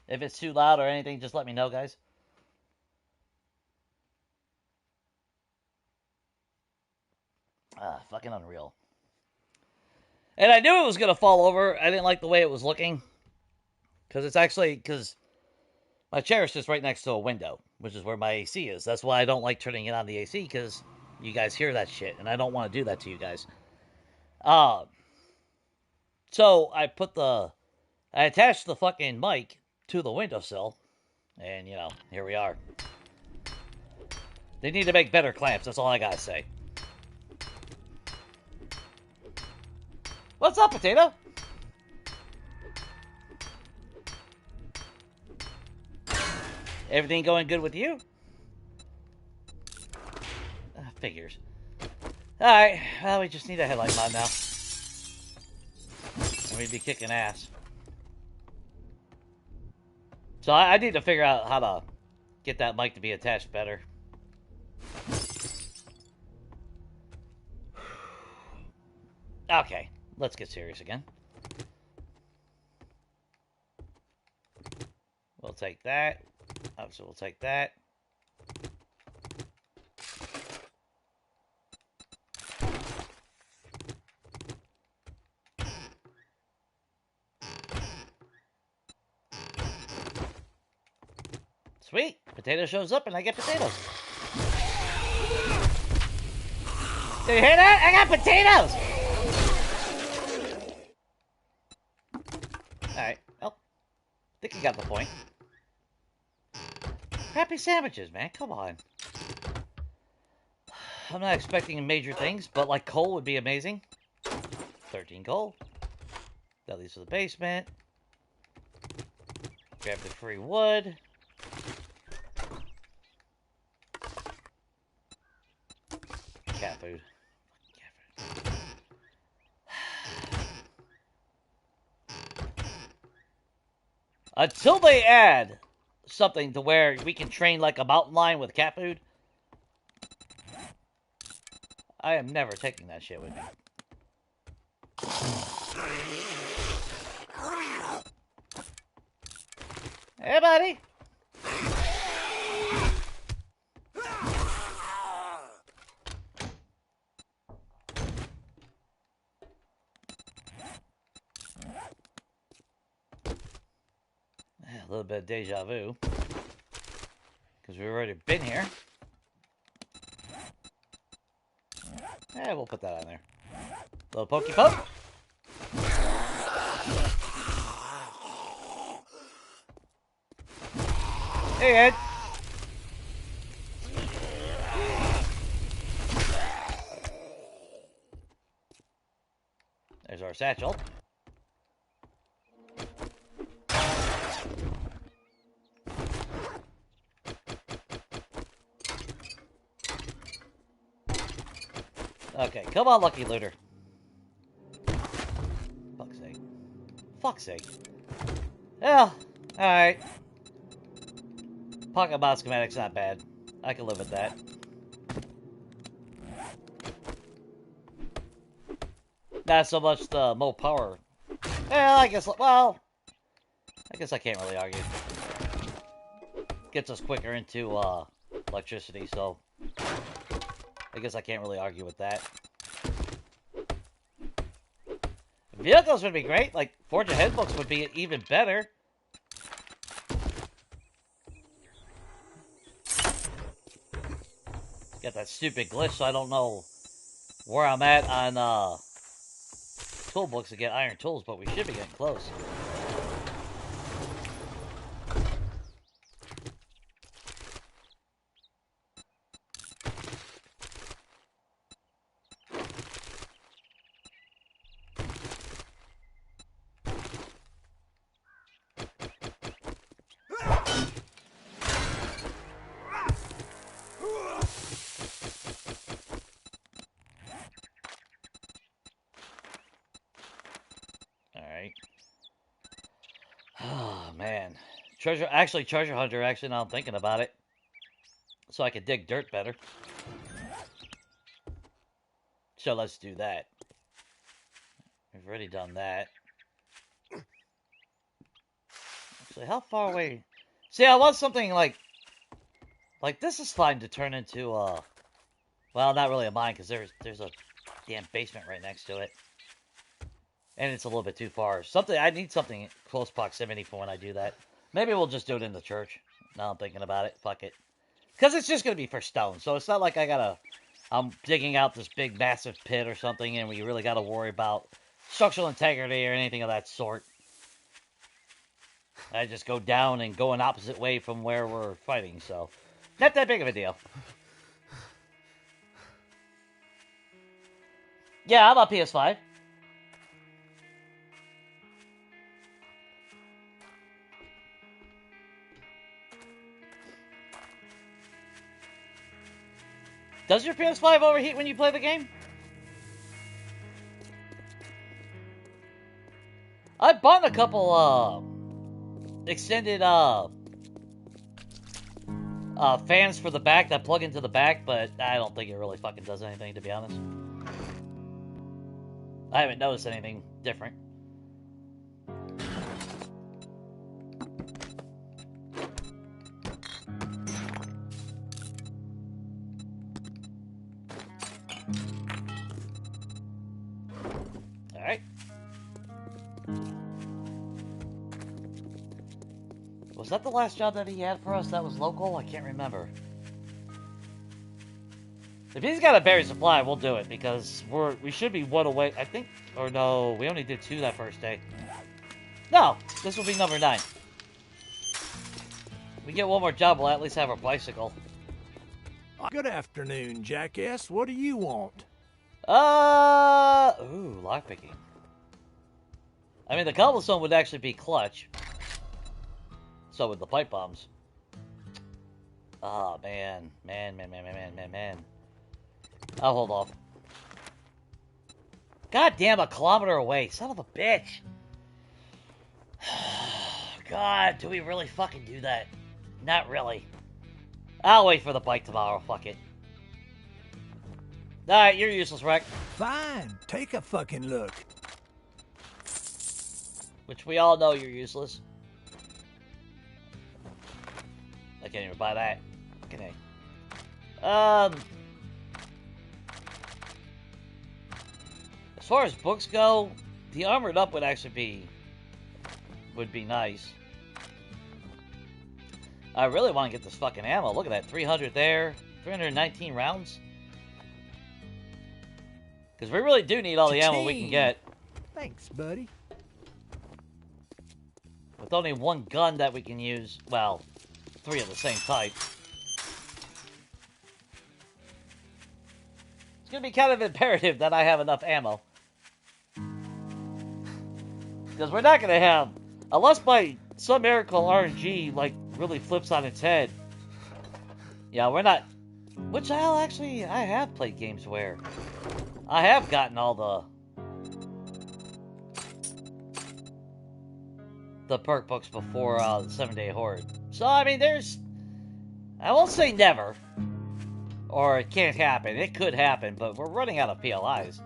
If it's too loud or anything, just let me know, guys. Fucking unreal. And I knew it was gonna fall over. I didn't like the way it was looking. Because my chair is just right next to a window, which is where my AC is. That's why I don't like turning it on the AC, because you guys hear that shit, and I don't want to do that to you guys. Uh, so I attached the fucking mic to the windowsill, and here we are. They need to make better clamps. That's all I gotta say. What's up, Potato? Everything going good with you? Figures. Alright, well, we just need a headlight mod now. And we'd be kicking ass. So I need to figure out how to get that mic to be attached better. Okay, let's get serious again. We'll take that. Obviously, we'll take that. Sweet! Potato shows up and I get potatoes. Did you hear that? I got potatoes! Alright, well, I think you got the point. Crappy sandwiches, man, come on. I'm not expecting major things, but like coal would be amazing. 13 coal. That leads to the basement. Grab the free wood. Cat food. Until they add something to where we can train like a mountain lion with cat food, I am never taking that shit with me. Hey, buddy. A little bit of deja vu. Because we've already been here. Yeah, we'll put that on there. Little pokey poke. Hey, Ed. There's our satchel. Okay, come on, lucky looter. Fuck's sake. Fuck's sake. Yeah, alright. Pocket mod schematic's not bad. I can live with that. Not so much the more power. Well, I guess I can't really argue. Gets us quicker into electricity, so I guess I can't really argue with that. Vehicles would be great. Like, Forge Ahead books would be even better. Got that stupid glitch, so I don't know where I'm at on tool books to get iron tools, but we should be getting close. Oh, man. Treasure hunter, actually, now I'm thinking about it. So I could dig dirt better. So let's do that. We've already done that. Actually, how far away? See, I want something like this is fine to turn into, well, not really a mine, because there's a damn basement right next to it. And it's a little bit too far. I need something in close proximity for when I do that. Maybe we'll just do it in the church. Now I'm thinking about it. Fuck it. Because it's just going to be for stone. So it's not like I'm digging out this big massive pit or something and we really got to worry about structural integrity or anything of that sort. I just go down and go an opposite way from where we're fighting. So not that big of a deal. Yeah, I'm on PS5. Does your PS5 overheat when you play the game? I bought a couple, extended, fans for the back that plug into the back, but I don't think it really fucking does anything, to be honest. I haven't noticed anything different. Alright. Was that the last job that he had for us that was local? I can't remember. If he's got a berry supply, we'll do it, because we should be one away, I think. Or no, we only did 2 that first day. No, this will be number 9. We get one more job, we'll at least have our bicycle. Good afternoon, jackass. What do you want? Ooh, lockpicking. I mean, the cobblestone would actually be clutch. So would the pipe bombs. Oh, man. Man. I'll hold off. God damn, a kilometer away. Son of a bitch. God, do we really fucking do that? Not really. I'll wait for the bike tomorrow. Fuck it. Alright, you're useless, Wreck. Fine. Take a fucking look. Which we all know you're useless. I can't even buy that. Fucking A. As far as books go, the armored up would actually be nice. I really want to get this fucking ammo. Look at that, 300 there, 319 rounds. Because we really do need all the ammo we can get. Thanks, buddy. With only one gun that we can use, well, 3 of the same type. It's going to be kind of imperative that I have enough ammo. Because we're not going to have, unless by some miracle RNG, like, really flips on its head. Yeah, we're not, which I have played games where I have gotten all the perk books before the 7-Day Horde. So, I mean, I won't say never, or it can't happen. It could happen, but we're running out of PLIs.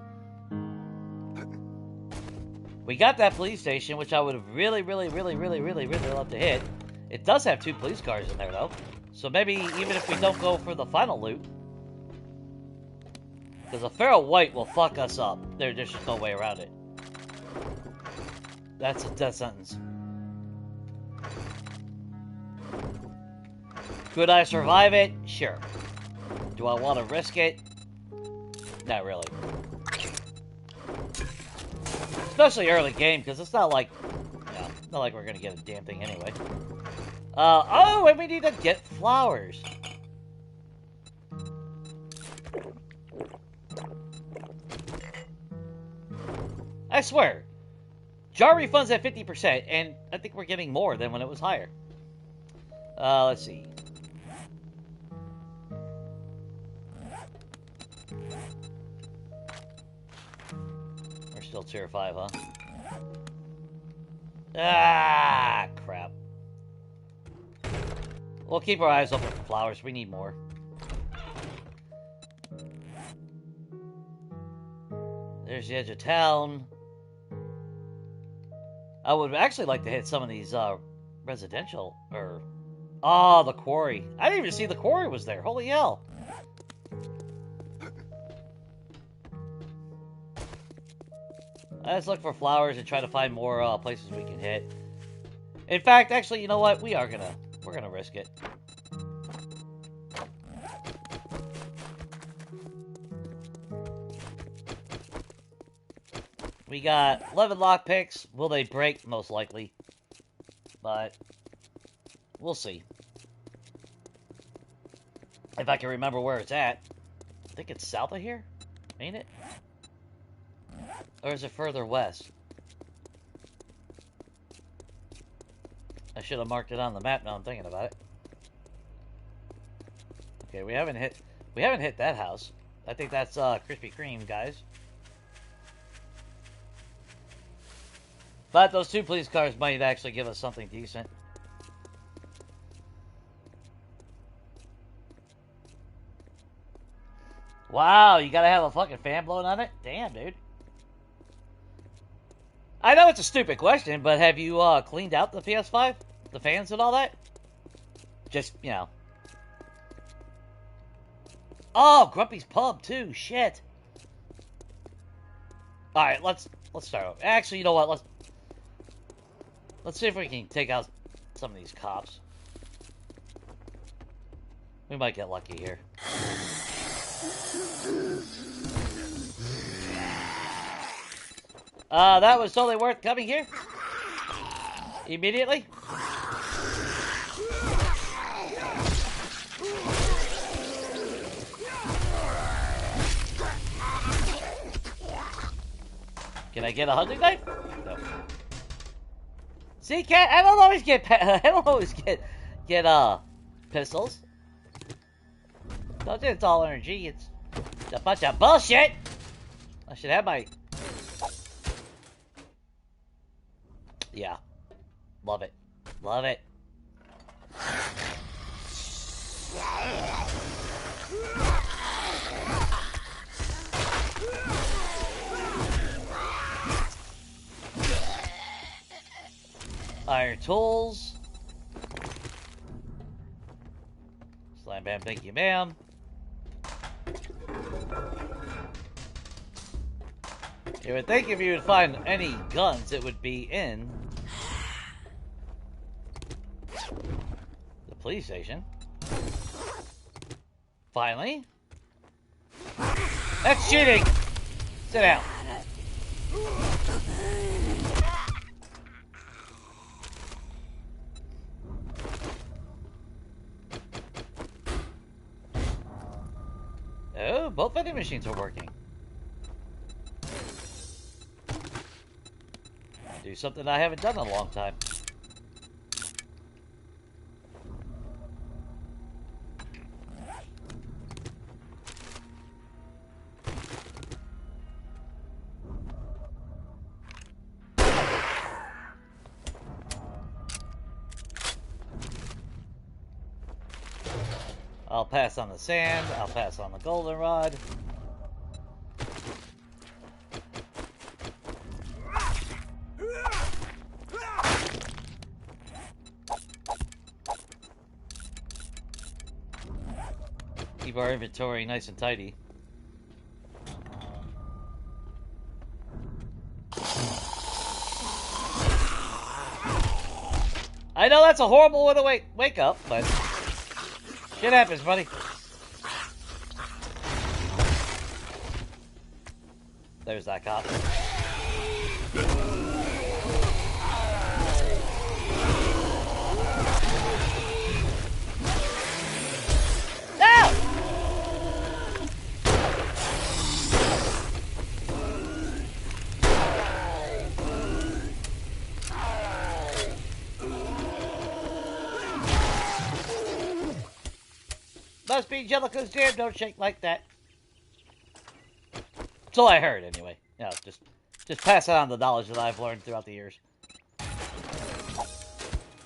We got that police station, which I would have really loved to hit. It does have 2 police cars in there, though. So maybe even if we don't go for the final loot, because a feral white will fuck us up. There's just no way around it. That's a death sentence. Could I survive it? Sure. Do I want to risk it? Not really. Especially early game, because it's not like, not like we're gonna get a damn thing anyway. Oh, and we need to get flowers. I swear, jar refunds at 50%, and I think we're getting more than when it was higher. Let's see. We're still tier 5, huh? Ah, crap. We'll keep our eyes open for flowers. We need more. There's the edge of town. I would actually like to hit some of these residential, or... Oh, the quarry. I didn't even see the quarry was there. Holy hell. Let's look for flowers and try to find more places we can hit. In fact, actually, you know what? We're gonna risk it. We got 11 lockpicks. Will they break? Most likely. But we'll see. If I can remember where it's at. I think it's south of here? Ain't it? Or is it further west? I should have marked it on the map now I'm thinking about it. Okay, we haven't hit that house. I think that's Krispy Kreme, guys. But those 2 police cars might actually give us something decent. Wow, you gotta have a fucking fan blowing on it? Damn, dude. I know it's a stupid question, but have you cleaned out the PS5? The fans and all that? Just, you know. Oh, Grumpy's Pub, too. Shit. Alright, let's start over. Actually, you know what? Let's see if we can take out some of these cops. We might get lucky here. That was totally worth coming here. Immediately. Can I get a hunting knife? No. See, cat, I don't always get pistols. Don't think it's all energy. It's a bunch of bullshit. I should have my. Yeah, love it, love it. Iron tools. Slam bam, thank you, ma'am. You would think if you would find any guns, it would be in the police station. Finally. That's cheating! Sit down. Oh, both vending machines are working. Do something I haven't done in a long time. I'll pass on the sand. I'll pass on the goldenrod. Keep our inventory nice and tidy. I know that's a horrible way to wake up, but shit happens, buddy. There's that cop. No! Must be Jellicoe's jam, don't shake like that. So I heard, anyway. You know, just pass on the knowledge that I've learned throughout the years.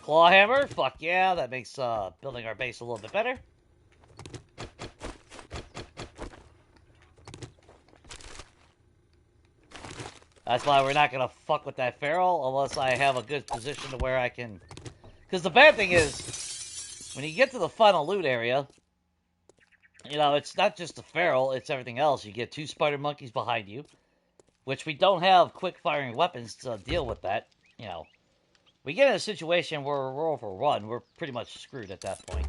Claw hammer, fuck yeah, that makes building our base a little bit better. That's why we're not gonna fuck with that feral unless I have a good position to where I can. Because the bad thing is, when you get to the final loot area, you know, it's not just the feral, it's everything else. You get 2 spider monkeys behind you, which we don't have quick-firing weapons to deal with that. You know, we get in a situation where we're overrun, we're pretty much screwed at that point.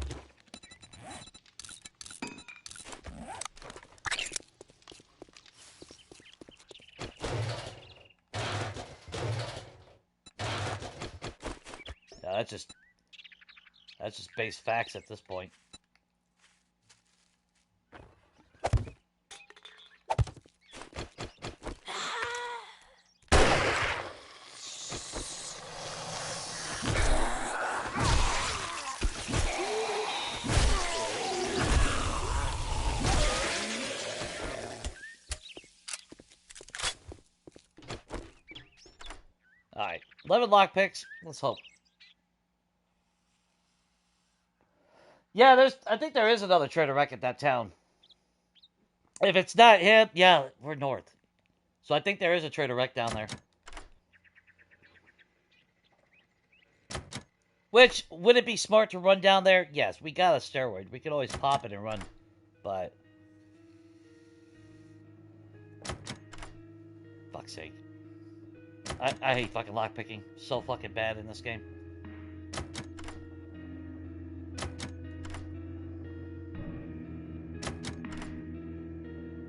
Yeah, that's just base facts at this point. Alright, 11 lockpicks. Let's hope. Yeah, I think there is another trader wreck at that town. If it's not him, yeah, we're north. So I think there is a trader wreck down there. Which, would it be smart to run down there? Yes, we got a steroid. We can always pop it and run. But fuck's sake. I hate fucking lockpicking. So fucking bad in this game.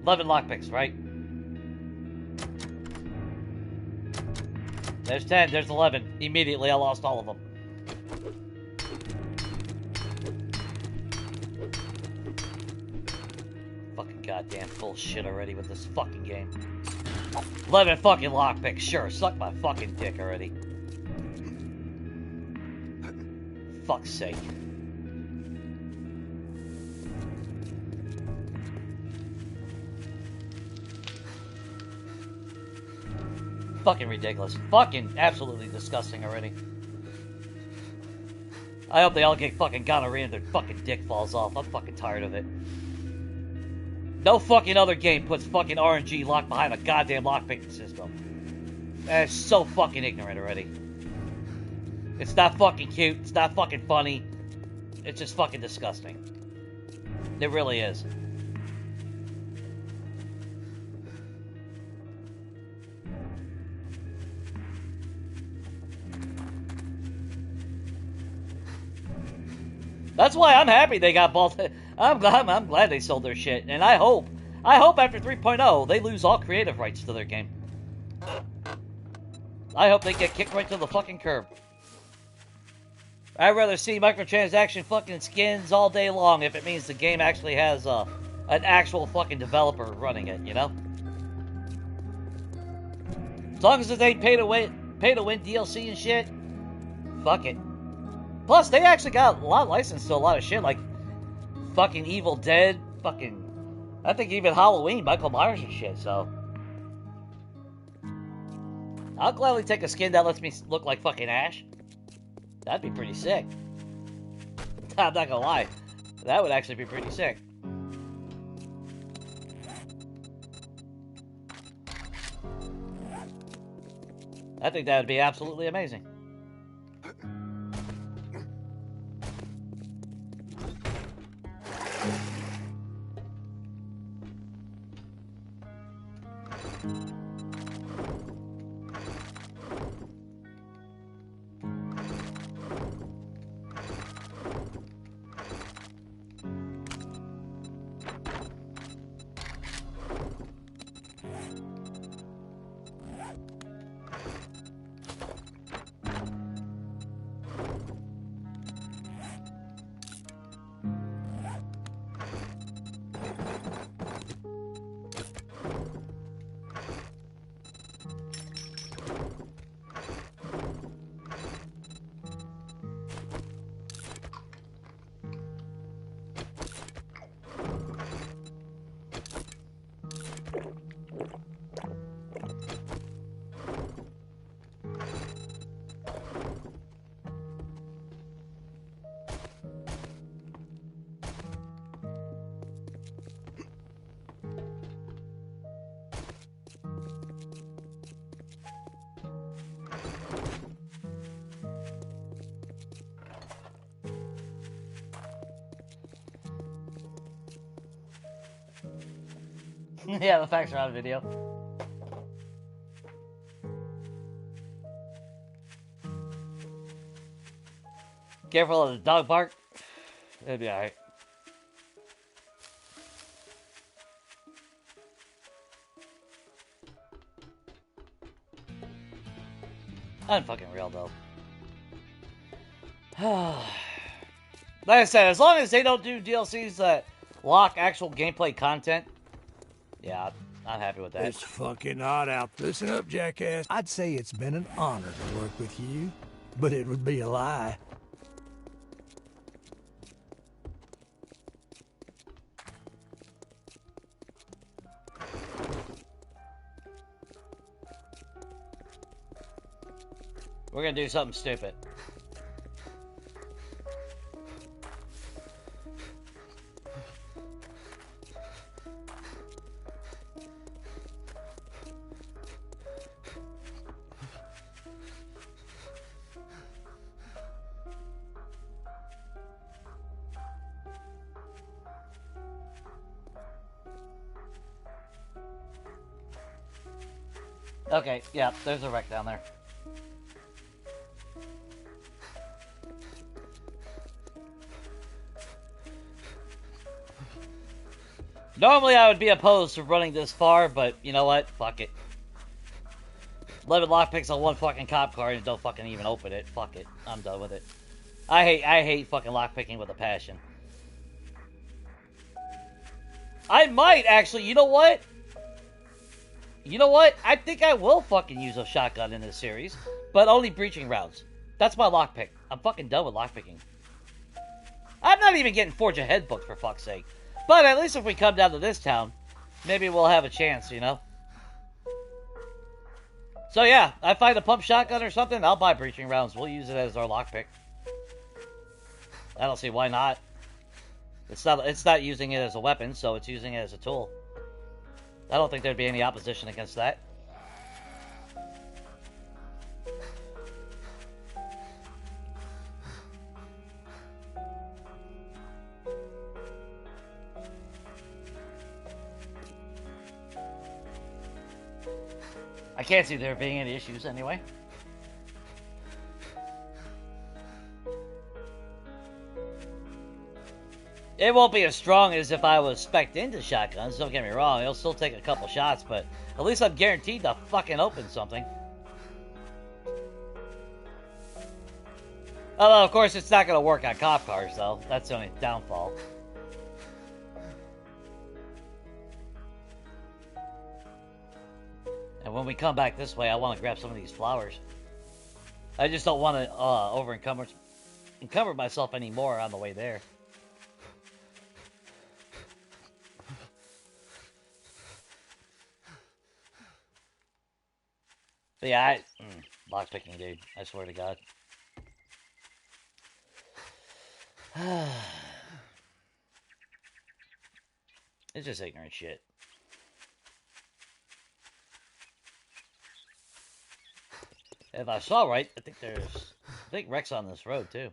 $11 lockpicks, right? There's 10, there's 11. Immediately I lost all of them. Fucking goddamn bullshit already with this fucking game. 11 fucking lockpicks, sure. Suck my fucking dick already. Fuck's sake. Fucking ridiculous. Fucking absolutely disgusting already. I hope they all get fucking gonorrhea and their fucking dick falls off. I'm fucking tired of it. No fucking other game puts fucking RNG locked behind a goddamn lockpicking system. That's so fucking ignorant already. It's not fucking cute. It's not fucking funny. It's just fucking disgusting. It really is. That's why I'm happy they got both. I'm glad they sold their shit, and I hope after 3.0 they lose all creative rights to their game. I hope they get kicked right to the fucking curb. I'd rather see microtransaction fucking skins all day long if it means the game actually has an actual fucking developer running it, you know? As long as it ain't pay to win DLC and shit, fuck it. Plus, they actually got a lot licensed to a lot of shit, like fucking Evil Dead, fucking, I think even Halloween, Michael Myers and shit, so. I'll gladly take a skin that lets me look like fucking Ash. That'd be pretty sick. I'm not gonna lie. That would actually be pretty sick. I think that would be absolutely amazing. Yeah, the facts are on video. Careful of the dog bark. It'll be alright. Unfucking real though. Like I said, as long as they don't do DLCs that lock actual gameplay content, yeah, I'm happy with that. It's fucking hot out. Listen up, jackass. I'd say it's been an honor to work with you, but it would be a lie. We're gonna do something stupid. Okay, yeah, there's a wreck down there. Normally I would be opposed to running this far, but you know what? Fuck it. 11 lockpicks on one fucking cop car and don't fucking even open it. Fuck it. I'm done with it. I hate fucking lockpicking with a passion. I might actually, you know what? You know what? I think I will fucking use a shotgun in this series, but only breaching rounds. That's my lockpick. I'm fucking done with lockpicking. I'm not even getting Forge Ahead booked for fuck's sake. But at least if we come down to this town, maybe we'll have a chance, you know? So yeah, I find a pump shotgun or something, I'll buy breaching rounds. We'll use it as our lockpick. I don't see why not. It's not using it as a weapon, so it's using it as a tool. I don't think there'd be any opposition against that. I can't see there being any issues anyway. It won't be as strong as if I was spec'd into shotguns, don't get me wrong. It'll still take a couple shots, but at least I'm guaranteed to fucking open something. Although, of course, it's not going to work on cop cars, though. That's the only downfall. And when we come back this way, I want to grab some of these flowers. I just don't want to encumber myself anymore on the way there. But yeah, lockpicking, dude. I swear to God. It's just ignorant shit. If I saw right, I think Rex on this road too.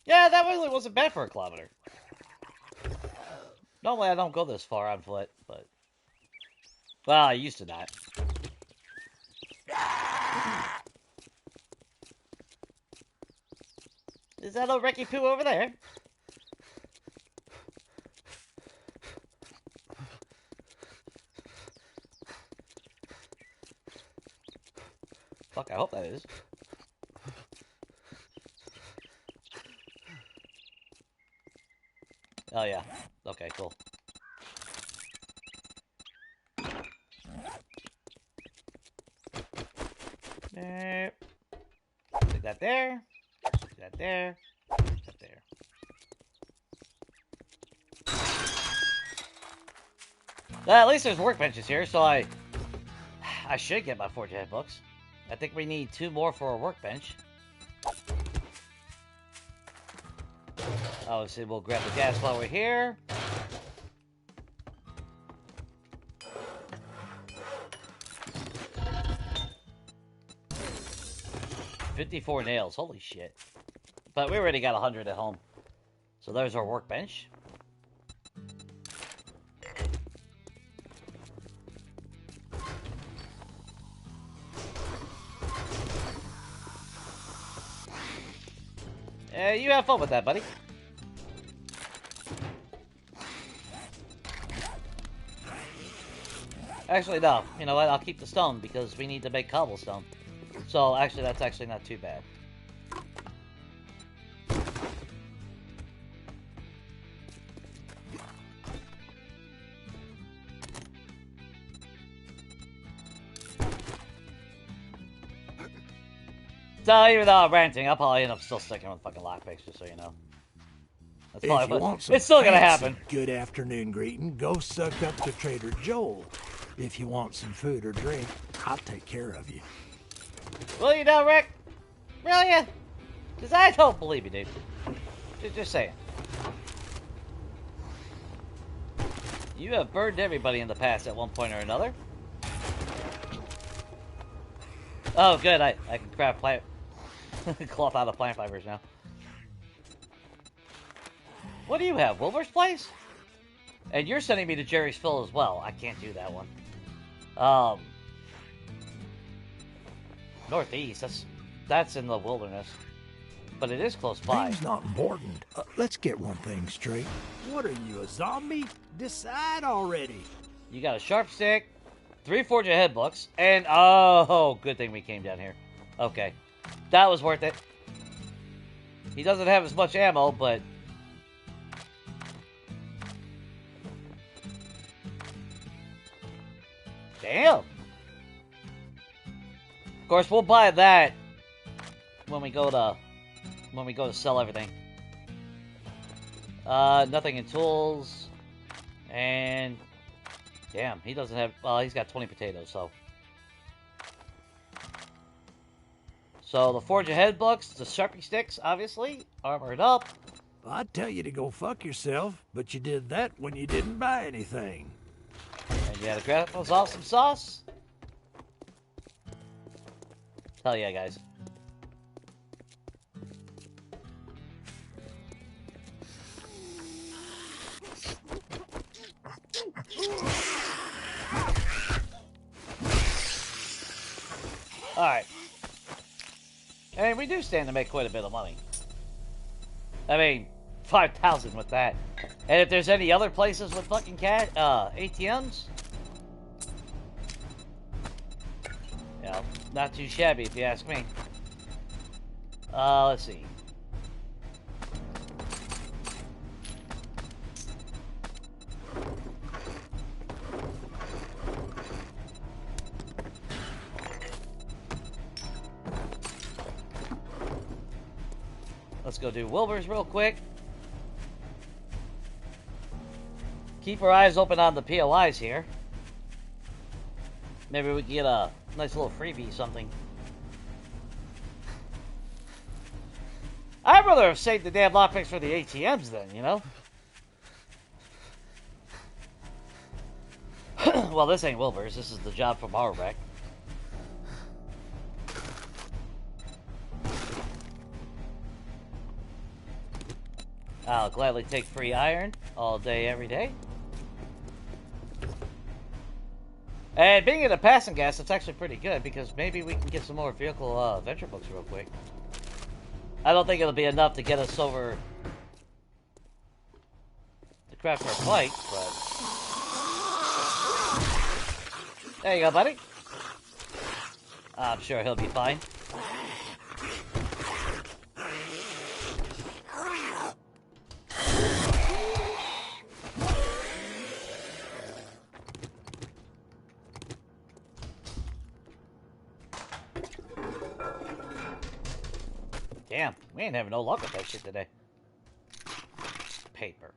Yeah, that really wasn't bad for a kilometer. Normally I don't go this far on foot, but... Well, I used to not. Is that old Wrecky Poo over there? Fuck, I hope that is. Oh yeah. Okay, cool. There. Stick that there. Stick that there. Stick that there. Well, at least there's workbenches here, so I should get my 4 jet books. I think we need 2 more for a workbench. Obviously, we'll grab the gas while we're here. $54 nails, holy shit. But we already got 100 at home. So there's our workbench. You have fun with that, buddy. Actually, no. You know what? I'll keep the stone because we need to make cobblestone. So, actually, that's actually not too bad. So, even though I'm ranting, I'll probably end up still sticking with fucking lockpicks, just so you know. That's probably what, it's still gonna happen. Good afternoon greeting. Go suck up to Trader Joel. If you want some food or drink, I'll take care of you. Will you now, Rick? Will ya? Because I don't believe you, dude. Just saying. You have burned everybody in the past at one point or another. Oh, good. I can craft plant cloth out of plant fibers now. What do you have? Wilbur's Place? And you're sending me to Jerry's Fill as well. I can't do that one. Northeast. That's in the wilderness. But it is close by. Name's not important. Let's get one thing straight. What are you, a zombie? Decide already. You got a sharp stick, 3 Forge Ahead books, and oh, good thing we came down here. Okay. That was worth it. He doesn't have as much ammo, but... Damn! Of course, we'll buy that when we go to sell everything. Nothing in tools. And... Damn, he doesn't have... Well, he's got 20 potatoes, so... So, the Forge Ahead books, the Sharpie sticks, obviously, armored up. I'd tell you to go fuck yourself, but you did that when you didn't buy anything. And you had to grab us all some sauce. Hell yeah, guys. Alright. And we do stand to make quite a bit of money. I mean, 5,000 with that. And if there's any other places with fucking ATMs, you know, not too shabby if you ask me. Let's see. Let's go do Wilbur's real quick. Keep our eyes open on the POIs here. Maybe we can get a nice little freebie, something. I'd rather have saved the damn lockpicks for the ATMs then, you know? Well, this ain't Wilbur's. This is the job from our wreck. I'll gladly take free iron all day, every day. And being in a passing gas, it's actually pretty good because maybe we can get some more vehicle adventure books real quick. I don't think it'll be enough to get us over the craft our fight, but there you go, buddy. I'm sure he'll be fine. Damn, we ain't having no luck with that shit today. Paper.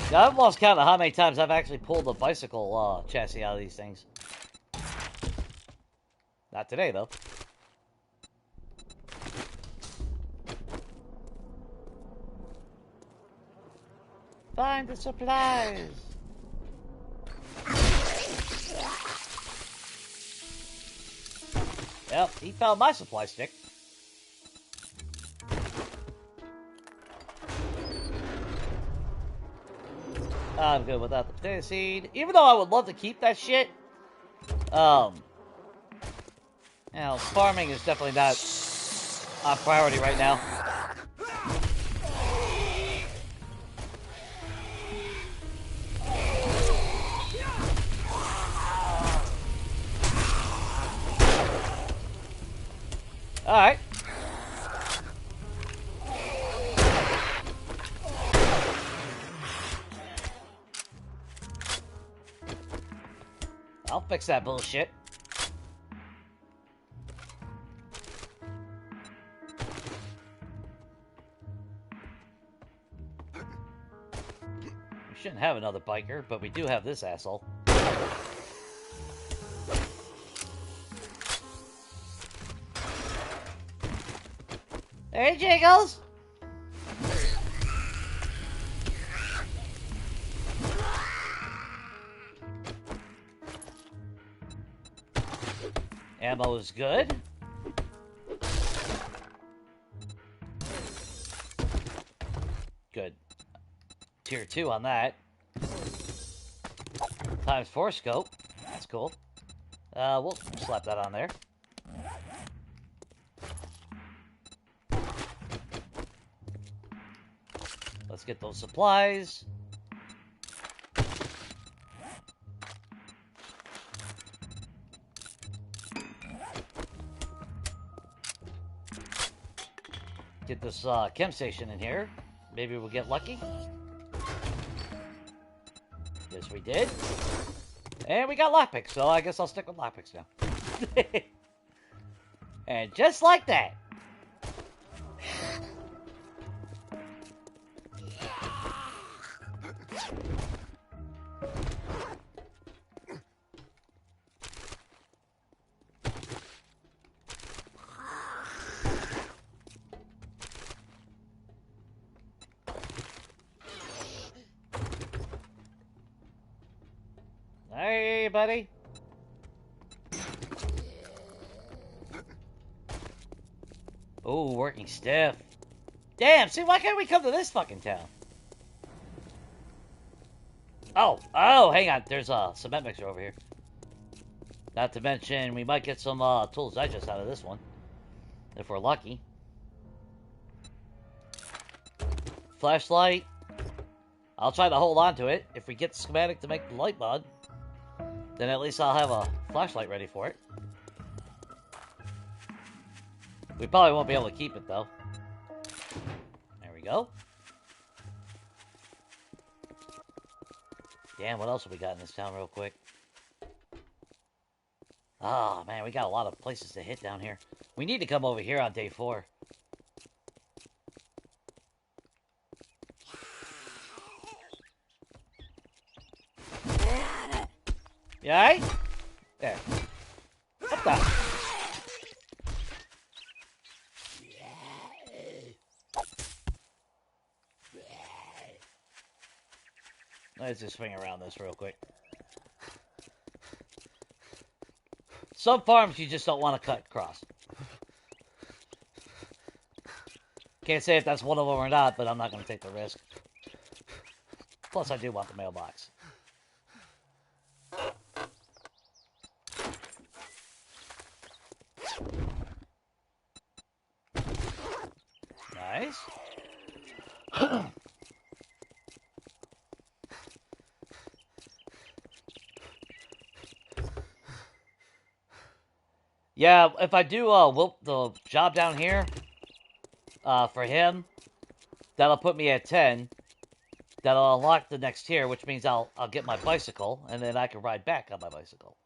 Yeah, I've lost count of how many times I've actually pulled the bicycle chassis out of these things. Not today, though. Find the supplies! Yep, he found my supply stick. I'm good without the potato seed. Even though I would love to keep that shit, you know, farming is definitely not a priority right now. Alright. I'll fix that bullshit. We shouldn't have another biker, but we do have this asshole. Hey, Jiggles! Ammo is good. Good. Tier 2 on that. Times 4 scope. That's cool. We'll slap that on there. Let's get those supplies. Get this chem station in here. Maybe we'll get lucky. Yes, we did. And we got lockpicks, so I guess I'll stick with lockpicks now. And just like that. Hey, buddy. Oh, working stiff. Damn, see, why can't we come to this fucking town? Oh, hang on. There's a cement mixer over here. Not to mention, we might get some tools digest out of this one. If we're lucky. Flashlight. I'll try to hold on to it. If we get the schematic to make the light bulb, then at least I'll have a flashlight ready for it. We probably won't be able to keep it, though. There we go. Damn, what else have we got in this town real quick? Oh, man, we got a lot of places to hit down here. We need to come over here on day 4. You alright? There. What the? Let's just swing around this real quick. Some farms you just don't want to cut across. Can't say if that's one of them or not, but I'm not going to take the risk. Plus, I do want the mailbox. Nice. Yeah, if I do the job down here for him, that'll put me at 10. That'll unlock the next tier, which means I'll get my bicycle, and then I can ride back on my bicycle.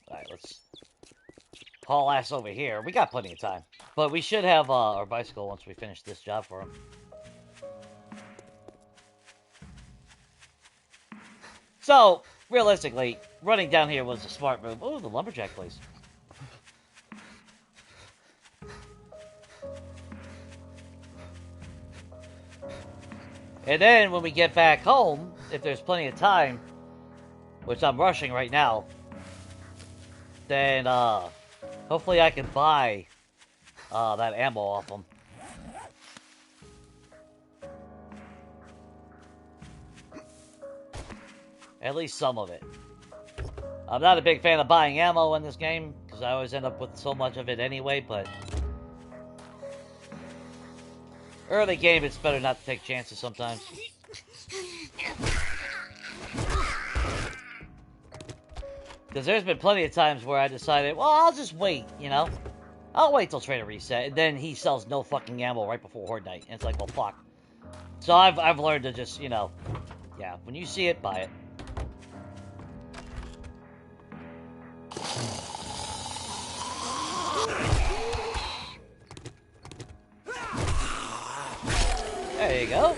Alright, let's haul ass over here. We got plenty of time. But we should have our bicycle once we finish this job for him. So, realistically, running down here was a smart move. Oh, the lumberjack place. And then when we get back home, if there's plenty of time, which I'm rushing right now, then hopefully I can buy that ammo off them. At least some of it. I'm not a big fan of buying ammo in this game, because I always end up with so much of it anyway, but early game, it's better not to take chances sometimes. Because there's been plenty of times where I decided, well, I'll just wait, you know? I'll wait till trader reset, and then he sells no fucking ammo right before Horde Night, and it's like, well, fuck. So I've learned to just, you know, yeah, when you see it, buy it. There you go.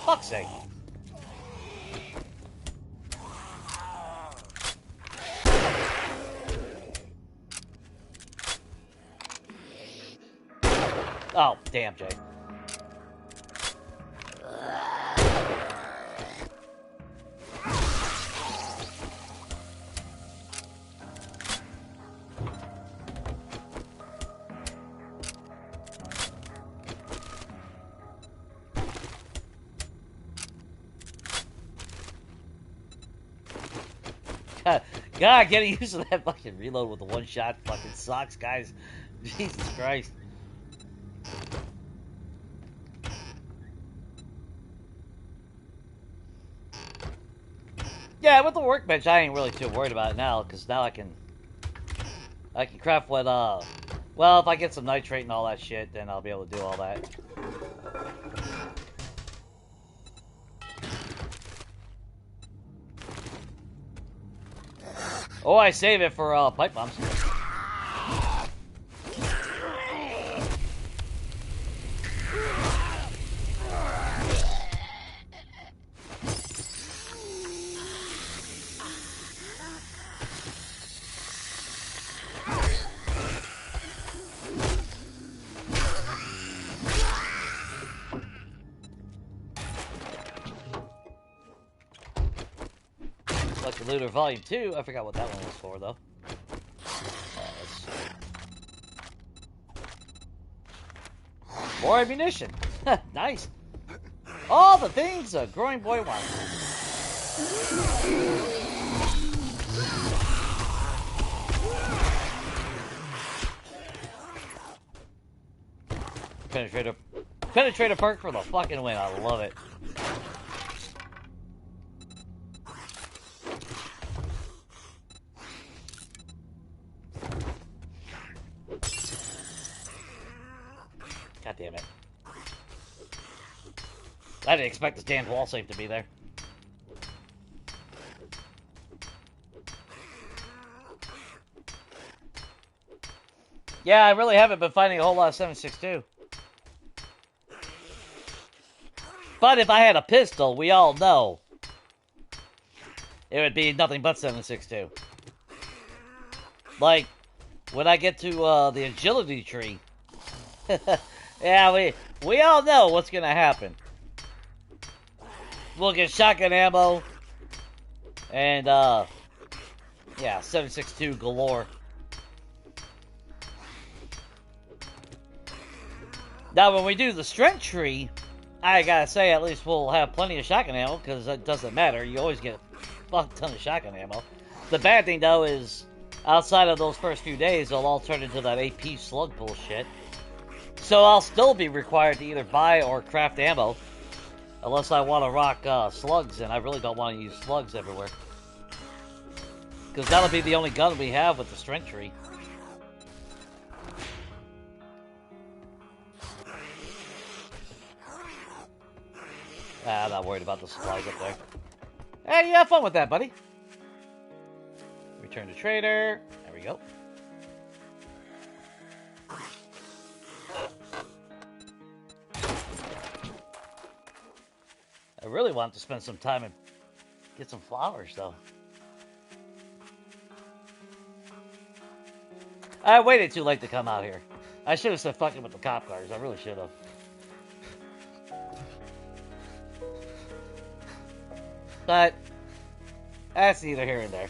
Fuck's sake. Oh, damn, Jay. God, getting used to that fucking reload with the one shot fucking sucks, guys. Jesus Christ. Yeah, with the workbench, I ain't really too worried about it now, because now I can craft what Well, if I get some nitrate and all that shit, then I'll be able to do all that. Oh, I save it for pipe bombs. Lucky Looter Volume 2. I forgot what that one was for, though. Let's see. More ammunition. Nice. All the things a growing boy wants. Penetrator perk for the fucking win. I love it. God damn it. I didn't expect this damn wall safe to be there. Yeah, I really haven't been finding a whole lot of 7.62. But if I had a pistol, we all know it would be nothing but 7.62. Like, when I get to the agility tree, yeah, we all know what's gonna happen. We'll get shotgun ammo, and yeah, 7.62 galore. Now, when we do the strength tree, I gotta say, at least we'll have plenty of shotgun ammo, because it doesn't matter. You always get a fuck ton of shotgun ammo. The bad thing, though, is outside of those first few days, they'll all turn into that AP slug bullshit. So I'll still be required to either buy or craft ammo, unless I want to rock slugs, and I really don't want to use slugs everywhere. Because that'll be the only gun we have with the strength tree. I'm not worried about the supplies up there. Hey, you have fun with that, buddy. Return to trader. There we go. I really want to spend some time and get some flowers, though. I waited too late to come out here. I should have said fucking with the cop cars. I really should have. But that's neither here nor there.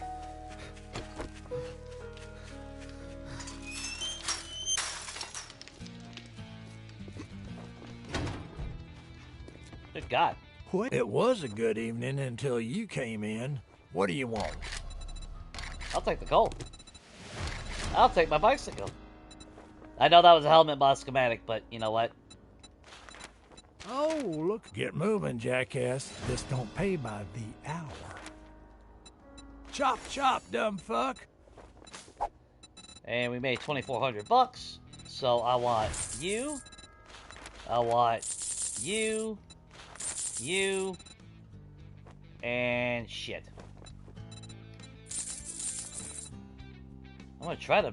Good God. What? It was a good evening until you came in. What do you want? I'll take the coal. I'll take my bicycle. I know that was a helmet mod schematic, but you know what? Oh, look. Get moving, jackass. This don't pay by the hour. Chop, chop, dumb fuck. And we made 2,400 bucks. So I want you. I want you. You. And shit. I'm gonna try to...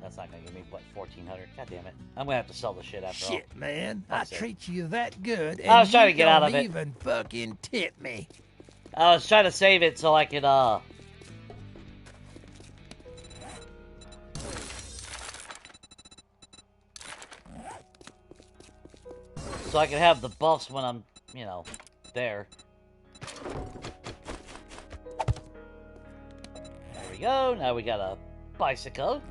That's not gonna give me, what, 1,400? God damn it. I'm gonna have to sell the shit after all. Shit, man. I treat you that good, and I was trying to get out of it. You don't even fucking tip me. I was trying to save it so I could, so I could have the buffs when I'm, you know, there. There we go. Now we got a bicycle.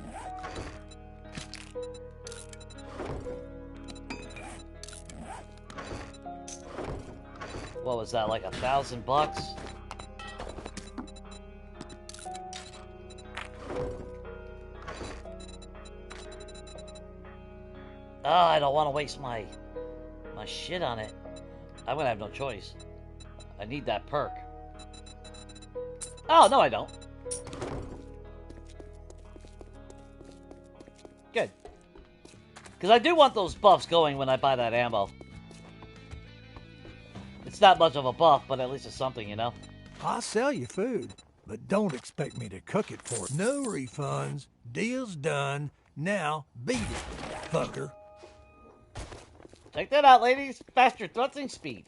What was that, like $1,000 bucks? Oh, I don't want to waste my shit on it. I'm gonna have no choice. I need that perk. Oh, no I don't. Because I do want those buffs going when I buy that ammo. It's not much of a buff, but at least it's something, you know? I'll sell you food, but don't expect me to cook it for you. No refunds. Deal's done. Now, beat it, fucker. Check that out, ladies. Faster thrusting speed.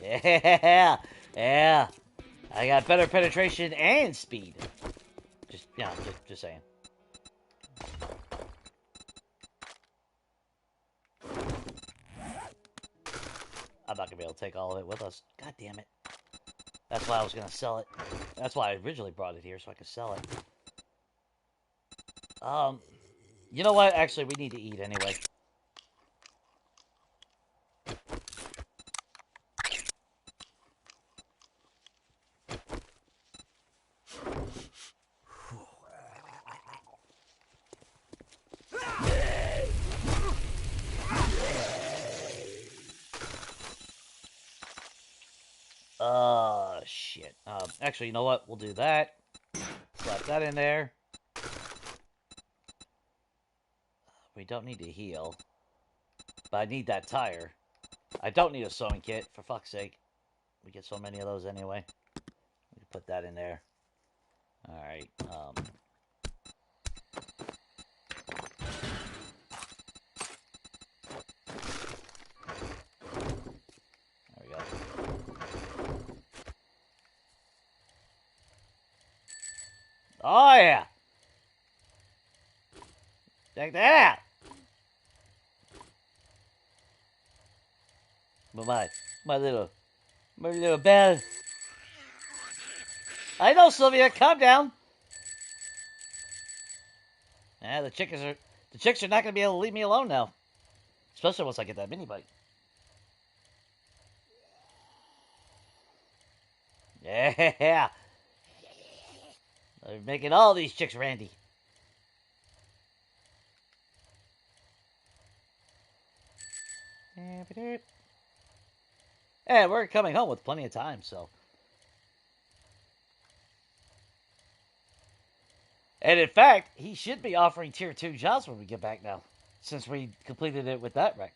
Yeah. Yeah. I got better penetration and speed. Just saying. I'm not gonna be able to take all of it with us. God damn it. That's why I was gonna sell it. That's why I originally brought it here, so I could sell it. You know what? Actually, we need to eat anyway. Shit. Actually, you know what? We'll do that. Slap that in there. We don't need to heal. But I need that tire. I don't need a sewing kit, for fuck's sake. We get so many of those anyway. We can put that in there. Alright, there we go. Oh, yeah! Check that out! My little bell. I know, Sylvia, calm down. Yeah, the chicks are not gonna be able to leave me alone now. Especially once I get that mini bike. Yeah. They're making all these chicks randy. And we're coming home with plenty of time, so. And in fact, he should be offering tier 2 jobs when we get back now, since we completed it with that wreck.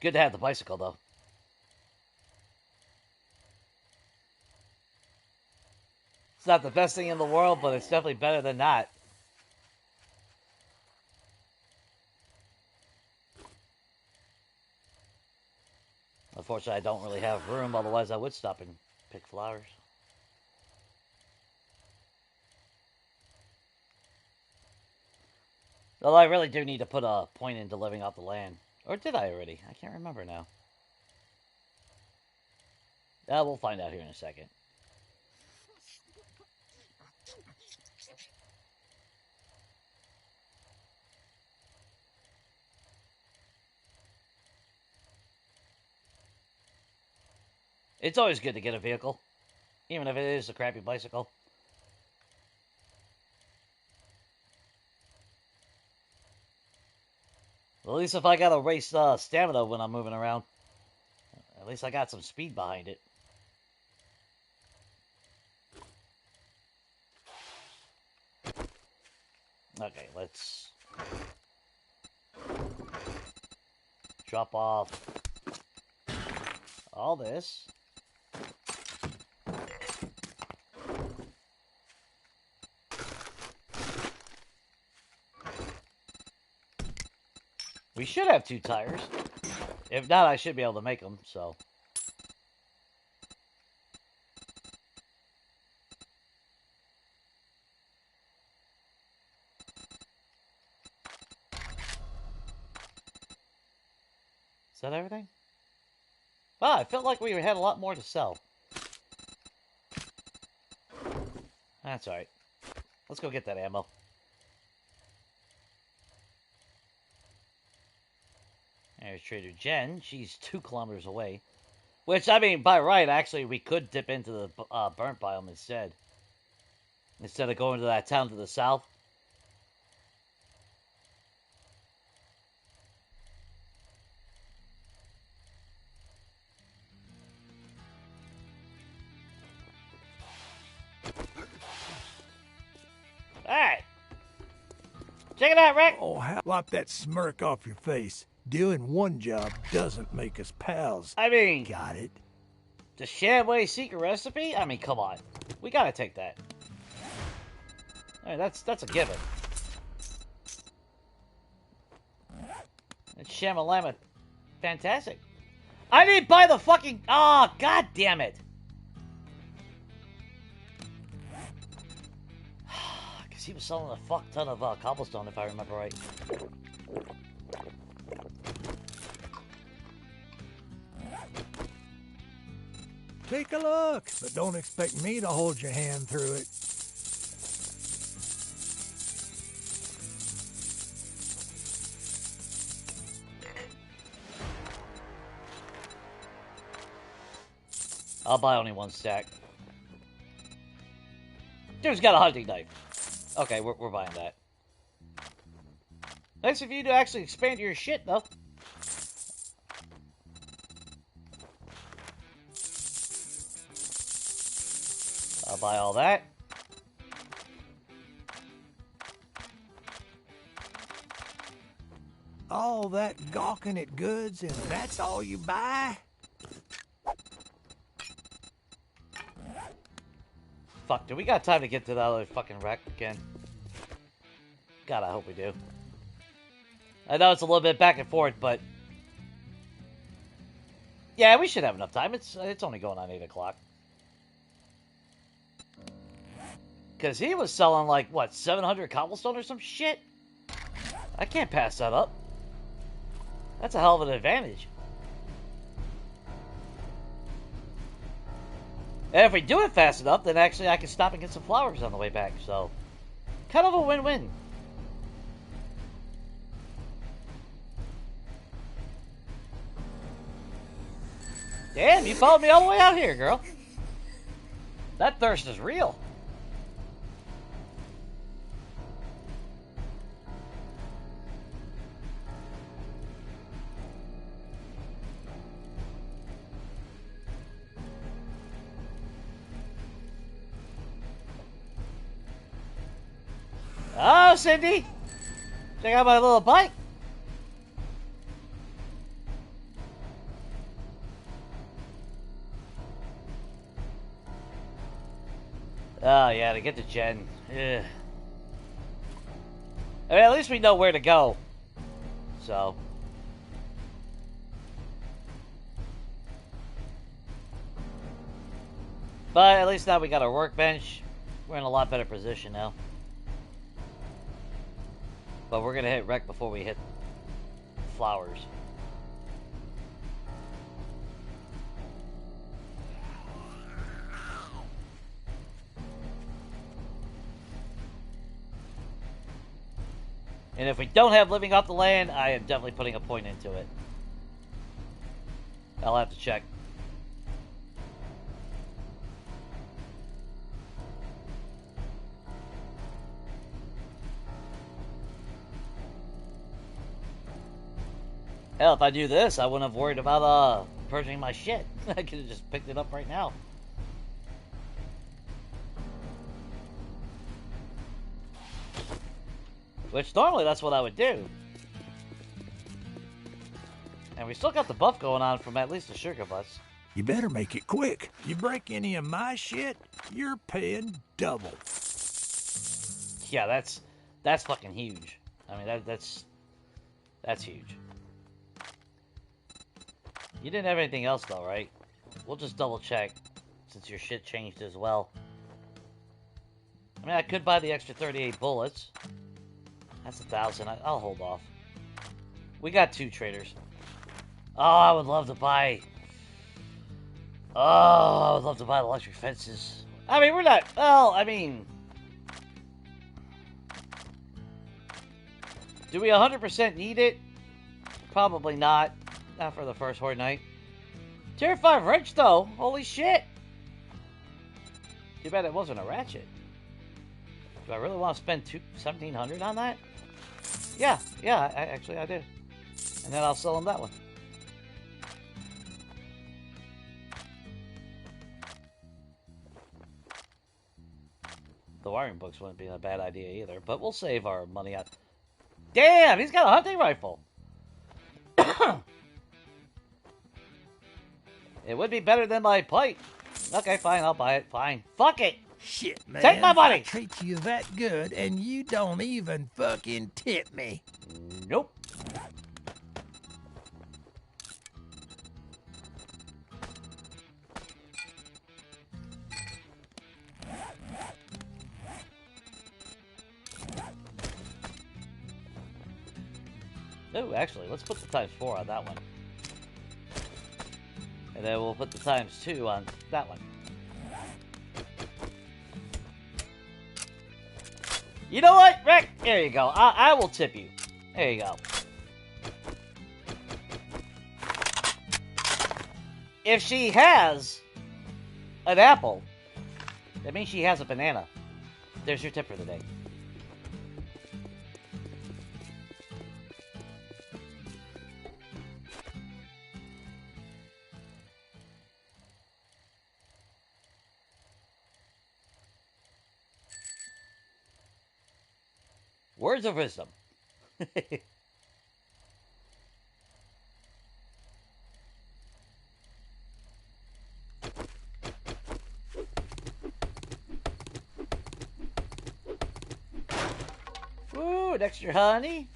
Good to have the bicycle, though. It's not the best thing in the world, but it's definitely better than not. Unfortunately, I don't really have room, otherwise I would stop and pick flowers. Although I really do need to put a point into living off the land. Or did I already? I can't remember now. We'll find out here in a second. It's always good to get a vehicle, even if it is a crappy bicycle. Well, at least if I gotta waste stamina when I'm moving around, at least I got some speed behind it. Okay, let's drop off all this. We should have 2 tires. If not, I should be able to make them, so. Is that everything? Wow, I felt like we had a lot more to sell. That's alright. Let's go get that ammo. There's Trader Jen. She's 2 kilometers away. Which, I mean, by right, actually, we could dip into the burnt biome instead. Instead of going to that town to the south. Check it out, Rick. Oh, wipe that smirk off your face. Doing one job doesn't make us pals. I mean, Got it? the Shamway secret recipe? I mean, come on. We gotta take that. Alright, that's a given. It's Shamalama. Fantastic. I didn't buy the fucking... Oh, god damn it. Because he was selling a fuck ton of cobblestone, if I remember right. Take a look, but don't expect me to hold your hand through it. I'll buy only one stack. Dude's got a hunting knife. Okay, we're buying that. Nice of you to actually expand your shit, though. I'll buy all that. All that gawking at goods, and that's all you buy? Fuck, do we got time to get to that other fucking wreck again? God, I hope we do. I know it's a little bit back and forth, but... yeah, we should have enough time. It's only going on 8 o'clock. Because he was selling, like, what, 700 cobblestone or some shit? I can't pass that up. That's a hell of an advantage. And if we do it fast enough, then actually I can stop and get some flowers on the way back, so... kind of a win-win. Damn, you followed me all the way out here, girl. That thirst is real. Oh, Cindy! Check out my little bike. Oh, yeah, to get to Jen. Ugh. I mean, at least we know where to go. So. But at least now we got our workbench. We're in a lot better position now. But we're going to hit wreck before we hit flowers. And if we don't have living off the land, I am definitely putting a point into it. I'll have to check. Hell, if I do this, I wouldn't have worried about purging my shit. I could have just picked it up right now. Which normally that's what I would do. And we still got the buff going on from at least the sugar bus. You better make it quick. You break any of my shit, you're paying double. Yeah, that's fucking huge. I mean, that's huge. You didn't have anything else though, right? We'll just double check since your shit changed as well. I mean, I could buy the extra 38 bullets. That's 1,000. I'll hold off. We got 2 traders. Oh, I would love to buy... oh, I would love to buy electric fences. I mean, we're not... well, I mean... do we 100% need it? Probably not. Not for the first Horde Night. Tier 5 wrench, though. Holy shit. Too bad it wasn't a ratchet. Do I really want to spend 1,700 on that? Yeah, actually I do. And then I'll sell them that one. The wiring books wouldn't be a bad idea either, but we'll save our money out. Damn, he's got a hunting rifle. It would be better than my pipe. Okay, fine, I'll buy it. Fine. Fuck it. Shit, man. Take my money. I treat you that good, and you don't even fucking tip me. Nope. Oh, actually, let's put the ×4 on that one. And then we'll put the ×2 on that one. You know what, Rick? There you go. I will tip you. There you go. If she has an apple, that means she has a banana. There's your tip for the day. Words of wisdom. Ooh, an extra honey.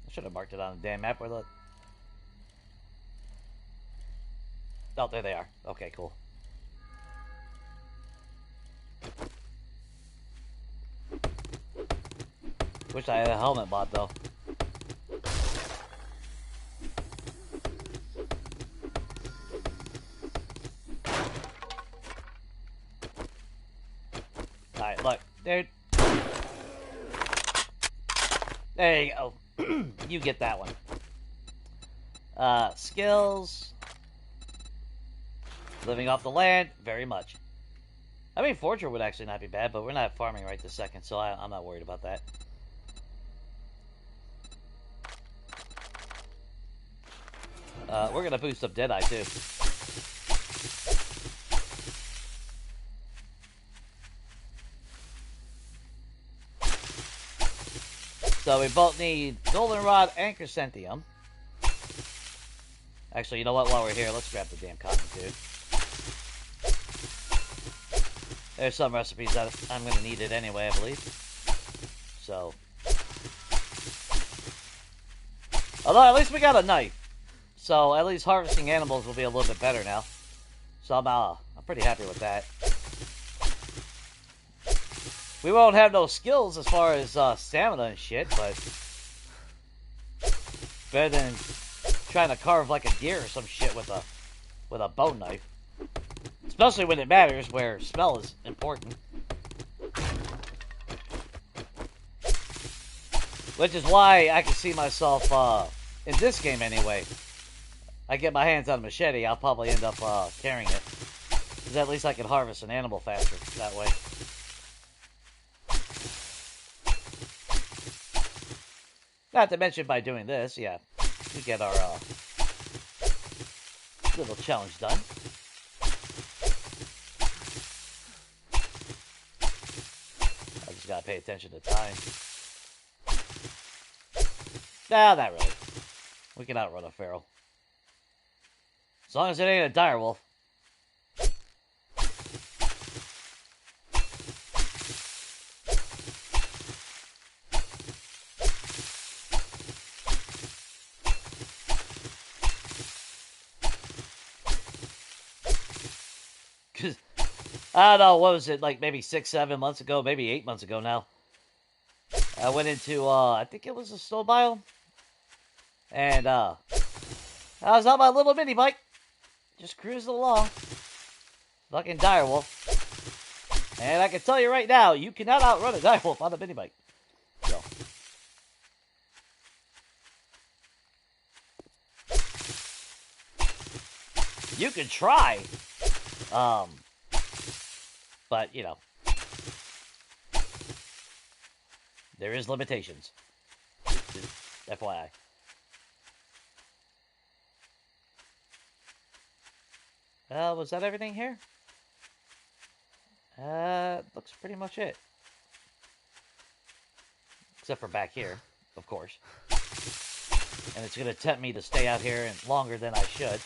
Should have marked it on the damn map where the... Oh, there they are. Okay, cool. Wish I had a helmet bot, though. Alright, look. Dude. There you go. You get that one. Skills. Living off the land, very much. I mean, Forger would actually not be bad, but we're not farming right this second, so I'm not worried about that. We're gonna boost up Deadeye, too. So we both need Goldenrod and Chrysanthemum. Actually, you know what? While we're here, let's grab the damn cotton, dude. There's some recipes that I'm going to need it anyway, I believe. So. Although, at least we got a knife. So, at least harvesting animals will be a little bit better now. So, I'm pretty happy with that. We won't have no skills as far as stamina and shit, but better than trying to carve like a deer or some shit with a bone knife. Especially when it matters, where smell is important. Which is why I can see myself, in this game anyway, I get my hands on a machete, I'll probably end up carrying it. Because at least I can harvest an animal faster that way. Not to mention by doing this, yeah, we get our little challenge done. I just gotta pay attention to time. Nah, not really. We can outrun a feral. As long as it ain't a direwolf. Cause I don't know, what was it, like maybe 6, 7 months ago, maybe 8 months ago now. I went into, I think it was a snow biome. And, I was on my little mini bike. Just cruising along. Fucking direwolf. And I can tell you right now, you cannot outrun a direwolf on a mini bike. So. You can try. But, you know. There is limitations. FYI. Was that everything here? Looks pretty much it. Except for back here, of course. And it's going to tempt me to stay out here longer than I should.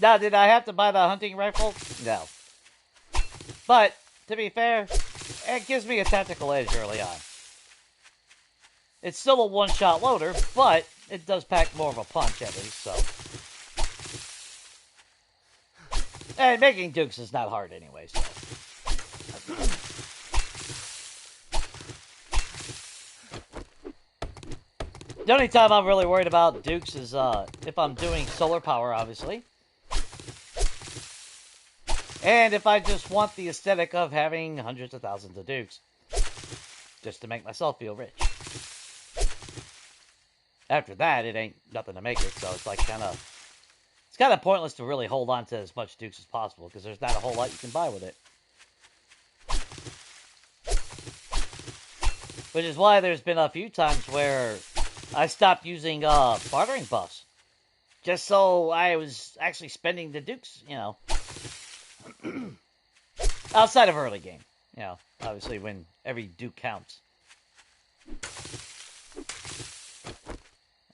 Now, did I have to buy the hunting rifle? No. But, to be fair, it gives me a tactical edge early on. It's still a one-shot loader, but it does pack more of a punch at least, so. And making dukes is not hard anyway, so. The only time I'm really worried about dukes is if I'm doing solar power, obviously. And if I just want the aesthetic of having hundreds of thousands of dukes. Just to make myself feel rich. After that, it ain't nothing to make it, so it's like it's kind of pointless to really hold on to as much dukes as possible, because there's not a whole lot you can buy with it. Which is why there's been a few times where I stopped using bartering buffs. Just so I was actually spending the dukes, you know. Outside of early game. You know, obviously when every duke counts.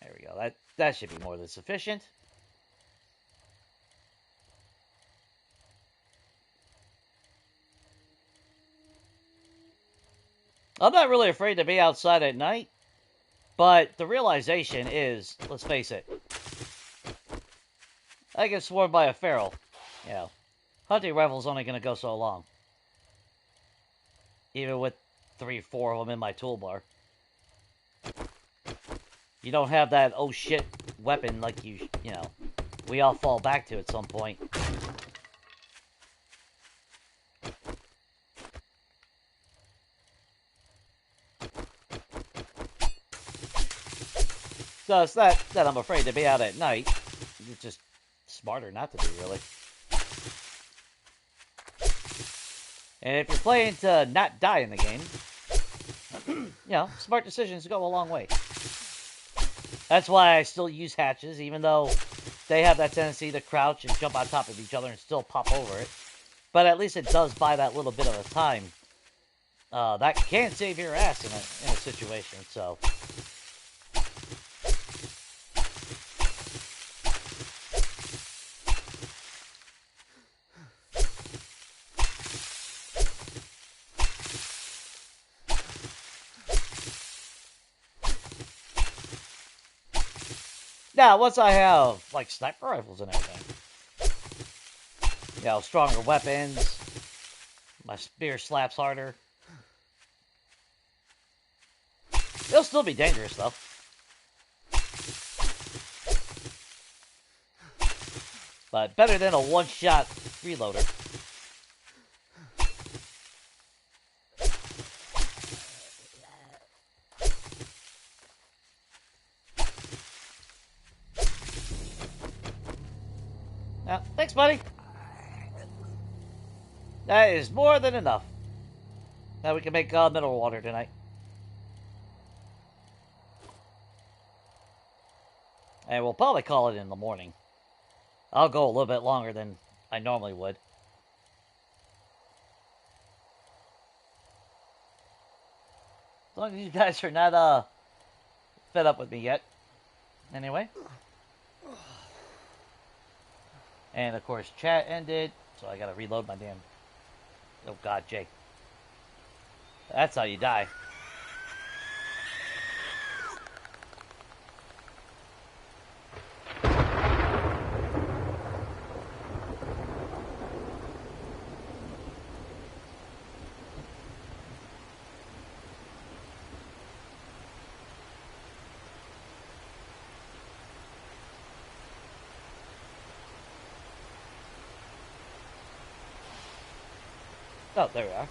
There we go. That should be more than sufficient. I'm not really afraid to be outside at night, but the realization is, let's face it, I get swarmed by a feral. You know, hunting rifle's only going to go so long. Even with 3 or 4 of them in my toolbar. You don't have that oh shit weapon like you know, we all fall back to at some point. So it's not that I'm afraid to be out at night. It's just smarter not to be, really. And if you're playing to not die in the game, you know, smart decisions go a long way. That's why I still use hatches, even though they have that tendency to crouch and jump on top of each other and still pop over it. But at least it does buy that little bit of a time. That can save your ass in a situation, so. Now, once I have, like, sniper rifles and everything, you know, stronger weapons, my spear slaps harder, it'll still be dangerous, though. But better than a one-shot reloader. Now, thanks, buddy. That is more than enough. Now we can make mineral water tonight. And we'll probably call it in the morning. I'll go a little bit longer than I normally would. As long as you guys are not fed up with me yet. Anyway. And of course chat ended, so I gotta reload my damn... Oh god, Jake. That's how you die. Oh, there we are.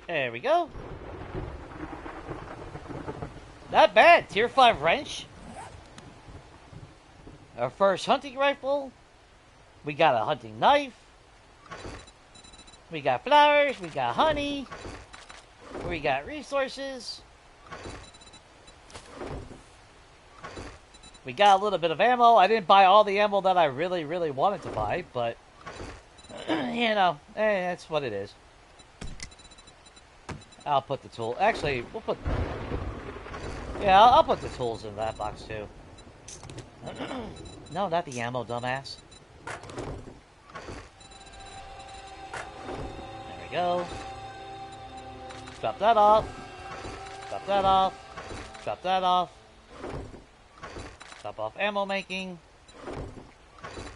There we go. Not bad. Tier 5 wrench. Our first hunting rifle. We got a hunting knife. We got flowers. We got honey. We got resources. We got a little bit of ammo. I didn't buy all the ammo that I really, really wanted to buy, but, you know, that's what it is. I'll put the tool. Actually, we'll put... Yeah, I'll put the tools in that box, too. No, not the ammo, dumbass. There we go. Drop that off. Drop that off. Drop that off. Drop off ammo making.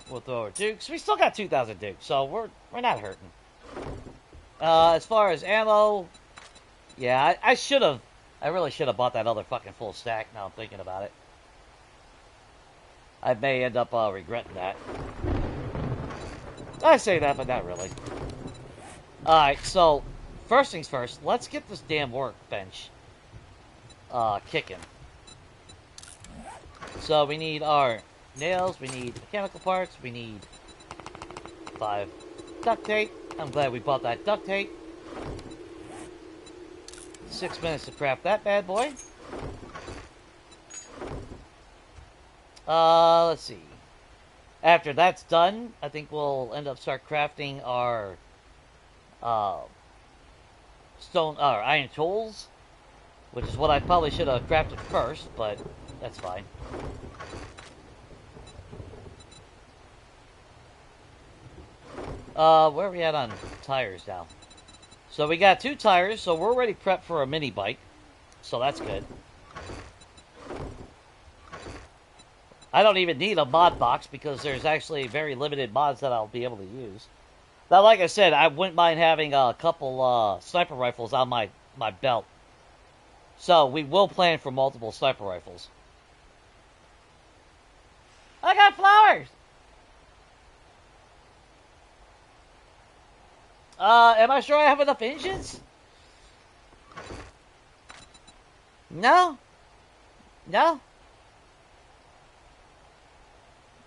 We'll throw our dukes. We still got 2,000 dukes, so we're not hurting. As far as ammo, yeah, I should have. I really should have bought that other fucking full stack. Now I'm thinking about it. I may end up regretting that. I say that, but not really. Alright, so, first things first, let's get this damn workbench kicking. So, we need our nails, we need mechanical parts, we need 5 duct tape. I'm glad we bought that duct tape. 6 minutes to craft that bad boy. Let's see. After that's done, I think we'll end up start crafting our iron tools, which is what I probably should have crafted first, but that's fine. Where are we at on tires now? So we got 2 tires, so we're already prepped for a mini bike, so that's good. I don't even need a mod box because there's actually very limited mods that I'll be able to use. Now, like I said, I wouldn't mind having a couple sniper rifles on my belt. So, we will plan for multiple sniper rifles. I got flowers! Am I sure I have enough engines? No? No?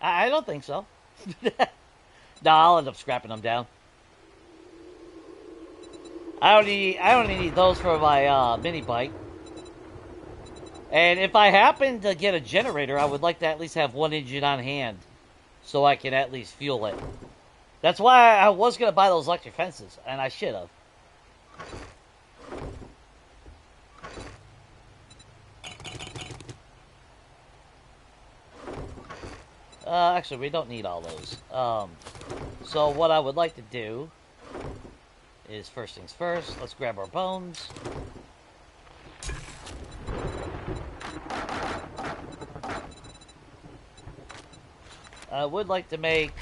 I don't think so. No, I'll end up scrapping them down. I only need those for my mini bike. And if I happen to get a generator, I would like to at least have 1 engine on hand, so I can at least fuel it. That's why I was gonna buy those electric fences, and I should have. Actually, we don't need all those. So what I would like to do is, first things first, let's grab our bones. I would like to make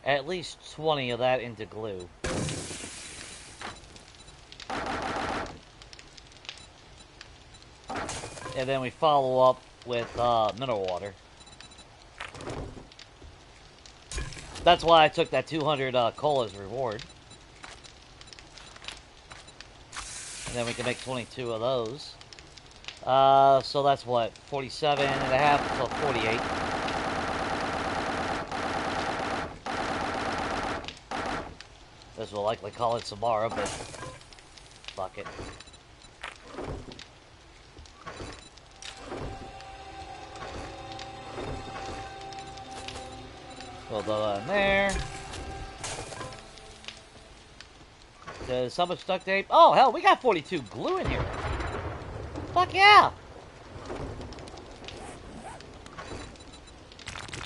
at least 20 of that into glue. And then we follow up with mineral water. That's why I took that 200 coal as reward. And then we can make 22 of those. So that's what, 47 and a half, so 48. This will likely call it Samara, but fuck it. We'll throw that in there. Does so much duct tape? Oh, hell, we got 42 glue in here. Fuck yeah!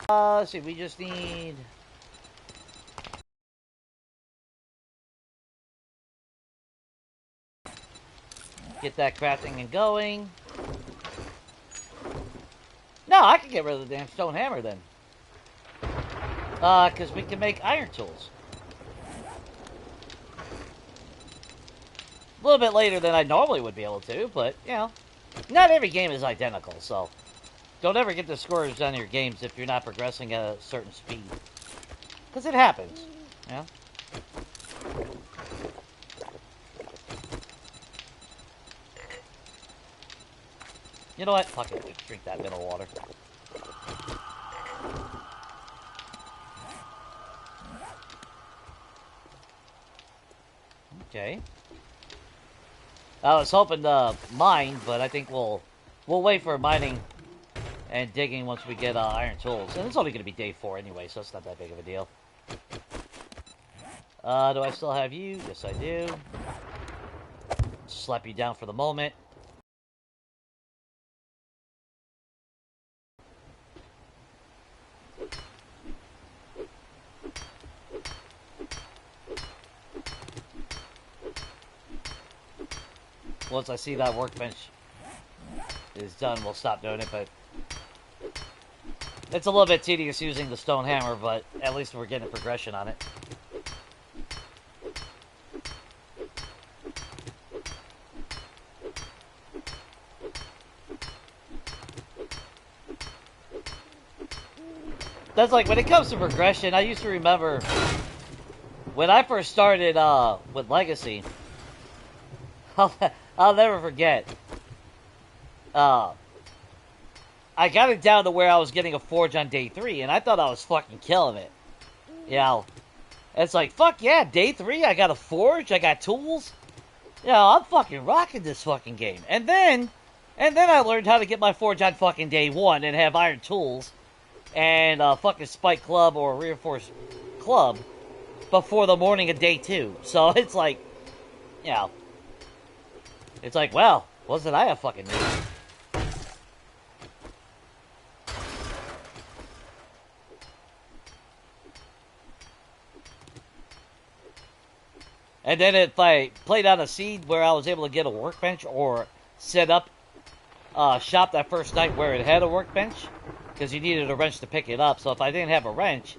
Let's see, we just need... Get that crafting and going. No, I can get rid of the damn stone hammer then. Because we can make iron tools. A little bit later than I normally would be able to, but, you know, not every game is identical, so don't ever get discouraged on your games if you're not progressing at a certain speed. Because it happens, you know? You know what? Fuck it. Just drink that mineral water. Okay. I was hoping to mine, but I think we'll wait for mining and digging once we get iron tools. And it's only going to be day 4 anyway, so it's not that big of a deal. Do I still have you? Yes, I do. Slap you down for the moment. Once I see that workbench is done, we'll stop doing it, but it's a little bit tedious using the stone hammer, but at least we're getting progression on it. That's like, when it comes to progression, I used to remember when I first started with Legacy, I'll never forget. I got it down to where I was getting a forge on day 3, and I thought I was fucking killing it. You know, it's like, fuck yeah, day 3, I got a forge, I got tools. You know, I'm fucking rocking this fucking game. And then I learned how to get my forge on fucking day 1 and have iron tools and a fucking spike club or a reinforced club before the morning of day 2. So it's like, you know, it's like, well, wasn't I a fucking noob? And then if I played on a seed where I was able to get a workbench or set up shop that first night where it had a workbench, because you needed a wrench to pick it up. So if I didn't have a wrench,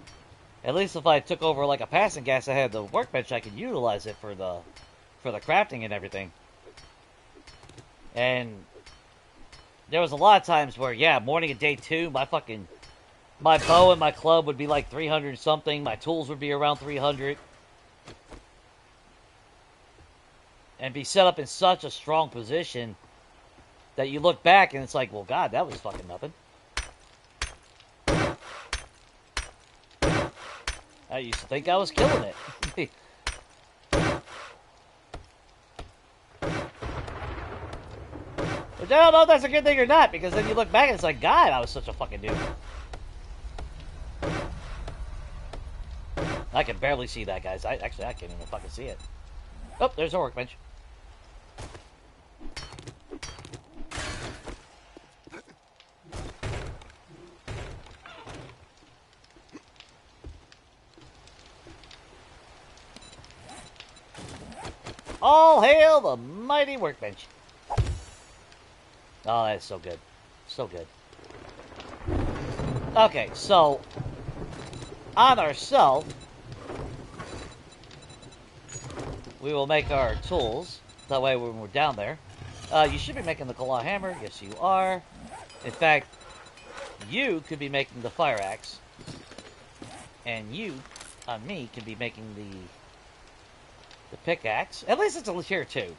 at least if I took over like a passing gas, I had the workbench, I could utilize it for the crafting and everything. And there was a lot of times where, yeah, morning of day 2, my bow and my club would be like 300 something. My tools would be around 300. And be set up in such a strong position that you look back and it's like, well, God, that was fucking nothing. I used to think I was killing it. But I don't know if that's a good thing or not, because then you look back and it's like, God, I was such a fucking dude. I can barely see that, guys. I can't even fucking see it. Oh, there's a workbench. All hail the mighty workbench. Oh, that's so good. So good. Okay, so on ourselves, we will make our tools. That way when we're down there. You should be making the claw hammer. Yes, you are. In fact, you could be making the fire axe. And you, on me, can be making the pickaxe. At least it's a tier 2.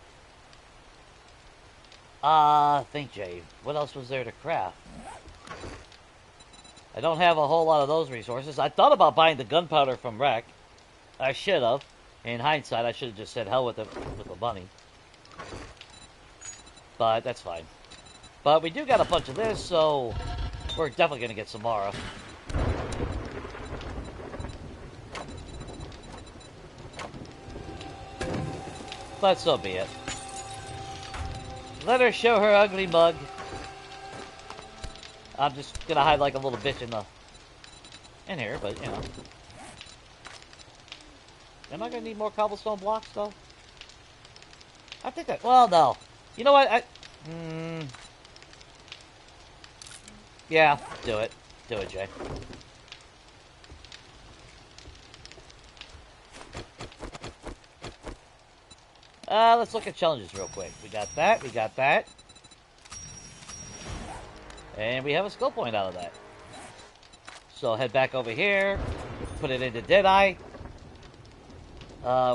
Think, Jay. What else was there to craft? I don't have a whole lot of those resources. I thought about buying the gunpowder from Rec. I should have. In hindsight, I should have just said hell with the money. But that's fine. But we do got a bunch of this, so we're definitely going to get some more. But so be it. Let her show her ugly mug. I'm just gonna hide like a little bitch in here, but you know. Am I gonna need more cobblestone blocks though? I think that. Well, no. You know what? Yeah, do it. Do it, Jay. Let's look at challenges real quick. We got that. We got that. And we have a skill point out of that. So head back over here. Put it into Deadeye.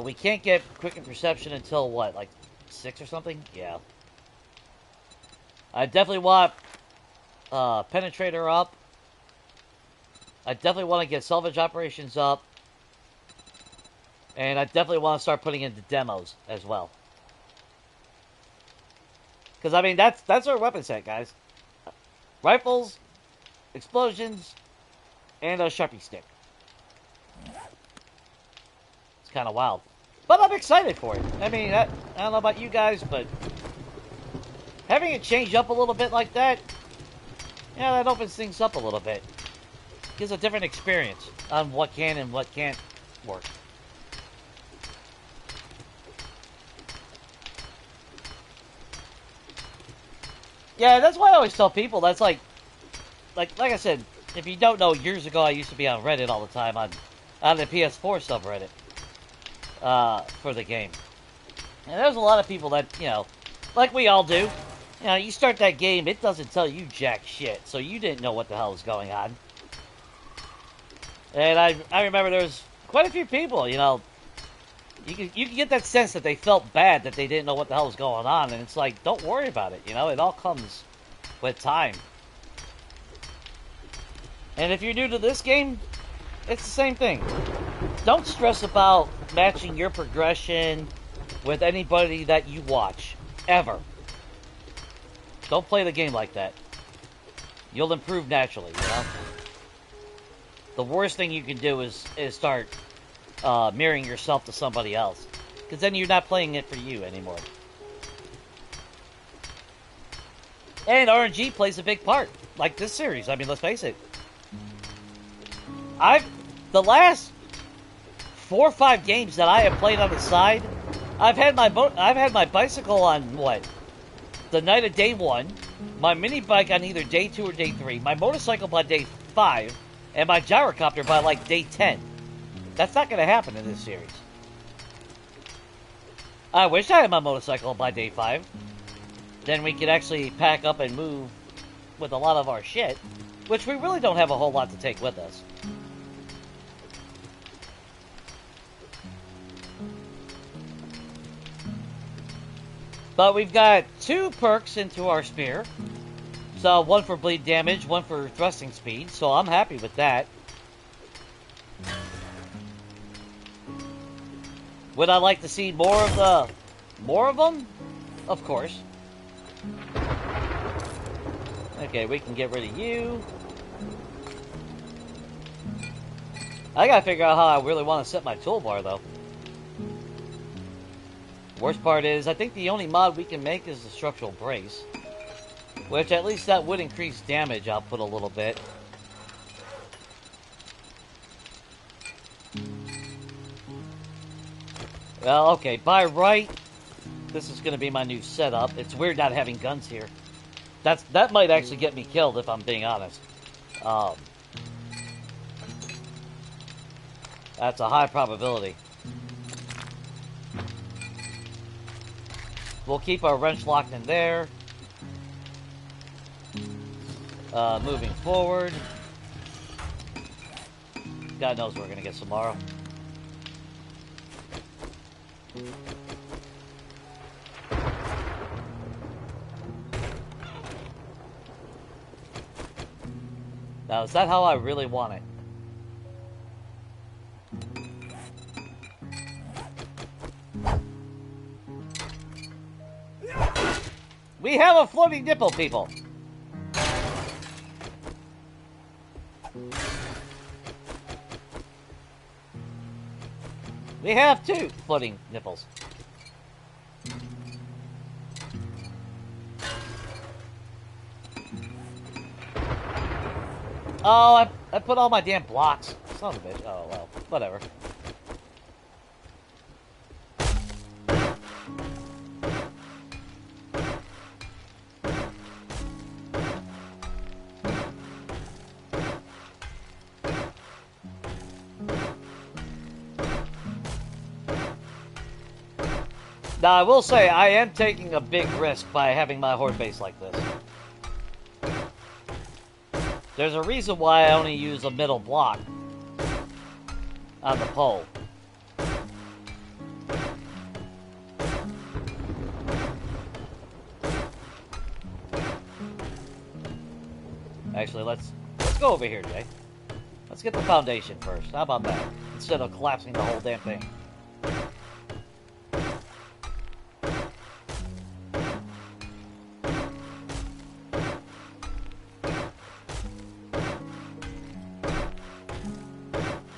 We can't get Quicken Perception until what? Like 6 or something? Yeah. I definitely want Penetrator up. I definitely want to get salvage operations up. And I definitely want to start putting into demos as well. Because, I mean, that's our weapon set, guys. Rifles, explosions, and a Sharpie stick. It's kind of wild. But I'm excited for it. I mean, I don't know about you guys, but having it change up a little bit like that, yeah, that opens things up a little bit. Gives a different experience on what can and what can't work. Yeah, that's why I always tell people, that's like I said, if you don't know, years ago I used to be on Reddit all the time on the PS4 subreddit for the game. And there's a lot of people that, you know, like we all do, you know, you start that game, it doesn't tell you jack shit, so you didn't know what the hell was going on. And I remember there was quite a few people, you know, you can get that sense that they felt bad that they didn't know what the hell was going on, and it's like, don't worry about it, you know, it all comes with time. And if you're new to this game, it's the same thing. Don't stress about matching your progression with anybody that you watch, ever. Don't play the game like that. You'll improve naturally, you know? The worst thing you can do is start mirroring yourself to somebody else. Because then you're not playing it for you anymore. And RNG plays a big part. Like this series. I mean, let's face it. The last 4 or 5 games that I have played on the side, I've had my bicycle on what? The night of day 1, my mini bike on either day 2 or day 3, my motorcycle by day 5, and my gyrocopter by like day 10. That's not going to happen in this series. I wish I had my motorcycle by day 5. Then we could actually pack up and move with a lot of our shit, which we really don't have a whole lot to take with us. But we've got 2 perks into our spear. So, 1 for bleed damage, 1 for thrusting speed. So I'm happy with that. Would I like to see more of them? Of course. Okay, we can get rid of you. I gotta figure out how I really want to set my toolbar, though. Worst part is, I think the only mod we can make is the structural brace. Which, at least that would increase damage output a little bit. Well, okay, by right, this is going to be my new setup. It's weird not having guns here. That might actually get me killed, if I'm being honest. That's a high probability. We'll keep our wrench locked in there. Moving forward. God knows what we're going to get tomorrow. Now, is that how I really want it? We have a floating nipple, people! We have 2 floating nipples. Oh, I put all my damn blocks. Son of a bitch. Oh, well. Whatever. Now, I will say, I am taking a big risk by having my horde base like this. There's a reason why I only use a middle block on the pole. Actually, let's go over here, Jay. Let's get the foundation first. How about that? Instead of collapsing the whole damn thing.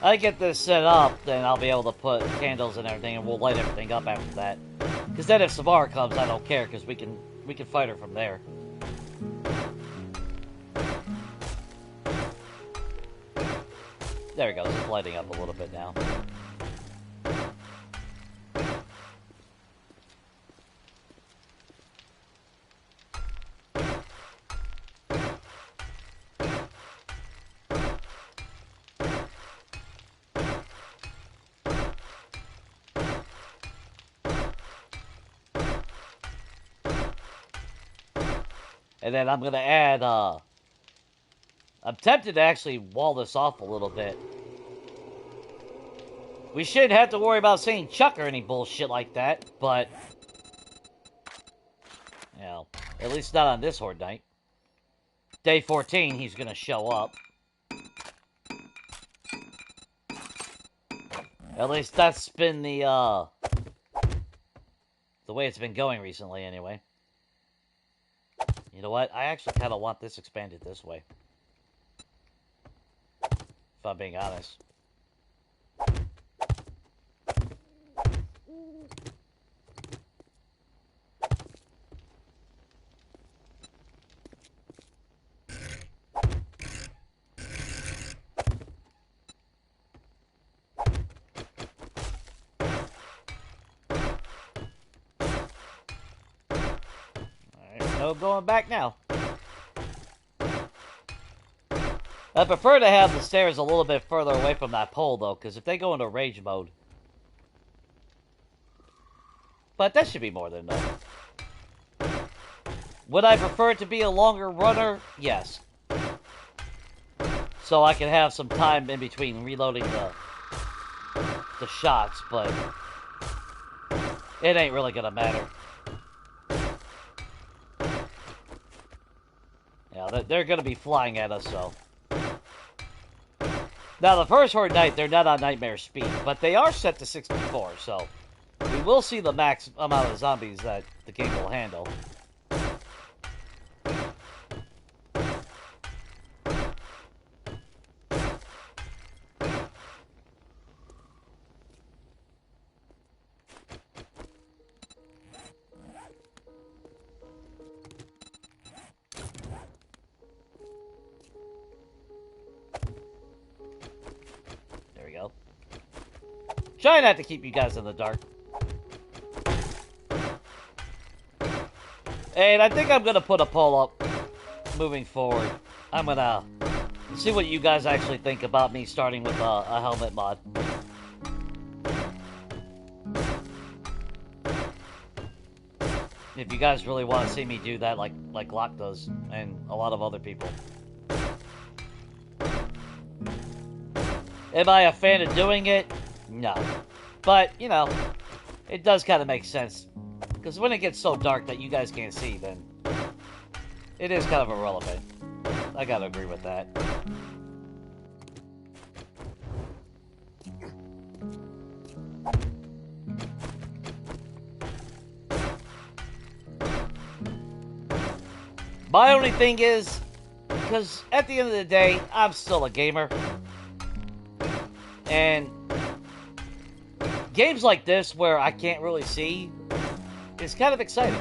I get this set up, then I'll be able to put candles and everything, and we'll light everything up after that. Because then if Samara comes, I don't care, because we can fight her from there. There we go, it's lighting up a little bit now. And then I'm going to add, I'm tempted to actually wall this off a little bit. We shouldn't have to worry about saying Chuck or any bullshit like that, but, you know, at least not on this Horde night. Day 14, he's going to show up. At least that's been the way it's been going recently, anyway. You know what? I actually kind of want this expanded this way. If I'm being honest. No going back now. I prefer to have the stairs a little bit further away from that pole, though, because if they go into rage mode... But that should be more than enough. Would I prefer it to be a longer runner? Yes. So I can have some time in between reloading the shots, but... it ain't really gonna matter. Yeah, they're going to be flying at us, so. Now, the first Horde night, they're not on Nightmare speed, but they are set to 64, so we will see the max amount of zombies that the game will handle. Try not to keep you guys in the dark. And I think I'm going to put a poll up moving forward. I'm going to see what you guys actually think about me starting with a helmet mod. If you guys really want to see me do that like Locke does and a lot of other people. Am I a fan of doing it? No. But, you know, it does kind of make sense. Because when it gets so dark that you guys can't see, then it is kind of irrelevant. I gotta agree with that. My only thing is, because at the end of the day, I'm still a gamer. And games like this, where I can't really see, is kind of exciting.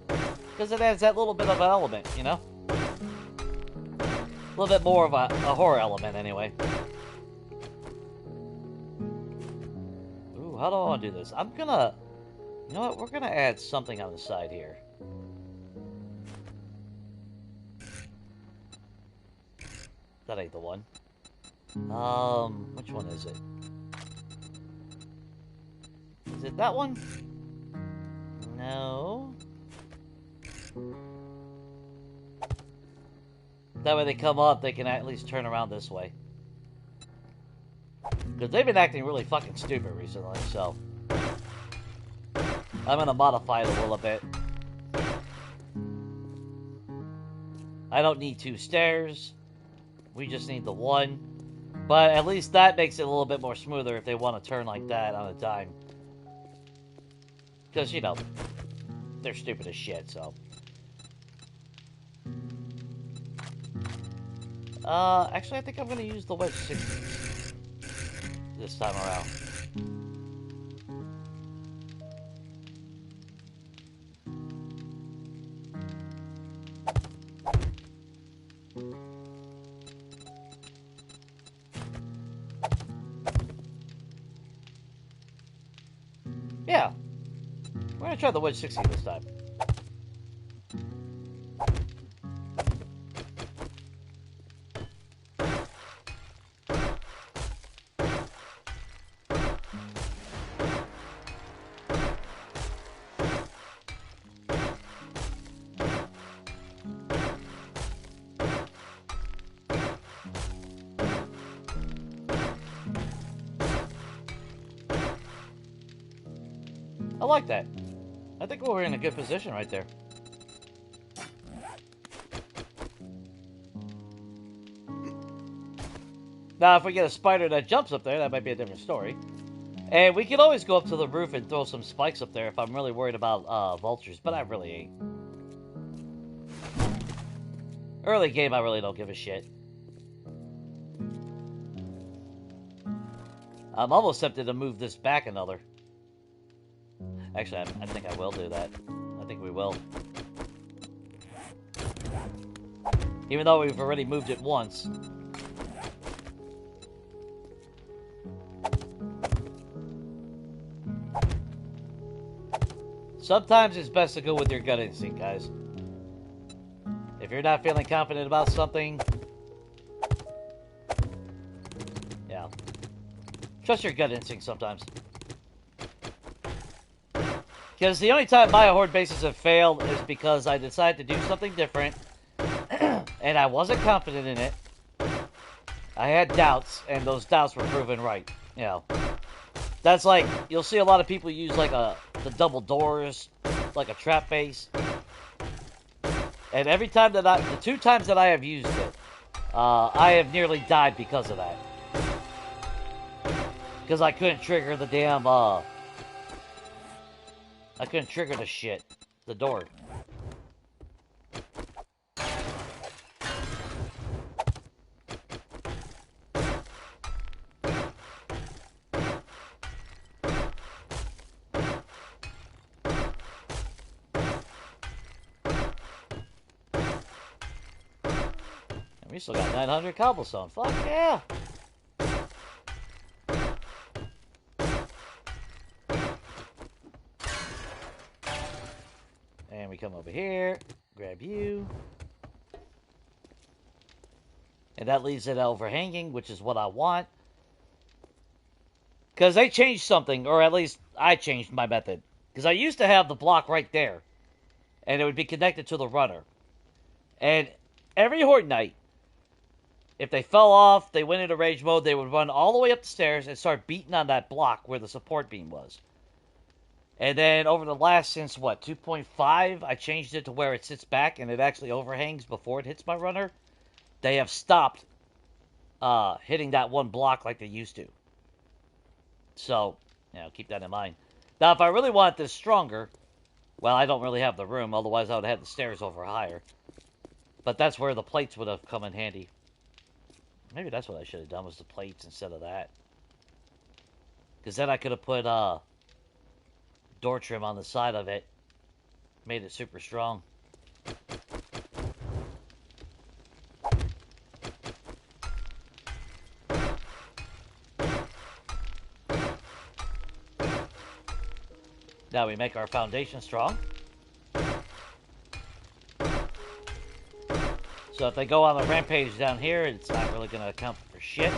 Because it adds that little bit of an element, you know? A little bit more of a horror element, anyway. Ooh, how do I want to do this? I'm gonna... You know what? We're gonna add something on the side here. That ain't the one. Which one is it? Is it that one? No. That way they come up, they can at least turn around this way. Because they've been acting really fucking stupid recently, so... I'm gonna modify it a little bit. I don't need 2 stairs. We just need the 1. But at least that makes it a little bit more smoother if they want to turn like that on a dime. Because, you know, they're stupid as shit, so. Actually, I think I'm going to use the wedge 60 this time around. Yeah. We're going to try the wedge 60 this time. I like that. I think we're in a good position right there. Now, if we get a spider that jumps up there, that might be a different story. And we can always go up to the roof and throw some spikes up there if I'm really worried about vultures, but I really ain't. Early game, I really don't give a shit. I'm almost tempted to move this back another. Actually, I think I will do that. I think we will. Even though we've already moved it once. Sometimes it's best to go with your gut instinct, guys. If you're not feeling confident about something, yeah. Trust your gut instinct sometimes. Because the only time my horde bases have failed is because I decided to do something different, and I wasn't confident in it. I had doubts, and those doubts were proven right. You know, that's like, you'll see a lot of people use like the double doors, like a trap base. And every time that the 2 times that I have used it, I have nearly died because of that. Because I couldn't trigger the damn, I couldn't trigger the shit. The door. And we still got 900 cobblestone. Fuck yeah! And we come over here, grab you. And that leaves it overhanging, which is what I want. Because they changed something, or at least I changed my method. Because I used to have the block right there. And it would be connected to the runner. And every Horde Night, if they fell off, they went into rage mode, they would run all the way up the stairs and start beating on that block where the support beam was. And then over the last, since what, 2.5, I changed it to where it sits back and it actually overhangs before it hits my runner. They have stopped hitting that one block like they used to. So, you know, keep that in mind. Now, if I really want this stronger, well, I don't really have the room, otherwise I would have had the stairs over higher. But that's where the plates would have come in handy. Maybe that's what I should have done, was the plates instead of that. Because then I could have put door trim on the side of it. Made it super strong. Now we make our foundation strong. So if they go on the rampage down here, it's not really going to account for shit.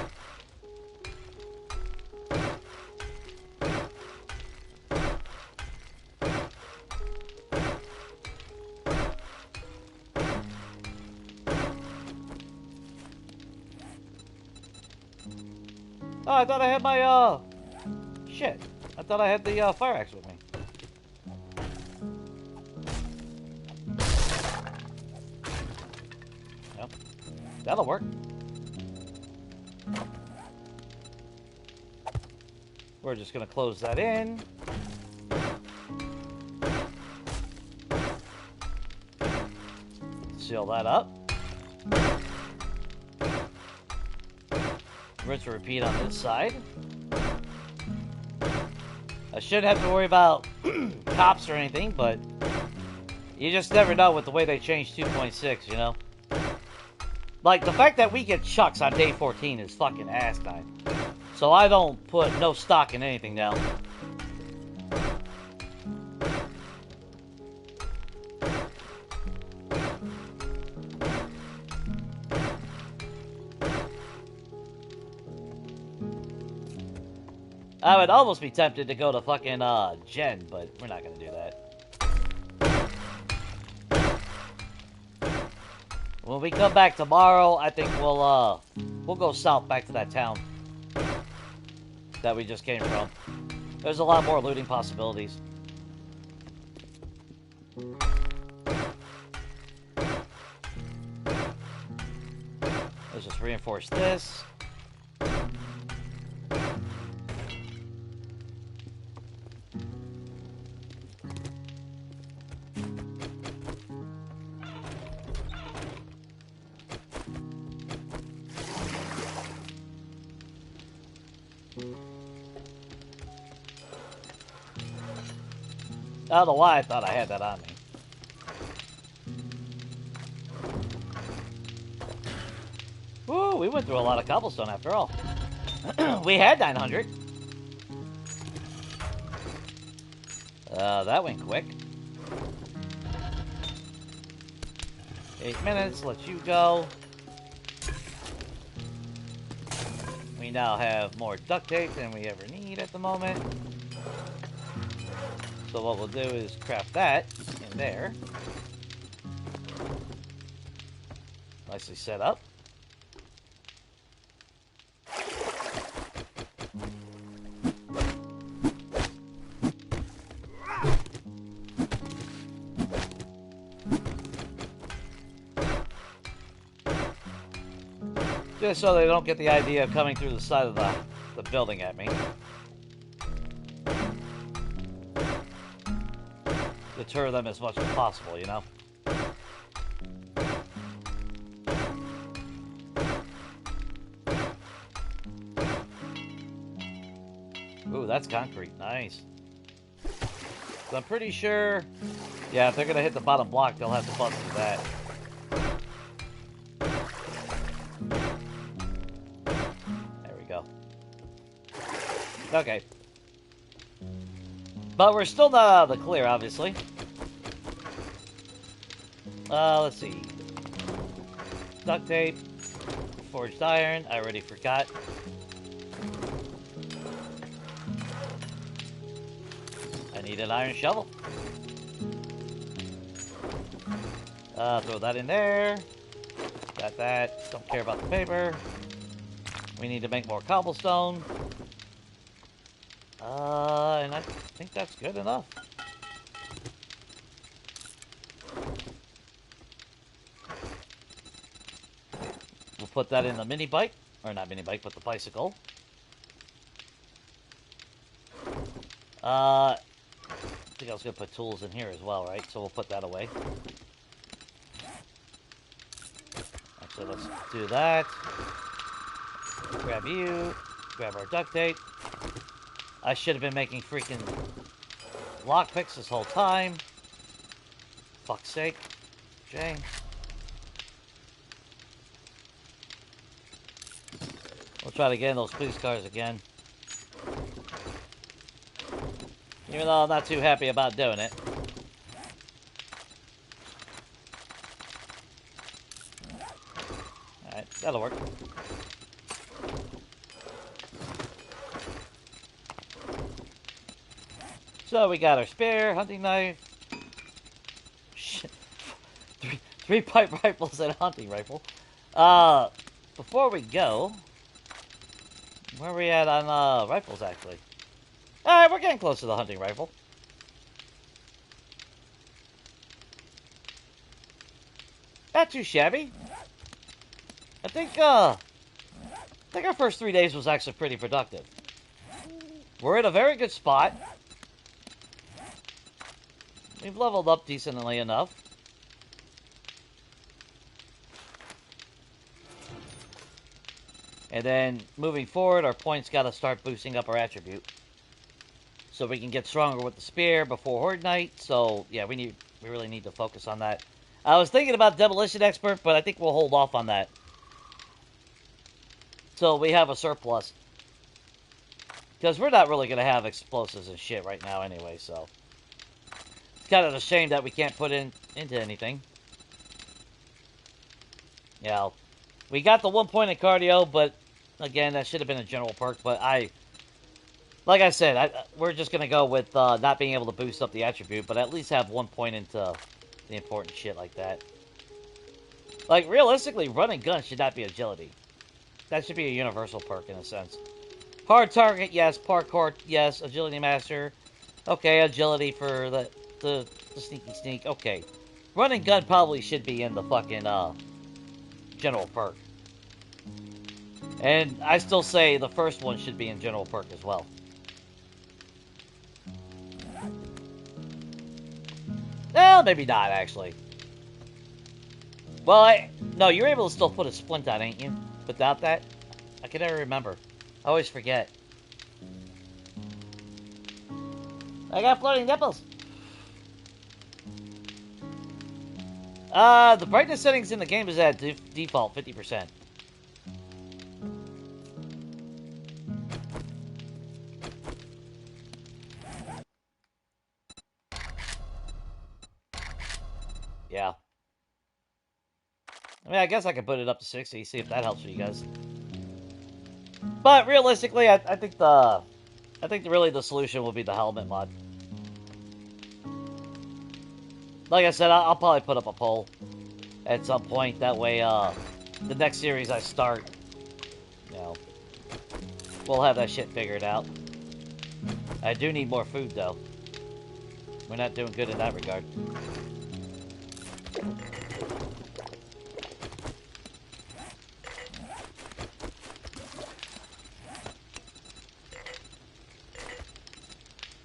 Oh, I thought I had my, shit. I thought I had the, fire axe with me. That'll work. We're just going to close that in. Seal that up. Rinse and repeat on this side. I shouldn't have to worry about cops or anything, but you just never know with the way they changed 2.6, you know? Like, the fact that we get chucks on day 14 is fucking asinine. So I don't put no stock in anything now. I would almost be tempted to go to fucking Gen, but we're not gonna do that. When we come back tomorrow, I think we'll go south back to that town that we just came from. There's a lot more looting possibilities. Let's just reinforce this. I don't know why I thought I had that on me. Woo, we went through a lot of cobblestone after all. We had 900. That went quick. 8 minutes, let you go. We now have more duct tape than we ever need at the moment. So what we'll do is craft that in there. Nicely set up. Just so they don't get the idea of coming through the side of the building at me. Deter them as much as possible, you know? Ooh, that's concrete. Nice. So I'm pretty sure... Yeah, if they're going to hit the bottom block, they'll have to bust through that. There we go. Okay. But we're still not out of the clear, obviously. Let's see. Duct tape. Forged iron. I already forgot. I need an iron shovel. Throw that in there. Got that. Don't care about the paper. We need to make more cobblestone. And I think that's good enough. We'll put that in the mini bike. Or not mini bike, but the bicycle. I think I was going to put tools in here as well, right? So we'll put that away. Actually, let's do that. Grab you. Grab our duct tape. I should have been making freaking lockpicks this whole time. Fuck's sake. Jay. We'll try to get in those police cars again. Even though I'm not too happy about doing it. Alright, that'll work. So we got our spare hunting knife. Shit. Three pipe rifles and a hunting rifle. Before we go, where are we at on rifles actually? Alright, we're getting close to the hunting rifle. Not too shabby. I think our first 3 days was actually pretty productive. We're in a very good spot. We've leveled up decently enough. And then, moving forward, our points got to start boosting up our attribute. So we can get stronger with the spear before Horde Night. So, yeah, we really need to focus on that. I was thinking about Demolition Expert, but I think we'll hold off on that. So we have a surplus. Because we're not really going to have explosives and shit right now anyway, so. It's kind of a shame that we can't put into anything. Yeah, we got the 1 point in cardio, but again, that should have been a general perk. But like I said, we're just going to go with not being able to boost up the attribute, but at least have 1 point into the important shit like that. Like, realistically, running gun should not be agility. That should be a universal perk in a sense. Hard target, yes. Parkour, yes. Agility master. Okay, agility for the sneaky sneak. Okay. Running gun probably should be in the fucking general perk. And I still say the first one should be in general perk as well. Well, maybe not, actually. Well, no, you're able to still put a splint on, ain't you? Without that? I can never remember. I always forget. I got floating nipples. The brightness settings in the game is at default 50%. Yeah. I mean, I guess I could put it up to 60, see if that helps for you guys. But realistically, I think really the solution will be the helmet mod. Like I said, I'll probably put up a poll at some point. That way, the next series I start, you know, we'll have that shit figured out. I do need more food, though. We're not doing good in that regard.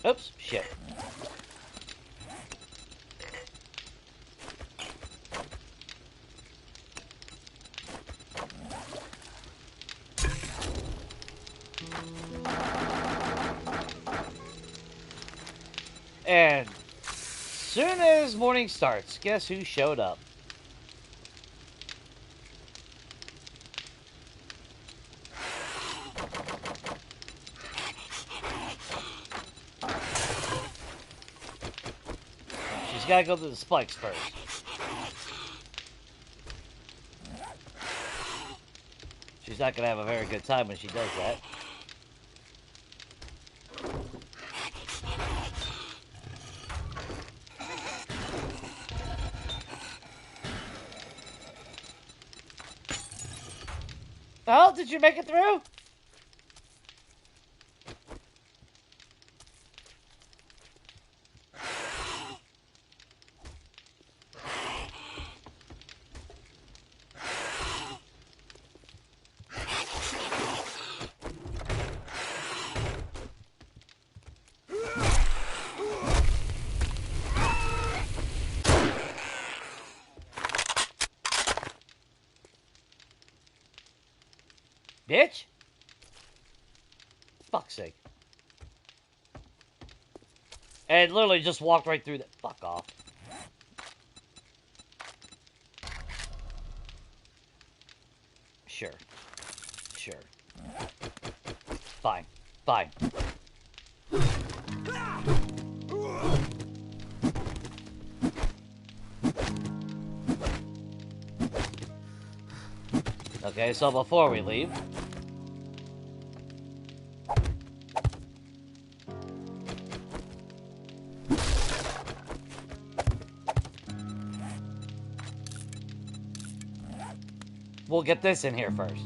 Oops, shit. And soon as morning starts, guess who showed up? She's got to go through the spikes first. She's not going to have a very good time when she does that. Oh, did you make it through? Bitch! Fuck's sake. And literally just walked right through that. Fuck off. Sure. Sure. Fine. Fine. Okay, so before we leave, we'll get this in here first.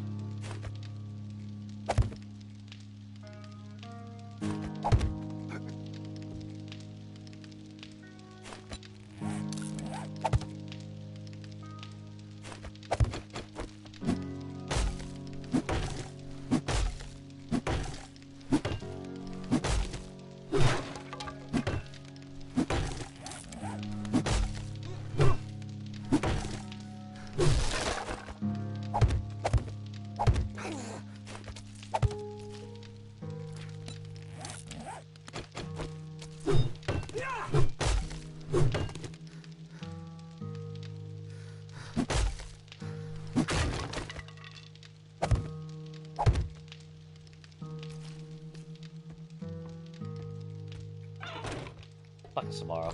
practice tomorrow.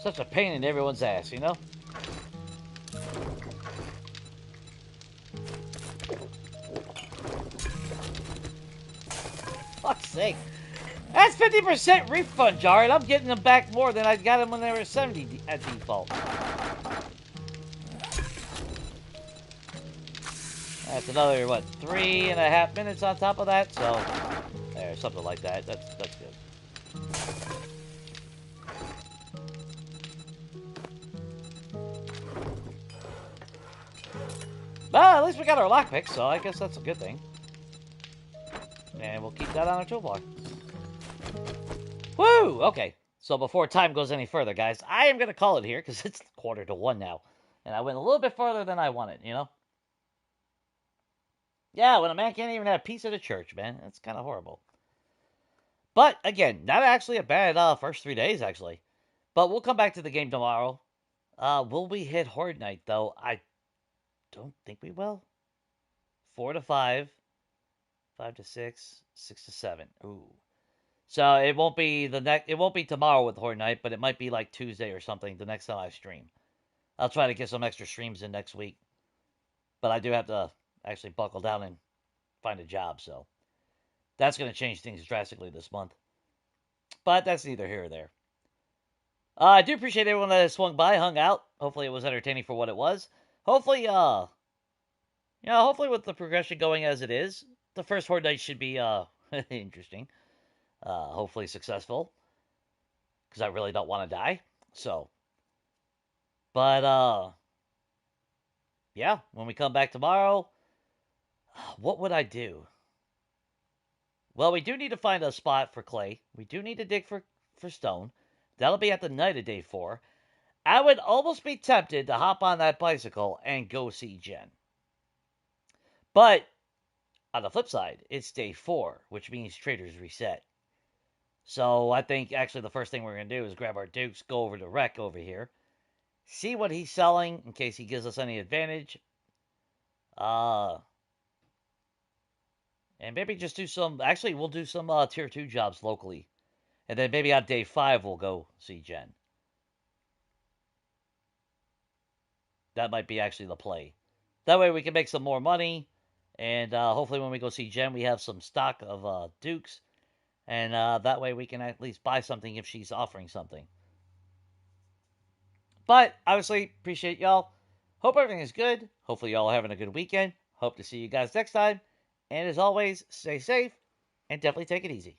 Such a pain in everyone's ass, you know? Fuck's sake. That's 50% refund, Jared. I'm getting them back more than I got them when they were 70 at default. That's another, what, 3.5 minutes on top of that? So, there, something like that. That's good. Well, at least we got our lockpick, so I guess that's a good thing. And we'll keep that on our toolbar. Woo! Okay. So before time goes any further, guys, I am going to call it here because it's 1:45 now. And I went a little bit further than I wanted, you know? Yeah, when a man can't even have peace at a church, man. That's kind of horrible. But, again, not actually a bad first 3 days, actually. But we'll come back to the game tomorrow. Will we hit Horde Night, though? I don't think we will. 4 to 5. 5 to 6. 6 to 7. Ooh. So it won't be it won't be tomorrow with Horde Night, but it might be like Tuesday or something the next time I stream. I'll try to get some extra streams in next week. But I do have to actually buckle down and find a job, so that's going to change things drastically this month. But that's neither here or there. I do appreciate everyone that has swung by, hung out. Hopefully it was entertaining for what it was. Hopefully, hopefully with the progression going as it is, the first Horde Night should be interesting. Hopefully successful. Because I really don't want to die. So. But, yeah, when we come back tomorrow, what would I do? Well, we do need to find a spot for clay. We do need to dig for stone. That'll be at the night of day 4. I would almost be tempted to hop on that bicycle and go see Jen. But, on the flip side, it's day 4, which means traders reset. So, I think actually the first thing we're going to do is grab our dukes, go over to Rec over here, see what he's selling in case he gives us any advantage. And maybe just do some... Actually, we'll do some Tier 2 jobs locally. And then maybe on day 5, we'll go see Jen. That might be actually the play. That way we can make some more money. And hopefully when we go see Jen, we have some stock of dukes. And that way we can at least buy something if she's offering something. But, obviously, appreciate y'all. Hope everything is good. Hopefully y'all are having a good weekend. Hope to see you guys next time. And as always, stay safe and definitely take it easy.